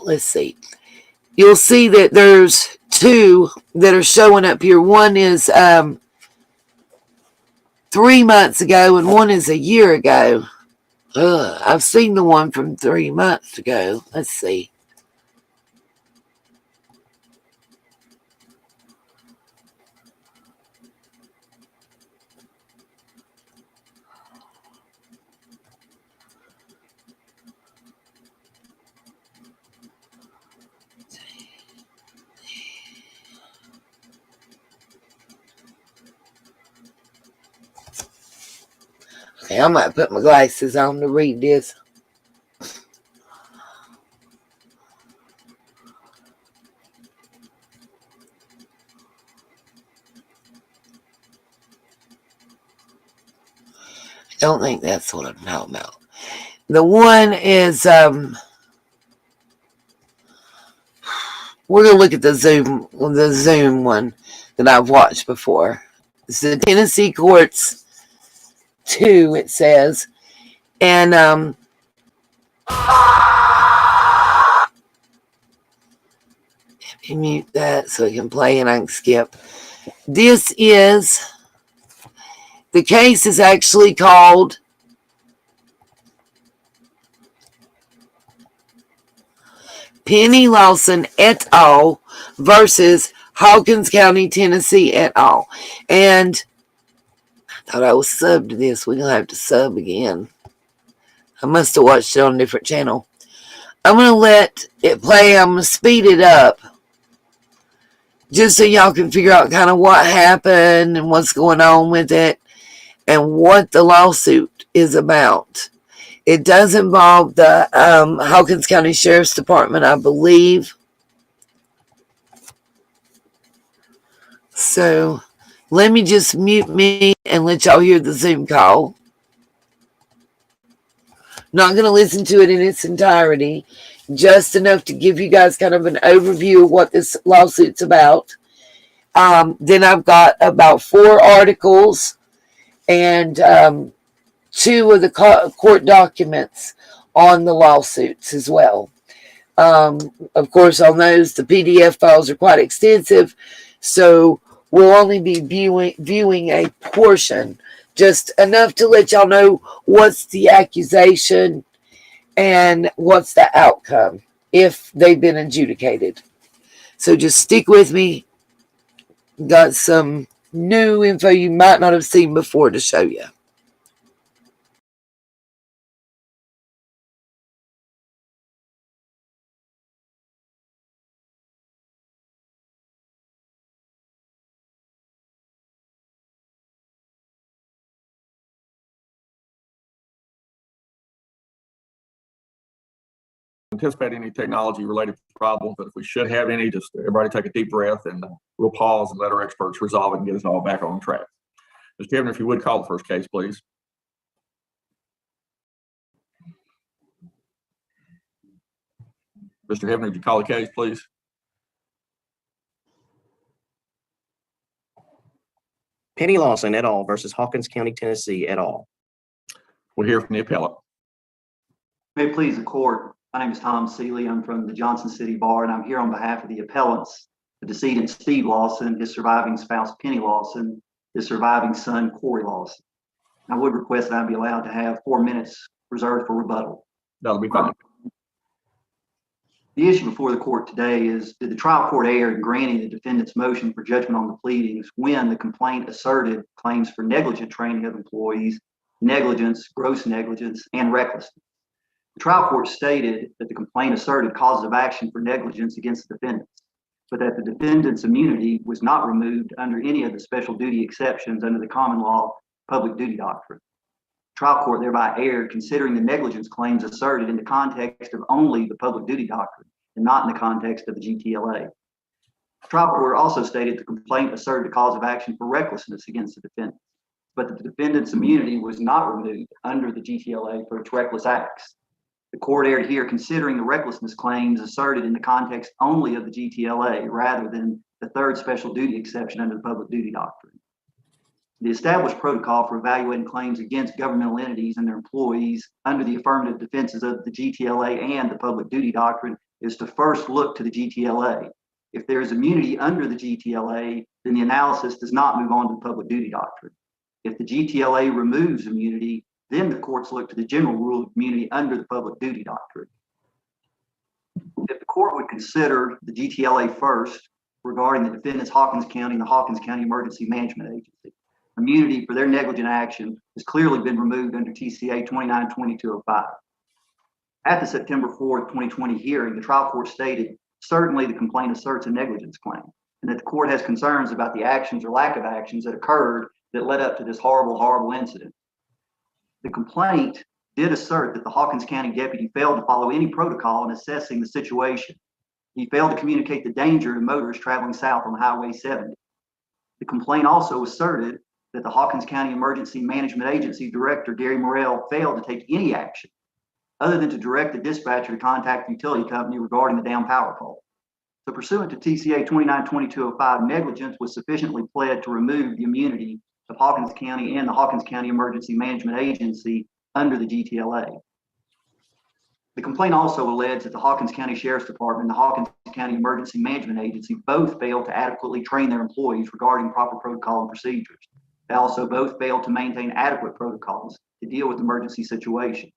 Let's see. You'll see that there's two that are showing up here. One is 3 months ago, and one is a year ago. I've seen the one from 3 months ago. Let's see. Okay, I might put my glasses on to read this. I don't think that's what I'm talking about. The one is, we're going to look at the Zoom one that I've watched before. It's the Tennessee Courts 2, it says. And, let me mute that so it can play and I can skip. The case is actually called Penny Lawson et al. Versus Hawkins County, Tennessee et al. And I thought I was subbed to this. We're going to have to sub again. I must have watched it on a different channel. I'm going to let it play. I'm going to speed it up just so y'all can figure out kind of what happened and what's going on with it and what the lawsuit is about. It does involve the Hawkins County Sheriff's Department, I believe. So let me just mute me and let y'all hear the Zoom call. Not going to listen to it in its entirety, just enough to give you guys kind of an overview of what this lawsuit's about. Then I've got about 4 articles and 2 of the court documents on the lawsuits as well. Of course, on those, the PDF files are quite extensive, so we'll only be viewing a portion, just enough to let y'all know what's the accusation and what's the outcome if they've been adjudicated. So just stick with me. Got some new info you might not have seen before to show you. anticipate any technology-related problems, but if we should have any, just everybody take a deep breath and we'll pause and let our experts resolve it and get us all back on track. Mr. Kevin, if you would call the first case, please. Mr. Hebner, would you call the case, please? Penny Lawson et al. Versus Hawkins County, Tennessee et al. We'll hear from the appellant. May it please the court. My name is Tom Seeley. I'm from the Johnson City Bar, and I'm here on behalf of the appellants, the decedent Steve Lawson, his surviving spouse Penny Lawson, his surviving son Corey Lawson. I would request that I be allowed to have 4 minutes reserved for rebuttal. That'll be fine. The issue before the court today is, did the trial court err in granting the defendant's motion for judgment on the pleadings when the complaint asserted claims for negligent training of employees, negligence, gross negligence, and recklessness? The trial court stated that the complaint asserted causes of action for negligence against the defendants, but that the defendant's immunity was not removed under any of the special duty exceptions under the common law public duty doctrine. The trial court thereby erred, considering the negligence claims asserted in the context of only the public duty doctrine and not in the context of the GTLA. The trial court also stated the complaint asserted the cause of action for recklessness against the defendant, but the defendant's immunity was not removed under the GTLA for its reckless acts. The court erred here, considering the recklessness claims asserted in the context only of the GTLA rather than the third special duty exception under the public duty doctrine. The established protocol for evaluating claims against governmental entities and their employees under the affirmative defenses of the GTLA and the public duty doctrine is to first look to the GTLA. If there is immunity under the GTLA, then the analysis does not move on to the public duty doctrine. If the GTLA removes immunity, then the courts look to the general rule of immunity under the public duty doctrine. If the court would consider the GTLA first regarding the defendants Hawkins County and the Hawkins County Emergency Management Agency, immunity for their negligent action has clearly been removed under TCA 29-2205. At the September 4th, 2020 hearing, the trial court stated, certainly the complaint asserts a negligence claim, and that the court has concerns about the actions or lack of actions that occurred that led up to this horrible incident. The complaint did assert that the Hawkins County deputy failed to follow any protocol in assessing the situation. He failed to communicate the danger to motorists traveling south on Highway 70. The complaint also asserted that the Hawkins County Emergency Management Agency Director, Gary Morrell, failed to take any action other than to direct the dispatcher to contact the utility company regarding the downed power pole. So pursuant to TCA 29-2205, negligence was sufficiently pled to remove the immunity of Hawkins County and the Hawkins County Emergency Management Agency under the GTLA. The complaint also alleged that the Hawkins County Sheriff's Department and the Hawkins County Emergency Management Agency both failed to adequately train their employees regarding proper protocol and procedures. They also both failed to maintain adequate protocols to deal with emergency situations.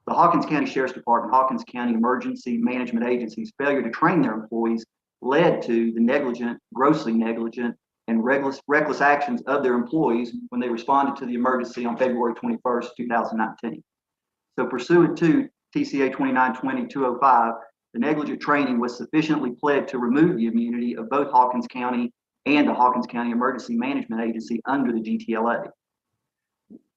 The Hawkins County Sheriff's Department, Hawkins County Emergency Management Agency's failure to train their employees led to the negligent, grossly negligent, and reckless actions of their employees when they responded to the emergency on February 21st, 2019. So pursuant to TCA 29-2205, the negligent training was sufficiently pled to remove the immunity of both Hawkins County and the Hawkins County Emergency Management Agency under the GTLA.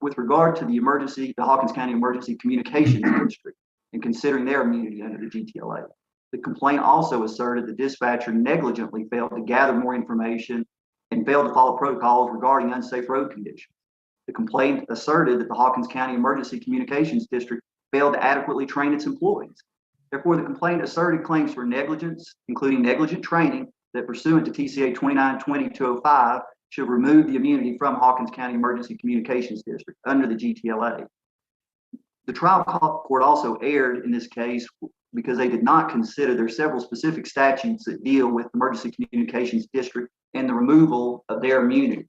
With regard to the Hawkins County Emergency Communications District, and considering their immunity under the GTLA, the complaint also asserted the dispatcher negligently failed to gather more information and failed to follow protocols regarding unsafe road conditions. The complaint asserted that the Hawkins County Emergency Communications District failed to adequately train its employees. Therefore, the complaint asserted claims for negligence, including negligent training, that pursuant to TCA 29-2205 should remove the immunity from Hawkins County Emergency Communications District under the GTLA. The trial court also erred in this case because they did not consider there are several specific statutes that deal with Emergency Communications District and the removal of their immunity.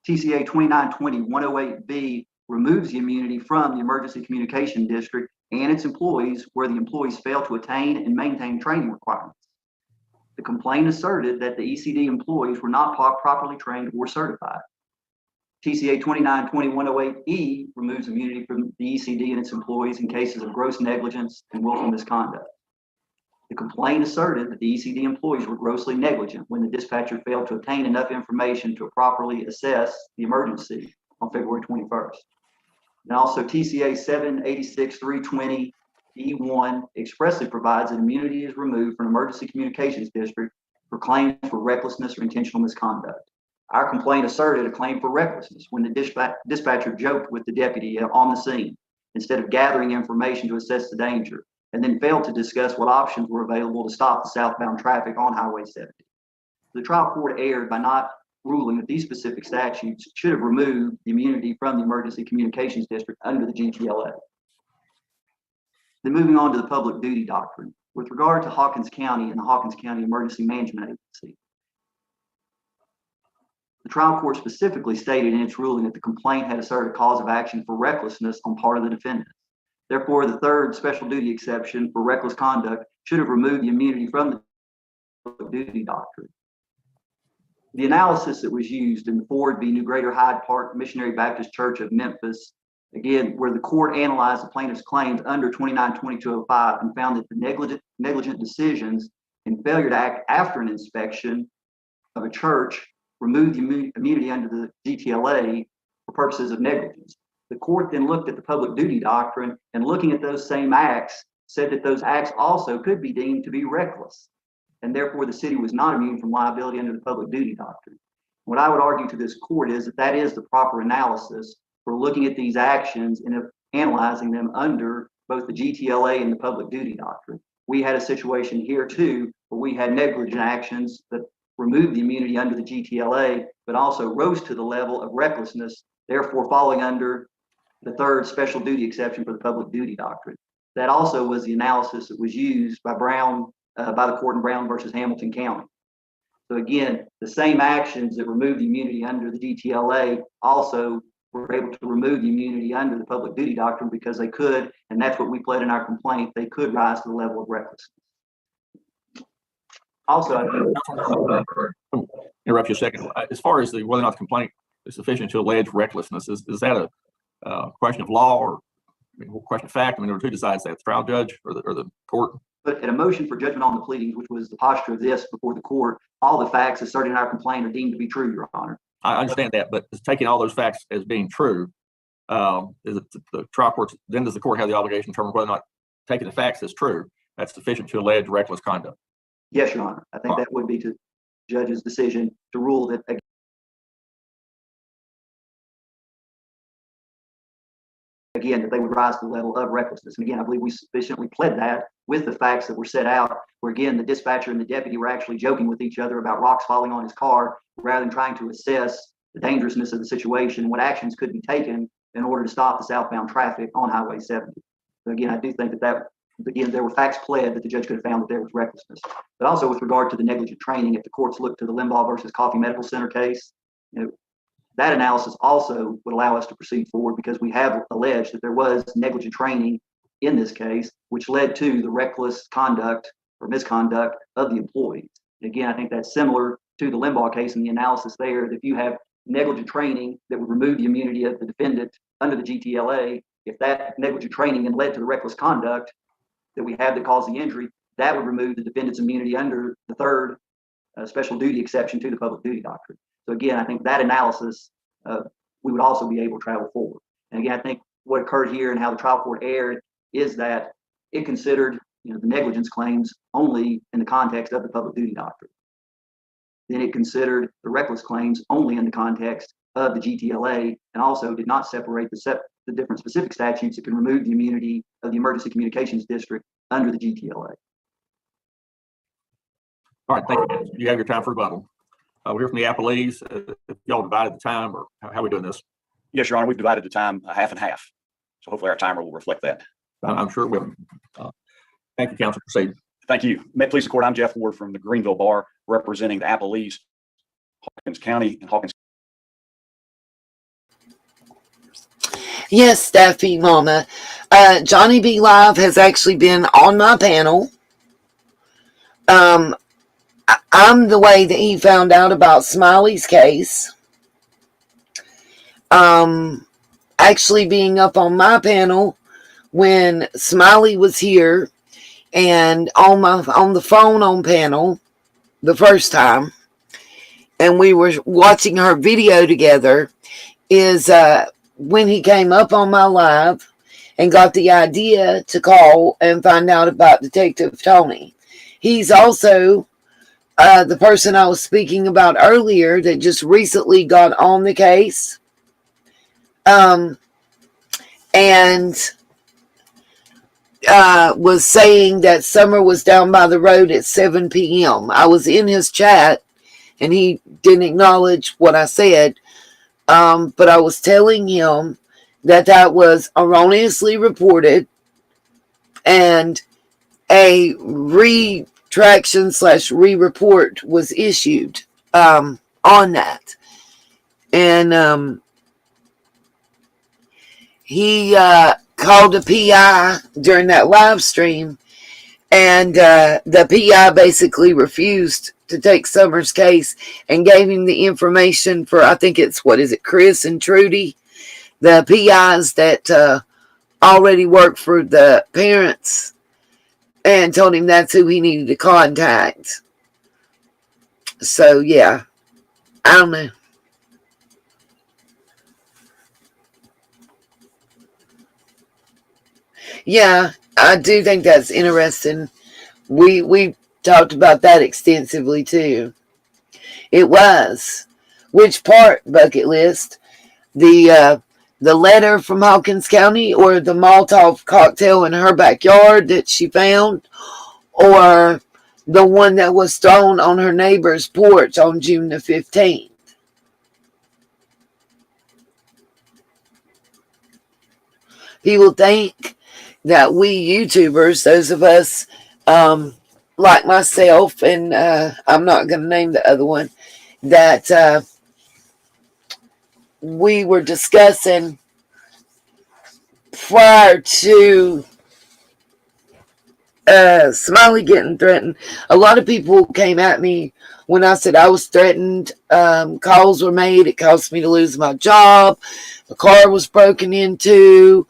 TCA 29-20-108B removes the immunity from the Emergency Communication District and its employees where the employees fail to attain and maintain training requirements. The complaint asserted that the ECD employees were not properly trained or certified. TCA 29-20-108E removes immunity from the ECD and its employees in cases of gross negligence and willful misconduct. The complaint asserted that the ECD employees were grossly negligent when the dispatcher failed to obtain enough information to properly assess the emergency on February 21st. And also TCA 786-320 D1 expressly provides that immunity is removed from an emergency communications district for claims for recklessness or intentional misconduct. Our complaint asserted a claim for recklessness when the dispatcher joked with the deputy on the scene instead of gathering information to assess the danger, and then failed to discuss what options were available to stop the southbound traffic on Highway 70. The trial court erred by not ruling that these specific statutes should have removed the immunity from the emergency communications district under the GTLA. Then moving on to the public duty doctrine. With regard to Hawkins County and the Hawkins County Emergency Management Agency, the trial court specifically stated in its ruling that the complaint had asserted a cause of action for recklessness on part of the defendant. Therefore, the third special duty exception for reckless conduct should have removed the immunity from the public duty doctrine. The analysis that was used in the Ford v. New Greater Hyde Park Missionary Baptist Church of Memphis, again, where the court analyzed the plaintiff's claims under 292205 and found that the negligent decisions and failure to act after an inspection of a church removed the immunity under the GTLA for purposes of negligence. The court then looked at the public duty doctrine and, looking at those same acts, said that those acts also could be deemed to be reckless, and therefore the city was not immune from liability under the public duty doctrine. What I would argue to this court is that that is the proper analysis for looking at these actions and analyzing them under both the GTLA and the public duty doctrine. We had a situation here too where we had negligent actions that removed the immunity under the GTLA, but also rose to the level of recklessness, therefore falling under the third special duty exception for the public duty doctrine. That also was the analysis that was used by the court in Brown versus Hamilton County. So again, the same actions that removed the immunity under the GTLA also were able to remove the immunity under the public duty doctrine because they could, and that's what we pled in our complaint, they could rise to the level of recklessness. Also, interrupt you a second. As far as whether or not the complaint is sufficient to allege recklessness, is that a question of law or question of fact? I mean, who decides that? The trial judge or the court? But in a motion for judgment on the pleadings, which was the posture of this before the court, all the facts asserted in our complaint are deemed to be true, Your Honor. I understand that, but taking all those facts as being true, is it the trial court, then does the court have the obligation to determine whether or not taking the facts as true, that's sufficient to allege reckless conduct? Yes, Your Honor. I think that would be to the judge's decision to rule that, again, that they would rise to the level of recklessness. And again, I believe we sufficiently pled that with the facts that were set out, where again, the dispatcher and the deputy were actually joking with each other about rocks falling on his car, rather than trying to assess the dangerousness of the situation and what actions could be taken in order to stop the southbound traffic on Highway 70. So again, I do think that again, there were facts pled that the judge could have found that there was recklessness. But also with regard to the negligent training, if the courts look to the Limbaugh versus Coffee Medical Center case, that analysis also would allow us to proceed forward because we have alleged that there was negligent training in this case, which led to the reckless conduct or misconduct of the employees. And again, I think that's similar to the Limbaugh case and the analysis there, that if you have negligent training that would remove the immunity of the defendant under the GTLA, if that negligent training then led to the reckless conduct that we have that caused the injury, that would remove the defendant's immunity under the third special duty exception to the public duty doctrine. So again, I think that analysis, we would also be able to travel forward. And again, I think what occurred here and how the trial court erred is that it considered the negligence claims only in the context of the public duty doctrine. Then it considered the reckless claims only in the context of the GTLA, and also did not separate the different specific statutes that can remove the immunity of the emergency communications district under the GTLA. All right, thank you. You have your time for rebuttal. We'll hear from the appellees. If y'all divided the time, or how are we doing this? Yes, Your Honor, we've divided the time half and half. So hopefully our timer will reflect that. I'm sure it will. Thank you, counsel. Proceed. Thank you. May it please the court, I'm Jeff Ward from the Greenville Bar, representing the appellees, Hawkins County and Hawkins. Yes, Staffy Mama. Johnny B. Live has actually been on my panel. I'm the way that he found out about Smiley's case. Actually being up on my panel when Smiley was here and on the phone on panel the first time, and we were watching her video together, is when he came up on my live and got the idea to call and find out about Detective Tony. He's also the person I was speaking about earlier that just recently got on the case. And was saying that Summer was down by the road at 7 p.m. I was in his chat and he didn't acknowledge what I said. But I was telling him that that was erroneously reported and a retraction / re-report was issued on that. And he called a PI during that live stream, and the PI basically refused to take Summer's case and gave him the information for, I think it's, Chris and Trudy, the PIs that already work for the parents, and told him that's who he needed to contact. So, yeah, I don't know. Yeah, I do think that's interesting. We talked about that extensively too. It was. Which part, bucket list? The letter from Hawkins County, or the Molotov cocktail in her backyard that she found, or the one that was thrown on her neighbor's porch on June the 15th? People think that we YouTubers, those of us like myself, and I'm not going to name the other one, that we were discussing prior to Smiley getting threatened. A lot of people came at me when I said I was threatened. Calls were made. It caused me to lose my job. A car was broken into.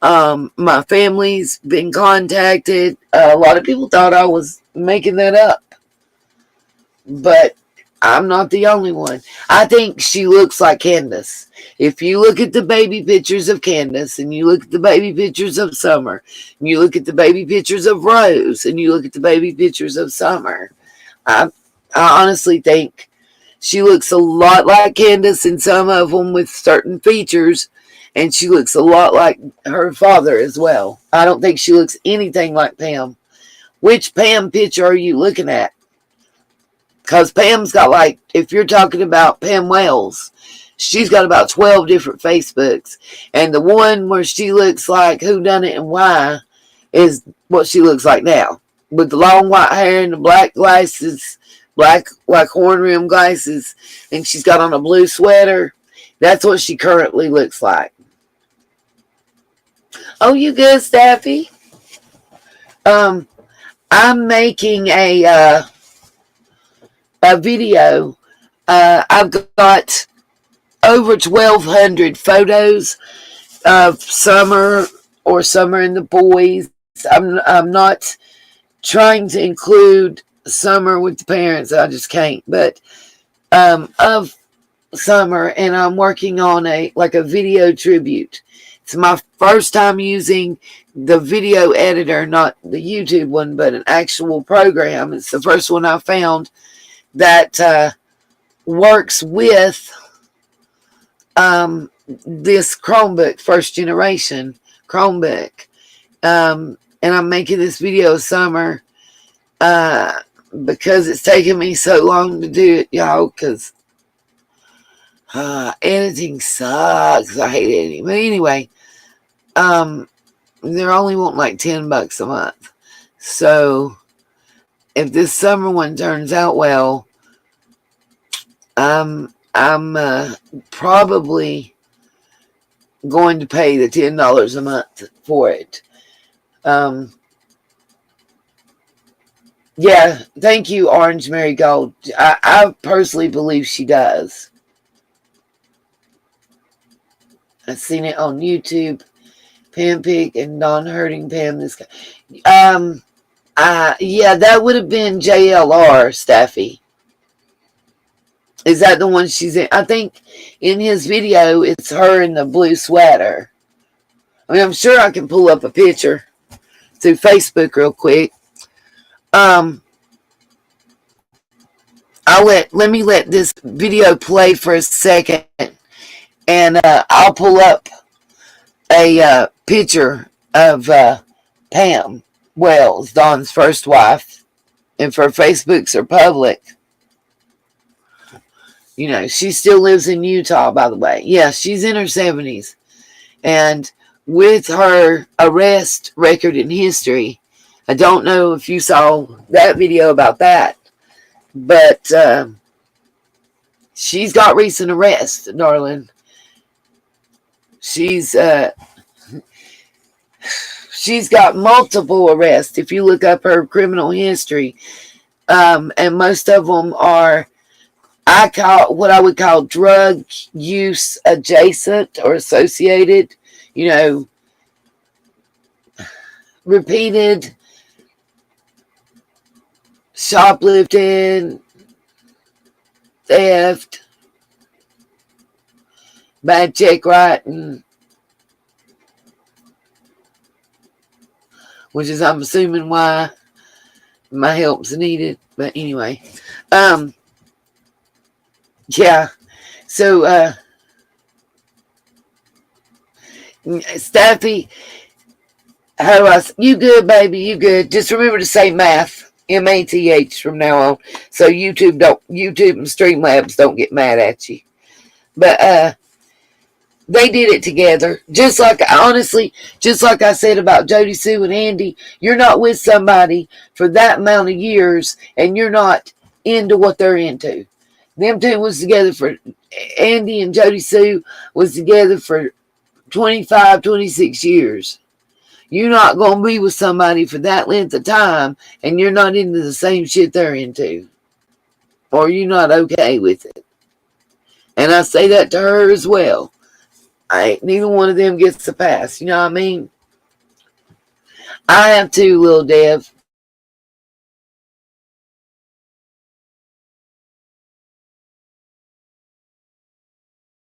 My family's been contacted. A lot of people thought I was making that up, but I'm not the only one. I think she looks like Candace. If you look at the baby pictures of Candace, and you look at the baby pictures of Summer, and you look at the baby pictures of Rose, and you look at the baby pictures of Summer, I honestly think she looks a lot like Candace in some of them with certain features, and she looks a lot like her father as well. I don't think she looks anything like Pam. Which Pam picture are you looking at? Because Pam's got, like, if you're talking about Pam Wells, she's got about 12 different Facebooks. And the one where she looks like who done it and why is what she looks like now. With the long white hair and the black glasses, black like horn rim glasses, and she's got on a blue sweater. That's what she currently looks like. Oh, you good, Staffy? I'm making a video. I've got over 1,200 photos of Summer or Summer and the boys. I'm not trying to include Summer with the parents. I just can't. But of Summer, and I'm working on a video tribute. It's my first time using the video editor, not the YouTube one, but an actual program. It's the first one I found that works with this Chromebook, first generation Chromebook. And I'm making this video of Summer because it's taken me so long to do it, y'all, because editing sucks. I hate editing. But anyway, they're only wanting like $10 a month. So if this Summer one turns out well, I'm probably going to pay the $10 a month for it. Yeah, thank you, Orange Marigold. I personally believe she does. I've seen it on YouTube. Pam Pig and Don Hurting Pam. This guy. Yeah, that would have been JLR, Staffy. Is that the one she's in? I think in his video, it's her in the blue sweater. I mean, I'm sure I can pull up a picture through Facebook real quick. Let me let this video play for a second, and I'll pull up a picture of Pam Wells, Don's first wife, and for Facebooks are public. You know, she still lives in Utah, by the way. Yeah, she's in her 70s, and with her arrest record in history, I don't know if you saw that video about that, but she's got recent arrests, darling. She's got multiple arrests if you look up her criminal history, and most of them are what I would call drug use adjacent or associated. You know, repeated shoplifting, theft, bad check writing, which is, I'm assuming, why my help's needed. But anyway, yeah. So, Staffy, how do you good, baby? You good? Just remember to say math, M-A-T-H, from now on, so YouTube and Streamlabs don't get mad at you. But they did it together. Just like I said about Jody Sue and Andy, you're not with somebody for that amount of years and you're not into what they're into. Them two was together for, Andy and Jody Sue was together for 25, 26 years. You're not going to be with somebody for that length of time and you're not into the same shit they're into. Or you're not okay with it. And I say that to her as well. Neither one of them gets the pass. You know what I mean? I have too, little Dev.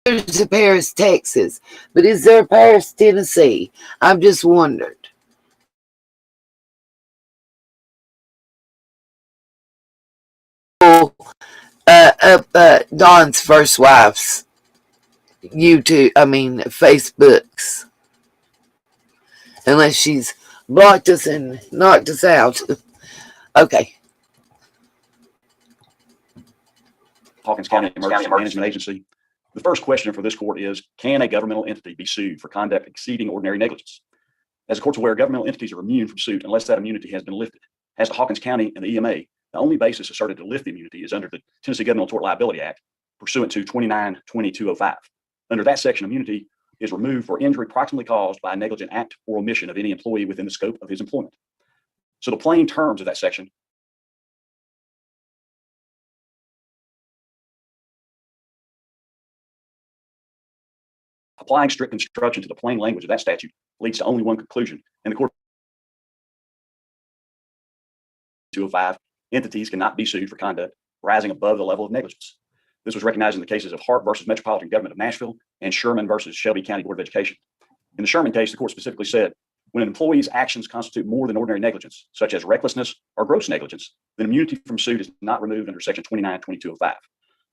There's a Paris, Texas. But is there a Paris, Tennessee? I've just wondered. Don's first wife's Facebooks. Unless she's blocked us and knocked us out. Okay. Hawkins County Emergency Management Agency. The first question for this court is, can a governmental entity be sued for conduct exceeding ordinary negligence? As the court's aware, governmental entities are immune from suit unless that immunity has been lifted. As to Hawkins County and the EMA, the only basis asserted to lift the immunity is under the Tennessee Governmental Tort Liability Act, pursuant to 29-2205. Under that section, immunity is removed for injury proximately caused by a negligent act or omission of any employee within the scope of his employment. So the plain terms of that section applying strict construction to the plain language of that statute leads to only one conclusion, and the court 205 entities cannot be sued for conduct rising above the level of negligence. This was recognized in the cases of Hart versus Metropolitan Government of Nashville and Sherman versus Shelby County Board of Education. In the Sherman case, the court specifically said, when an employee's actions constitute more than ordinary negligence, such as recklessness or gross negligence, then immunity from suit is not removed under section 29-2205.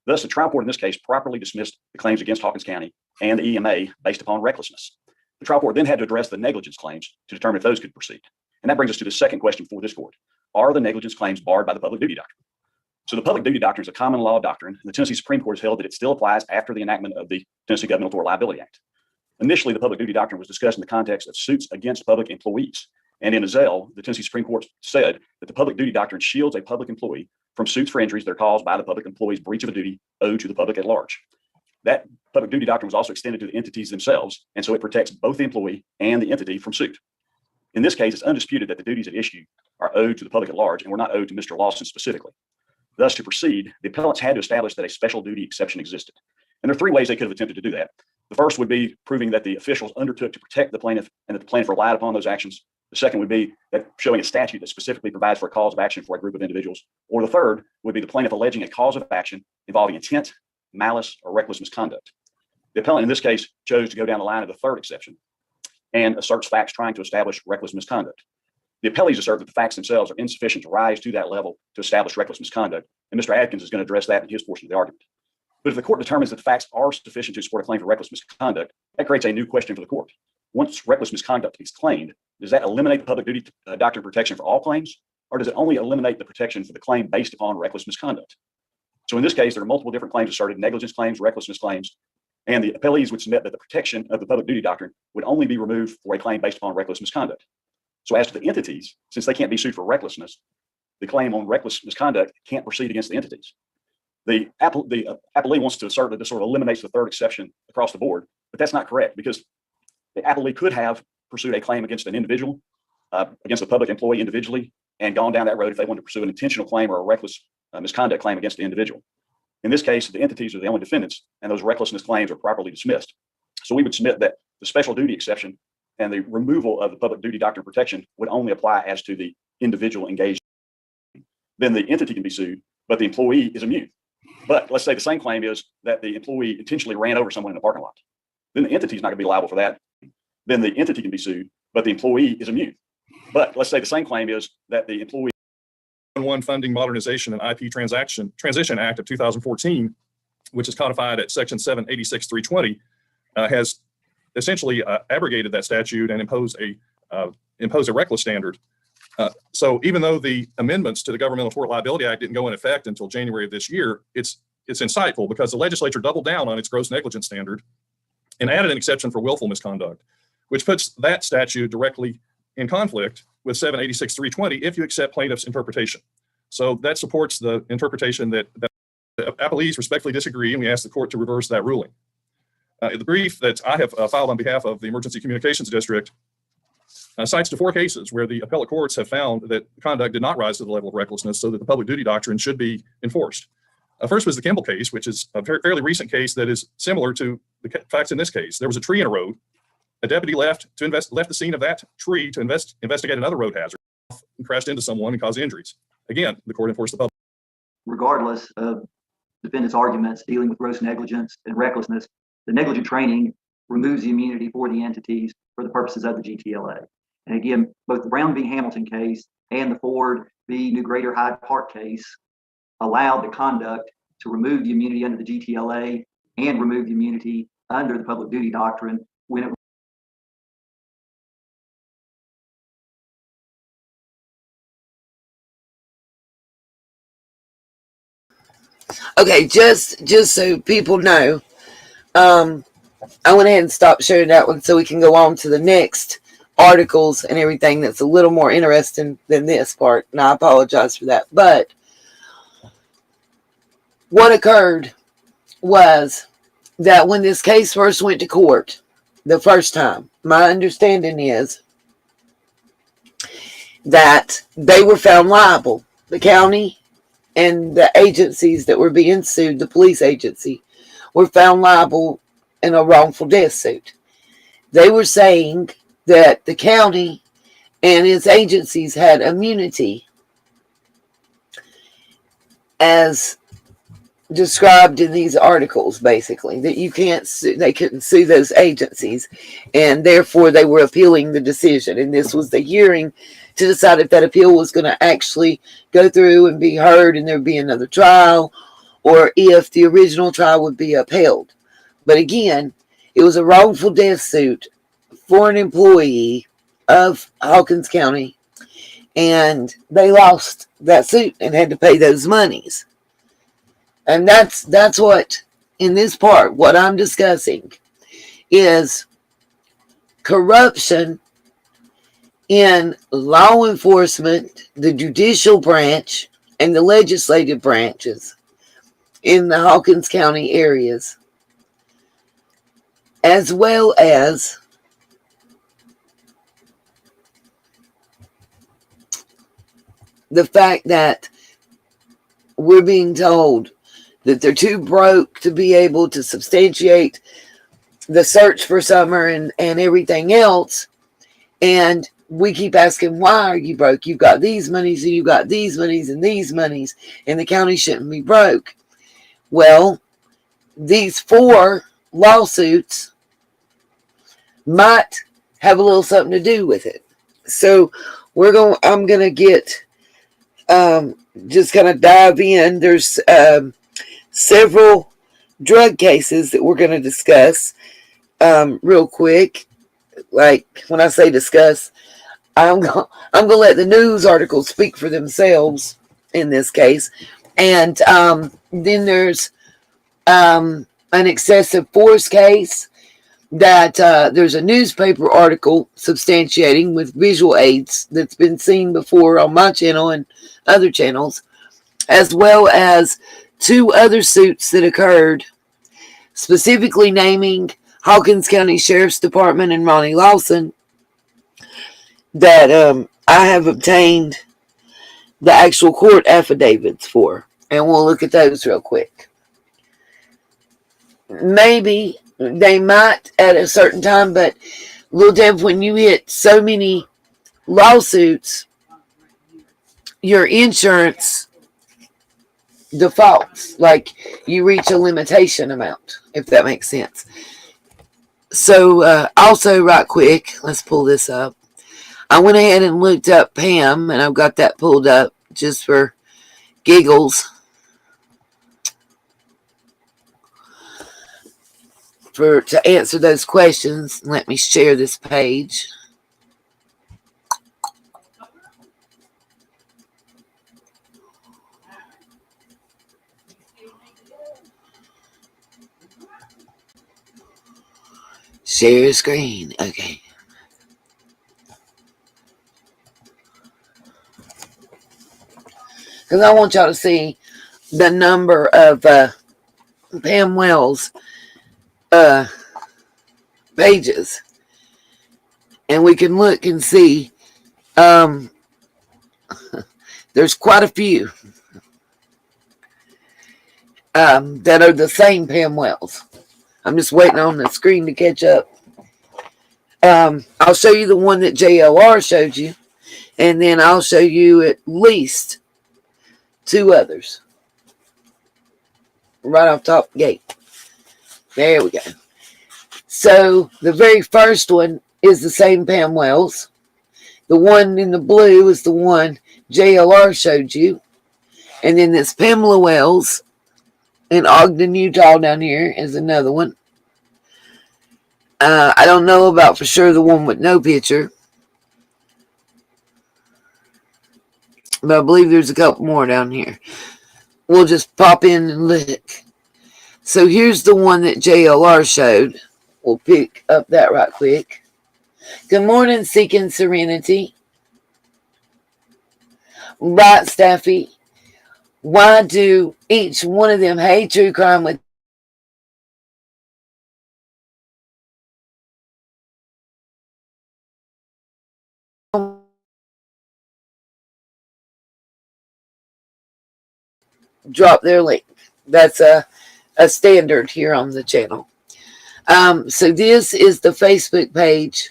Thus, the trial court in this case properly dismissed the claims against Hawkins County and the EMA based upon recklessness. The trial court then had to address the negligence claims to determine if those could proceed. And that brings us to the second question for this court. Are the negligence claims barred by the public duty doctrine? So the public duty doctrine is a common law doctrine, and the Tennessee Supreme Court has held that it still applies after the enactment of the Tennessee Governmental Tort Liability Act. Initially, the public duty doctrine was discussed in the context of suits against public employees. And in Azell, the Tennessee Supreme Court said that the public duty doctrine shields a public employee from suits for injuries that are caused by the public employee's breach of a duty owed to the public at large. That public duty doctrine was also extended to the entities themselves, and so it protects both the employee and the entity from suit. In this case, it's undisputed that the duties at issue are owed to the public at large and were not owed to Mr. Lawson specifically. Thus, to proceed, the appellants had to establish that a special duty exception existed. And there are three ways they could have attempted to do that. The first would be proving that the officials undertook to protect the plaintiff and that the plaintiff relied upon those actions. The second would be that showing a statute that specifically provides for a cause of action for a group of individuals. Or the third would be the plaintiff alleging a cause of action involving intent, malice, or reckless misconduct. The appellant in this case chose to go down the line of the third exception. and asserts facts trying to establish reckless misconduct. The appellees assert that the facts themselves are insufficient to rise to that level to establish reckless misconduct, and Mr. Adkins is going to address that in his portion of the argument. But if the court determines that the facts are sufficient to support a claim for reckless misconduct, that creates a new question for the court. Once reckless misconduct is claimed, does that eliminate the public duty doctrine protection for all claims, or does it only eliminate the protection for the claim based upon reckless misconduct? So in this case, there are multiple different claims asserted: negligence claims, recklessness claims, and the appellees would submit that the protection of the public duty doctrine would only be removed for a claim based upon reckless misconduct. So as to the entities, since they can't be sued for recklessness, the claim on reckless misconduct can't proceed against the entities. The appellee wants to assert that this sort of eliminates the third exception across the board, but that's not correct, because the appellee could have pursued a claim against an individual, against a public employee individually, and gone down that road if they wanted to pursue an intentional claim or a reckless misconduct claim against the individual. In this case, the entities are the only defendants, and those recklessness claims are properly dismissed. So we would submit that the special duty exception and the removal of the public duty doctrine protection would only apply as to the individual engaged. Then the entity can be sued, but the employee is immune. But let's say the same claim is that the employee intentionally ran over someone in the parking lot. Then the entity is not going to be liable for that. Then the entity can be sued, but the employee is immune. But let's say the same claim is that the employee. One Funding Modernization and IP Transition Act of 2014, which is codified at Section 786.320, has essentially abrogated that statute and imposed a reckless standard. So even though the amendments to the Governmental Tort Liability Act didn't go in effect until January of this year, it's insightful because the legislature doubled down on its gross negligence standard and added an exception for willful misconduct, which puts that statute directly in conflict with 786.320 if you accept plaintiff's interpretation. So that supports the interpretation that the appellees respectfully disagree, and we ask the court to reverse that ruling. The brief that I have filed on behalf of the Emergency Communications District cites to 4 cases where the appellate courts have found that conduct did not rise to the level of recklessness so that the public duty doctrine should be enforced. First was the Kimball case, which is a fairly recent case that is similar to the facts in this case. There was a tree in a road. A deputy left the scene of that tree to investigate another road hazard and crashed into someone and caused injuries. Again, the court enforced the public. Regardless of defendants' arguments dealing with gross negligence and recklessness, the negligent training removes the immunity for the entities for the purposes of the GTLA. And again, both the Brown v. Hamilton case and the Ford v. New Greater Hyde Park case allowed the conduct to remove the immunity under the GTLA and remove the immunity under the public duty doctrine when it Okay, just so people know, I went ahead and stopped sharing that one so we can go on to the next articles and everything that's a little more interesting than this part, and I apologize for that. But what occurred was that when this case first went to court the first time, my understanding is that they were found liable. The county and the agencies that were being sued, the police agency, were found liable in a wrongful death suit. They were saying that the county and its agencies had immunity as described in these articles, basically, that you can't sue, they couldn't sue those agencies, and therefore they were appealing the decision. And this was the hearing to decide if that appeal was going to actually go through and be heard and there'd be another trial, or if the original trial would be upheld. But again, it was a wrongful death suit for an employee of Hawkins County, and they lost that suit and had to pay those monies. And that's what, in this part, what I'm discussing is corruption in law enforcement, the judicial branch, and the legislative branches in the Hawkins County areas, as well as the fact that we're being told that they're too broke to be able to substantiate the search for Summer and everything else. And we keep asking, why are you broke? You've got these monies and you've got these monies and these monies, and the county shouldn't be broke. Well, these 4 lawsuits might have a little something to do with it. So I'm gonna get just kind of dive in. There's several drug cases that we're going to discuss real quick. Like when I say discuss, I'm going to let the news articles speak for themselves in this case. And then there's an excessive force case that there's a newspaper article substantiating with visual aids that's been seen before on my channel and other channels, as well as 2 other suits that occurred, specifically naming Hawkins County Sheriff's Department and Ronnie Lawson, that I have obtained the actual court affidavits for. And we'll look at those real quick. Maybe they might at a certain time, but Lil Deb, when you hit so many lawsuits, your insurance defaults. Like you reach a limitation amount, if that makes sense. So also right quick, let's pull this up. I went ahead and looked up Pam, and I've got that pulled up just for giggles. To answer those questions, let me share this page. Share screen. Okay. Because I want y'all to see the number of Pam Wells pages. And we can look and see there's quite a few that are the same Pam Wells. I'm just waiting on the screen to catch up. I'll show you the one that JLR showed you, and then I'll show you at least 2 others. Right off top gate. There we go. So the very first one is the same Pam Wells. The one in the blue is the one JLR showed you. And then this Pamela Wells in Ogden, Utah down here is another one. I don't know about for sure the one with no picture. But I believe there's a couple more down here. We'll just pop in and look. So here's the one that JLR showed. We'll pick up that right quick. Good morning, Seeking Serenity. Right, Staffy. Why do each one of them hate true crime with drop their link? That's a standard here on the channel. So this is the Facebook page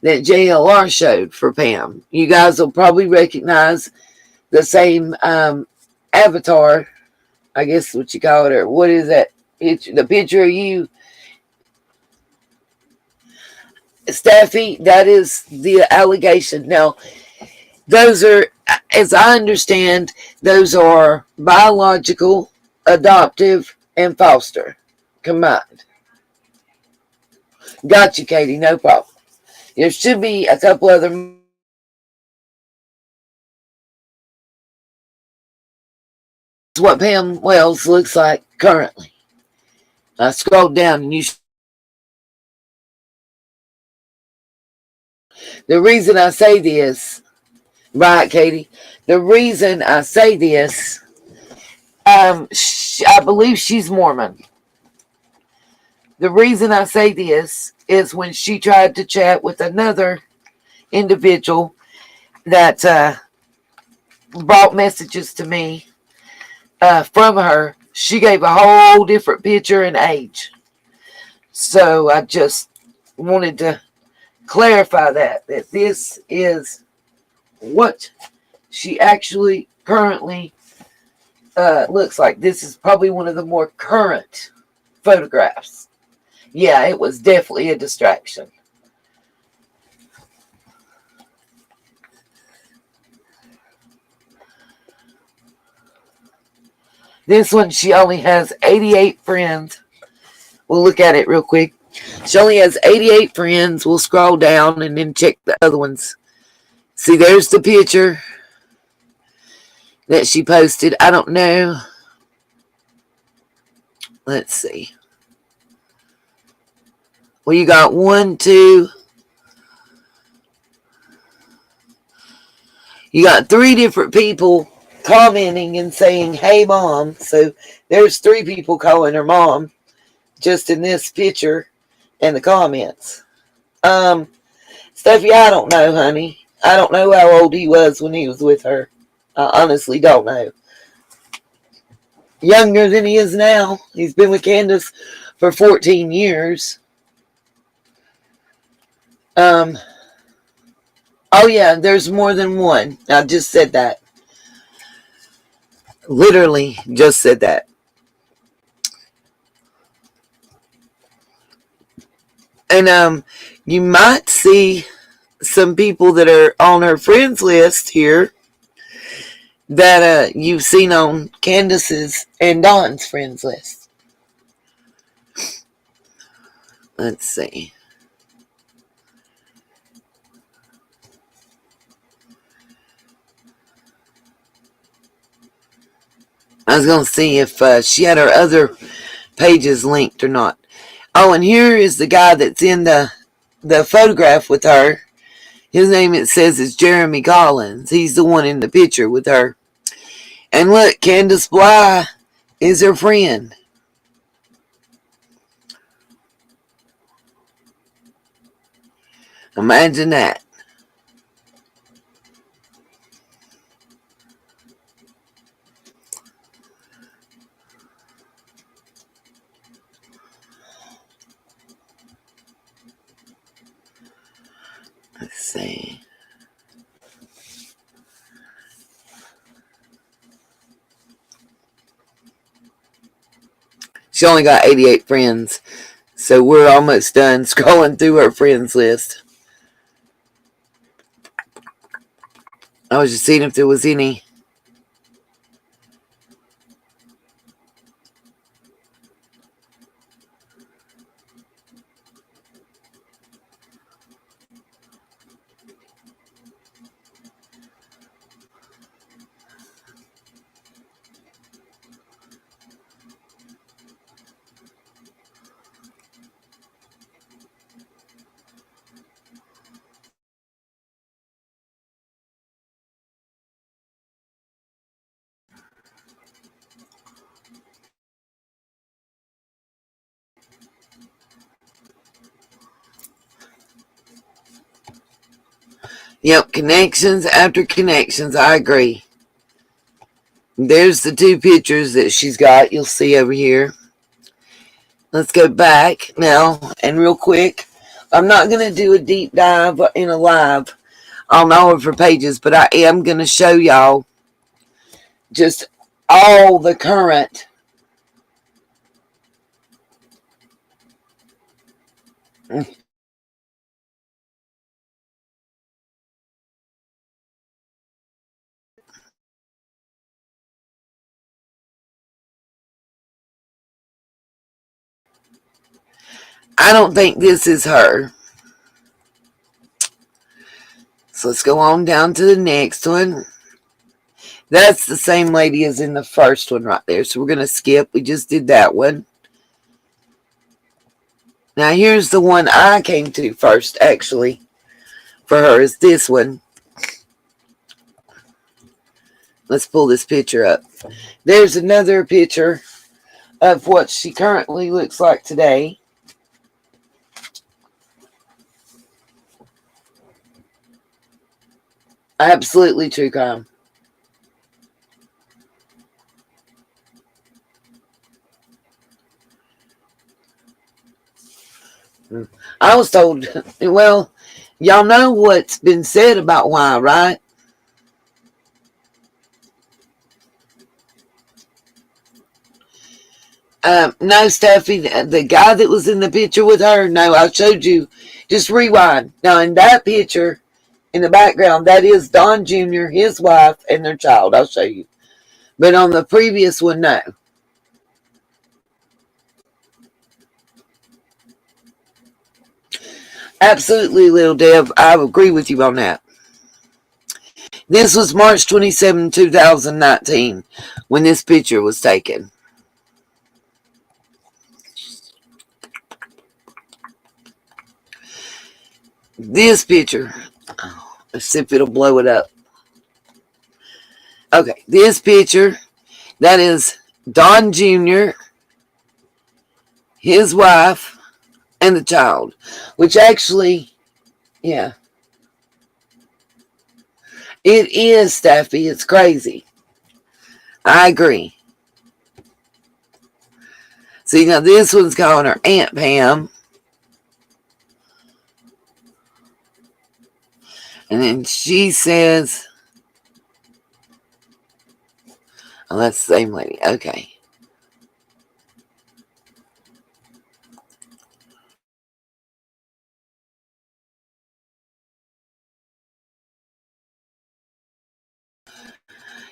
that JLR showed for Pam. You guys will probably recognize the same avatar, I guess what you call it, or what is that picture? The picture of you, Staffy, that is the allegation. Now, those are, as I understand, those are biological, adoptive, and foster combined. Got you, Katie, no problem. There should be a couple other. What Pam Wells looks like currently. I scrolled down and the reason I say this, right, Katie? The reason I say this, I believe she's Mormon. The reason I say this is when she tried to chat with another individual that brought messages to me from her, she gave a whole different picture and age. So I just wanted to clarify that this is what she actually currently looks like. This is probably one of the more current photographs. Yeah, it was definitely a distraction. This one, she only has 88 friends. We'll look at it real quick. She only has 88 friends. We'll scroll down and then check the other ones. See, there's the picture that she posted. I don't know. Let's see. Well, you got 1, 2. You got 3 different people commenting and saying, hey, mom. So there's 3 people calling her mom just in this picture and the comments. Steffi, I don't know, honey. I don't know how old he was when he was with her. I honestly don't know. Younger than he is now. He's been with Candace for 14 years. Oh yeah, there's more than one. I just said that. Literally just said that. And you might see some people that are on her friends list here that you've seen on Candace's and Dawn's friends list. Let's see. I was going to see if she had her other pages linked or not. Oh, and here is the guy that's in the photograph with her. His name, it says, is Jeremy Collins. He's the one in the picture with her. And look, Candace Bly is her friend. Imagine that. Let's see. She only got 88 friends. So we're almost done scrolling through her friends list. I was just seeing if there was any. Yep, connections after connections. I agree. There's the 2 pictures that she's got. You'll see over here. Let's go back now and real quick. I'm not going to do a deep dive in a live on all of her pages, but I am going to show y'all just all the current I don't think this is her. So let's go on down to the next one. That's the same lady as in the first one right there. So we're going to skip. We just did that one. Now here's the one I came to first, actually, for her is this one. Let's pull this picture up. There's another picture of what she currently looks like today. Absolutely true crime. I was told, well, y'all know what's been said about why, right? No, Steffi, the guy that was in the picture with her, no, I showed you. Just rewind. Now, in that picture, in the background, that is Don Jr., his wife, and their child. I'll show you. But on the previous one, no. Absolutely, Little Deb. I agree with you on that. This was March 27, 2019, when this picture was taken. This picture, let's see if it'll blow it up. Okay, this picture, that is Don Jr., his wife, and the child, which actually, yeah, it is, Staffy. It's crazy. I agree. See, now this one's calling her Aunt Pam. And then she says, oh, that's the same lady. Okay.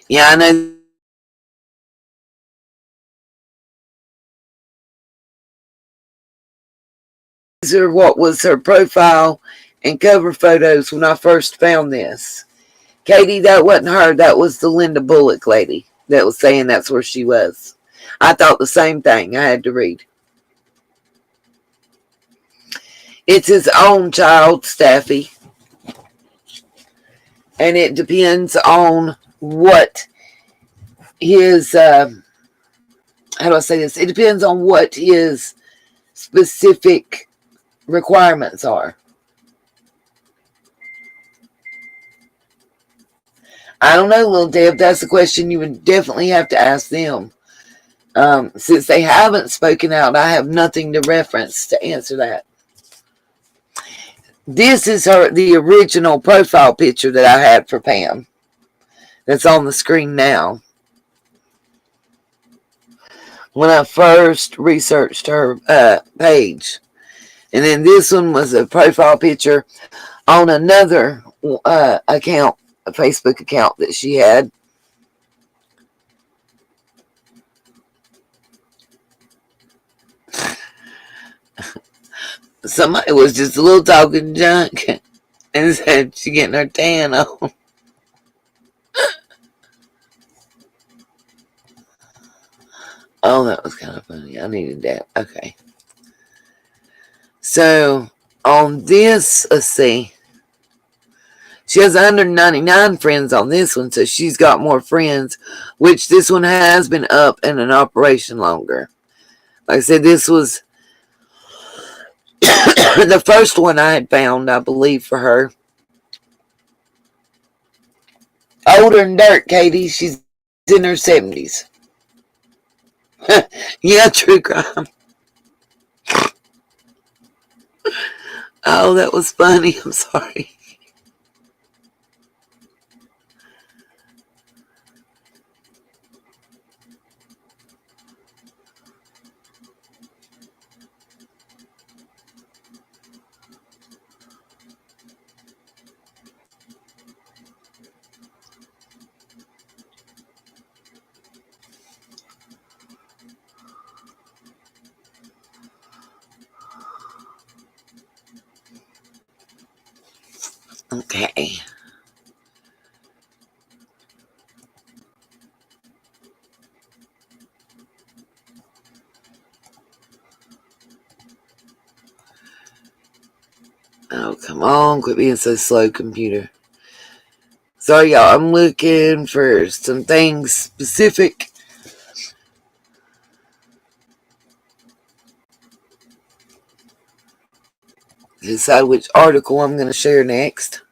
Yeah, I know. These are what was her profile and cover photos when I first found this. Katie, that wasn't her. That was the Linda Bullock lady that was saying that's where she was. I thought the same thing. I had to read. It's his own child, Staffy. And it depends on what his, how do I say this? It depends on what his specific requirements are. I don't know, Little Deb. That's a question you would definitely have to ask them. Since they haven't spoken out, I have nothing to reference to answer that. This is the original profile picture that I had for Pam. That's on the screen now. When I first researched her page. And then this one was a profile picture on another account, a Facebook account that she had. Somebody was just a little talking junk and said she getting her tan on. Oh, that was kind of funny. I needed that. Okay. So, on this, let's see. She has 199 friends on this one, so she's got more friends, which this one has been up and in operation longer. Like I said, this was the first one I had found, I believe, for her. Older than dirt, Katie. She's in her 70s. Yeah, true crime. Oh, that was funny. I'm sorry. Okay. Oh, come on. Quit being so slow, computer. Sorry, y'all. I'm looking for some things specific. Decide which article I'm going to share next.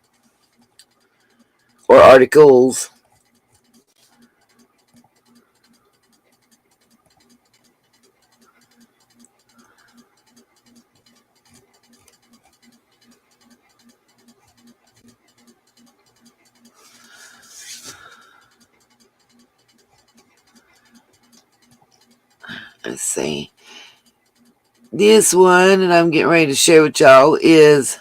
Or articles. Let's see. This one that I'm getting ready to share with y'all is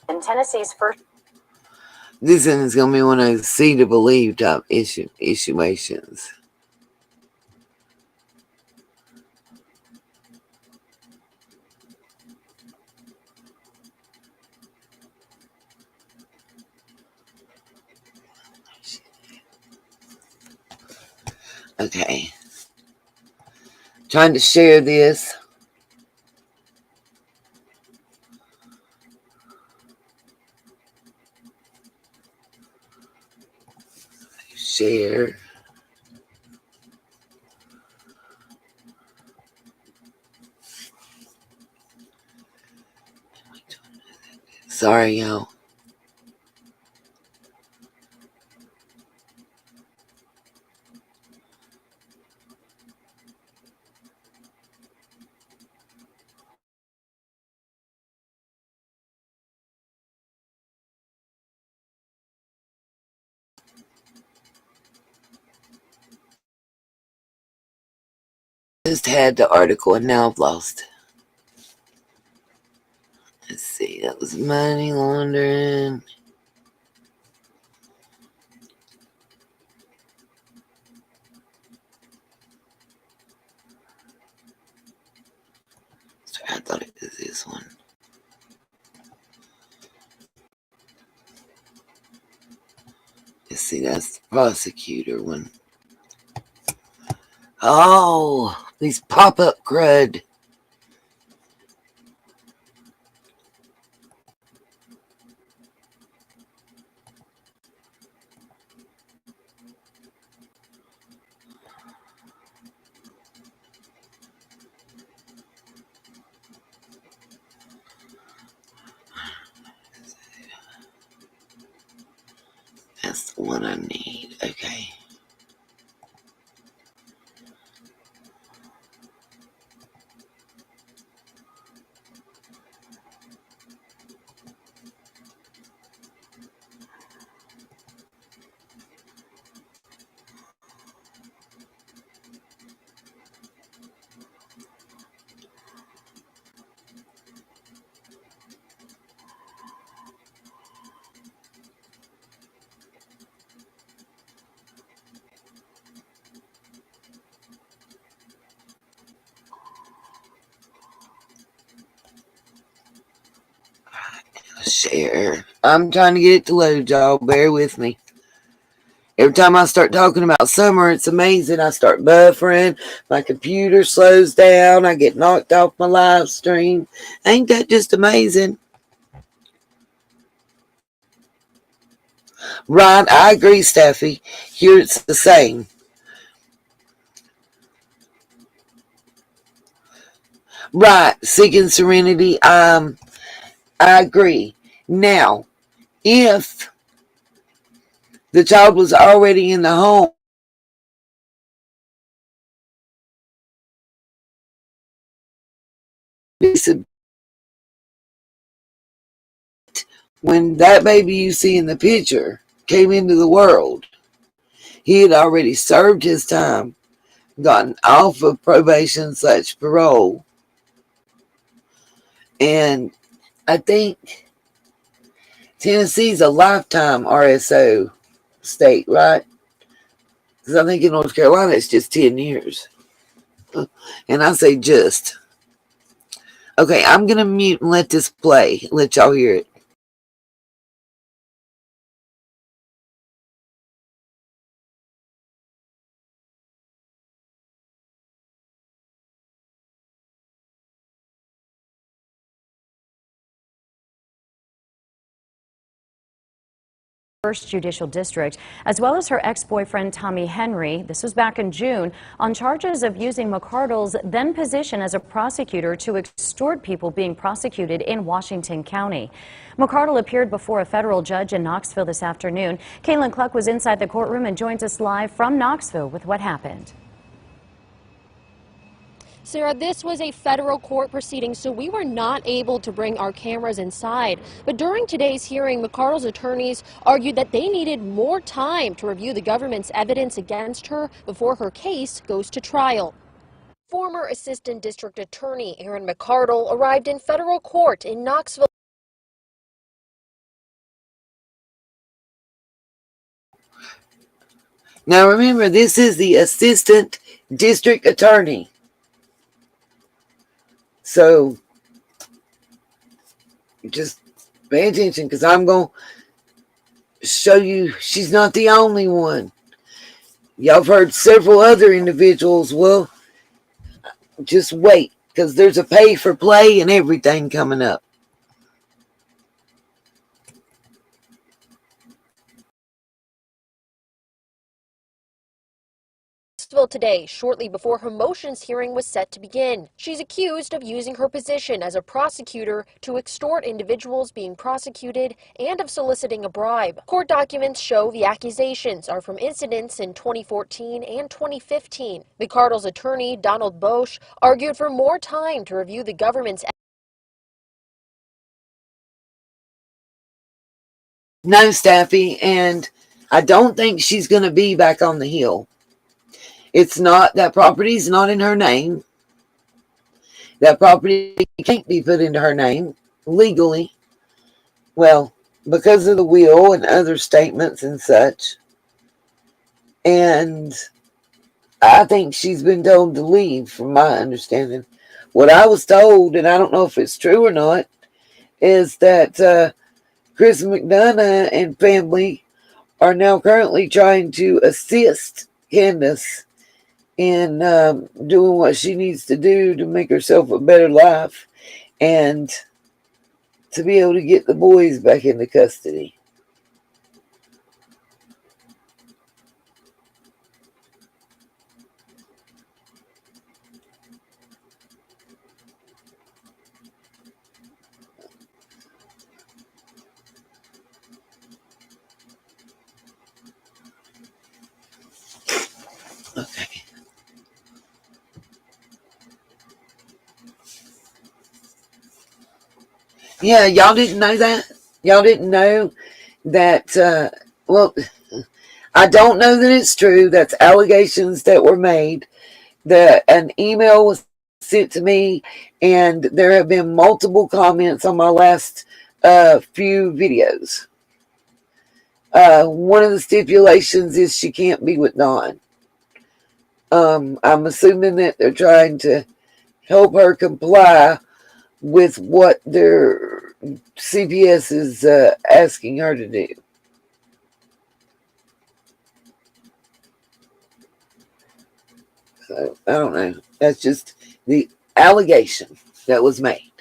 In Tennessee's first. This one is going to be one of those see to believe type issuations. Okay. Trying to share this. Share. Sorry, y'all. Just had the article and now I've lost it. Let's see, that was money laundering. I thought it was this one. Let's see, that's the prosecutor one. Oh, these pop-up crud. That's the one I need. Okay. Share. I'm trying to get it to load, y'all. Bear with me. Every time I start talking about summer, it's amazing. I start buffering. My computer slows down. I get knocked off my live stream. Ain't that just amazing? Right, I agree, Steffi. Here it's the same. Right, seeking serenity. I agree. Now, if the child was already in the home, when that baby you see in the picture came into the world, he had already served his time, gotten off of probation/parole, and I think Tennessee's a lifetime RSO state, right? Because I think in North Carolina it's just 10 years. And I say just. Okay, I'm going to mute and let this play. Let y'all hear it. First Judicial District, as well as her ex-boyfriend Tommy Henry. This was back in June on charges of using McCardle's then position as a prosecutor to extort people being prosecuted in Washington County. McCardle appeared before a federal judge in Knoxville this afternoon. Kaylin Cluck was inside the courtroom and joins us live from Knoxville with what happened. Sarah, this was a federal court proceeding, so we were not able to bring our cameras inside. But during today's hearing, McCardle's attorneys argued that they needed more time to review the government's evidence against her before her case goes to trial. Former Assistant District Attorney Aaron McCardle arrived in federal court in Knoxville Now remember, this is the assistant district attorney. So just pay attention, because I'm going to show you she's not the only one. Y'all have heard several other individuals. Well, just wait, because there's a pay for play and everything coming up. Today, shortly before her motions hearing was set to begin. She's accused of using her position as a prosecutor to extort individuals being prosecuted and of soliciting a bribe. Court documents show the accusations are from incidents in 2014 and 2015. McArdle's attorney, Donald Bosch, argued for more time to review the government's No, Staffy, and I don't think she's going to be back on the Hill. It's not, that property's not in her name. That property can't be put into her name legally. Well, because of the will and other statements and such. And I think she's been told to leave, from my understanding. What I was told, and I don't know if it's true or not, is that Chris McDonough and family are now currently trying to assist Candace in doing what she needs to do to make herself a better life and to be able to get the boys back into custody. Okay. Yeah, y'all didn't know that? Y'all didn't know that, well, I don't know that it's true. That's allegations that were made. An email was sent to me, and there have been multiple comments on my last few videos. One of the stipulations is she can't be with Don. I'm assuming that they're trying to help her comply with what their CPS is asking her to do. So I don't know. That's just the allegation that was made.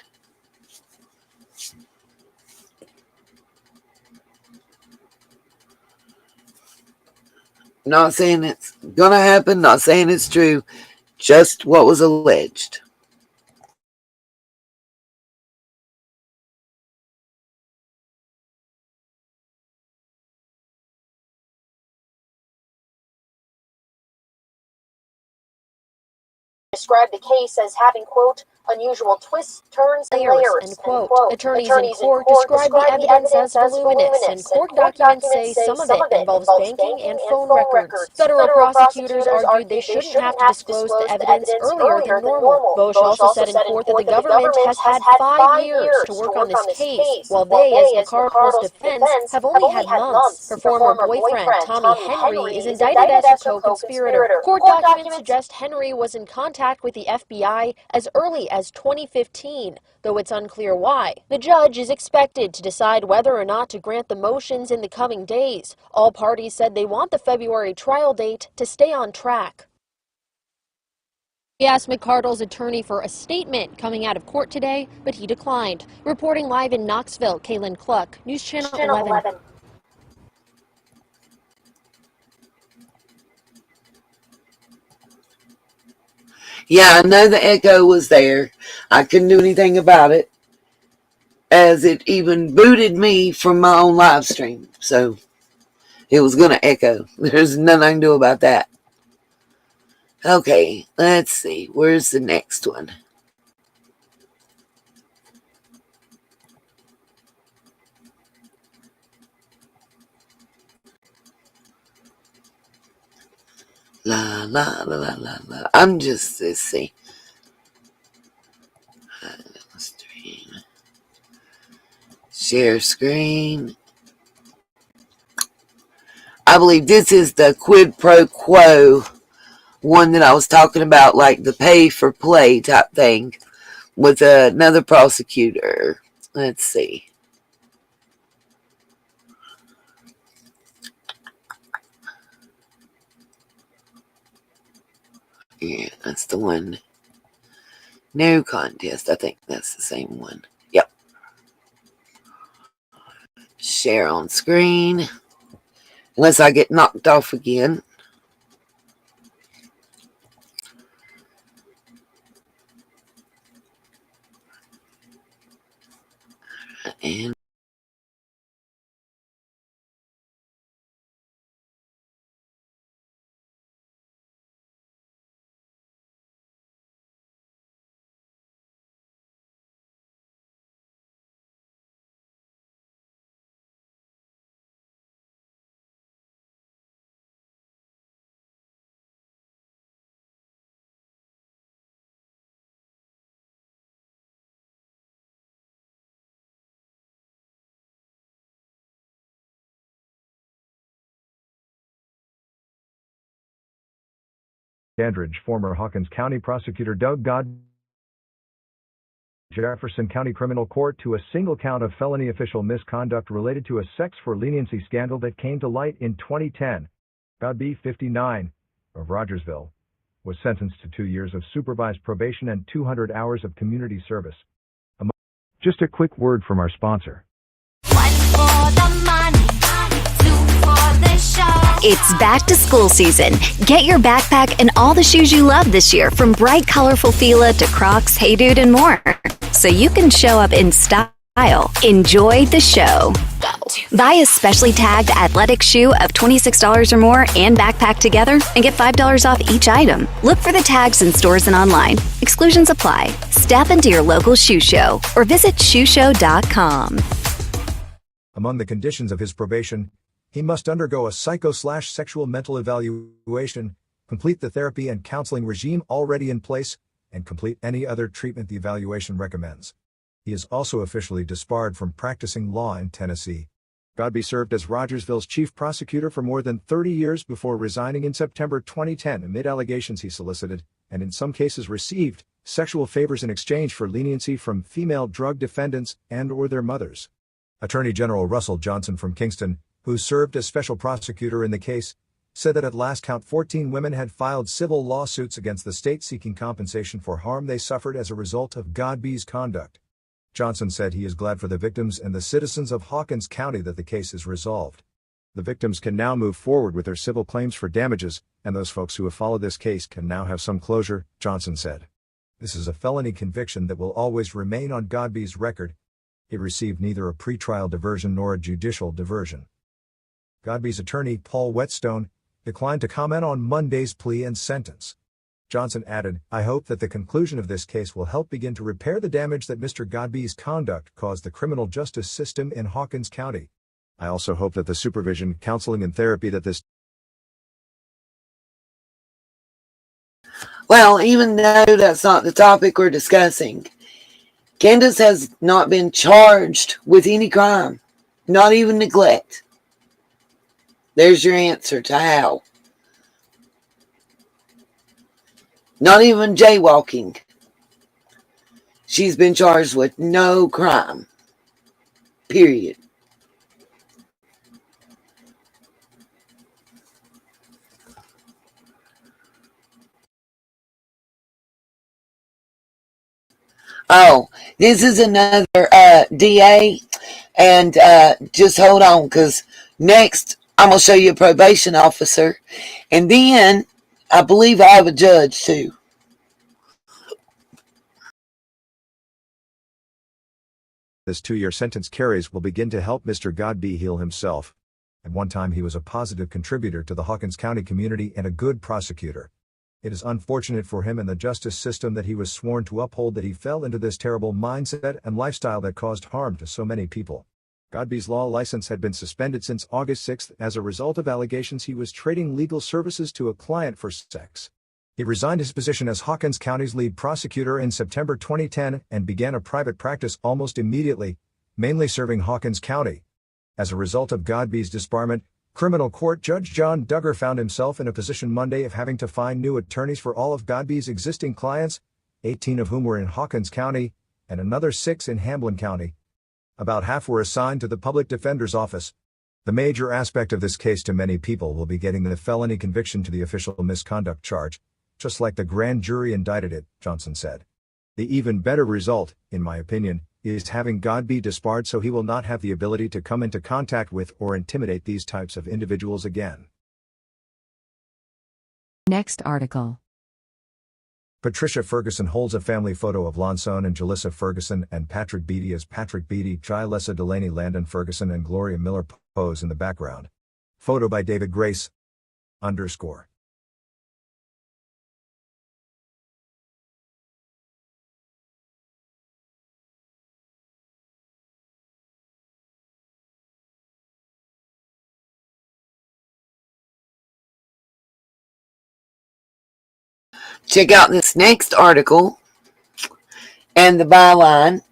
Not saying it's gonna happen, not saying it's true, just what was alleged. described the case as having, quote, unusual twists, turns, and layers, end quote. Attorneys in court described the evidence as voluminous, and court documents say some of it involves banking and phone records. Federal prosecutors argued they shouldn't have to disclose the evidence earlier than normal. Bosch also said in court that the government has had 5 years to work on this case, while they, as McArdle's defense, have only had months. Her former boyfriend, Tommy Henry, is indicted as her co-conspirator. Court documents suggest Henry was in contact with the FBI as early as 2015, though it's unclear why. The judge is expected to decide whether or not to grant the motions in the coming days. All parties said they want the February trial date to stay on track. We asked McArdle's attorney for a statement coming out of court today, but he declined. Reporting live in Knoxville, Kaylin Cluck, News Channel 11. Yeah, I know the echo was there. I couldn't do anything about it, as it even booted me from my own live stream. So it was going to echo. There's nothing I can do about that. Okay, let's see. Where's the next one? La, la, la, la, la, la. I'm just, let's see. Stream. Share screen. I believe this is the quid pro quo one that I was talking about, like the pay for play type thing with another prosecutor. Let's see. Yeah, that's the one. No contest. I think that's the same one. Yep. Share on screen. Unless I get knocked off again. And Dandridge, former Hawkins County prosecutor Doug God Jefferson County Criminal Court to a single count of felony official misconduct related to a sex for leniency scandal that came to light in 2010. Godby, 59, of Rogersville, was sentenced to 2 years of supervised probation and 200 hours of community service. Just a quick word from our sponsor. It's back to school season. Get your backpack and all the shoes you love this year, from bright, colorful Fila to Crocs, Hey Dude, and more, so you can show up in style. Enjoy the show. Buy a specially tagged athletic shoe of $26 or more and backpack together and get $5 off each item. Look for the tags in stores and online. Exclusions apply. Step into your local shoe show or visit shoeshow.com. Among the conditions of his probation, he must undergo a psycho/sexual mental evaluation, complete the therapy and counseling regime already in place, and complete any other treatment the evaluation recommends. He is also officially disbarred from practicing law in Tennessee. Godby served as Rogersville's chief prosecutor for more than 30 years before resigning in September 2010 amid allegations he solicited, and in some cases received, sexual favors in exchange for leniency from female drug defendants and/or their mothers. Attorney General Russell Johnson from Kingston, who served as special prosecutor in the case, said that at last count 14 women had filed civil lawsuits against the state seeking compensation for harm they suffered as a result of Godby's conduct. Johnson said he is glad for the victims and the citizens of Hawkins County that the case is resolved. The victims can now move forward with their civil claims for damages, and those folks who have followed this case can now have some closure, Johnson said. This is a felony conviction that will always remain on Godby's record. He received neither a pretrial diversion nor a judicial diversion. Godby's attorney, Paul Whetstone, declined to comment on Monday's plea and sentence. Johnson added, "I hope that the conclusion of this case will help begin to repair the damage that Mr. Godby's conduct caused the criminal justice system in Hawkins County. I also hope that the supervision, counseling, and therapy that this..." Well, even though that's not the topic we're discussing, Candace has not been charged with any crime, not even neglect. There's your answer to how. Not even jaywalking. She's been charged with no crime. Period. Oh, this is another DA, and just hold on, because next I'm going to show you a probation officer, and then I believe I have a judge too. This 2-year sentence carries will begin to help Mr. Godby heal himself. At one time he was a positive contributor to the Hawkins County community and a good prosecutor. It is unfortunate for him and the justice system that he was sworn to uphold that he fell into this terrible mindset and lifestyle that caused harm to so many people. Godby's law license had been suspended since August 6th as a result of allegations he was trading legal services to a client for sex. He resigned his position as Hawkins County's lead prosecutor in September 2010 and began a private practice almost immediately, mainly serving Hawkins County. As a result of Godby's disbarment, Criminal Court Judge John Duggar found himself in a position Monday of having to find new attorneys for all of Godbee's existing clients, 18 of whom were in Hawkins County, and another 6 in Hamblin County. About half were assigned to the Public Defender's Office. The major aspect of this case to many people will be getting the felony conviction to the official misconduct charge, just like the grand jury indicted it, Johnson said. The even better result, in my opinion, is having Godbee disbarred so he will not have the ability to come into contact with or intimidate these types of individuals again. Next article. Patricia Ferguson holds a family photo of Lonson and Jalissa Ferguson and Patrick Beattie as Patrick Beattie, Jylessa Delaney, Landon Ferguson and Gloria Miller pose in the background. Photo by David Grace. _ Check out this next article and the byline.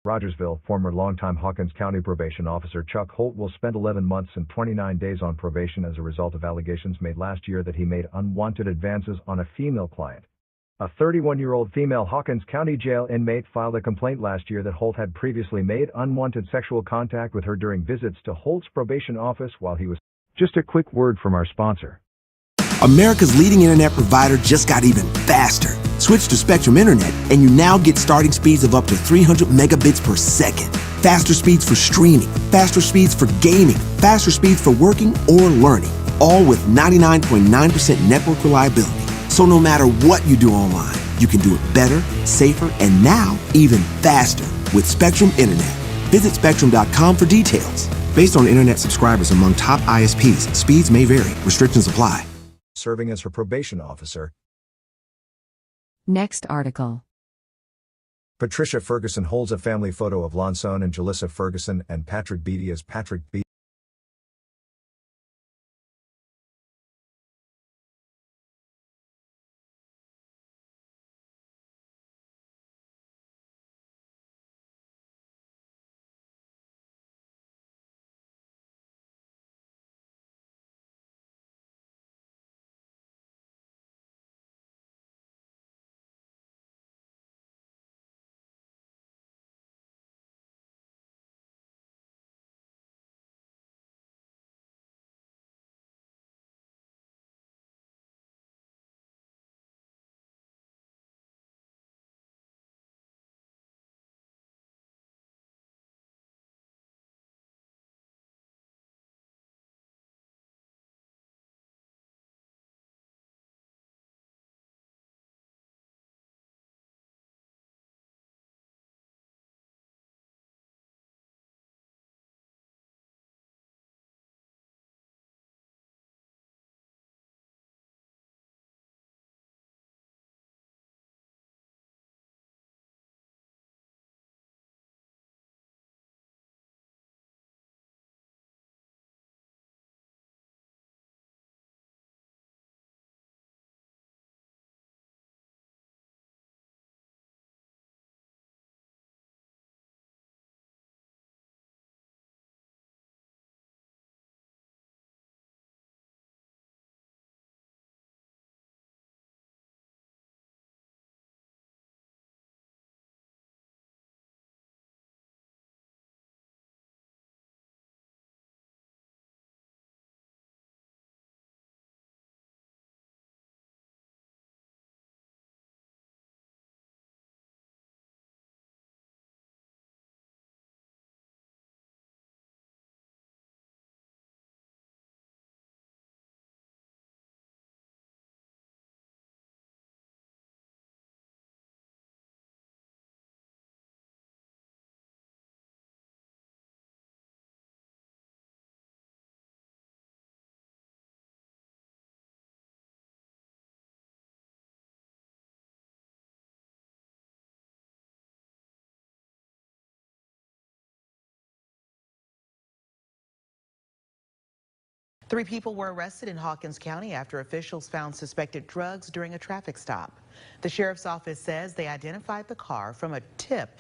Rogersville, former longtime Hawkins County probation officer Chuck Holt will spend 11 months and 29 days on probation as a result of allegations made last year that he made unwanted advances on a female client. A 31-year-old female Hawkins County jail inmate filed a complaint last year that Holt had previously made unwanted sexual contact with her during visits to Holt's probation office while he was. Just a quick word from our sponsor. America's leading internet provider just got even faster. Switch to Spectrum Internet and you now get starting speeds of up to 300 megabits per second. Faster speeds for streaming, faster speeds for gaming, faster speeds for working or learning, all with 99.9% network reliability. So no matter what you do online, you can do it better, safer, and now even faster with Spectrum Internet. Visit Spectrum.com for details. Based on internet subscribers among top ISPs, speeds may vary. Restrictions apply. Serving as her probation officer. Next article. Patricia Ferguson holds a family photo of Lonson and Jalissa Ferguson and Patrick Beattie as Patrick Beattie. 3 people were arrested in Hawkins County after officials found suspected drugs during a traffic stop. The sheriff's office says they identified the car from a tip.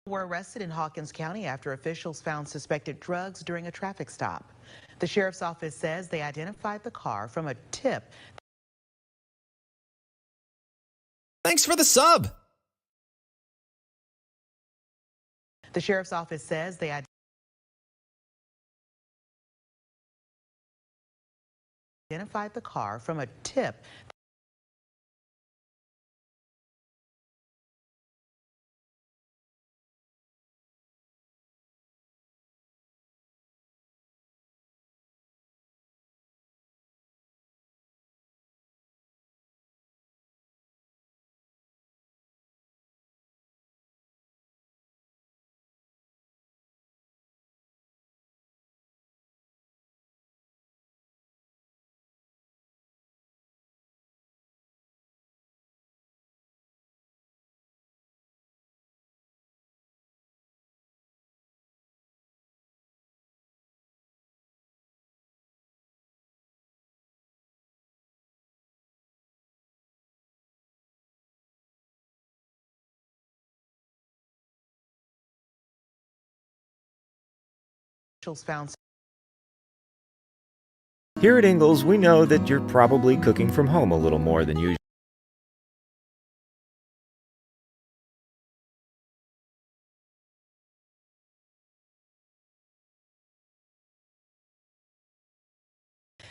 Were arrested in Hawkins County after officials found suspected drugs during a traffic stop. The sheriff's office says they identified the car from a tip. Thanks for the sub. The sheriff's office says they identified the car from a tip. Officials found. Here at Ingalls, we know that you're probably cooking from home a little more than usual.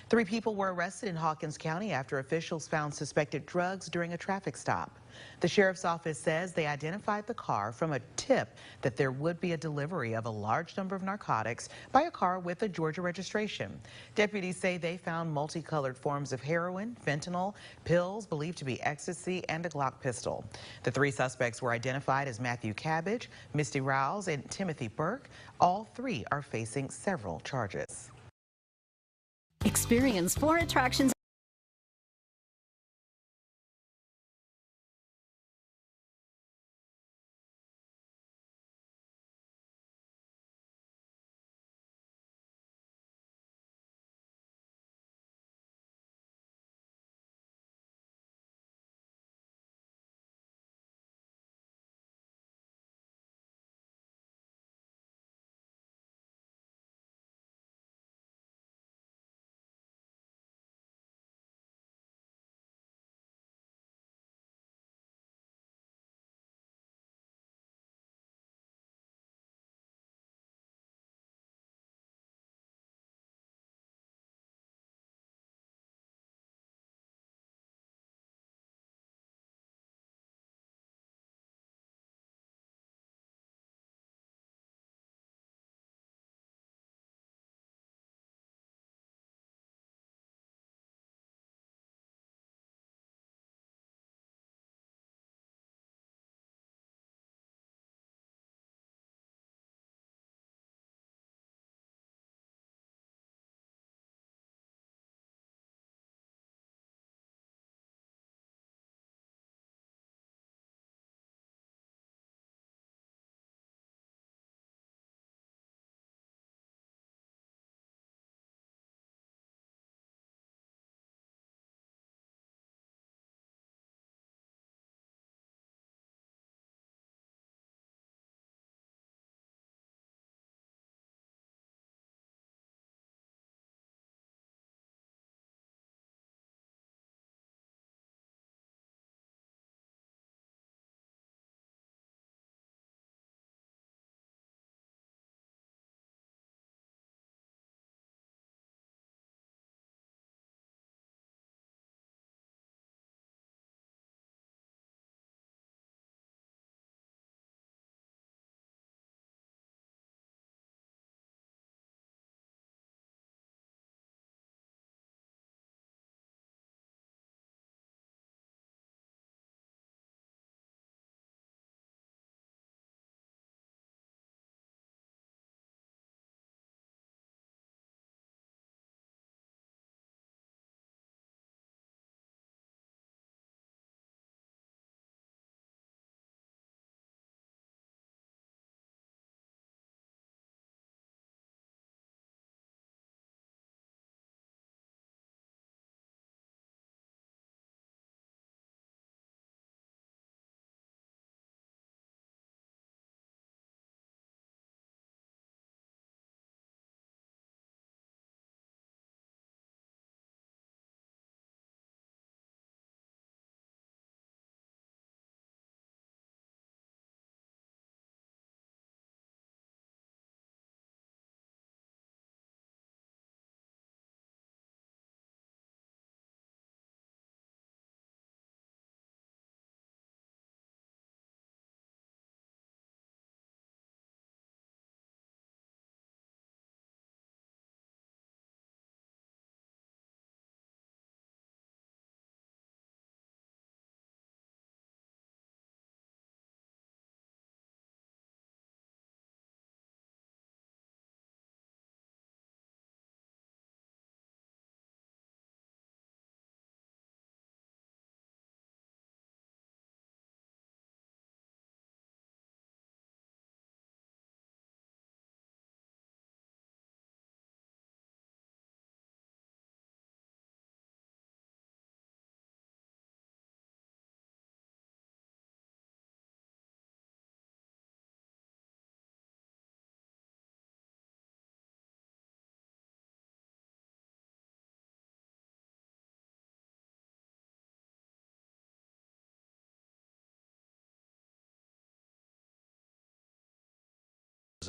Three people were arrested in Hawkins County after officials found suspected drugs during a traffic stop. The sheriff's office says they identified the car from a tip that there would be a delivery of a large number of narcotics by a car with a Georgia registration. Deputies say they found multicolored forms of heroin, fentanyl, pills believed to be ecstasy, and a Glock pistol. The 3 suspects were identified as Matthew Cabbage, Misty Rouse, and Timothy Burke. All 3 are facing several charges. Experience 4 attractions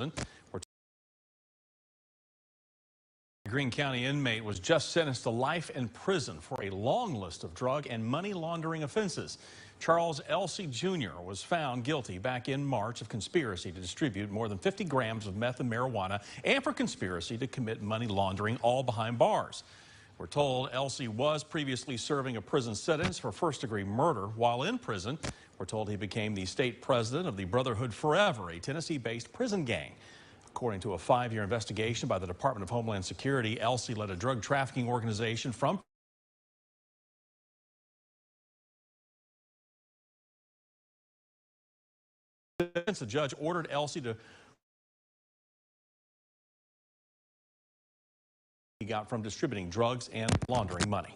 prison. A Greene County inmate was just sentenced to life in prison for a long list of drug and money laundering offenses. Charles Elsey Jr. was found guilty back in March of conspiracy to distribute more than 50 grams of meth and marijuana and for conspiracy to commit money laundering, all behind bars. We're told Elsey was previously serving a prison sentence for first-degree murder. While in prison, we're told he became the state president of the Brotherhood Forever, a Tennessee-based prison gang. According to a 5-year investigation by the Department of Homeland Security, Elsey led a drug trafficking organization from the judge ordered Elsey to he got from distributing drugs and laundering money.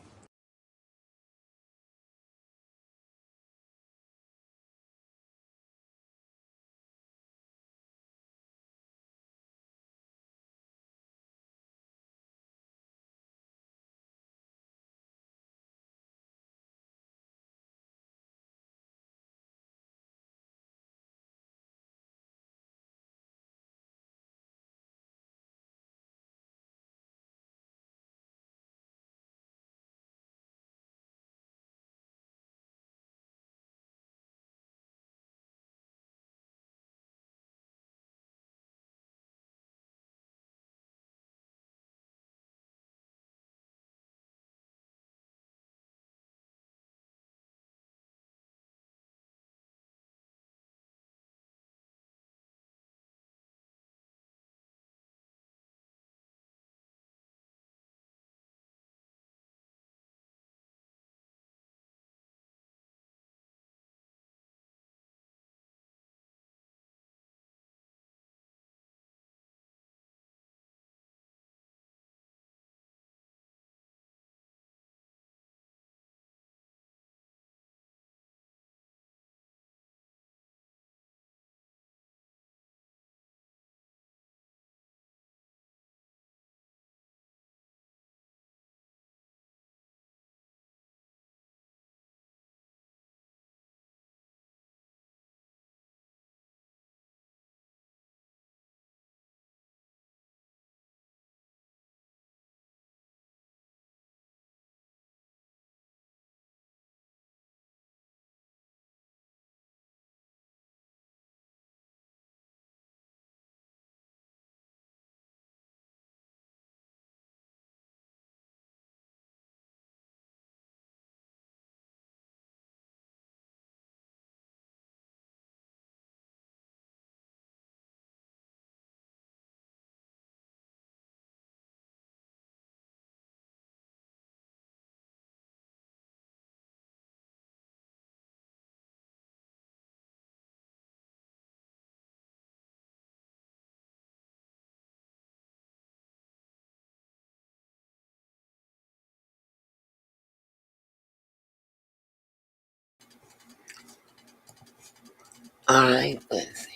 All right, let's see.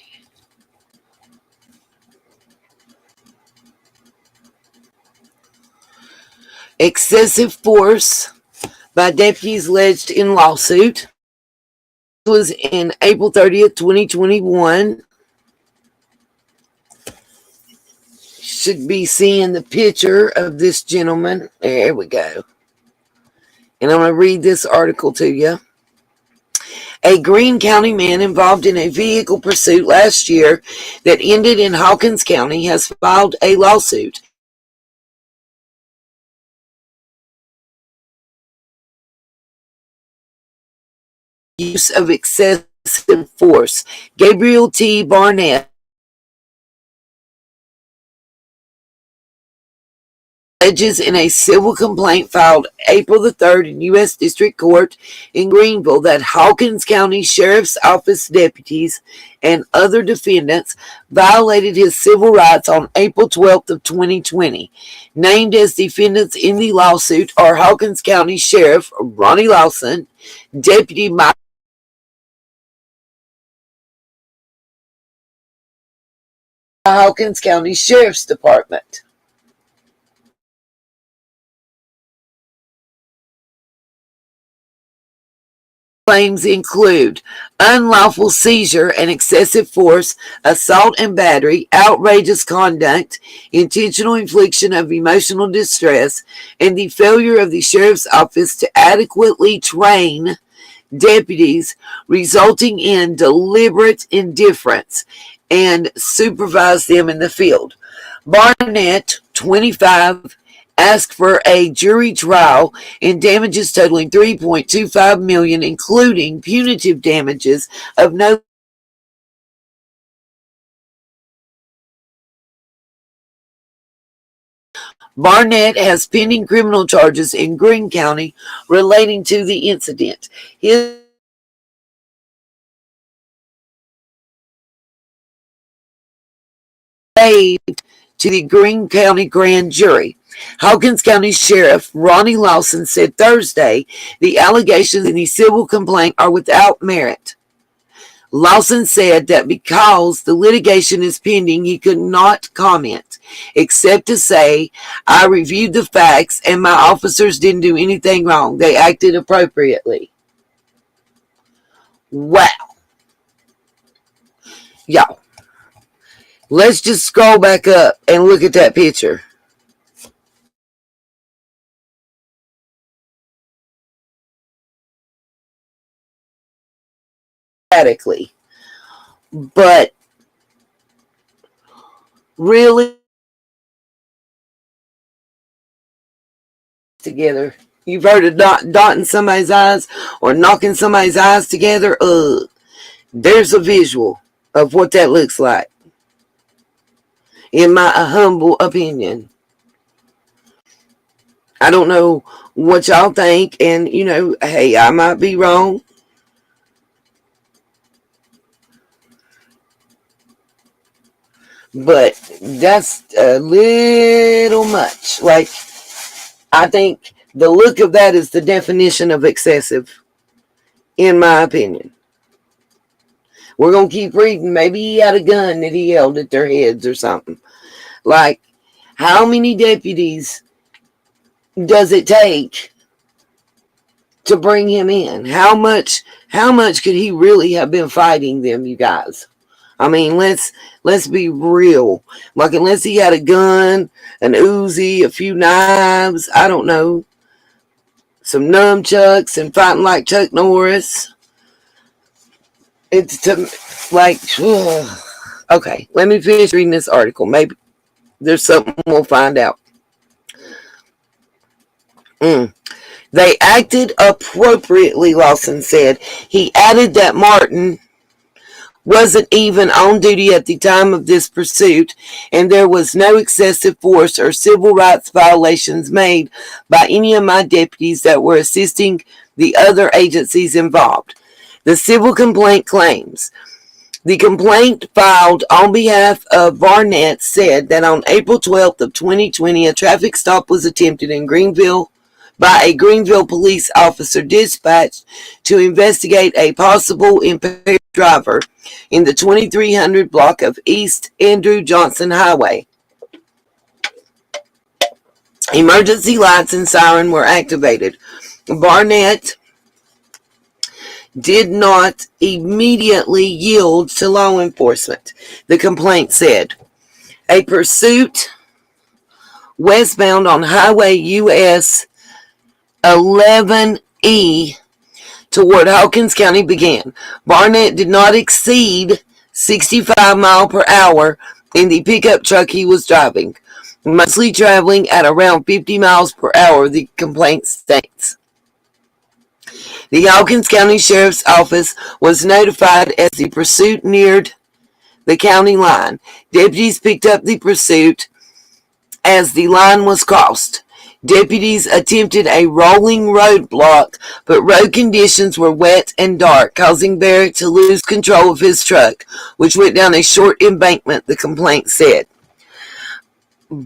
Excessive force by deputies alleged in lawsuit. It was in April 30th, 2021. Should be seeing the picture of this gentleman. There we go. And I'm going to read this article to you. A Greene County man involved in a vehicle pursuit last year that ended in Hawkins County has filed a lawsuit. Use of excessive force. Gabriel T. Barnett alleges in a civil complaint filed April the 3rd in U.S. District Court in Greenville that Hawkins County Sheriff's Office deputies and other defendants violated his civil rights on April 12th of 2020. Named as defendants in the lawsuit are Hawkins County Sheriff Ronnie Lawson, Deputy Mike Hawkins County Sheriff's Department. claims include unlawful seizure and excessive force, assault and battery, outrageous conduct, intentional infliction of emotional distress, and the failure of the sheriff's office to adequately train deputies, resulting in deliberate indifference and supervise them in the field. Barnett, 25, asked for a jury trial in damages totaling $3.25 million, including punitive damages of no Barnett has pending criminal charges in Greene County relating to the incident. His waived to the Greene County grand jury. Hawkins County Sheriff Ronnie Lawson said Thursday the allegations in the civil complaint are without merit. Lawson said that because the litigation is pending, he could not comment, except to say, I reviewed the facts and my officers didn't do anything wrong. They acted appropriately. Wow. Y'all, let's just scroll back up and look at that picture. But really together. You've heard of dotting somebody's eyes or knocking somebody's eyes together. There's a visual of what that looks like, in my humble opinion. I don't know what y'all think, and hey, I might be wrong. But that's a little much. Like, I think the look of that is the definition of excessive, in my opinion. We're going to keep reading. Maybe he had a gun that he held at their heads or something. Like, how many deputies does it take to bring him in? How much could he really have been fighting them, you guys? I mean, let's be real. Like, unless he had a gun, an Uzi, a few knives, I don't know, some nunchucks and fighting like Chuck Norris. It's like, okay, let me finish reading this article. Maybe there's something we'll find out. They acted appropriately, Lawson said. He added that Martin wasn't even on duty at the time of this pursuit, and there was no excessive force or civil rights violations made by any of my deputies that were assisting the other agencies involved. The civil complaint claims. The complaint filed on behalf of Barnett said that on April 12th of 2020, a traffic stop was attempted in Greenville by a Greenville police officer dispatched to investigate a possible impaired driver in the 2300 block of East Andrew Johnson Highway. Emergency lights and siren were activated. Barnett did not immediately yield to law enforcement, the complaint said. A pursuit westbound on Highway US 11E toward Hawkins County began. Barnett did not exceed 65 miles per hour in the pickup truck he was driving, mostly traveling at around 50 miles per hour, the complaint states. The Hawkins County Sheriff's Office was notified as the pursuit neared the county line. Deputies picked up the pursuit as the line was crossed. Deputies attempted a rolling roadblock, but road conditions were wet and dark, causing Barrett to lose control of his truck, which went down a short embankment, the complaint said.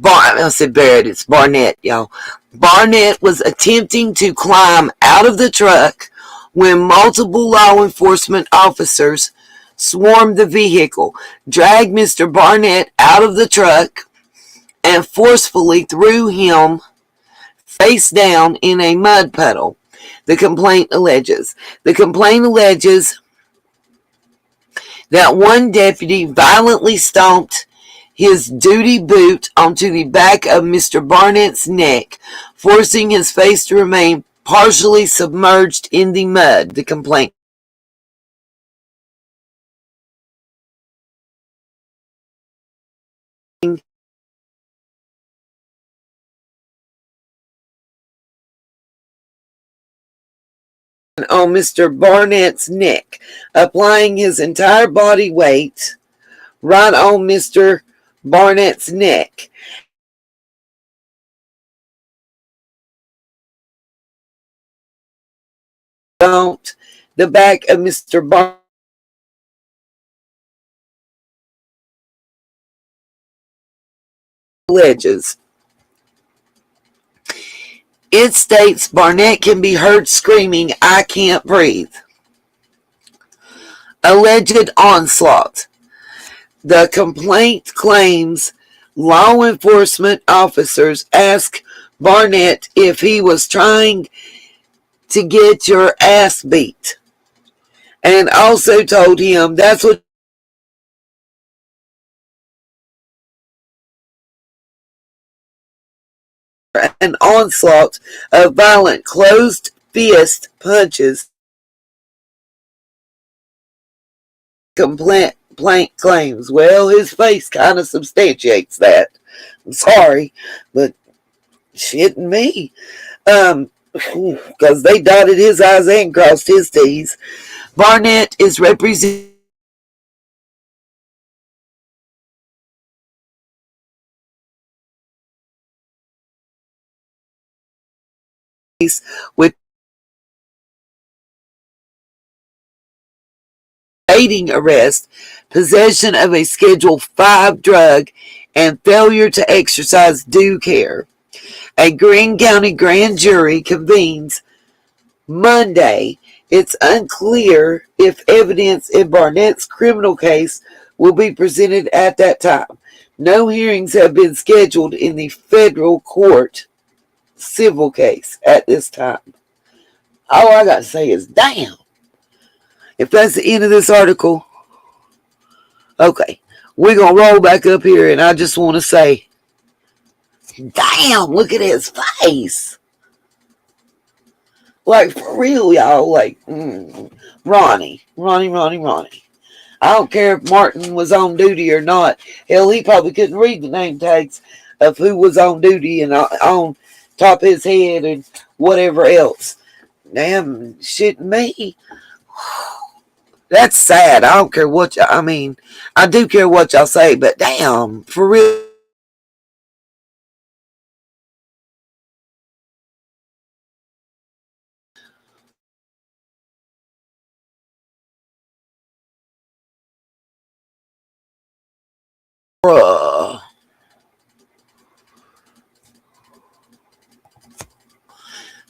I said Barrett, it's Barnett, y'all. Barnett was attempting to climb out of the truck when multiple law enforcement officers swarmed the vehicle, dragged Mr. Barnett out of the truck, and forcefully threw him face down in a mud puddle. The complaint alleges that one deputy violently stomped his duty boot onto the back of Mr. Barnett's neck, forcing his face to remain partially submerged in the mud. The complaint on Mr. Barnett's neck, applying his entire body weight right on Mr. Barnett's neck. Stomped the back of Mr. Barnett. Alleges. It states Barnett can be heard screaming, "I can't breathe." Alleged onslaught. The complaint claims law enforcement officers asked Barnett if he was trying to get your ass beat, and also told him that's what an onslaught of violent closed fist punches. Complaint claims. Well, his face kind of substantiates that. I'm sorry, but shitting me. Because they dotted his I's and crossed his T's. Barnett is represented with evading arrest, possession of a Schedule 5 drug, and failure to exercise due care. A Greene County grand jury convenes Monday. It's unclear if evidence in Barnett's criminal case will be presented at that time. No hearings have been scheduled in the federal court civil case at this time. All I got to say is, damn. If that's the end of this article, okay, we're going to roll back up here, and I just want to say, damn, look at his face. Like, for real, y'all. Like, Ronnie. I don't care if Martin was on duty or not. Hell, he probably couldn't read the name tags of who was on duty and on top of his head and whatever else. Damn, shit me. That's sad. I don't care what y'all, I mean, I do care what y'all say, but damn, for real. Bruh.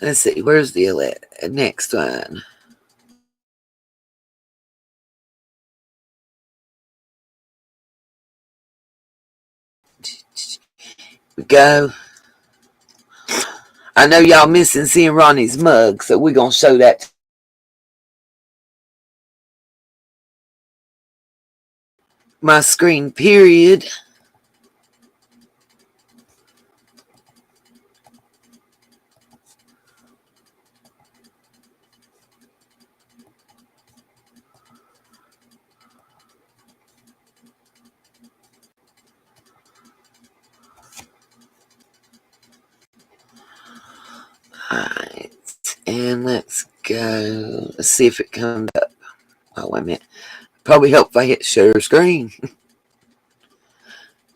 Let's see, where's the next one? We go. I know y'all missing seeing Ronnie's mug, so we're going to show that. My screen, period. Alright, and let's go. Let's see if it comes up. Oh, wait a minute. Probably help if I hit share screen.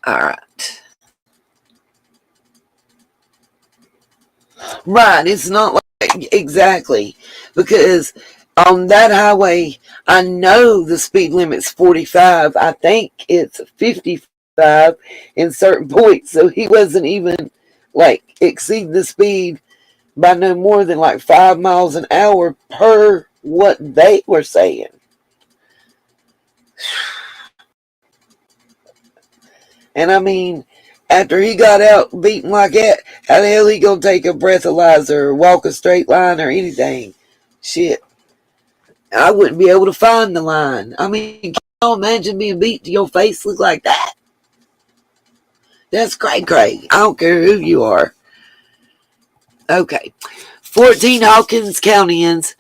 Alright. Right, it's not like exactly, because on that highway, I know the speed limit's 45. I think it's 55 in certain points, so he wasn't even like exceeding the speed by no more than like 5 miles an hour per what they were saying. And I mean, after he got out beaten like that, How the hell he gonna take a breathalyzer or walk a straight line or anything? Shit. I wouldn't be able to find the line. I mean, can you imagine being beat to your face look like that? That's cray. I don't care who you are. Okay. 14 Hawkins Countyans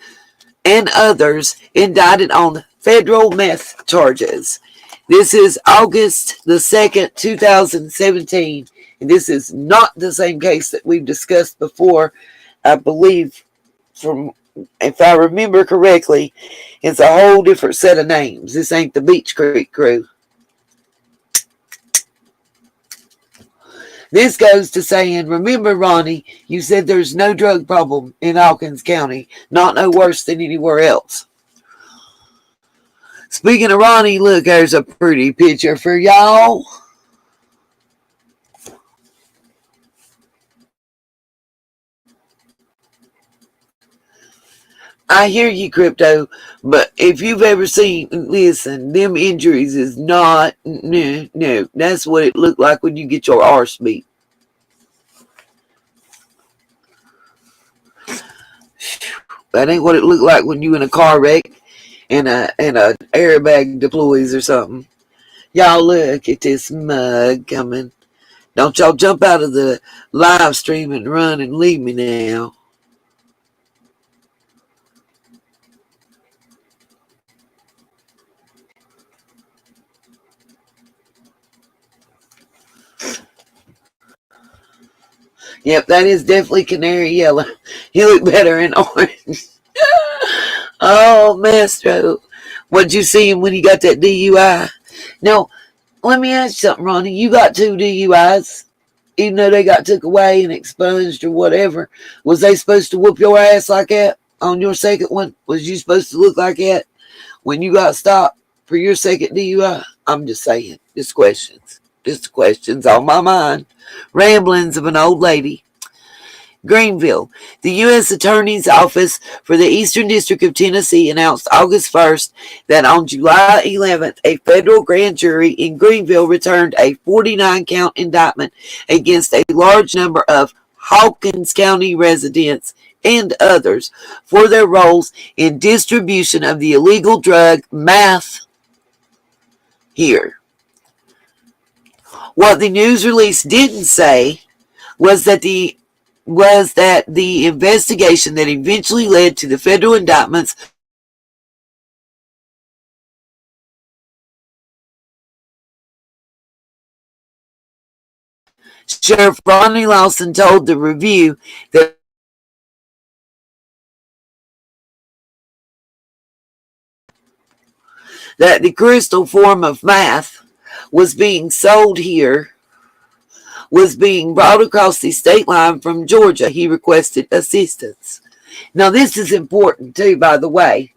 and others indicted on federal meth charges. This is August the 2nd, 2017. And this is not the same case that we've discussed before. I believe, if I remember correctly, it's a whole different set of names. This ain't the Beach Creek crew. This goes to saying, remember, Ronnie, you said there's no drug problem in Hawkins County, not no worse than anywhere else. Speaking of Ronnie, look, there's a pretty picture for y'all. I hear you, Crypto, but if you've ever seen, listen, them injuries is not, no, that's what it looked like when you get your arse beat. That ain't what it looked like when you in a car wreck and a airbag deploys or something. Y'all look at this mug coming. Don't y'all jump out of the live stream and run and leave me now. Yep, that is definitely canary yellow. You look better in orange. Oh, Maestro. What'd you see him when he got that DUI? Now, let me ask you something, Ronnie. You got 2 DUIs, even though they got took away and expunged or whatever. Was they supposed to whoop your ass like that on your second one? Was you supposed to look like that when you got stopped for your second DUI? I'm just saying. Just questions. Just questions on my mind. Ramblings of an old lady. Greenville. The U.S. Attorney's Office for the Eastern District of Tennessee announced August 1st that on July 11th, a federal grand jury in Greenville returned a 49-count indictment against a large number of Hawkins County residents and others for their roles in distribution of the illegal drug meth here. What the news release didn't say was that the investigation that eventually led to the federal indictments Sheriff Rodney Lawson told the Review that the crystal form of meth was being sold here, was being brought across the state line from Georgia. He requested assistance. Now, this is important, too, by the way.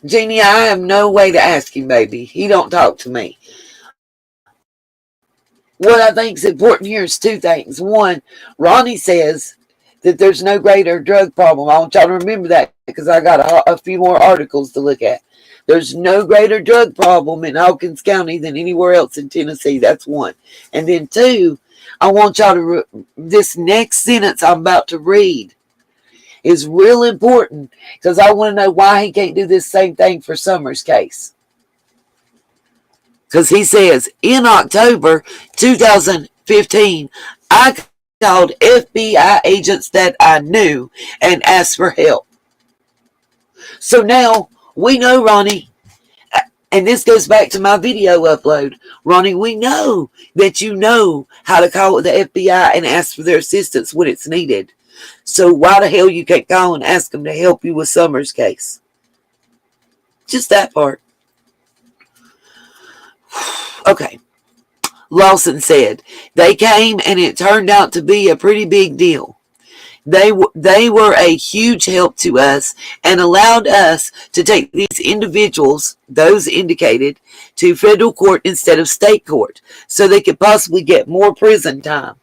Jeannie, I have no way to ask him, baby. He don't talk to me. What I think is important here is 2 things. One, Ronnie says that there's no greater drug problem. I want y'all to remember that because I got a few more articles to look at. There's no greater drug problem in Hawkins County than anywhere else in Tennessee. That's 1. And then 2, I want y'all to, this next sentence I'm about to read is real important because I want to know why he can't do this same thing for Summers' case. Because he says, in October 2015, I called FBI agents that I knew and asked for help. So now we know, Ronnie, and this goes back to my video upload. Ronnie, we know that you know how to call the FBI and ask for their assistance when it's needed. So why the hell you can't call and ask them to help you with Summers' case? Just that part. Okay. Lawson said, they came and it turned out to be a pretty big deal. They were a huge help to us and allowed us to take these individuals, those indicated, to federal court instead of state court so they could possibly get more prison time.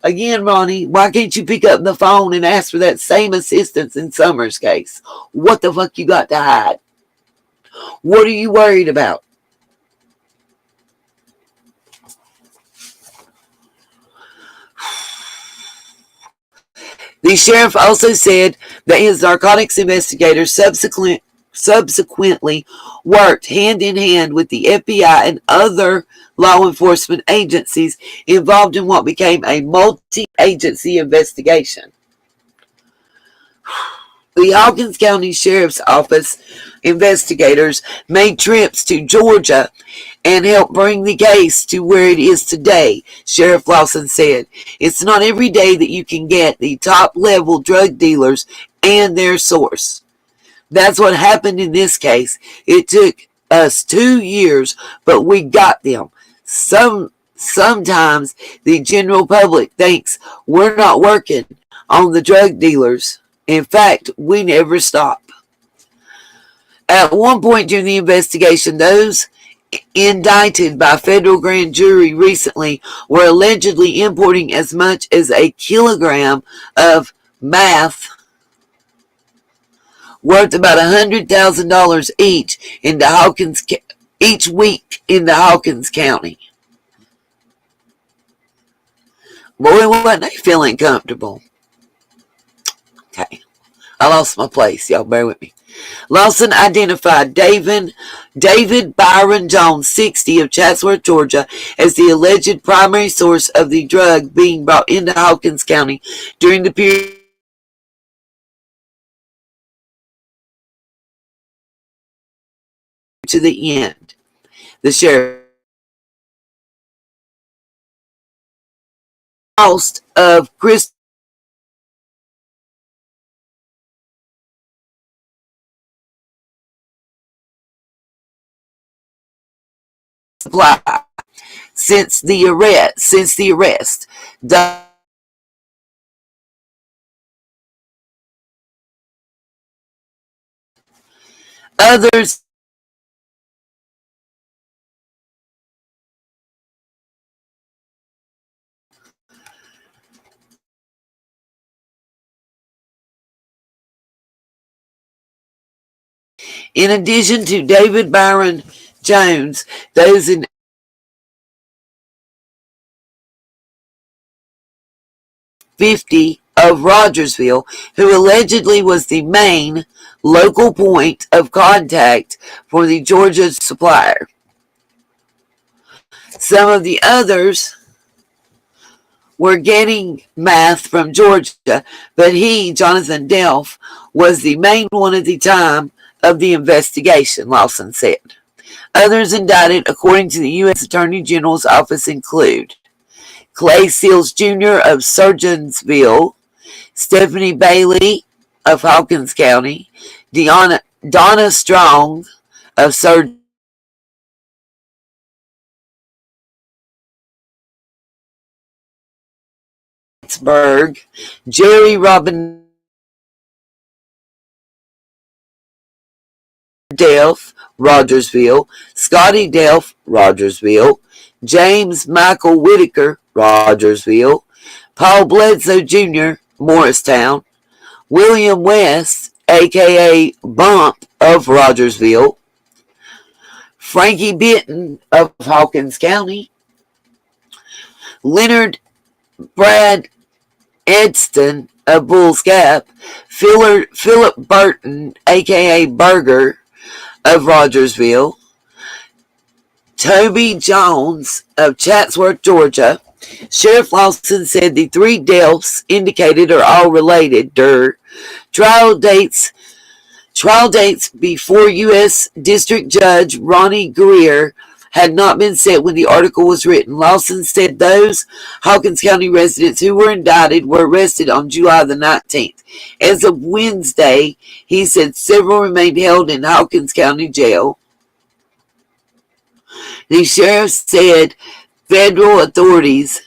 Again, Ronnie, why can't you pick up the phone and ask for that same assistance in Summers' case? What the fuck you got to hide? What are you worried about? The sheriff also said that his narcotics investigators subsequently worked hand in hand with the FBI and other law enforcement agencies involved in what became a multi-agency investigation. The Hawkins County Sheriff's Office investigators made trips to Georgia and helped bring the case to where it is today, Sheriff Lawson said. It's not every day that you can get the top-level drug dealers and their source. That's what happened in this case. It took us 2 years, but we got them. Sometimes the general public thinks we're not working on the drug dealers. In fact, we never stop. At one point during the investigation, those indicted by federal grand jury recently were allegedly importing as much as a kilogram of meth worth about $100,000 each week into Hawkins County. Boy, wasn't they feeling comfortable. Okay, I lost my place. Y'all bear with me. Lawson identified David Byron Jones, 60, of Chatsworth, Georgia, as the alleged primary source of the drug being brought into Hawkins County during the period to the end. The sheriff cost of Chris supply since the arrest. Others in addition to David Byron Jones, those in .50 of Rogersville, who allegedly was the main local point of contact for the Georgia supplier. Some of the others were getting meth from Georgia, but he, Jonathan Delph, was the main one at the time of the investigation, Lawson said. Others indicted, according to the U.S. Attorney General's office, include Clay Seals Jr. of Surgeonsville, Stephanie Bailey of Hawkins County, Donna Strong of Surgeonsburg, Jerry Robin Delph, Rogersville, Scotty Delph, Rogersville, James Michael Whitaker, Rogersville, Paul Bledsoe Jr., Morristown, William West, a.k.a. Bump of Rogersville, Frankie Benton of Hawkins County, Leonard Brad Edston of Bulls Gap, Philip Burton, a.k.a. Burger of Rogersville, Toby Jones of Chatsworth, Georgia. Sheriff Lawson said the three deaths indicated are all related. Trial dates before U.S. District Judge Ronnie Greer had not been set when the article was written. Lawson said those Hawkins County residents who were indicted were arrested on July the 19th. As of Wednesday, he said several remained held in Hawkins County Jail. The sheriff said federal authorities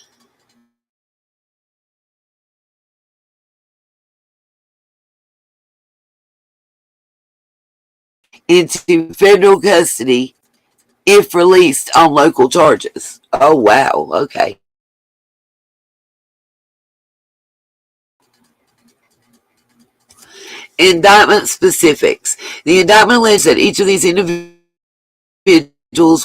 into federal custody if released on local charges. Oh, wow. Okay. Indictment specifics. The indictment alleged that each of these individuals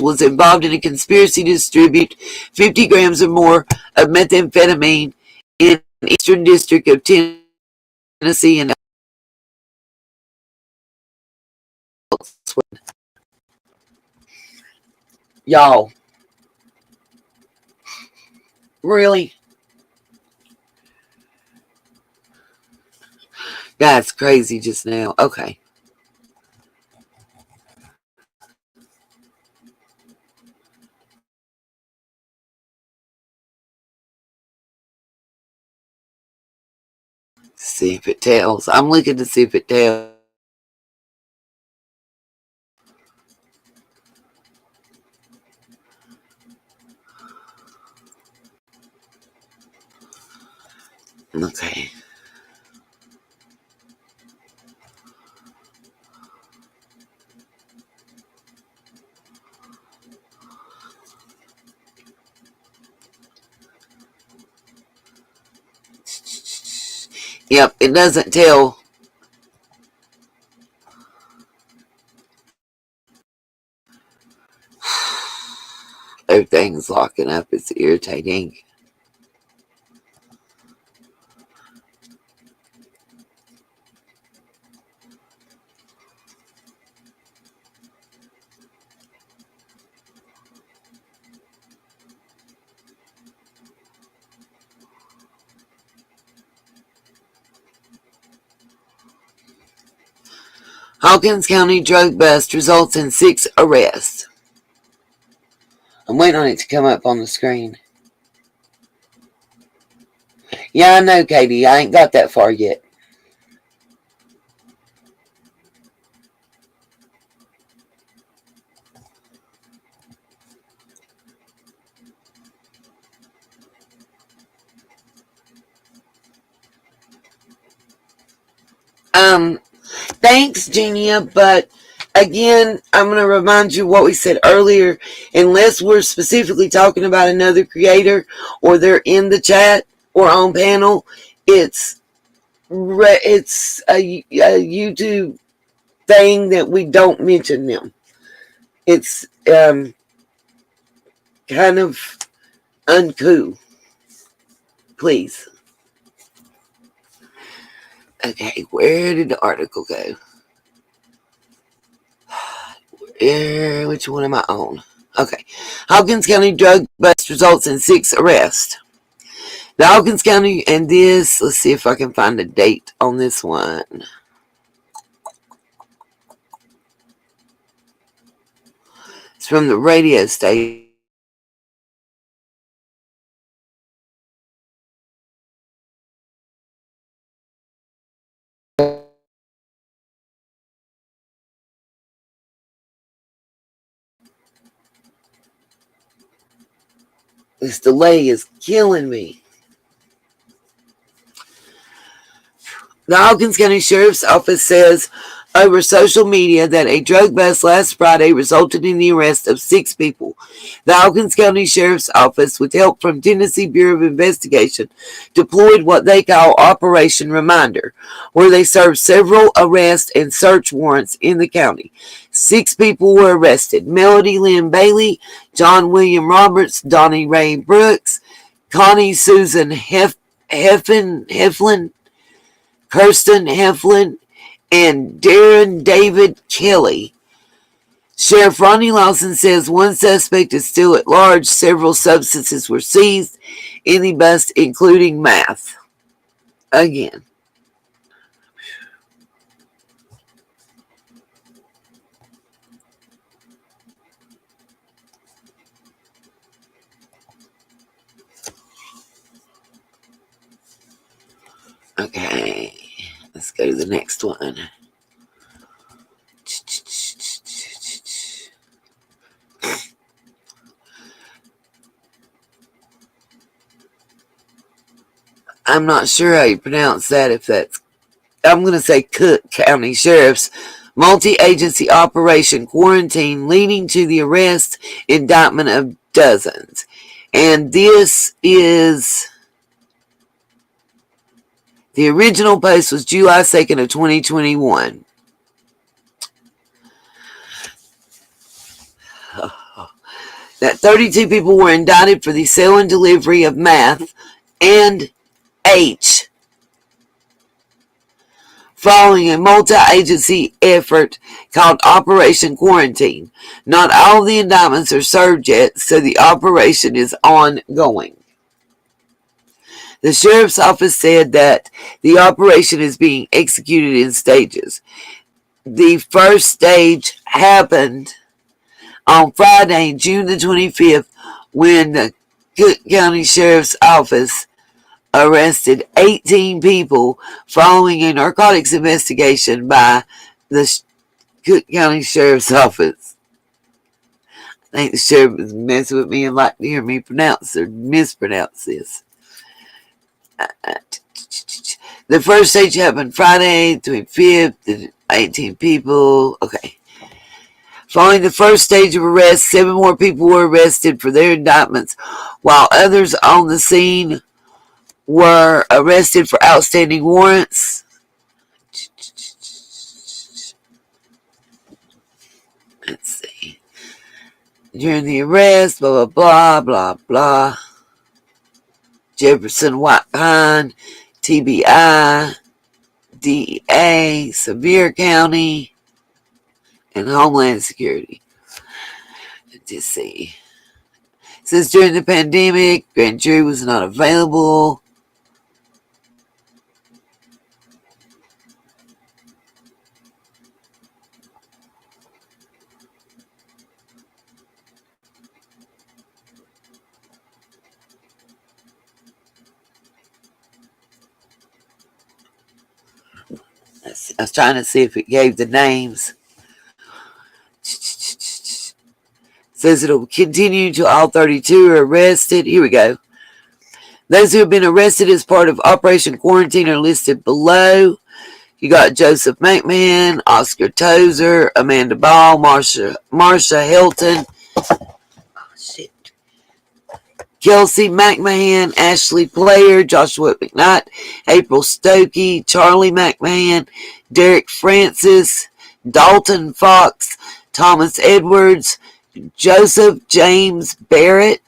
was involved in a conspiracy to distribute 50 grams or more of methamphetamine in the Eastern District of Tennessee Tennessee and elsewhere. Y'all, really? That's crazy just now. Okay. See if it tells. I'm looking to see if it tells. Okay. Yep, it doesn't tell. Everything's locking up. It's irritating. Hawkins County drug bust results in 6 arrests. I'm waiting on it to come up on the screen. Yeah, I know, Katie. I ain't got that far yet. Thanks, Genia, but again, I'm going to remind you what we said earlier. Unless we're specifically talking about another creator or they're in the chat or on panel, it's a YouTube thing that we don't mention them. It's kind of uncool. Please. Okay, where did the article go? Which one am I on? Okay. Hawkins County drug bust results in 6 arrests. The Hawkins County, and this, let's see if I can find a date on this one. It's from the radio station. This delay is killing me. The Hawkins County Sheriff's Office says over social media that a drug bust last Friday resulted in the arrest of 6 people. The Hawkins County Sheriff's Office, with help from Tennessee Bureau of Investigation, deployed what they call Operation Reminder, where they served several arrest and search warrants in the county. 6 people were arrested: Melody Lynn Bailey, John William Roberts, Donnie Ray Brooks, Connie Susan Heflin, Kirsten Heflin, and Darren David Kiely. Sheriff Rodney Lawson says one suspect is still at large. Several substances were seized in the bust, including meth. Again. Okay, let's go to the next one. I'm not sure how you pronounce that. If that's, I'm going to say Cook County Sheriff's multi-agency operation quarantine leading to the arrest, indictment of dozens. And this is, the original post was July 2nd of 2021. That 32 people were indicted for the sale and delivery of meth and H. following a multi-agency effort called Operation Quarantine. Not all of the indictments are served yet, so the operation is ongoing. The sheriff's office said that the operation is being executed in stages. The first stage happened on Friday, June the 25th, when the Cook County Sheriff's Office arrested 18 people following a narcotics investigation by the Cook County Sheriff's Office. I think the sheriff is messing with me and like to hear me pronounce or mispronounce this. The first stage happened Friday, 25th, 18 people. Okay. Following the first stage of arrest, 7 more people were arrested for their indictments, while others on the scene were arrested for outstanding warrants. Let's see. During the arrest, blah, blah, blah, blah, blah. Jefferson, White Pine, TBI, DEA, Sevier County, and Homeland Security. Let's see. Since during the pandemic, grand jury was not available. I was trying to see if it gave the names. Says it'll continue until all 32 are arrested. Here we go. Those who have been arrested as part of Operation Quarantine are listed below. You got Joseph McMahon, Oscar Tozer, Amanda Ball, Marsha Helton, Kelsey McMahon, Ashley Player, Joshua McKnight, April Stokey, Charlie McMahon, Derek Francis, Dalton Fox, Thomas Edwards, Joseph James Barrett,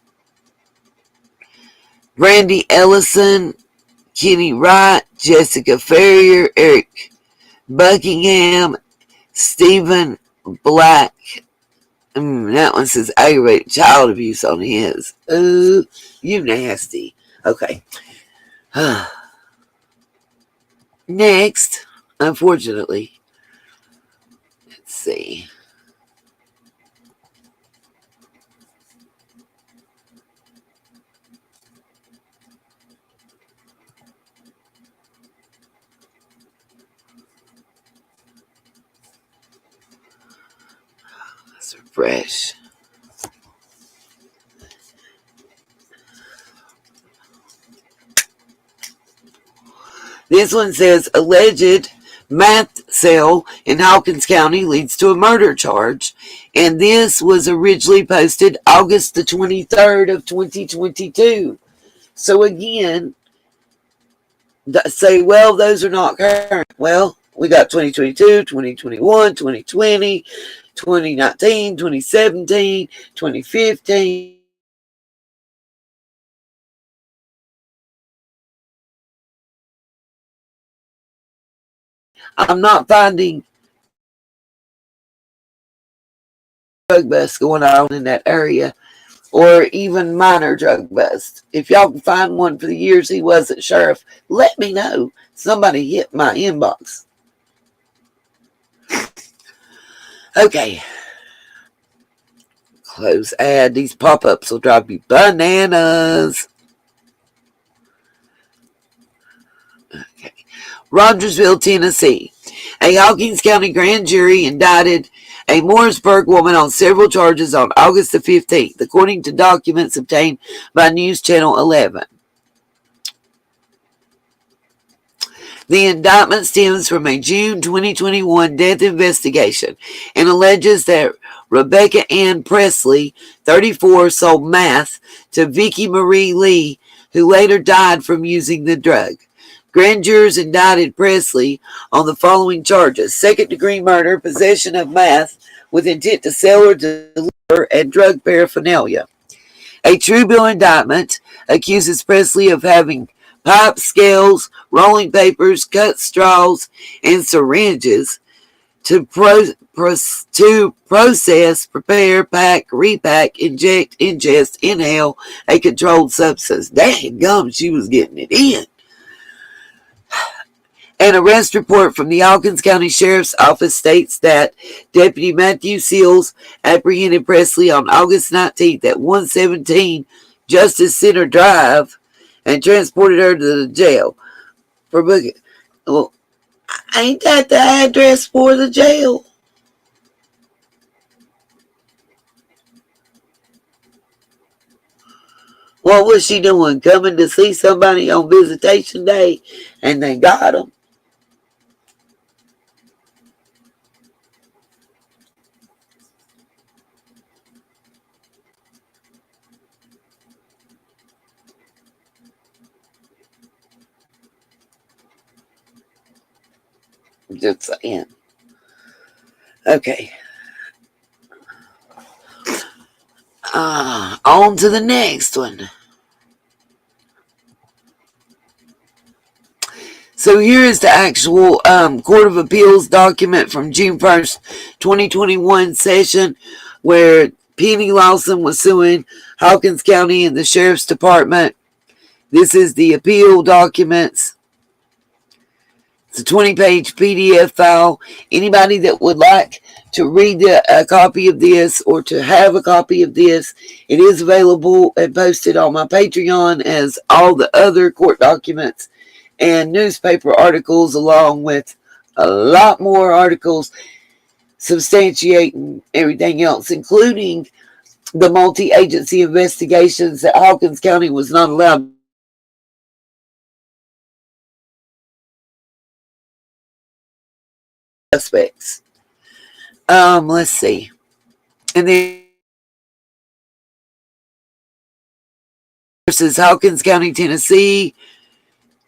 Brandy Ellison, Kenny Wright, Jessica Ferrier, Eric Buckingham, Stephen Black. That one says aggravated child abuse on his. Ooh, you nasty. Okay. Next, unfortunately, let's see. Let's refresh. This one says alleged meth sale in Hawkins County leads to a murder charge. And this was originally posted August the 23rd of 2022. So again, say, well, those are not current. Well, we got 2022, 2021, 2020, 2019, 2017, 2015. I'm not finding drug busts going on in that area, or even minor drug busts. If y'all can find one for the years he wasn't sheriff, let me know. Somebody hit my inbox. Okay. Close ad. These pop-ups will drive you bananas. Okay. Rogersville, Tennessee. A Hawkins County grand jury indicted a Morrisburg woman on several charges on August the 15th, according to documents obtained by News Channel 11. The indictment stems from a June 2021 death investigation and alleges that Rebecca Ann Presley, 34, sold meth to Vicky Marie Lee, who later died from using the drug. Grand jurors indicted Presley on the following charges: second-degree murder, possession of meth with intent to sell or deliver, and drug paraphernalia. A true bill indictment accuses Presley of having pipe scales, rolling papers, cut straws, and syringes to process, prepare, pack, repack, inject, ingest, inhale a controlled substance. Dang gum, she was getting it in. An arrest report from the Hawkins County Sheriff's Office states that Deputy Matthew Seals apprehended Presley on August 19th at 117 Justice Center Drive and transported her to the jail for booking. Well, ain't that the address for the jail? What was she doing? Coming to see somebody on visitation day and they got him? Just saying. Okay. On to the next one. So here is the actual Court of Appeals document from June 1st, 2021 session where Penny Lawson was suing Hawkins County and the Sheriff's Department. This is the appeal documents. It's a 20-page PDF file. Anybody that would like to read a copy of this or to have a copy of this, it is available and posted on my Patreon as all the other court documents and newspaper articles, along with a lot more articles substantiating everything else, including the multi-agency investigations that Hawkins County was not allowed suspects. Let's see. And then versus Hawkins County, Tennessee,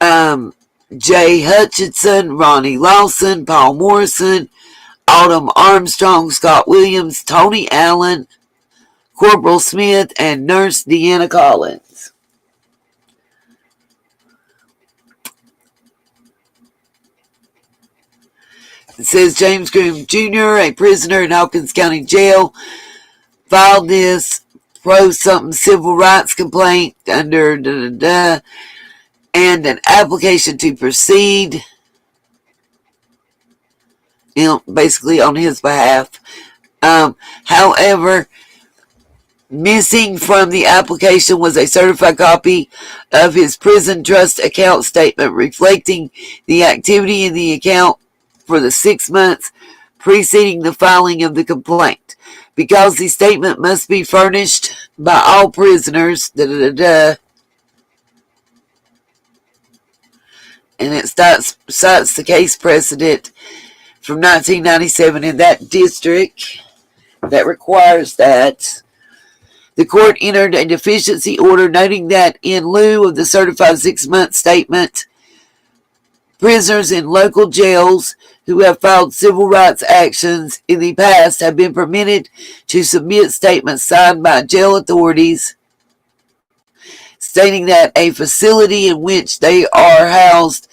Jay Hutchinson, Ronnie Lawson, Paul Morrison, Autumn Armstrong, Scott Williams, Tony Allen, Corporal Smith, and Nurse Deanna Collins. It says James Groom Jr., a prisoner in Hawkins County Jail, filed this pro-something civil rights complaint under and an application to proceed, basically on his behalf. However, missing from the application was a certified copy of his prison trust account statement reflecting the activity in the account for the 6 months preceding the filing of the complaint. Because the statement must be furnished by all prisoners, and it cites the case precedent from 1997 in that district that requires that. The court entered a deficiency order noting that in lieu of the certified 6-month statement, prisoners in local jails who have filed civil rights actions in the past have been permitted to submit statements signed by jail authorities stating that a facility in which they are housed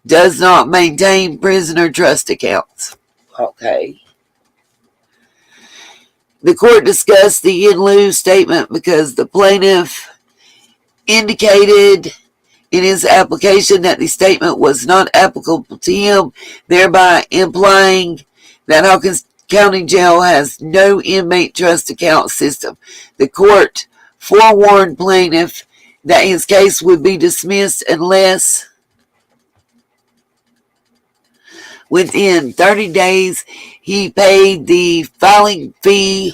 does not maintain prisoner trust accounts. Okay. The court discussed the in lieu statement because the plaintiff indicated in his application that the statement was not applicable to him, thereby implying that Hawkins County Jail has no inmate trust account system. The court forewarned plaintiff that his case would be dismissed unless within 30 days he paid the filing fee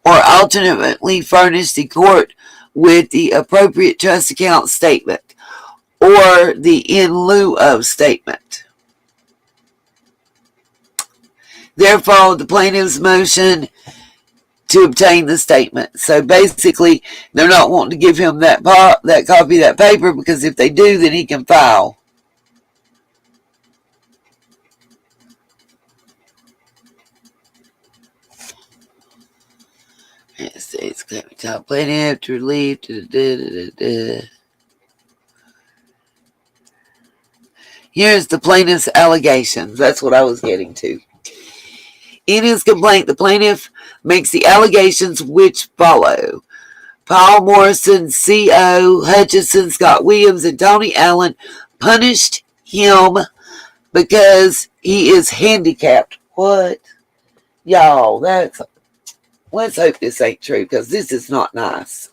or alternately furnished the court with the appropriate trust account statement or the in lieu of statement. Therefore, the plaintiff's motion to obtain the statement. So basically, they're not wanting to give him that copy of that paper because if they do, then he can file. It says top plaintiff to relieve. Here's the plaintiff's allegations. That's what I was getting to. In his complaint, the plaintiff makes the allegations which follow. Paul Morrison, C.O., Hutchison, Scott Williams, and Tony Allen punished him because he is handicapped. What? Y'all, let's hope this ain't true, because this is not nice.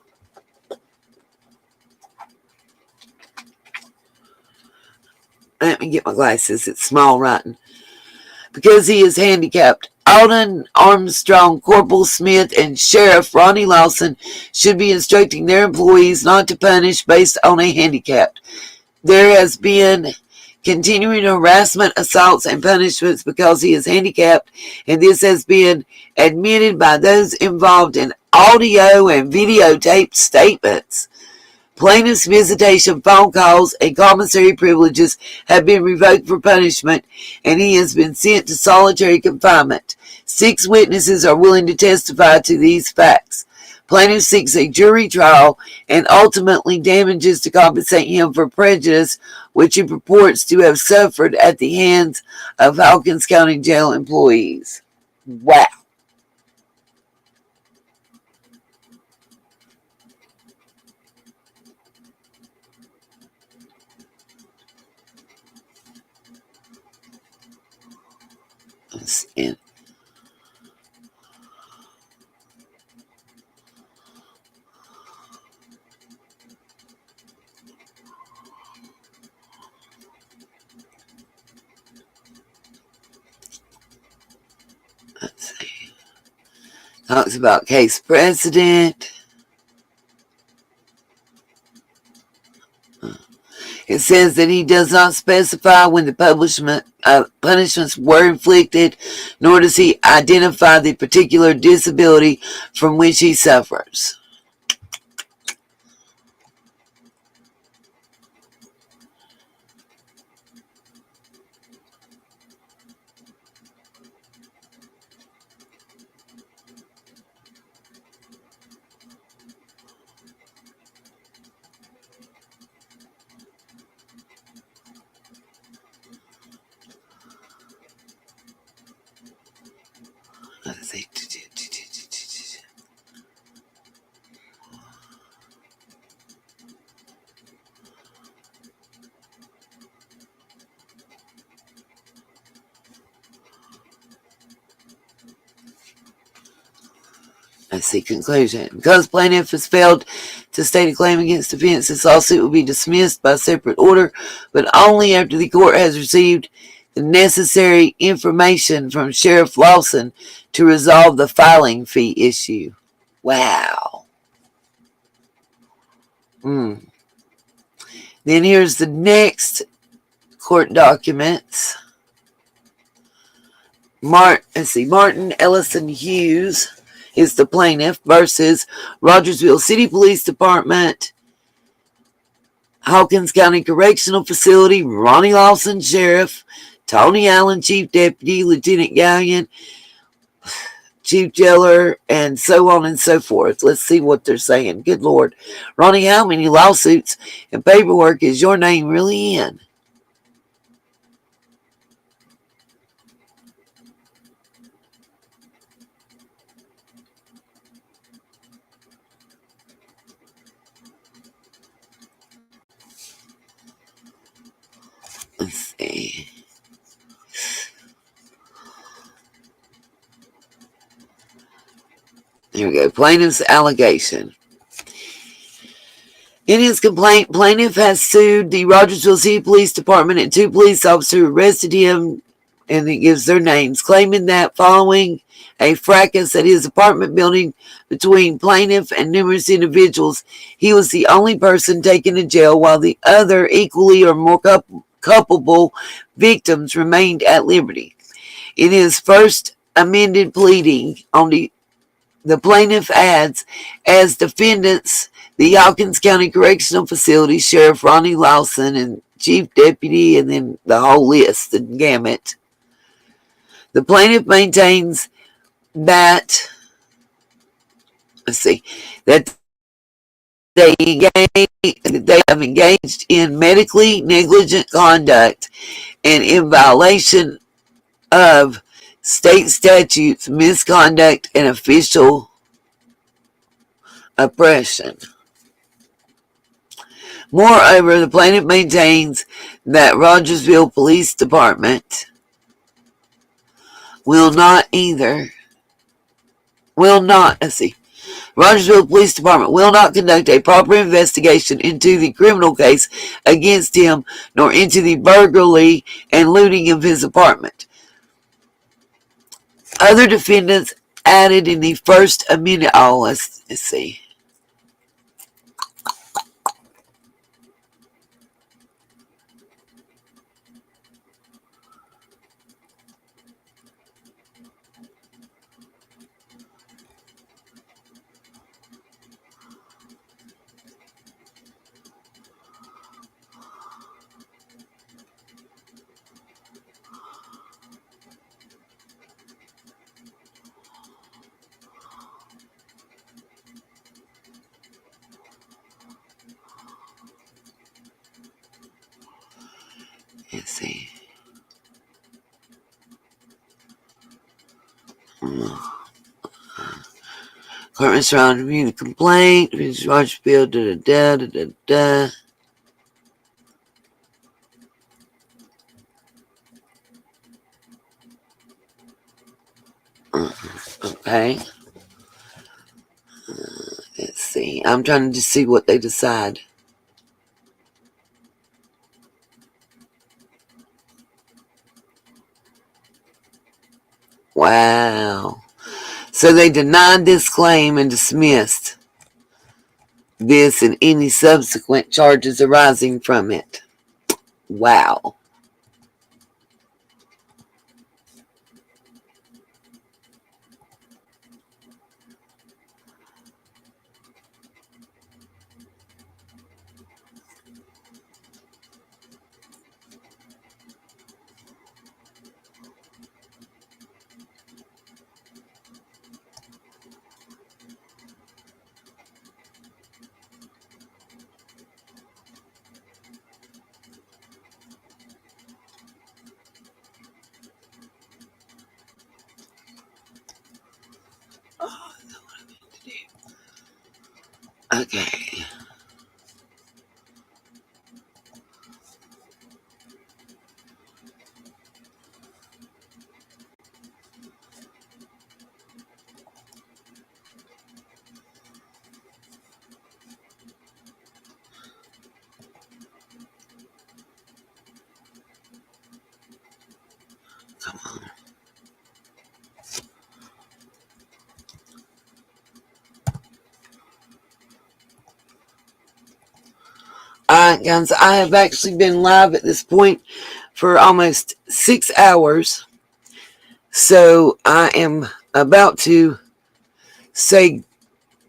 Let me get my glasses. It's small writing. Because he is handicapped, Alden Armstrong, Corporal Smith, and Sheriff Ronnie Lawson should be instructing their employees not to punish based on a handicap. There has been continuing harassment, assaults, and punishments because he is handicapped, and this has been admitted by those involved in audio and videotaped statements. Plaintiff's visitation phone calls and commissary privileges have been revoked for punishment, and he has been sent to solitary confinement. 6 witnesses are willing to testify to these facts. Plaintiff seeks a jury trial and ultimately damages to compensate him for prejudice, which he purports to have suffered at the hands of Hawkins County Jail employees. Wow. Let's see. Let's see. Talks about case precedent. It says that he does not specify when the punishments were inflicted, nor does he identify the particular disability from which he suffers. Let's see. Let's see, conclusion. Because plaintiff has failed to state a claim against defense, this lawsuit will be dismissed by separate order, but only after the court has received the necessary information from Sheriff Lawson to resolve the filing fee issue. Wow. Then here's the next court documents. Martin Ellison Hughes is the plaintiff versus Rogersville City Police Department, Hawkins County Correctional Facility, Ronnie Lawson, Sheriff, Tony Allen, Chief Deputy, Lieutenant Gallion, Chief Jailer, and so on and so forth. Let's see what they're saying. Good Lord. Ronnie, how many lawsuits and paperwork is your name really in? Let's see. Here we go. Plaintiff's allegation. In his complaint, plaintiff has sued the Rogersville City Police Department and 2 police officers who arrested him, and it gives their names, claiming that following a fracas at his apartment building between plaintiff and numerous individuals, he was the only person taken to jail while the other equally or more culpable victims remained at liberty. In his first amended pleading, the plaintiff adds as defendants the Hawkins County Correctional Facility, Sheriff Ronnie Lawson, and Chief Deputy, and then the whole list, the gamut. The plaintiff maintains that, that they have engaged in medically negligent conduct and in violation of state statutes, misconduct, and official oppression. Moreover, the plaintiff maintains that Rogersville Police Department Rogersville Police Department will not conduct a proper investigation into the criminal case against him, nor into the burglary and looting of his apartment. Other defendants added in the first amendment. Let's see. Let's see. Court surrounding me the complaint. Rogersville, Okay. Let's see. I'm trying to see what they decide. Wow. So they denied this claim and dismissed this and any subsequent charges arising from it. Wow. Okay. Come on. Alright, guys, I have actually been live at this point for almost 6 hours. So I am about to say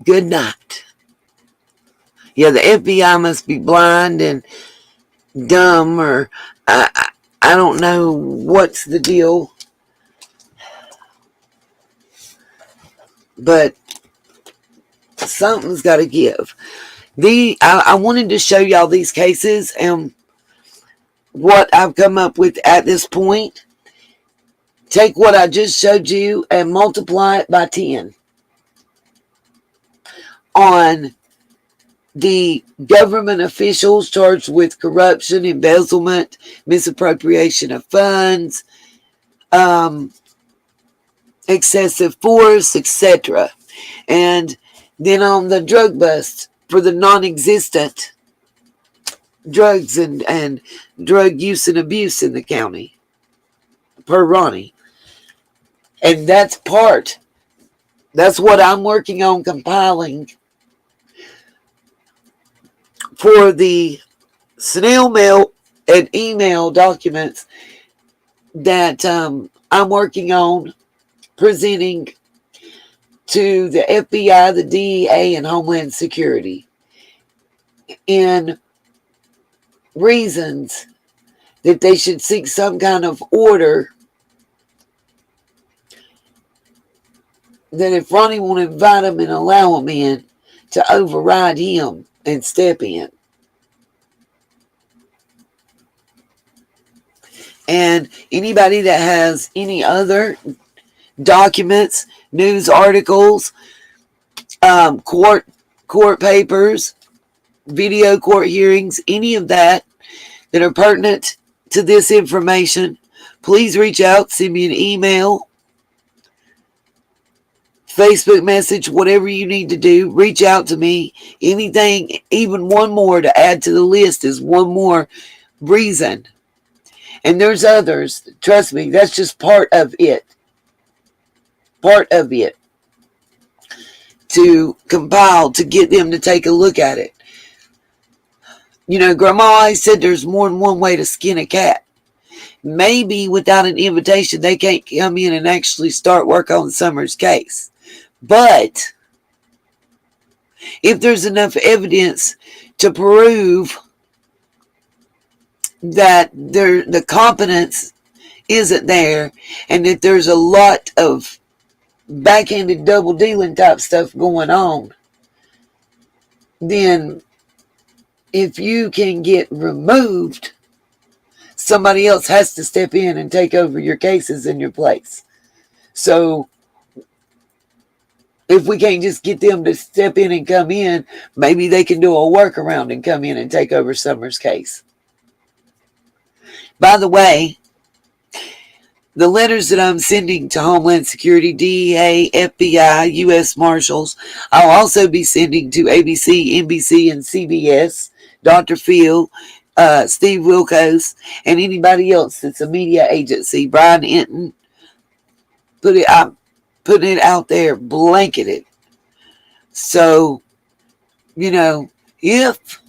good night. Yeah, the FBI must be blind and dumb, or I don't know what's the deal. But something's got to give. I wanted to show y'all these cases and what I've come up with at this point. Take what I just showed you and multiply it by 10 on the government officials charged with corruption, embezzlement, misappropriation of funds, excessive force, etc. And then on the drug bust for the non-existent drugs and drug use and abuse in the county per Ronnie. And that's what I'm working on compiling for the snail mail and email documents that I'm working on presenting to the FBI, the DEA, and Homeland Security in reasons that they should seek some kind of order that if Ronnie won't invite him and allow him in, to override him and step in. And anybody that has any other documents, news articles, court papers, video court hearings, any of that are pertinent to this information, please reach out, send me an email, Facebook message, whatever you need to do. Reach out to me. Anything, even one more to add to the list is one more reason. And there's others. Trust me, that's just part of it. Part of it. To compile, to get them to take a look at it. You know, Grandma always said there's more than one way to skin a cat. Maybe without an invitation, they can't come in and actually start work on Summer's case. But if there's enough evidence to prove that the competence isn't there, and that there's a lot of backhanded double dealing type stuff going on, then if you can get removed, somebody else has to step in and take over your cases in your place. So if we can't just get them to step in and come in, maybe they can do a workaround and come in and take over Summer's case. By the way, the letters that I'm sending to Homeland Security, DEA, FBI, U.S. Marshals, I'll also be sending to ABC, NBC, and CBS, Dr. Phil, Steve Wilkos, and anybody else that's a media agency, Brian Enton. I'm putting it out there, blanketed. So, you know, if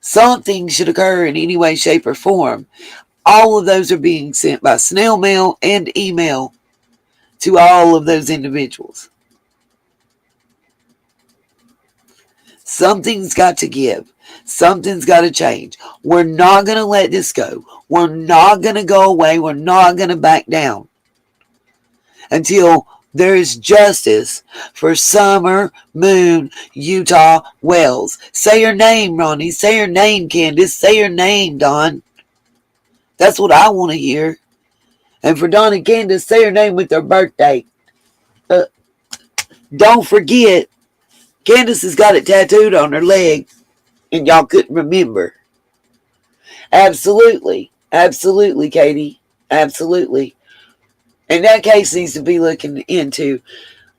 something should occur in any way, shape, or form, all of those are being sent by snail mail and email to all of those individuals. Something's got to give. Something's got to change. We're not going to let this go. We're not going to go away. We're not going to back down until there is justice for Summer Moon Utah Wells. Say her name, Ronnie. Say her name, Candace. Say her name, Don. That's what I want to hear. And for Don and Candace, say her name with their birthday. Don't forget, Candace has got it tattooed on her leg, and y'all couldn't remember. Absolutely. Absolutely, Katie. Absolutely. And that case needs to be looking into.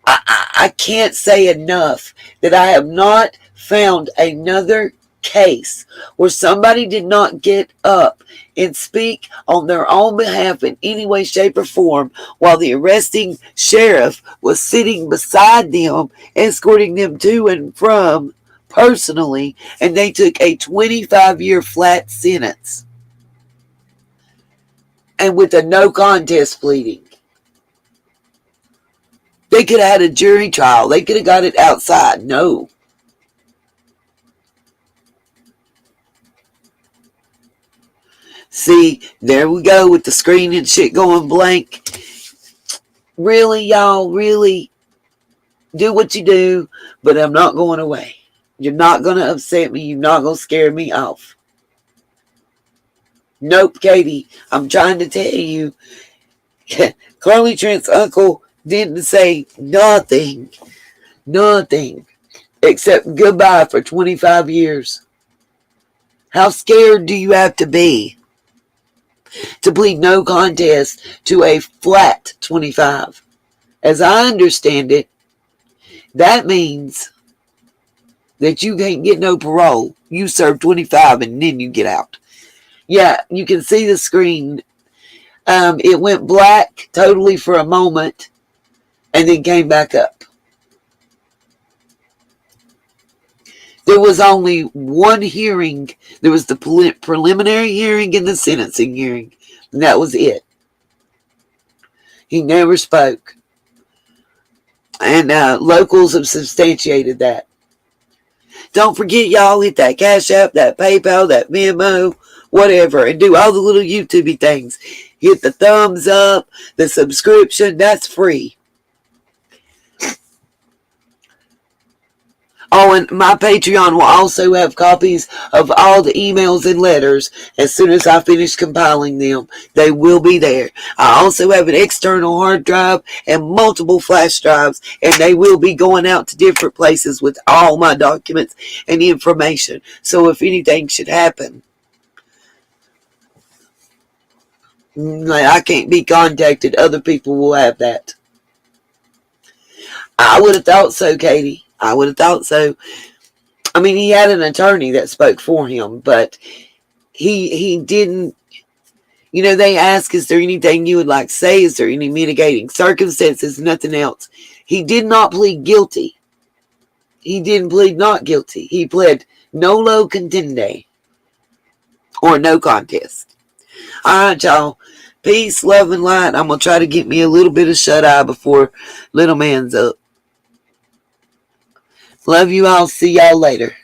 I can't say enough that I have not found another case where somebody did not get up and speak on their own behalf in any way, shape, or form while the arresting sheriff was sitting beside them, escorting them to and from personally, and they took a 25-year flat sentence. And with a no contest pleading. They could have had a jury trial. They could have got it outside. No. See, there we go with the screen and shit going blank. Really, y'all, really do what you do, but I'm not going away. You're not going to upset me. You're not going to scare me off. Nope, Katie. I'm trying to tell you. Carly Trent's uncle didn't say nothing, except goodbye for 25 years. How scared do you have to be to plead no contest to a flat 25? As I understand it, that means that you can't get no parole. You serve 25 and then you get out. Yeah, you can see the screen. It went black totally for a moment and then came back up. There was only one hearing. There was the preliminary hearing and the sentencing hearing. And that was it. He never spoke. And locals have substantiated that. Don't forget, y'all, hit that Cash App, that PayPal, that Venmo, whatever, and do all the little YouTube things. Hit the thumbs up, the subscription, that's free. Oh, and my Patreon will also have copies of all the emails and letters as soon as I finish compiling them. They will be there. I also have an external hard drive and multiple flash drives, and they will be going out to different places with all my documents and information. So if anything should happen, like I can't be contacted, other people will have that. I would have thought so, Katie. I would have thought so. I mean, he had an attorney that spoke for him, but he didn't. You know, they ask, is there anything you would like to say? Is there any mitigating circumstances? Nothing else. He did not plead guilty. He didn't plead not guilty. He pled nolo contendere, or no contest. All right, y'all. Peace, love, and light. I'm going to try to get me a little bit of shut-eye before little man's up. Love you all. See y'all later.